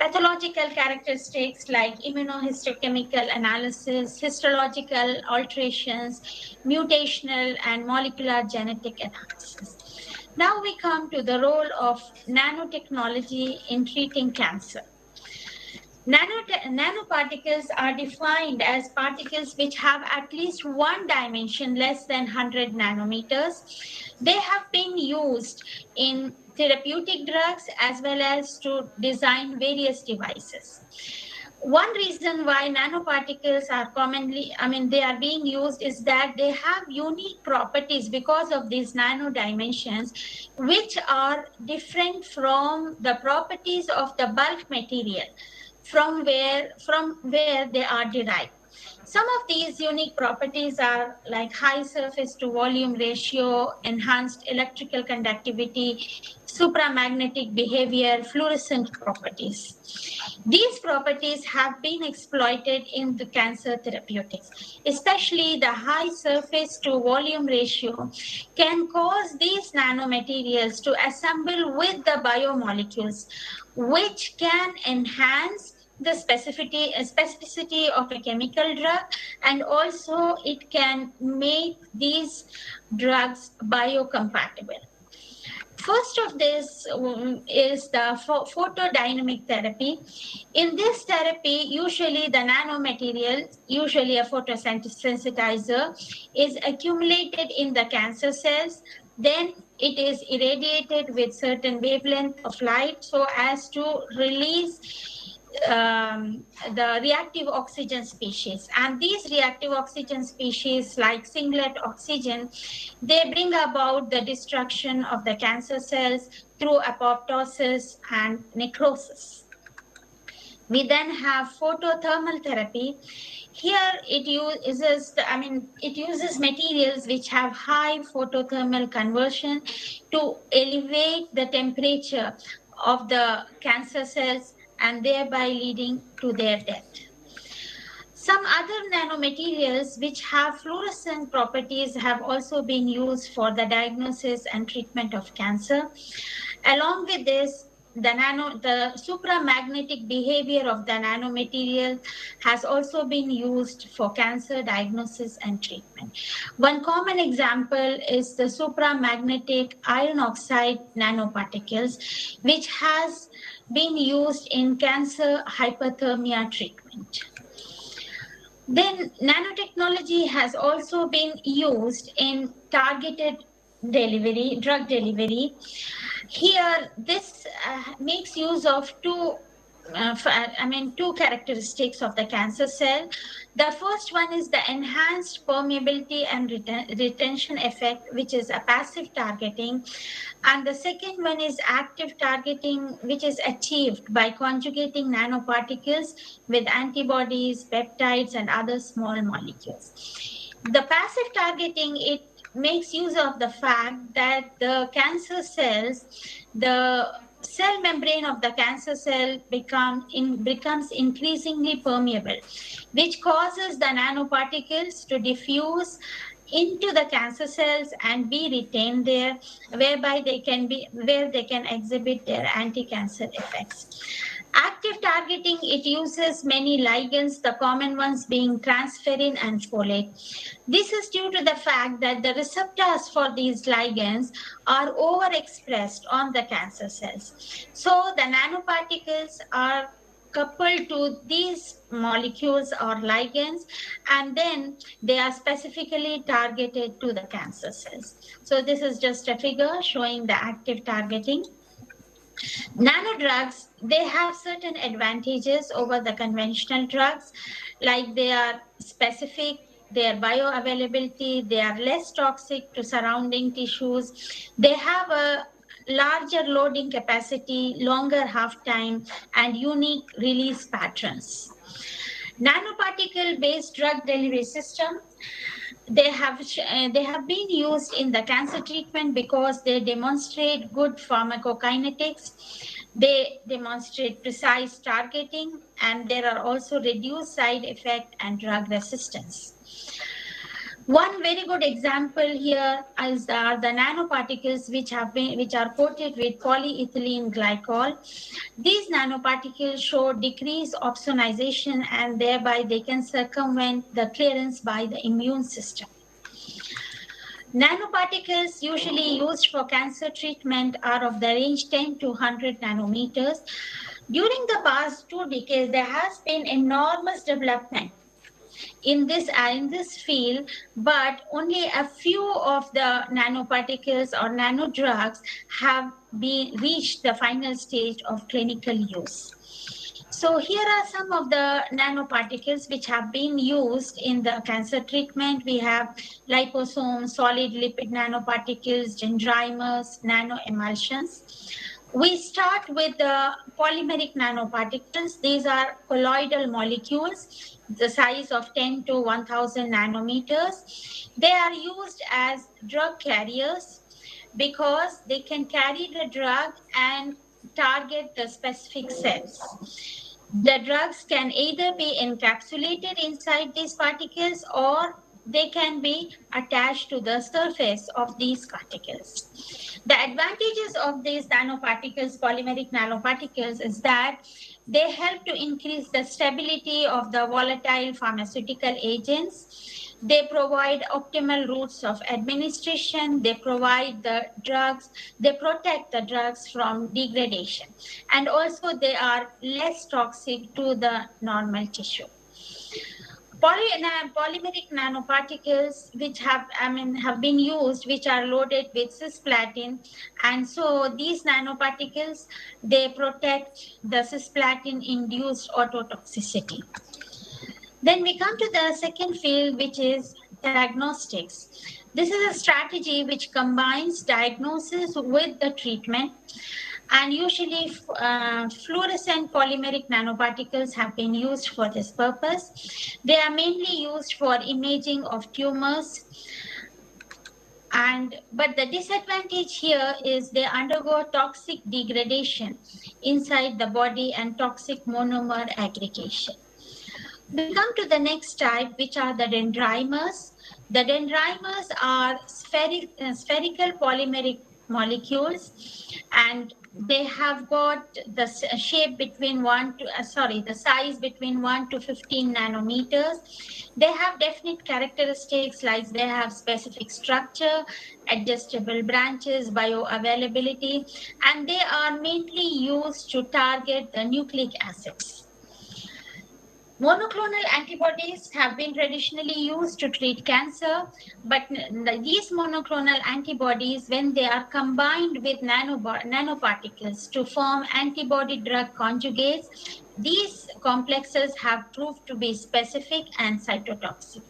pathological characteristics like immunohistochemical analysis, histological alterations, mutational and molecular genetic analysis. Now we come to the role of nanotechnology in treating cancer. Nanoparticles are defined as particles which have at least one dimension less than 100 nanometers. They have been used in therapeutic drugs as well as to design various devices. One reason why nanoparticles are commonly, they are being used is that they have unique properties because of these nano dimensions, which are different from the properties of the bulk material from where they are derived. Some of these unique properties are like high surface to volume ratio, enhanced electrical conductivity, supramagnetic behavior, fluorescent properties. These properties have been exploited in the cancer therapeutics, especially the high surface to volume ratio can cause these nanomaterials to assemble with the biomolecules, which can enhance the specificity of a chemical drug, and also it can make these drugs biocompatible. First of this is the photodynamic therapy. In this therapy, usually the nanomaterial, usually a photosensitizer, is accumulated in the cancer cells. Then it is irradiated with certain wavelength of light so as to release the reactive oxygen species. And these reactive oxygen species, like singlet oxygen, they bring about the destruction of the cancer cells through apoptosis and necrosis. We then have photothermal therapy. Here it uses materials which have high photothermal conversion to elevate the temperature of the cancer cells and thereby leading to their death. Some other nanomaterials which have fluorescent properties have also been used for the diagnosis and treatment of cancer. Along with this, the supramagnetic behavior of the nanomaterial has also been used for cancer diagnosis and treatment. One common example is the supramagnetic iron oxide nanoparticles, which has been used in cancer hyperthermia treatment. Then nanotechnology has also been used in targeted delivery, drug delivery. Here, this makes use of two characteristics of the cancer cell. The first one is the enhanced permeability and retention effect, which is a passive targeting. And the second one is active targeting, which is achieved by conjugating nanoparticles with antibodies, peptides, and other small molecules. The passive targeting, it makes use of the fact that the cancer cells, the cell membrane of the cancer cell becomes increasingly permeable, which causes the nanoparticles to diffuse into the cancer cells and be retained there, where they can exhibit their anti-cancer effects. Active targeting, it uses many ligands, the common ones being transferrin and folate. This is due to the fact that the receptors for these ligands are overexpressed on the cancer cells. So the nanoparticles are coupled to these molecules or ligands, and then they are specifically targeted to the cancer cells. So this is just a figure showing the active targeting. Nanodrugs, they have certain advantages over the conventional drugs, like they are specific, their bioavailability, they are less toxic to surrounding tissues, they have a larger loading capacity, longer half-time, and unique release patterns. Nanoparticle-based drug delivery system, they have been used in the cancer treatment because they demonstrate good pharmacokinetics, they demonstrate precise targeting, and there are also reduced side effect and drug resistance. One very good example here are the nanoparticles which are coated with polyethylene glycol. These nanoparticles show decreased opsonization, and thereby they can circumvent the clearance by the immune system. Nanoparticles usually used for cancer treatment are of the range 10 to 100 nanometers. During the past 2 decades, there has been enormous development in this field, but only a few of the nanoparticles or nanodrugs have reached the final stage of clinical use. So here are some of the nanoparticles which have been used in the cancer treatment. We have liposomes, solid lipid nanoparticles, dendrimers, nanoemulsions. We start with the polymeric nanoparticles. These are colloidal molecules, the size of 10 to 1000 nanometers. They are used as drug carriers because they can carry the drug and target the specific cells. The drugs can either be encapsulated inside these particles or they can be attached to the surface of these particles. The advantages of these nanoparticles, polymeric nanoparticles, is that they help to increase the stability of the volatile pharmaceutical agents. They provide optimal routes of administration. They provide the drugs. They protect the drugs from degradation. And also they are less toxic to the normal tissue. Polymeric nanoparticles which have been used, which are loaded with cisplatin, and so these nanoparticles, they protect the cisplatin induced ototoxicity. Then we come to the second field, which is diagnostics. This is a strategy which combines diagnosis with the treatment. And usually fluorescent polymeric nanoparticles have been used for this purpose. They are mainly used for imaging of tumors. But the disadvantage here is they undergo toxic degradation inside the body and toxic monomer aggregation. We come to the next type, which are the dendrimers. The dendrimers are spherical polymeric molecules, and they have got the shape between the size between 1 to 15 nanometers. They have definite characteristics like they have specific structure, adjustable branches, bioavailability, and they are mainly used to target the nucleic acids. Monoclonal antibodies have been traditionally used to treat cancer, but these monoclonal antibodies, when they are combined with nanoparticles to form antibody-drug conjugates, these complexes have proved to be specific and cytotoxic.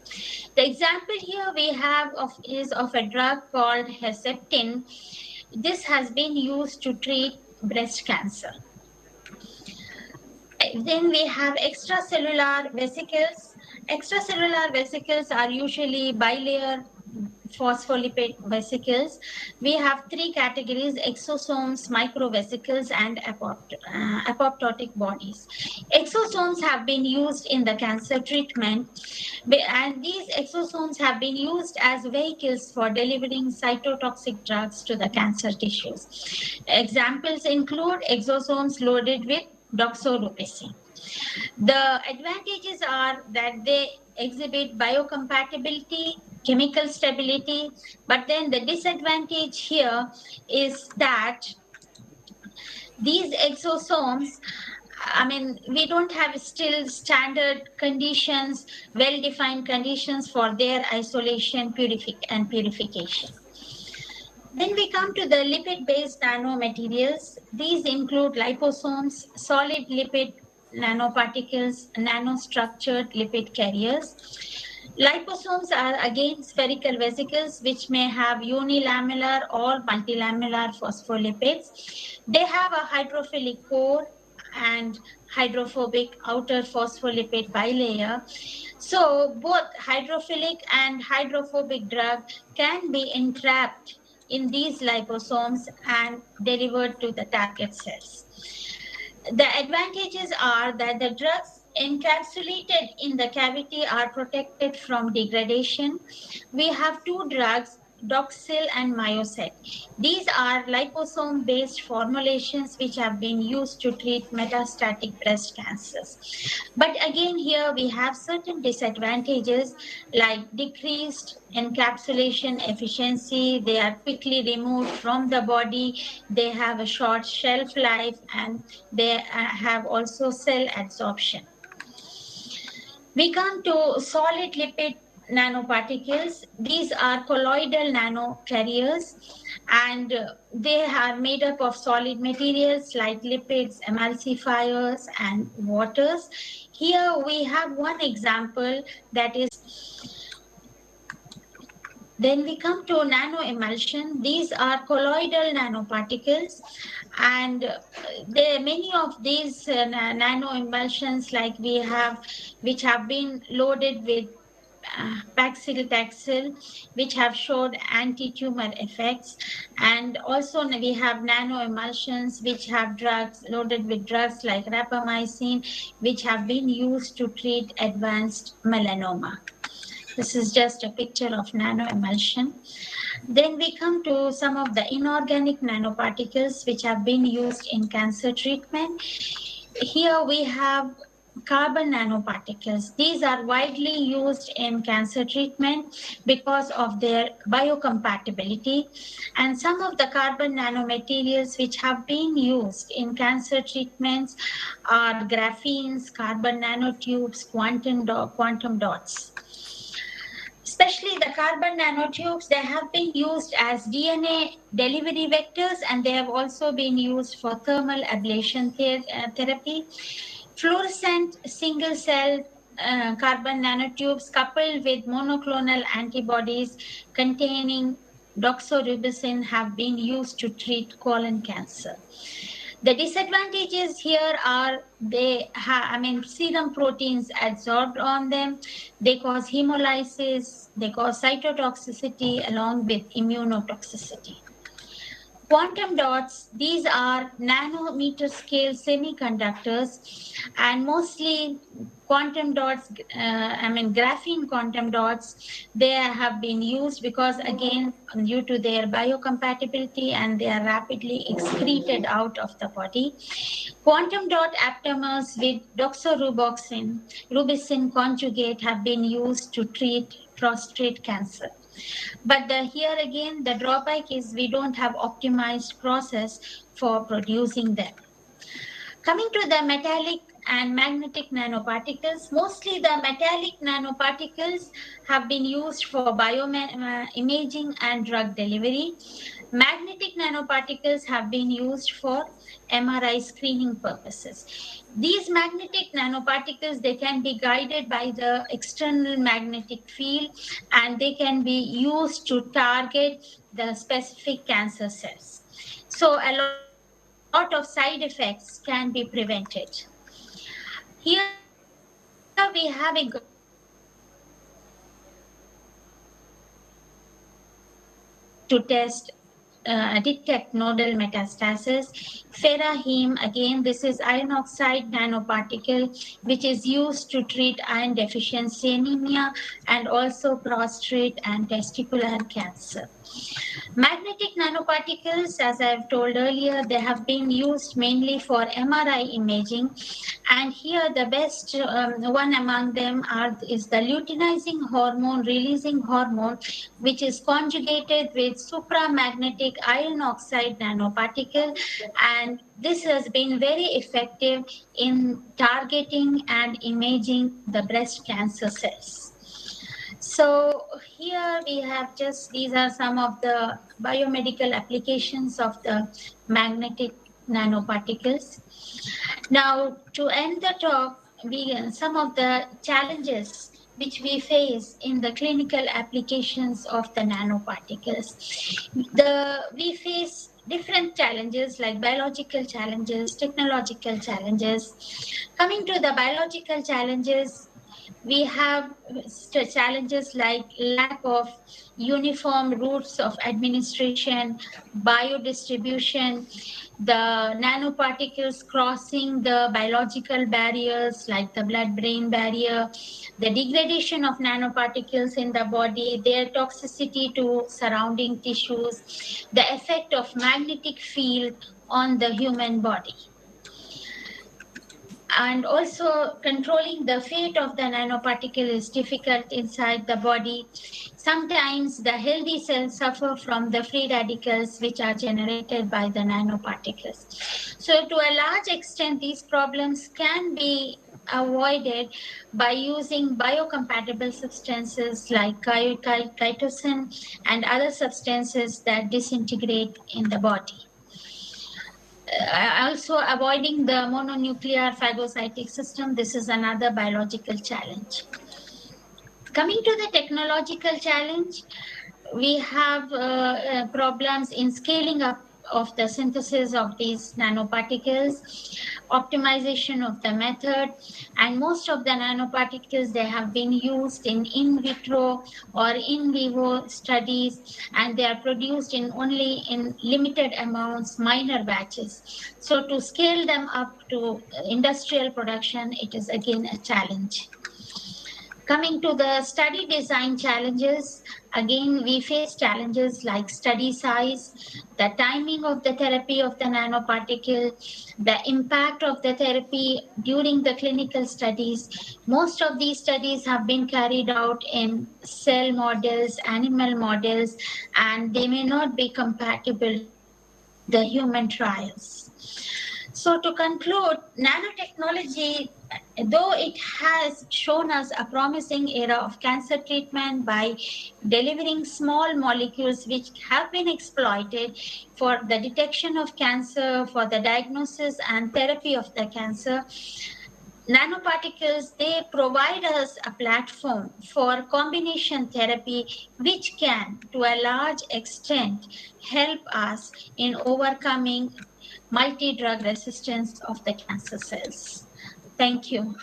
The example here we have is of a drug called Herceptin. This has been used to treat breast cancer. Then we have extracellular vesicles. Extracellular vesicles are usually bilayer phospholipid vesicles. We have three categories: exosomes, microvesicles, and apoptotic bodies. Exosomes have been used in the cancer treatment, and these exosomes have been used as vehicles for delivering cytotoxic drugs to the cancer tissues. Examples include exosomes loaded with doxorubicin. The advantages are that they exhibit biocompatibility, chemical stability, but then the disadvantage here is that these exosomes, we don't have still standard conditions, well-defined conditions for their isolation and purification. Then we come to the lipid-based nanomaterials. These include liposomes, solid lipid nanoparticles, nanostructured lipid carriers. Liposomes are again spherical vesicles which may have unilamellar or multilamellar phospholipids. They have a hydrophilic core and hydrophobic outer phospholipid bilayer. So both hydrophilic and hydrophobic drug can be entrapped in these liposomes and delivered to the target cells. The advantages are that the drugs encapsulated in the cavity are protected from degradation. We have two drugs, Doxil and Myoset. These are liposome-based formulations which have been used to treat metastatic breast cancers. But again, here we have certain disadvantages like decreased encapsulation efficiency. They are quickly removed from the body. They have a short shelf life, and they have also cell adsorption. We come to solid lipid nanoparticles. These are colloidal nanocarriers, and they are made up of solid materials like lipids, emulsifiers, and waters. Here we have one example that is. Then we come to nanoemulsion. These are colloidal nanoparticles, and many of these nanoemulsions, like we have, which have been loaded with paclitaxel, which have showed anti-tumor effects, and also we have nanoemulsions which have drugs loaded with drugs like rapamycin, which have been used to treat advanced melanoma. This is just a picture of nanoemulsion. Then we come to some of the inorganic nanoparticles which have been used in cancer treatment. Here we have carbon nanoparticles. These are widely used in cancer treatment because of their biocompatibility. And some of the carbon nanomaterials which have been used in cancer treatments are graphenes, carbon nanotubes, quantum dots. Especially the carbon nanotubes, they have been used as DNA delivery vectors, and they have also been used for thermal ablation therapy. Fluorescent single-cell carbon nanotubes coupled with monoclonal antibodies containing doxorubicin have been used to treat colon cancer. The disadvantages here are serum proteins adsorbed on them. They cause hemolysis, they cause cytotoxicity along with immunotoxicity. Quantum dots, these are nanometer scale semiconductors, and mostly quantum dots, graphene quantum dots, they have been used because, again, due to their biocompatibility, and they are rapidly excreted out of the body. Quantum dot aptamers with doxorubicin conjugate have been used to treat prostate cancer. But here again, the drawback is we don't have optimized process for producing them. Coming to the metallic and magnetic nanoparticles, mostly the metallic nanoparticles have been used for bioimaging and drug delivery. Magnetic nanoparticles have been used for MRI screening purposes. These magnetic nanoparticles, they can be guided by the external magnetic field, and they can be used to target the specific cancer cells. So a lot of side effects can be prevented. Here we have a to detect nodal metastasis. Ferraheme, again, this is iron oxide nanoparticle, which is used to treat iron deficiency anemia and also prostate and testicular cancer. Magnetic nanoparticles, as I've told earlier, they have been used mainly for MRI imaging. And here the best one among them is the luteinizing hormone, releasing hormone, which is conjugated with supramagnetic iron oxide nanoparticle. And this has been very effective in targeting and imaging the breast cancer cells. So here we have these are some of the biomedical applications of the magnetic nanoparticles. Now, to end the talk, some of the challenges which we face in the clinical applications of the nanoparticles. We face different challenges like biological challenges, technological challenges. Coming to the biological challenges, we have challenges like lack of uniform routes of administration, biodistribution, the nanoparticles crossing the biological barriers like the blood-brain barrier, the degradation of nanoparticles in the body, their toxicity to surrounding tissues, the effect of magnetic field on the human body. And also controlling the fate of the nanoparticle is difficult inside the body. Sometimes the healthy cells suffer from the free radicals which are generated by the nanoparticles. So to a large extent, these problems can be avoided by using biocompatible substances like chitosan and other substances that disintegrate in the body. Also avoiding the mononuclear phagocytic system, this is another biological challenge. Coming to the technological challenge, we have problems in scaling up of the synthesis of these nanoparticles, optimization of the method, and most of the nanoparticles, they have been used in vitro or in vivo studies, and they are produced only in limited amounts, minor batches. So to scale them up to industrial production, it is again a challenge. Coming to the study design challenges, again, we face challenges like study size, the timing of the therapy of the nanoparticle, the impact of the therapy during the clinical studies. Most of these studies have been carried out in cell models, animal models, and they may not be compatible with the human trials. So to conclude, nanotechnology, though it has shown us a promising era of cancer treatment by delivering small molecules which have been exploited for the detection of cancer, for the diagnosis and therapy of the cancer, nanoparticles, they provide us a platform for combination therapy which can, to a large extent, help us in overcoming multi-drug resistance of the cancer cells. Thank you.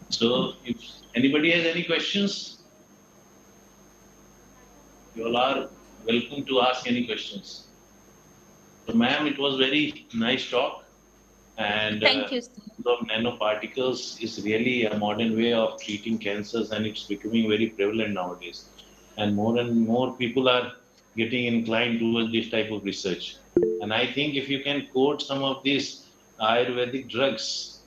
So if anybody has any questions, you all are welcome to ask any questions. So ma'am, it was very nice talk. And thank you. Of nanoparticles is really a modern way of treating cancers, and it's becoming very prevalent nowadays. And more people are getting inclined towards this type of research. And I think if you can quote some of these Ayurvedic drugs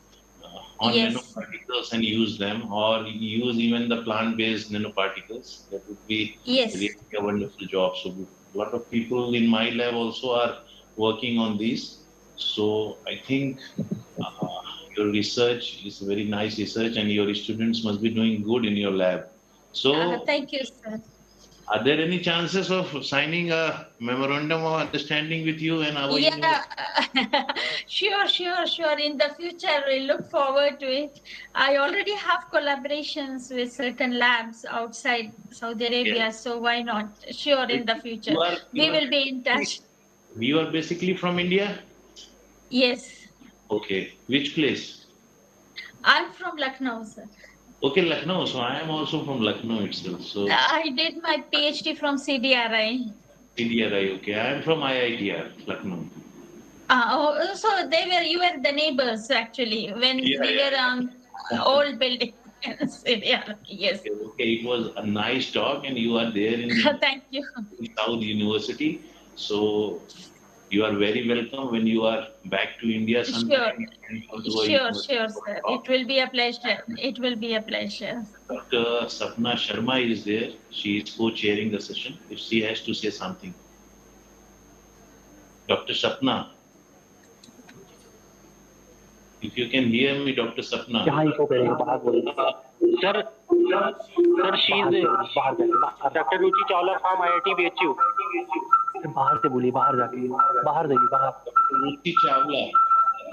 on nanoparticles and use them, or use even the plant-based nanoparticles, that would be really a wonderful job. So a lot of people in my lab also are working on these. So I think your research is very nice research, and your students must be doing good in your lab. So thank you, sir. Are there any chances of signing a memorandum of understanding with you and our Sure. In the future, we look forward to it. I already have collaborations with certain labs outside Saudi Arabia, so why not? Sure, in the future. We will be in touch. You are basically from India? Yes. Okay. Which place? I'm from Lucknow, sir. Okay, Lucknow. So I am also from Lucknow itself. So I did my PhD from CDRI. CDRI, okay. I am from IITR, Lucknow. So you were the neighbors actually when we were on old building. Yes. Okay, it was a nice talk, and you are there in Thank you. South University. So you are very welcome when you are back to India sometime. Sure, sir. It will be a pleasure. Dr. Sapna Sharma is there. She is co-chairing the session. If she has to say something. Dr. Sapna. If you can hear me, Dr. Sapna. Sir, she is Dr. Ruchi Chawla from IIT BHU. बाहर से बोलिए बाहर जाइए Ruchi Chawla.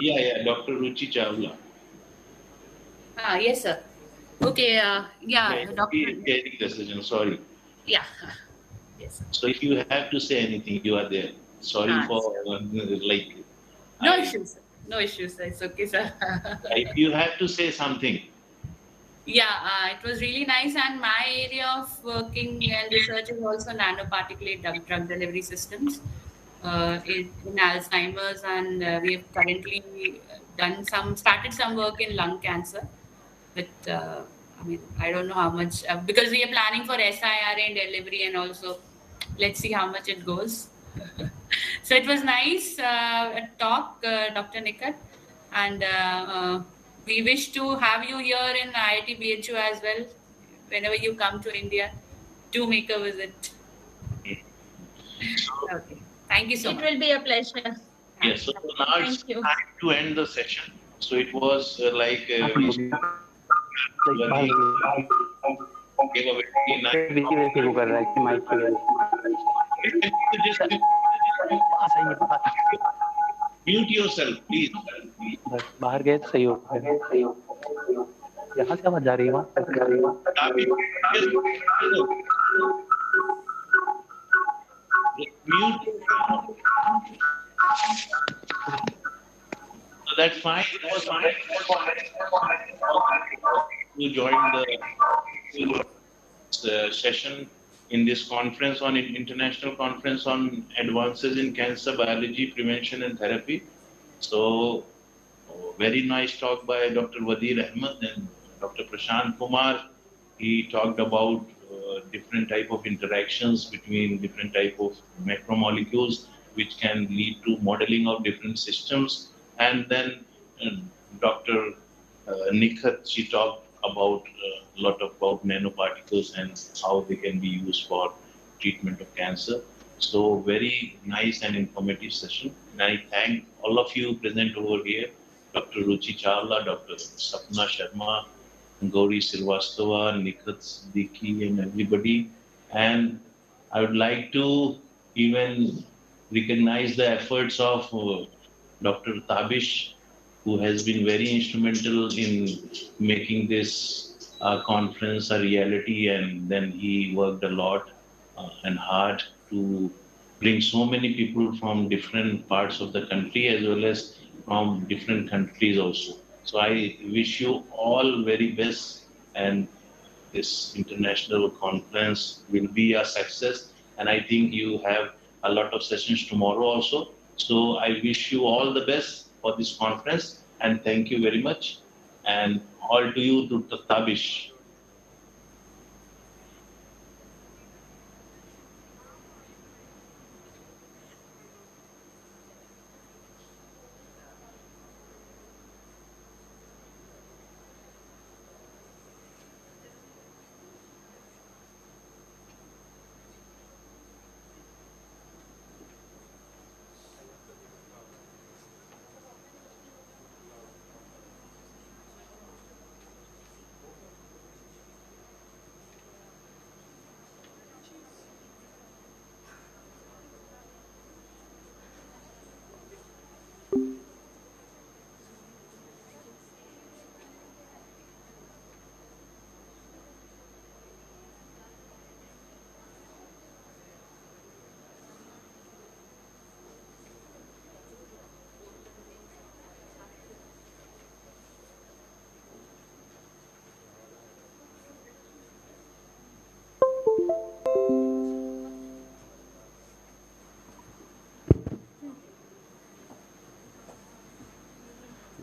Yeah, Dr. Ruchi Chawla. Yes, sir. Okay, Doctor. Chairing the session, sorry. Yeah. Yes. So if you have to say anything, you are there. Sorry for No issues. No issues. It's okay, sir. If you have to say something. Yeah, it was really nice, and my area of working and research is also nanoparticulate drug delivery systems in Alzheimer's, and we have currently started some work in lung cancer. But I don't know how much because we are planning for siRNA delivery, and also let's see how much it goes. So it was nice talk, Dr. Nikat, and we wish to have you here in IIT BHU as well. Whenever you come to India, do make a visit. Okay. Thank you so much. It will be a pleasure. Yes, so now it's Thank you. time to end the session. So it was we gave a very nice. Mute yourself, please. बस बाहर गए तो सही हो गया। यहाँ से आवाज जा रही है वहाँ mute. So that's fine. It was fine. You joined the session in this conference on international conference on advances in cancer biology, prevention and therapy. So very nice talk by Dr. Wadir Ahmed and Dr. Prashant Kumar. He talked about different type of interactions between different type of macromolecules which can lead to modeling of different systems. And then Dr. Nikhat, she talked about a lot about nanoparticles and how they can be used for treatment of cancer. So very nice and informative session. And I thank all of you present over here, Dr. Ruchi Chawla, Dr. Sapna Sharma, Gauri Srivastava, Nikhat Siddiqui and everybody. And I would like to even recognize the efforts of Dr. Tabish, who has been very instrumental in making this conference a reality, and then he worked a lot and hard to bring so many people from different parts of the country as well as from different countries also. So I wish you all very best, and this international conference will be a success. And I think you have a lot of sessions tomorrow also. So I wish you all the best for this conference, and thank you very much. And all to you, Dr. Tabish.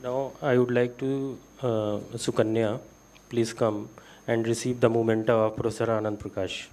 Now I would like to, Sukanya, please come and receive the memento of Professor Anand Prakash.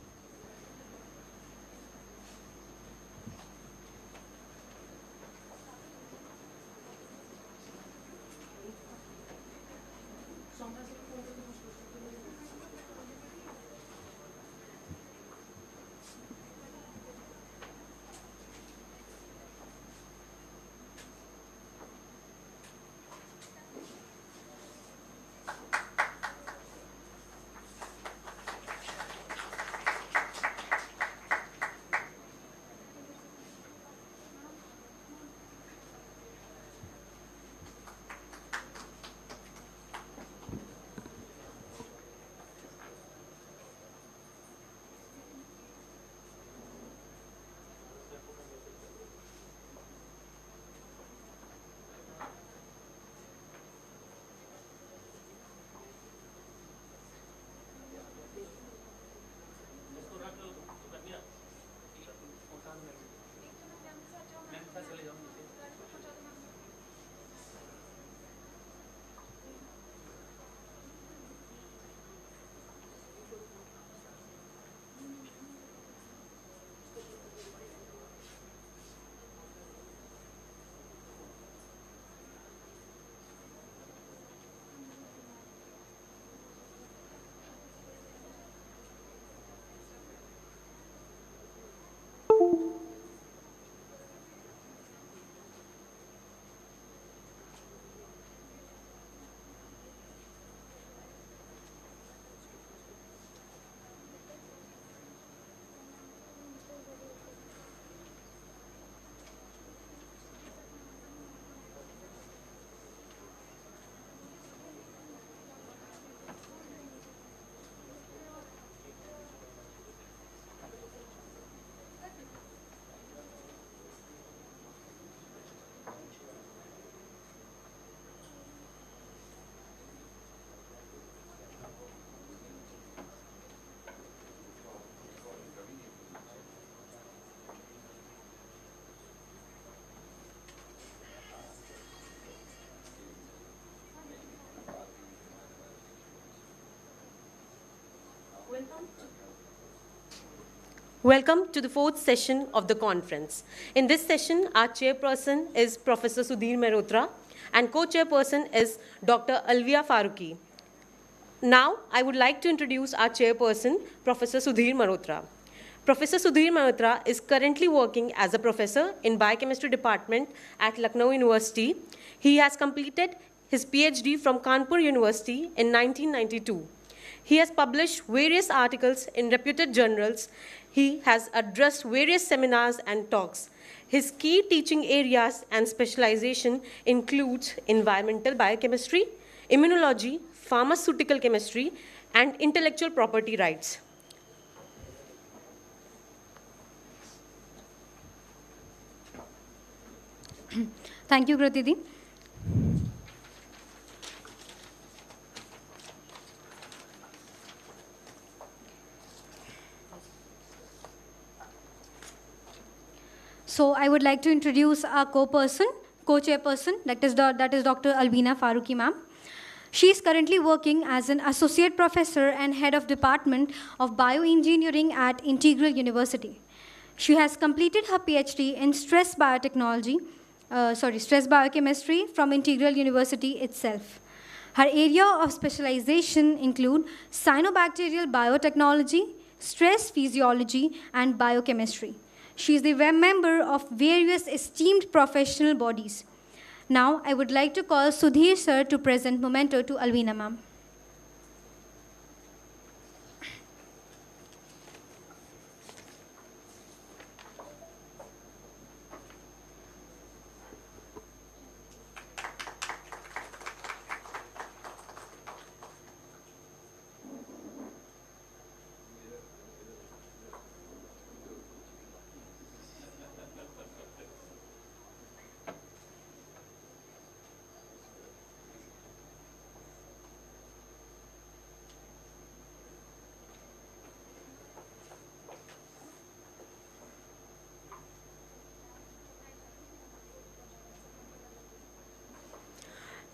Welcome to the fourth session of the conference. In this session, our chairperson is Professor Sudhir Mehrotra and co-chairperson is Dr. Alvia Farooqui. Now, I would like to introduce our chairperson, Professor Sudhir Mehrotra. Professor Sudhir Mehrotra is currently working as a professor in Biochemistry Department at Lucknow University. He has completed his PhD from Kanpur University in 1992. He has published various articles in reputed journals. He has addressed various seminars and talks. His key teaching areas and specialization includes environmental biochemistry, immunology, pharmaceutical chemistry, and intellectual property rights. Thank you, Kratidi. So I would like to introduce our co-chairperson, that is Dr. Albina Farooqui ma'am. She is currently working as an associate professor and head of department of bioengineering at Integral University. She has completed her PhD in stress biochemistry from Integral University itself. Her area of specialization include cyanobacterial biotechnology, stress physiology, and biochemistry. She is the member of various esteemed professional bodies. Now, I would like to call Sudhir sir to present memento to Alvina ma'am.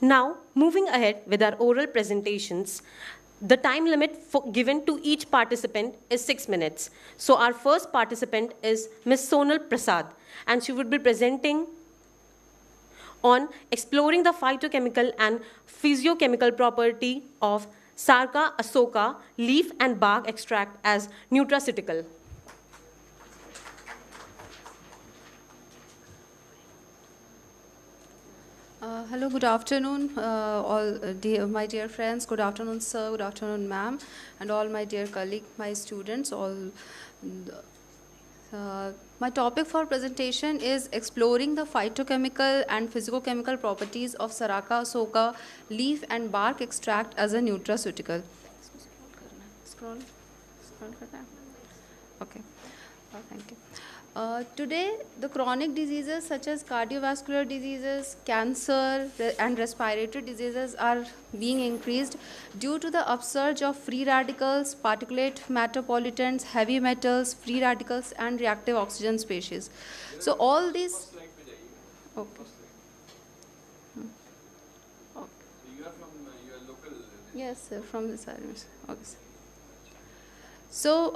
Now, moving ahead with our oral presentations, the time limit given to each participant is 6 minutes. So our first participant is Ms. Sonal Prasad, and she would be presenting on exploring the phytochemical and physiochemical property of Sarka asoka leaf and bark extract as nutraceutical. Hello, good afternoon, my dear friends. Good afternoon, sir. Good afternoon, ma'am, and all my dear colleagues, my students. My topic for presentation is exploring the phytochemical and physicochemical properties of Sarka asoka leaf and bark extract as a nutraceutical. Okay. Thank you. Today, the chronic diseases such as cardiovascular diseases, cancer, and respiratory diseases are being increased due to the upsurge of free radicals, particulate matter pollutants, heavy metals, free radicals, and reactive oxygen species. So all these... Okay. You are from your local... Yes, sir, from this area. Okay, sir. So,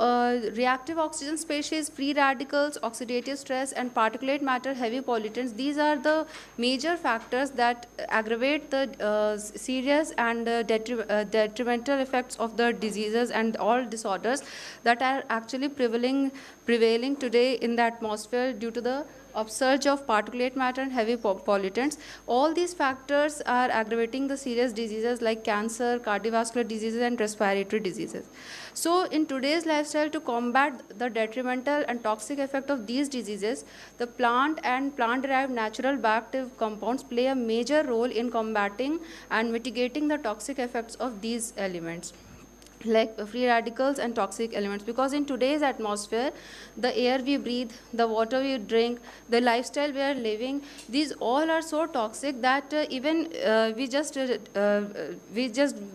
reactive oxygen species, free radicals, oxidative stress, and particulate matter heavy pollutants, these are the major factors that aggravate the serious and detrimental effects of the diseases and all disorders that are actually prevailing today in the atmosphere due to the upsurge of particulate matter and heavy pollutants. All these factors are aggravating the serious diseases like cancer, cardiovascular diseases, and respiratory diseases. So in today's lifestyle, to combat the detrimental and toxic effect of these diseases, the plant and plant-derived natural bioactive compounds play a major role in combating and mitigating the toxic effects of these elements, like free radicals and toxic elements, because in today's atmosphere, the air we breathe, the water we drink, the lifestyle we are living, these all are so toxic that even we just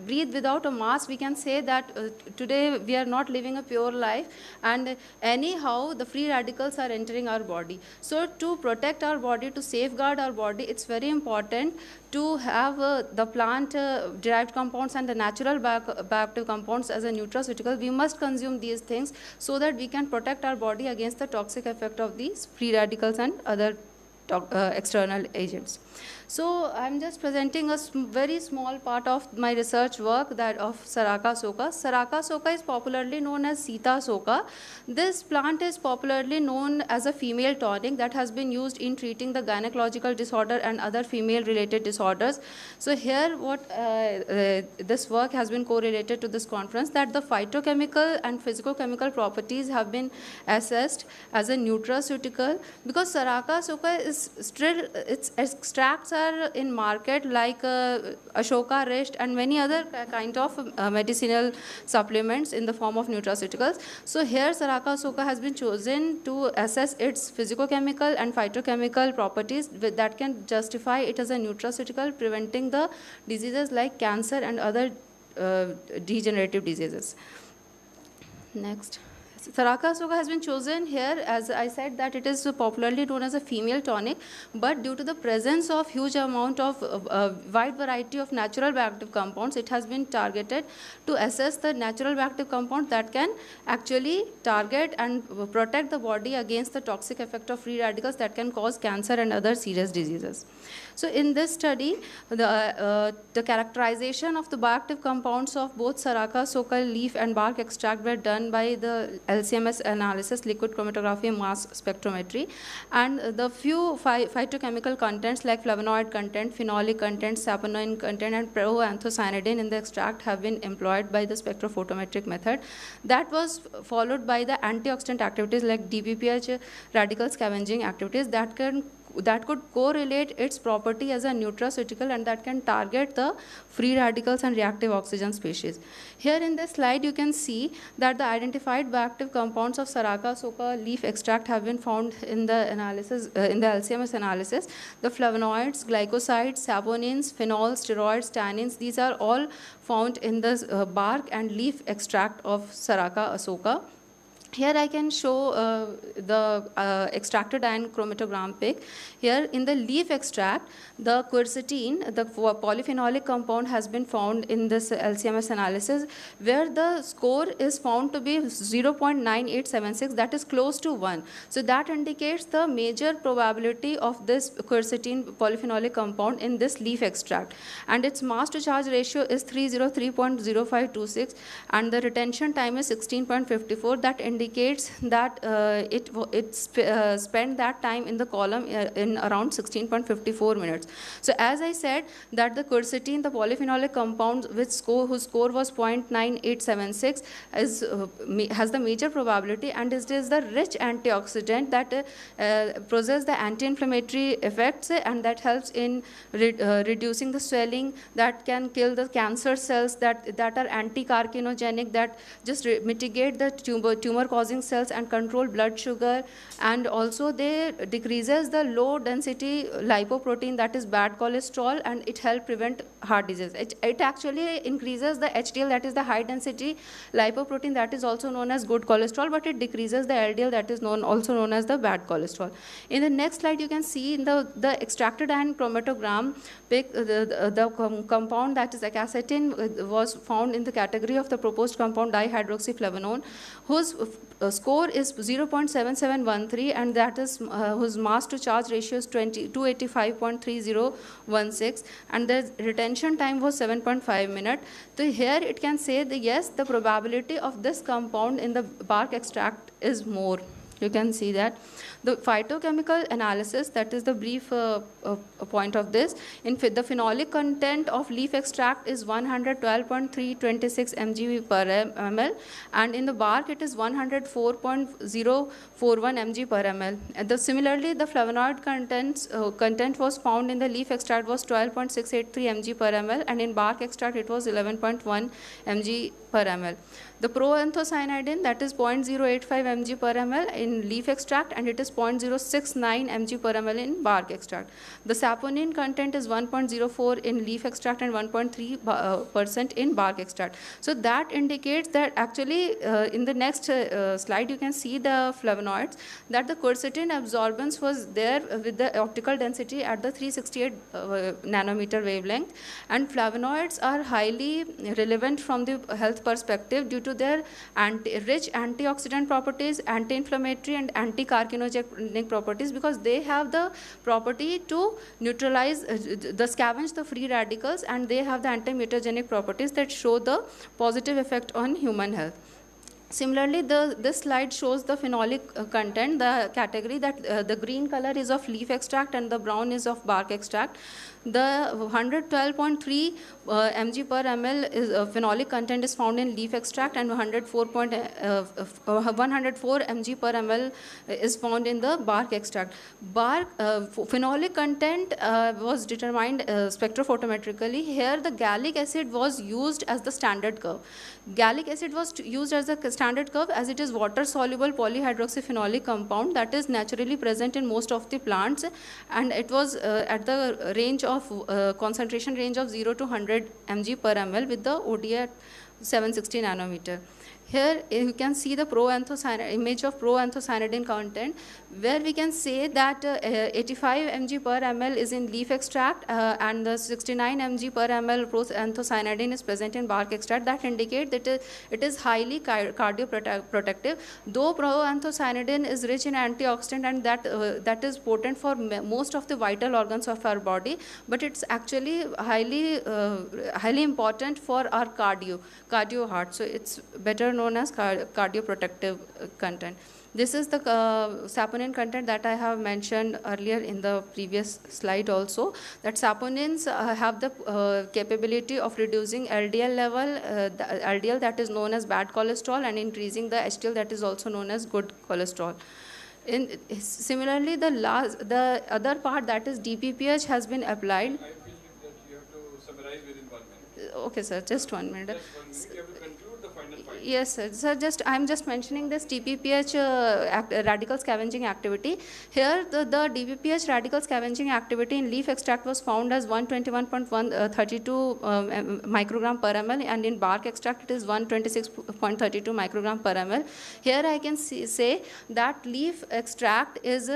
breathe without a mask. We can say that today we are not living a pure life, and anyhow the free radicals are entering our body. So to protect our body, to safeguard our body, it's very important to have the plant derived compounds and the natural bioactive compounds as a nutraceutical, we must consume these things so that we can protect our body against the toxic effect of these free radicals and other external agents. So I'm just presenting a very small part of my research work, that of Saraka Soka. Saraka Soka is popularly known as Sita Soka. This plant is popularly known as a female tonic that has been used in treating the gynecological disorder and other female related disorders. So here what this work has been correlated to this conference, that the phytochemical and physicochemical properties have been assessed as a nutraceutical, because Saraka Soka is still, its extracts are in market like Ashoka Rest and many other kind of medicinal supplements in the form of nutraceuticals. So here Saraka Soka has been chosen to assess its physicochemical and phytochemical properties that can justify it as a nutraceutical, preventing the diseases like cancer and other degenerative diseases. Next. Saraka Soka has been chosen here, as I said, that it is popularly known as a female tonic, but due to the presence of huge amount of wide variety of natural bioactive compounds, it has been targeted to assess the natural bioactive compound that can actually target and protect the body against the toxic effect of free radicals that can cause cancer and other serious diseases. So in this study, the characterization of the bioactive compounds of both Saraka Soka leaf and bark extract were done by the LCMS analysis, liquid chromatography and mass spectrometry, and the few phytochemical contents like flavonoid content, phenolic content, saponin content and proanthocyanidin in the extract have been employed by the spectrophotometric method. That was followed by the antioxidant activities like DPPH radical scavenging activities that could correlate its property as a nutraceutical and that can target the free radicals and reactive oxygen species. Here in this slide you can see that the identified bioactive compounds of Saraka Soka leaf extract have been found in the analysis, in the LCMS analysis. The flavonoids, glycosides, saponins, phenols, steroids, tannins, these are all found in the bark and leaf extract of Saraka Soka. Here I can show the extracted ion chromatogram pic. Here in the leaf extract, the quercetin, the polyphenolic compound, has been found in this LCMS analysis, where the score is found to be 0.9876, that is close to 1. So that indicates the major probability of this quercetin polyphenolic compound in this leaf extract. And its mass to charge ratio is 303.0526 and the retention time is 16.54. That indicates that it spent that time in the column in around 16.54 minutes. So as I said, that the quercetin, the polyphenolic compound whose score was 0.9876 has the major probability, and it is the rich antioxidant that possesses the anti-inflammatory effects and that helps in reducing the swelling, that can kill the cancer cells that are anti-carcinogenic, that just mitigate the tumor causing cells and control blood sugar, and also they decreases the low density lipoprotein, that is bad cholesterol, and it helps prevent heart disease. It actually increases the HDL, that is the high density lipoprotein, that is also known as good cholesterol, but it decreases the LDL, that is also known as the bad cholesterol. In the next slide you can see in the extracted ion chromatogram pic, the compound, that is acacetin, was found in the category of the proposed compound dihydroxyflavonone, whose score is 0.7713 and that is whose mass to charge ratio is 285.3016 and the retention time was 7.5 minutes. So here it can say that yes, the probability of this compound in the bark extract is more. You can see that. The phytochemical analysis, that is the brief point of this. In the phenolic content of leaf extract is 112.326 mg per ml, and in the bark it is 104.041 mg per ml. And similarly, the flavonoid content was found in the leaf extract was 12.683 mg per ml, and in bark extract it was 11.1 mg per ml. The proanthocyanidin, that is 0.085 mg per ml in leaf extract, and it is 0.069 mg per ml in bark extract. The saponin content is 1.04 in leaf extract and 1.3% in bark extract. So that indicates that actually in the next slide you can see the flavonoids, that the quercetin absorbance was there with the optical density at the 368 nanometer wavelength, and flavonoids are highly relevant from the health perspective due to their rich antioxidant properties, anti-inflammatory and anti-carcinogenic properties, because they have the property to neutralize, scavenge the free radicals, and they have the anti-mutagenic properties that show the positive effect on human health. Similarly, this slide shows the phenolic content, the category that the green color is of leaf extract and the brown is of bark extract. The 112.3 mg per ml is phenolic content is found in leaf extract, and 104 mg per ml is found in the bark extract. Phenolic content was determined spectrophotometrically. Here the gallic acid was used as the standard curve. Gallic acid was used as the standard curve as it is water soluble polyhydroxyphenolic compound that is naturally present in most of the plants, and it was at the range of concentration range of 0 to 100 mg per ml with the OD at 760 nanometer. Here you can see the image of proanthocyanidin content, where we can say that 85 mg per ml is in leaf extract and the 69 mg per ml proanthocyanidin is present in bark extract. That indicates that it is highly cardioprotective. Though proanthocyanidin is rich in antioxidant and that is potent for most of the vital organs of our body, but it's actually highly important for our cardio heart. So it's better known as cardioprotective content. This is the saponin content that I have mentioned earlier in the previous slide also, that saponins have the capability of reducing LDL level, the LDL that is known as bad cholesterol, and increasing the HDL that is also known as good cholesterol. Similarly, the other part, that is DPPH, has been applied. I feel that you have to summarize within 1 minute. Okay, sir, just 1 minute. Just 1 minute. You have to conclude the final findings. Yes, sir. So I'm just mentioning this DPPH radical scavenging activity. Here, the DPPH radical scavenging activity in leaf extract was found as 121.32 microgram per ml, and in bark extract it is 126.32 microgram per ml. Here I can say that leaf extract is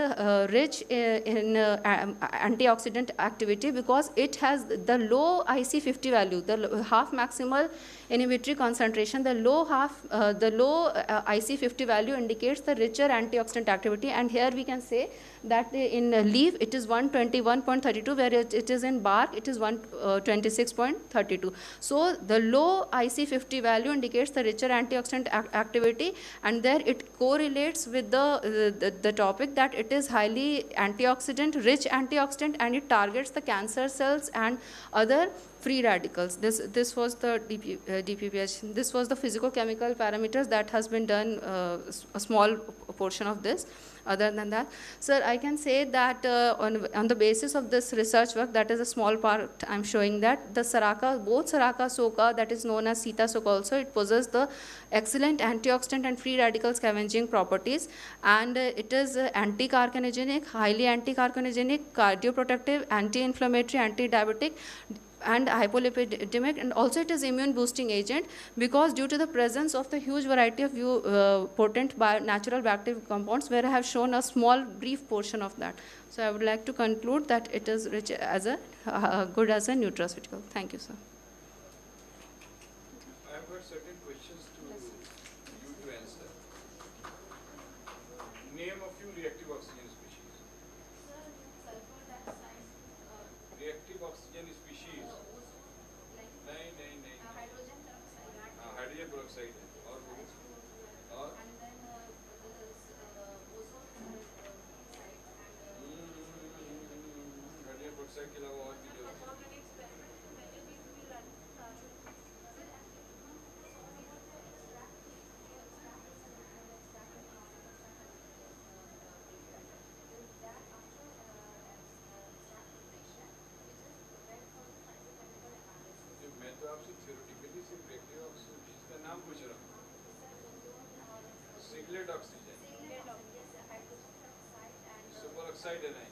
rich in antioxidant activity because it has the low IC50 value, the half maximal inhibitory concentration. The low IC50 value indicates the richer antioxidant activity, and here we can say that in leaf it is 121.32, whereas it is in bark it is 126.32. So the low IC50 value indicates the richer antioxidant activity, and there it correlates with the topic that it is highly antioxidant, rich antioxidant, and it targets the cancer cells and other free radicals. This was the DPPH. This was the physicochemical parameters that has been done, a small portion of this. Other than that, sir, I can say that on the basis of this research work, that is a small part I'm showing, that the Saraka, both Saraka Soka, that is known as Sita Soka also, it possesses the excellent antioxidant and free radical scavenging properties, and it is anti-carcinogenic, highly anti-carcinogenic, cardioprotective, anti-inflammatory, anti-diabetic, and hypolipidemic, and also it is immune boosting agent, because due to the presence of the huge variety of potent natural bacterial compounds, where I have shown a small brief portion of that. So I would like to conclude that it is rich as a good as a nutraceutical. Thank you, sir. I have got certain questions to you to answer. Name a few reactive oxygen species. Reactive oxygen species. नहीं. Hydrogen peroxide और hydrogen peroxide के अलावा और भी जो मैं तो आपसे थियोरेटिकली सिर्फ रिएक्टिव ऑक्सीजन का नाम Singlet oxygen. Superoxide है नहीं.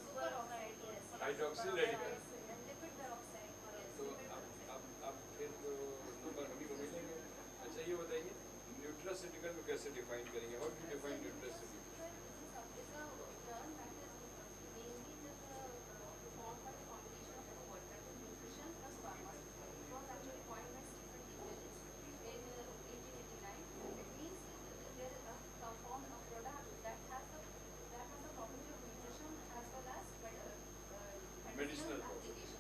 Hydroxyl radical. तो अब फिर तो नंबर हम ही को मिलेंगे. अच्छा ये बताइए न्यूट्रास्यूटिकल को कैसे डिफाइन करेंगे? How do you define nutraceutical? Medicinal properties.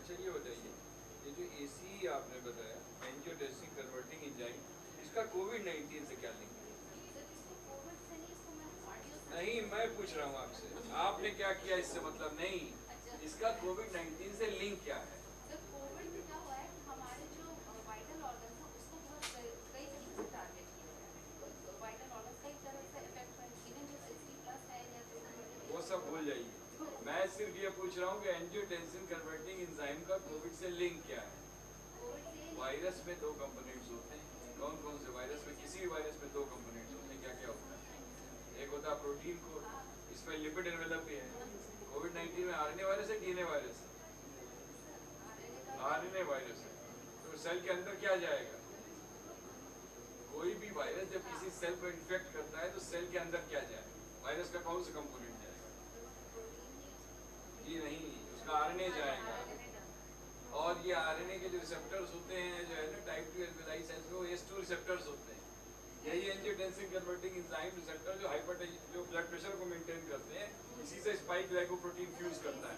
अच्छा ये बताइए ये जो AC आपने बताया एंजियोटेंसिन कन्वर्टिंग एंजाइम इसका कोविड-19 से क्या लिंक है? नहीं मैं पूछ रहा हूँ आपसे आपने क्या किया इससे मतलब नहीं इसका कोविड-19 से लिंक क्या है? वो सब भूल जाइए मैं सिर्फ ये पूछ रहा हूँ कि एंजियोटेंसिन कन्वर्टिंग एंजाइम का कोविड से लिंक क्या है? वायरस में दो कंपोनेंट्स होते हैं कौन कौन से वायरस में किसी भी वायरस में दो कंपोनेंट्स होते हैं क्या क्या होता है? एक होता है प्रोटीन कोड इसमें लिपिड एनवेलप भी है. कोविड-19 में आरएनए वायरस है डीएनए वायरस है? आरएनए वायरस है. तो सेल के अंदर क्या जाएगा? कोई भी वायरस जब किसी सेल को इन्फेक्ट करता है तो सेल के अंदर क्या जाएगा? वायरस का कौन सा कंपोनेंट जाएगा? जी नहीं उसका आरएनए जाएगा. और ये आरएनए के जो रिसेप्टर्स होते हैं जो है ना टाइप 2 एल्वेलाई सेल्स में वो H2 रिसेप्टर्स होते हैं. यही एंजियोटेंसिन कन्वर्टिंग एंजाइम रिसेप्टर जो हाइपरटेंशन जो ब्लड प्रेशर को मेंटेन करते हैं इसी से स्पाइक ग्लाइकोप्रोटीन फ्यूज करता है.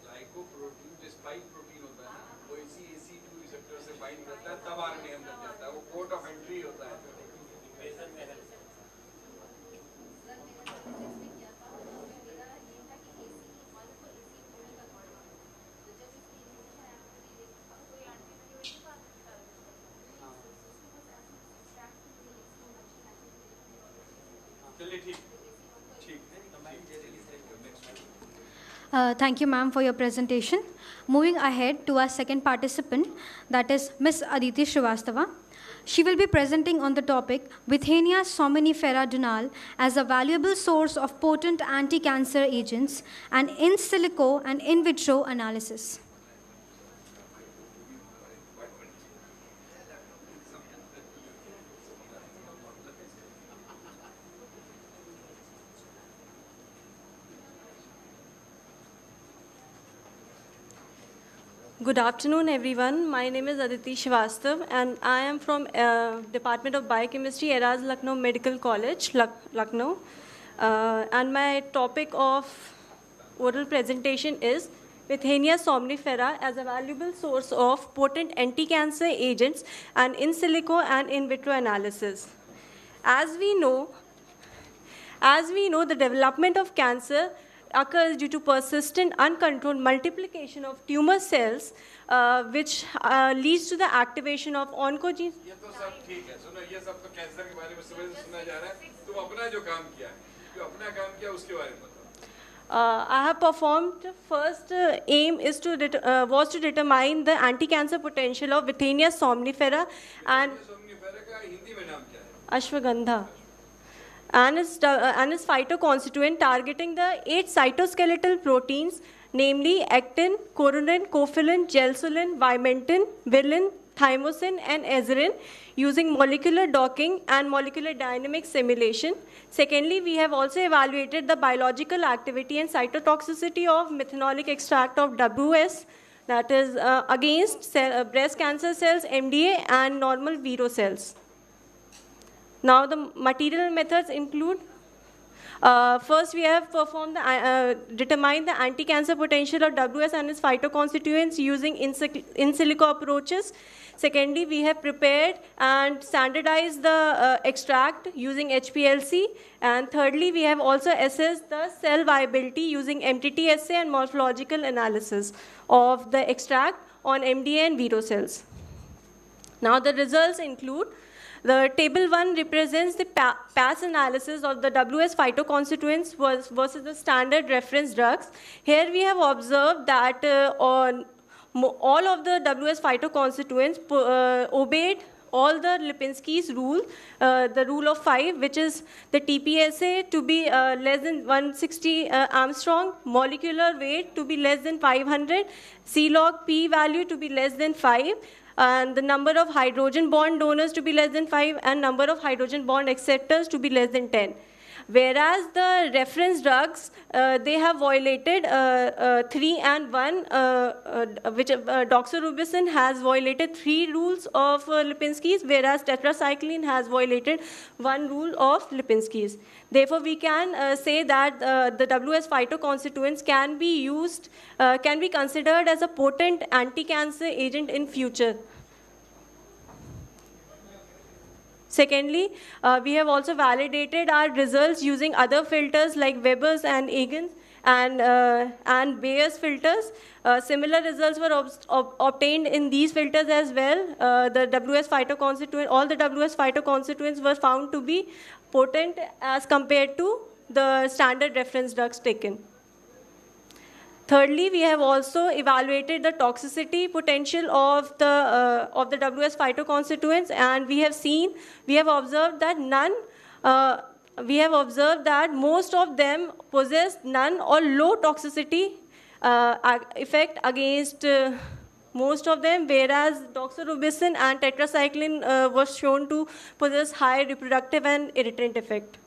ग्लाइकोप्रोटीन जो स्पाइक प्रोटीन होता है ना वो इसी AC2 रिसेप्टर से बाइंड करता है तब आरएनए अंदर जाता है. वो पोर्ट ऑफ एंट्री होता है. Thank you, ma'am, for your presentation. Moving ahead to our second participant, that is Ms. Aditi Srivastava. She will be presenting on the topic Withenia somnifera dunal as a valuable source of potent anti-cancer agents and in silico and in vitro analysis. Good afternoon, everyone. My name is Aditi Srivastav, and I am from Department of Biochemistry, Eraz Lucknow Medical College, Lucknow. And my topic of oral presentation is Withenia somnifera as a valuable source of potent anti-cancer agents and in silico and in vitro analysis. As we know, the development of cancer occurs due to persistent, uncontrolled multiplication of tumor cells, which leads to the activation of oncogenes. ये तो सब ठीक है. सुनो ये सब तो cancer के बारे में सुना जा रहा है. तुम अपना जो काम किया है, जो अपना काम किया उसके बारे में बताओ. I have performed. First aim is was to determine the anti-cancer potential of Withenia somnifera and somnifera का हिंदी में नाम क्या है? Ashwagandha. And its phytoconstituent targeting the 8 cytoskeletal proteins, namely actin, coronin, cofilin, gelsolin, vimentin, virulin, thymosin, and azirin, using molecular docking and molecular dynamic simulation. Secondly, we have also evaluated the biological activity and cytotoxicity of methanolic extract of WS, that is against breast cancer cells, MDA, and normal Vero cells. Now, the material methods include, first we have performed determined the anti-cancer potential of WS and its phytoconstituents using in silico approaches. Secondly, we have prepared and standardized the extract using HPLC. And thirdly, we have also assessed the cell viability using MTT assay and morphological analysis of the extract on MDA and Vero cells. Now the results include the table 1 represents the PAS analysis of the WS phytoconstituents versus the standard reference drugs. Here we have observed that all of the WS phytoconstituents obeyed all the Lipinski's rule, the rule of 5, which is the TPSA to be less than 160 Armstrong, molecular weight to be less than 500, C-log P value to be less than 5, and the number of hydrogen bond donors to be less than 5, and number of hydrogen bond acceptors to be less than 10. Whereas the reference drugs, they have violated 3 and 1, which doxorubicin has violated 3 rules of Lipinski's, whereas tetracycline has violated 1 rule of Lipinski's. Therefore, we can say that the WS phytoconstituents can be used, can be considered as a potent anti-cancer agent in future. Secondly, we have also validated our results using other filters like Weber's and Egan's and Bayer's filters. Similar results were obtained in these filters as well. The WS phytoconstituent, all the WS phytoconstituents were found to be potent as compared to the standard reference drugs taken. Thirdly, we have also evaluated the toxicity potential of the WS phytoconstituents, and we have observed that most of them possess none or low toxicity effect against most of them, whereas doxorubicin and tetracycline was shown to possess high reproductive and irritant effect.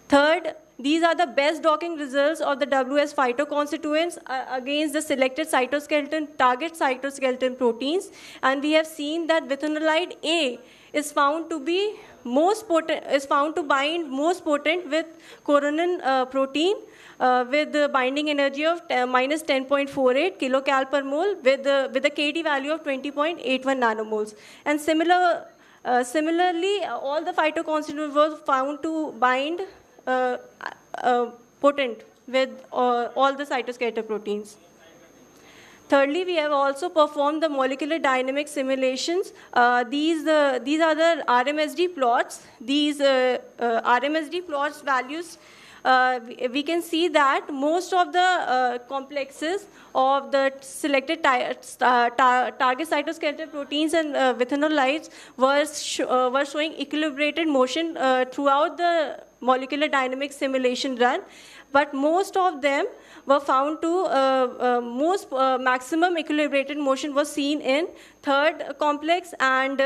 Third, these are the best docking results of the WS phytoconstituents against the selected target cytoskeleton proteins, and we have seen that vithanolide A is found to be bind most potent with coronin protein with the binding energy of minus 10.48 kilocal per mole with a KD value of 20.81 nanomoles. And similarly, all the phytoconstituents were found to bind potent with all the cytoskeleton proteins. Thirdly, we have also performed the molecular dynamic simulations. These are the RMSD plots. These RMSD plots values, we can see that most of the complexes of the selected target cytoskeleton proteins and vithanolides were showing equilibrated motion throughout the molecular dynamic simulation run, but most of them were found to, maximum equilibrated motion was seen in third complex and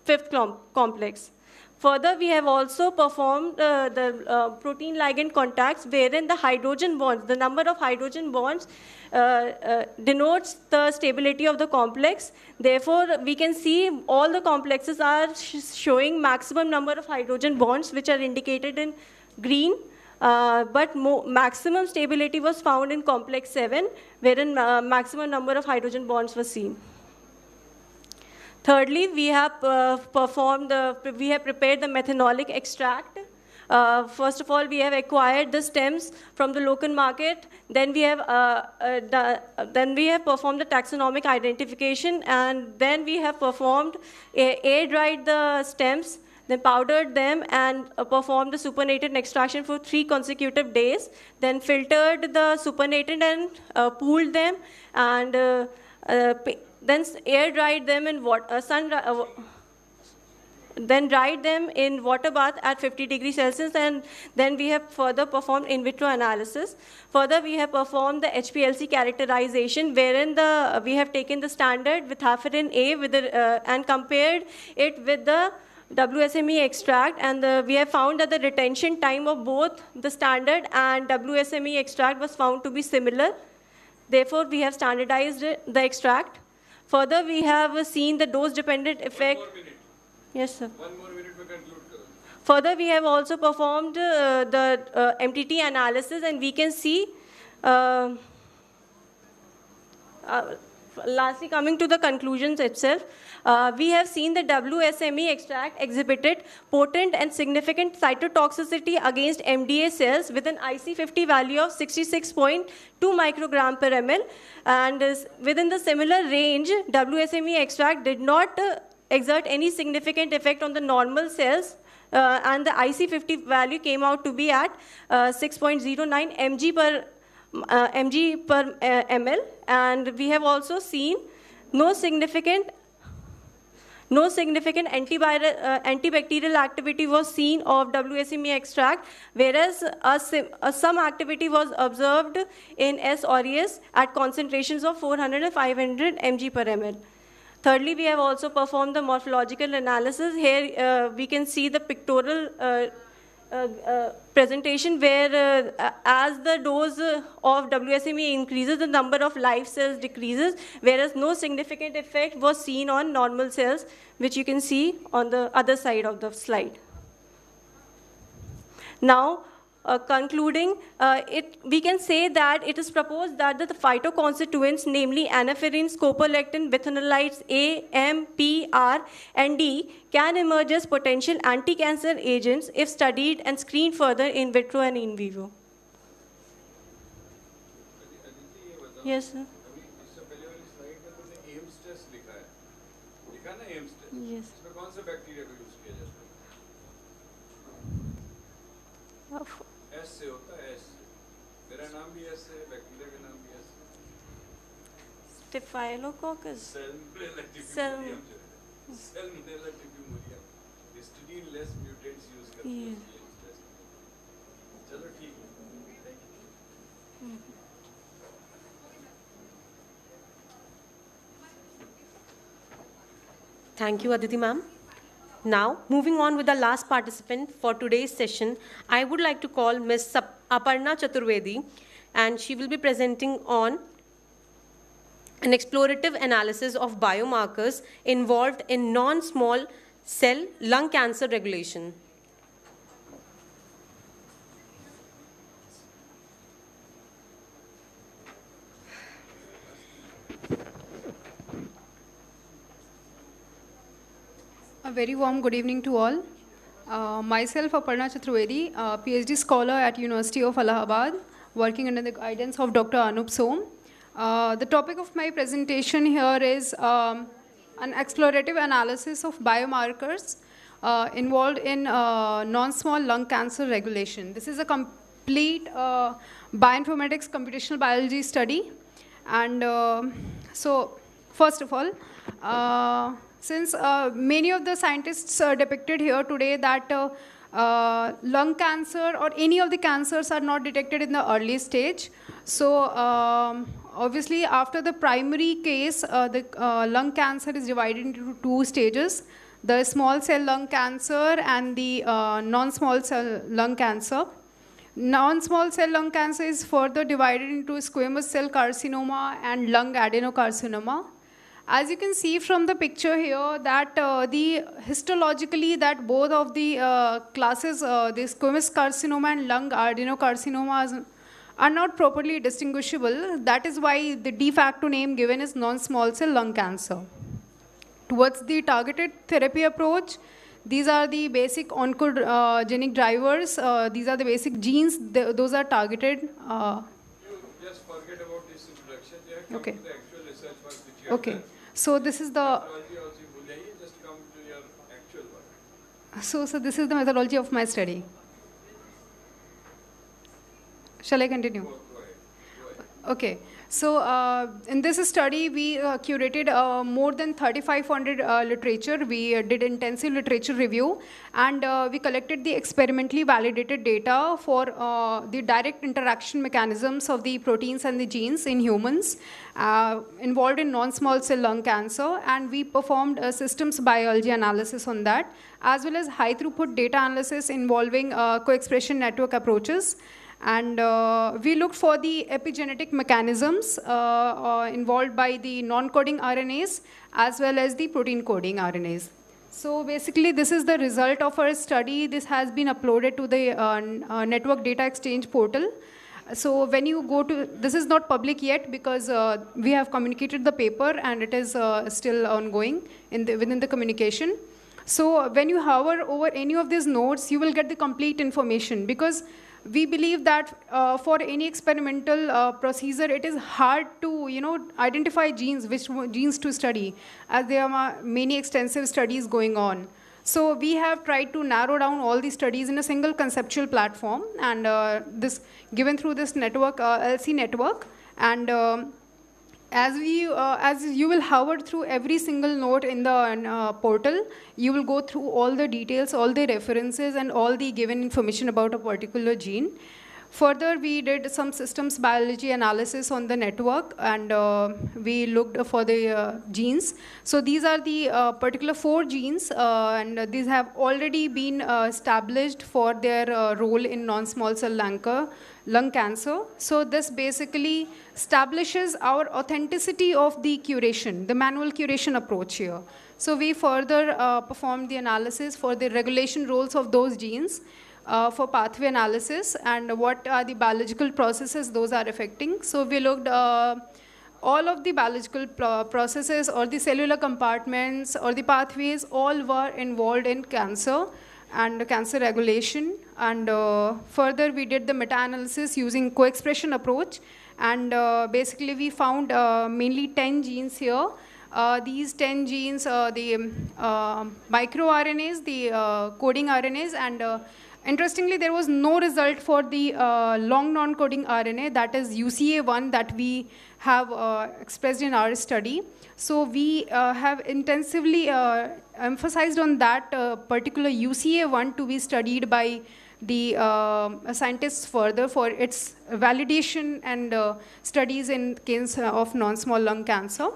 fifth complex. Further, we have also performed the protein ligand contacts wherein the hydrogen bonds, the number of hydrogen bonds denotes the stability of the complex. Therefore, we can see all the complexes are showing maximum number of hydrogen bonds, which are indicated in green. But maximum stability was found in complex 7, wherein maximum number of hydrogen bonds were seen. Thirdly, we have prepared the methanolic extract. First of all, we have acquired the stems from the local market. Then we have performed the taxonomic identification, and then we have performed air-dried the stems, then powdered them and performed the supernatant extraction for 3 consecutive days, then filtered the supernatant and pooled them, and then air-dried them in then dried them in water bath at 50 degrees Celsius, and then we have further performed in vitro analysis. Further, we have performed the HPLC characterization, wherein we have taken the standard vithafirin A and compared it with the WSME extract, and we have found that the retention time of both the standard and WSME extract was found to be similar. Therefore, we have standardized the extract. Further, we have seen the dose-dependent effect. Yes, sir. 1 more minute we conclude. Further, we have also performed the MTT analysis, and we can see lastly, coming to the conclusions itself, we have seen the WSME extract exhibited potent and significant cytotoxicity against MDA cells with an IC50 value of 66.2 microgram per ml. And within the similar range, WSME extract did not exert any significant effect on the normal cells. And the IC50 value came out to be at 6.09 mg per ml, and we have also seen no significant antibacterial activity was seen of WSME extract, whereas some activity was observed in S. aureus at concentrations of 400 and 500 mg per ml. Thirdly, we have also performed the morphological analysis. Here we can see the pictorial presentation where as the dose of WSME increases, the number of live cells decreases, whereas no significant effect was seen on normal cells, which you can see on the other side of the slide. Now, concluding, we can say that it is proposed that the phytoconstituents, namely anaphyrin, scopolectin, bithanolides A, M, P, R, and D, can emerge as potential anti-cancer agents if studied and screened further in vitro and in vivo. Yes, sir. Yes. S से होता है, S मेरा नाम भी S है, bacteria का नाम भी एस है। Staphylococcus. Salmonella typhimurium. Histidine less mutants use करते हैं। चलो ठीक है। Thank you, Aditi ma'am. Now, moving on with the last participant for today's session, I would like to call Ms. Aparna Chaturvedi, and she will be presenting on an explorative analysis of biomarkers involved in non-small cell lung cancer regulation. A very warm good evening to all. Myself, Aparna Chaturvedi, PhD scholar at University of Allahabad, working under the guidance of Dr. Anup Som. The topic of my presentation here is an explorative analysis of biomarkers involved in non-small lung cancer regulation. This is a complete bioinformatics computational biology study. And so, first of all, since many of the scientists depicted here today that lung cancer or any of the cancers are not detected in the early stage. So obviously after the primary case, the lung cancer is divided into two stages, the small cell lung cancer and the non-small cell lung cancer. Non-small cell lung cancer is further divided into squamous cell carcinoma and lung adenocarcinoma. As you can see from the picture here, that histologically that both of the classes, the squamous carcinoma and lung adenocarcinomas, are not properly distinguishable. That is why the de facto name given is non-small cell lung cancer. Towards the targeted therapy approach, these are the basic oncogenic drivers. These are the basic genes. Those are targeted. You just forget about this introduction. You have come Okay. to the actual research work which you have Okay. done. So this is the Methodology also you bhul jaiye, just come to your actual work. so this is the methodology of my study. Shall I continue? Okay. So in this study, we curated more than 3,500 literature. We did intensive literature review, and we collected the experimentally validated data for the direct interaction mechanisms of the proteins and the genes in humans involved in non-small cell lung cancer, and we performed a systems biology analysis on that, as well as high throughput data analysis involving co-expression network approaches. And we looked for the epigenetic mechanisms involved by the non-coding RNAs as well as the protein coding RNAs. So basically, this is the result of our study. This has been uploaded to the Network Data Exchange portal. So when you go to, this is not public yet because we have communicated the paper and it is still ongoing within the communication. So when you hover over any of these nodes, you will get the complete information, because we believe that for any experimental procedure, it is hard to identify genes, which genes to study, as there are many extensive studies going on. So we have tried to narrow down all these studies in a single conceptual platform, and this given through this network, LC network. And as you will hover through every single node in the portal, you will go through all the details, all the references, and all the given information about a particular gene. Further, we did some systems biology analysis on the network, and we looked for the genes. So these are the particular 4 genes, and these have already been established for their role in non-small cell lung cancer. So this basically establishes our authenticity of the curation, the manual curation approach here. So we further performed the analysis for the regulation roles of those genes, for pathway analysis, and what are the biological processes those are affecting. So we looked all of the biological processes, or the cellular compartments, or the pathways, all were involved in cancer and cancer regulation. And further, we did the meta-analysis using co-expression approach, and basically we found mainly 10 genes here. These 10 genes, the microRNAs, the coding RNAs, and interestingly, there was no result for the long non-coding RNA, that is UCA1, that we have expressed in our study. So we have intensively emphasized on that particular UCA1 to be studied by the scientists further for its validation and studies in case of non-small lung cancer.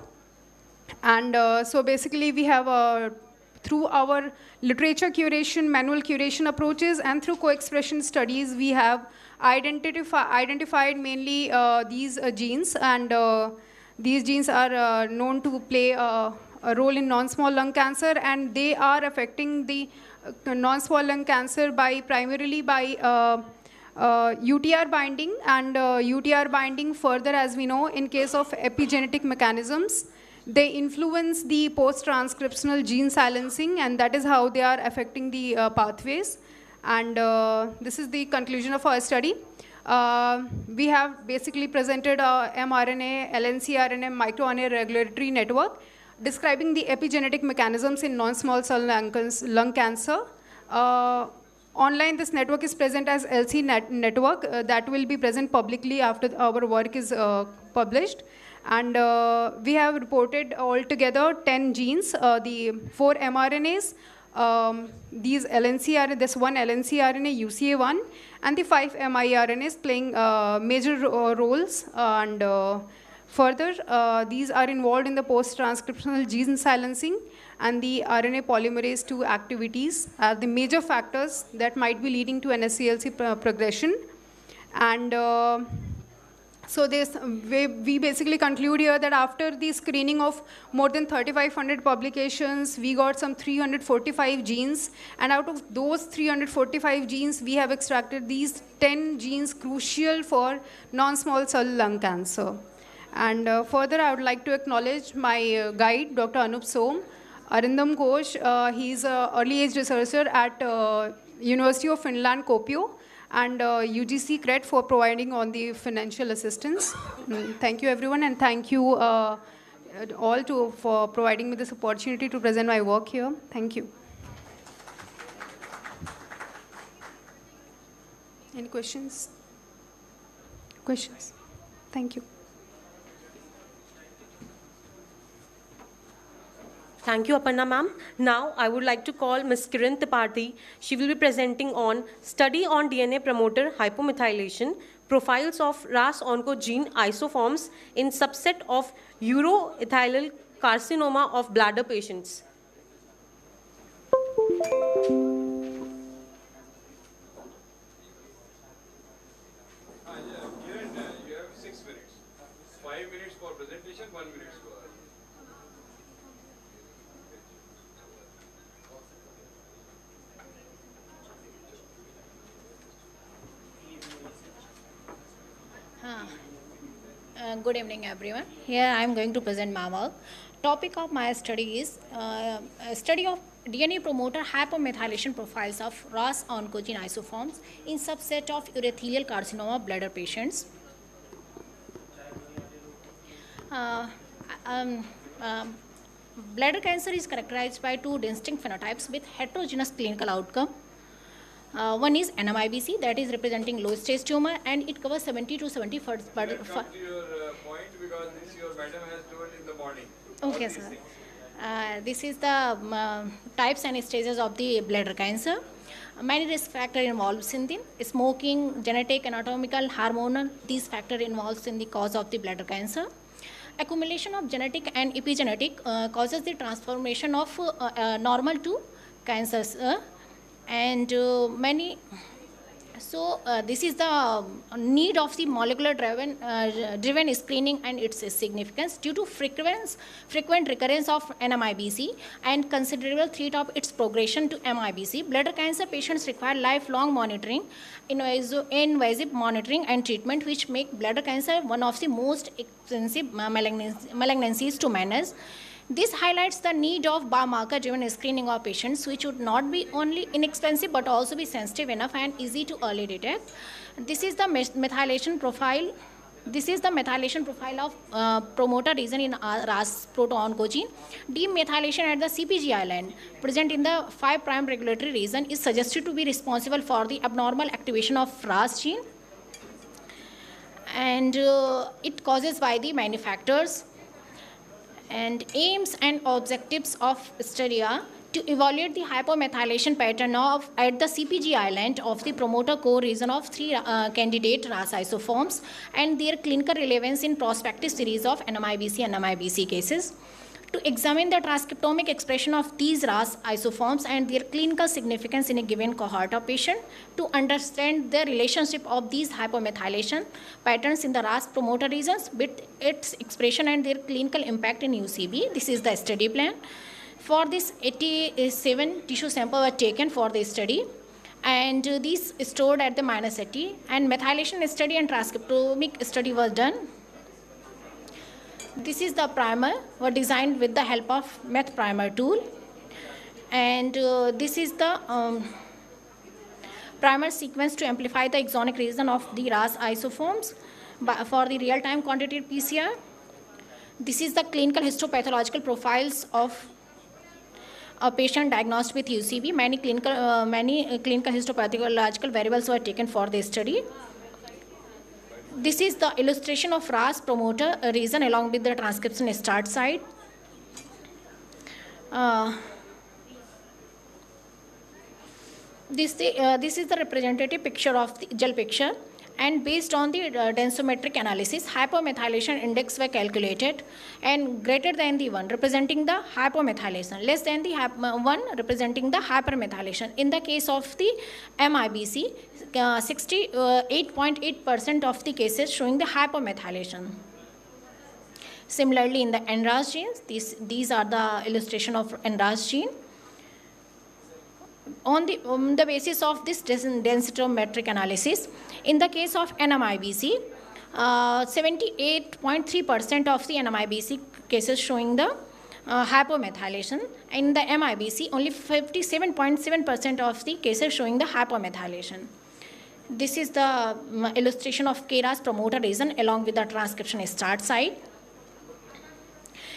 And so basically we have through our literature curation, manual curation approaches, and through co-expression studies, we have identified mainly these genes, and these genes are known to play a role in non-small lung cancer, and they are affecting the non-small lung cancer primarily by UTR binding, and UTR binding further, as we know, in case of epigenetic mechanisms, they influence the post-transcriptional gene silencing, and that is how they are affecting the pathways. And this is the conclusion of our study. We have basically presented mRNA, LNCRNA, microRNA regulatory network describing the epigenetic mechanisms in non-small cell lung cancer. Online, this network is present as LC network. That will be present publicly after our work is published. And we have reported altogether 10 genes, the 4 mRNAs, these LNCRNA, this one LNCRNA, UCA1, and the 5 miRNAs playing major roles. And further, these are involved in the post-transcriptional gene silencing, and the RNA polymerase II activities are the major factors that might be leading to NSCLC progression. And so we basically conclude here that after the screening of more than 3,500 publications, we got some 345 genes. And out of those 345 genes, we have extracted these 10 genes crucial for non-small cell lung cancer. And further, I would like to acknowledge my guide, Dr. Anup Som, Arindam Ghosh. He's an early age researcher at University of Finland, Kuopio, and UGC CRED for providing on the financial assistance. Thank you, everyone, and thank you all for providing me this opportunity to present my work here. Thank you. Any questions? Questions? Thank you. Thank you, Aparna ma'am. Now, I would like to call Ms. Kiran Tripathi. She will be presenting on Study on DNA Promoter Hypomethylation, Profiles of RAS oncogene isoforms in Subset of Urothelial Carcinoma of Bladder Patients. You have 6 minutes. 5 minutes for presentation, 1 minute for... Good evening, everyone. Here I am going to present my work. Topic of my study is a study of DNA promoter hypomethylation profiles of RAS oncogene isoforms in subset of urothelial carcinoma bladder patients. Bladder cancer is characterized by two distinct phenotypes with heterogeneous clinical outcome. One is NMIBC, that is representing low stage tumor, and it covers 70 to 70%. Come to your point, because this your madam has told in the morning. Okay, sir. This is the types and stages of the bladder cancer. Many risk factors involved in the smoking, genetic, anatomical, hormonal. These factors involved in the cause of the bladder cancer. Accumulation of genetic and epigenetic causes the transformation of normal to cancers. This is the need of the molecular driven screening and its significance due to frequent recurrence of NMIBC and considerable threat of its progression to MIBC. Bladder cancer patients require lifelong monitoring, invasive monitoring and treatment, which make bladder cancer one of the most expensive malignancies to manage. This highlights the need of biomarker-driven screening of patients, which would not be only inexpensive but also be sensitive enough and easy to early detect. This is the methylation profile. This is the methylation profile of promoter region in RAS proto-oncogene. Demethylation at the CpG island present in the 5' regulatory region is suggested to be responsible for the abnormal activation of RAS gene, and it causes by the many factors. And aims and objectives of study are to evaluate the hypomethylation pattern at the CpG island of the promoter core region of 3 candidate RAS isoforms and their clinical relevance in prospective series of NMIBC and MIBC cases. To examine the transcriptomic expression of these RAS isoforms and their clinical significance in a given cohort of patient, to understand the relationship of these hypomethylation patterns in the RAS promoter regions with its expression and their clinical impact in UCB. This is the study plan. For this, 87 tissue samples were taken for the study, and these stored at the -80, and methylation study and transcriptomic study was done. This is the primer, were designed with the help of Meth Primer tool, and this is the primer sequence to amplify the exonic region of the RAS isoforms for the real-time quantitative PCR. This is the clinical histopathological profiles of a patient diagnosed with UCB. Many clinical histopathological variables were taken for the study. This is the illustration of RAS promoter region along with the transcription start site. This is the representative picture of the gel picture, and based on the densometric analysis, hypomethylation index were calculated, and greater than the 1 representing the hypomethylation, less than the 1 representing the hypermethylation. In the case of the MIBC, 68.8% of the cases showing the hypomethylation. Similarly, in the NRAS genes, these are the illustration of NRAS gene. On the basis of this densitometric analysis, in the case of NMIBC, 78.3% of the NMIBC cases showing the hypomethylation. In the MIBC, only 57.7% of the cases showing the hypomethylation. This is the illustration of KRAS promoter region along with the transcription start site.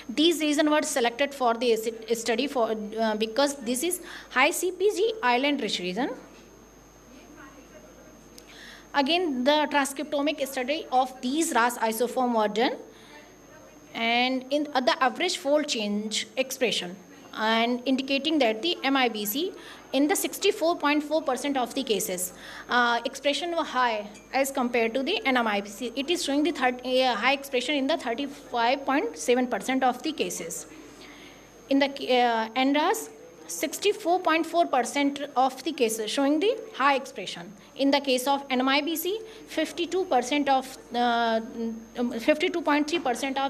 These regions were selected for the study because this is high CpG island rich region. Again, the transcriptomic study of these RAS isoform were done, and in the average fold change expression, and indicating that the MIBC in the 64.4% of the cases, expression were high as compared to the NMIBC. It is showing the high expression in the 35.7% of the cases. In the NRAS, 64.4% of the cases showing the high expression. In the case of NMIBC, 52.3% of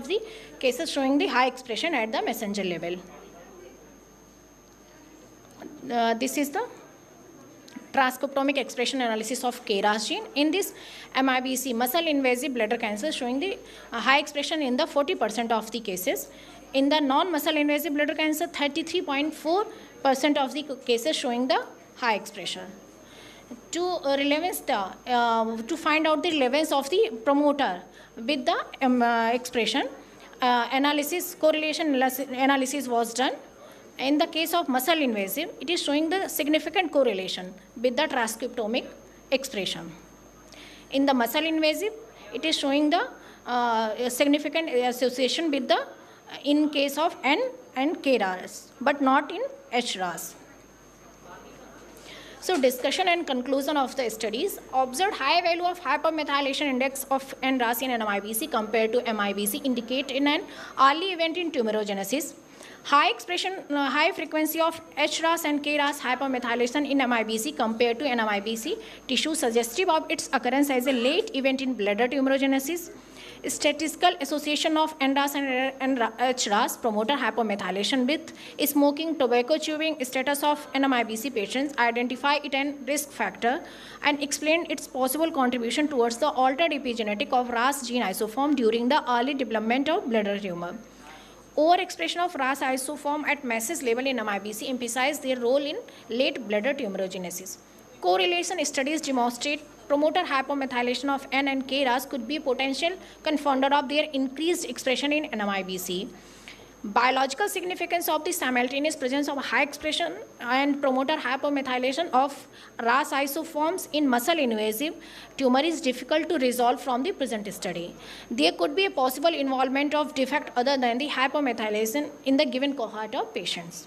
the cases showing the high expression at the messenger level. This is the transcriptomic expression analysis of KRAS gene. In this MIBC, muscle invasive bladder cancer showing the high expression in the 40% of the cases. In the non-muscle invasive bladder cancer, 33.4% of the cases showing the high expression. To find out the relevance of the promoter with the expression, correlation analysis was done. In the case of muscle invasive, it is showing the significant correlation with the transcriptomic expression. In the muscle invasive, it is showing the significant association with the in case of N and KRAS, but not in HRAS. So discussion and conclusion of the studies: observed high value of hypermethylation index of NRAS in NMIBC compared to MIBC indicate in an early event in tumorigenesis. High frequency of HRAS and KRAS hypermethylation in MIBC compared to NMIBC tissue suggestive of its occurrence as a late event in bladder tumorigenesis. Statistical association of NRAS and HRAS promoter hypomethylation with smoking, tobacco chewing status of NMIBC patients, identify it as risk factor and explain its possible contribution towards the altered epigenetic of RAS gene isoform during the early development of bladder tumor. Overexpression of RAS isoform at masses level in MIBC emphasize their role in late bladder tumorigenesis. Correlation studies demonstrate promoter hypomethylation of N and KRAS could be potential confounder of their increased expression in NMIBC. Biological significance of the simultaneous presence of high expression and promoter hypomethylation of RAS isoforms in muscle invasive tumor is difficult to resolve from the present study. There could be a possible involvement of defect other than the hypomethylation in the given cohort of patients.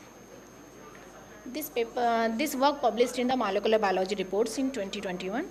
This work published in the Molecular Biology Reports in 2021.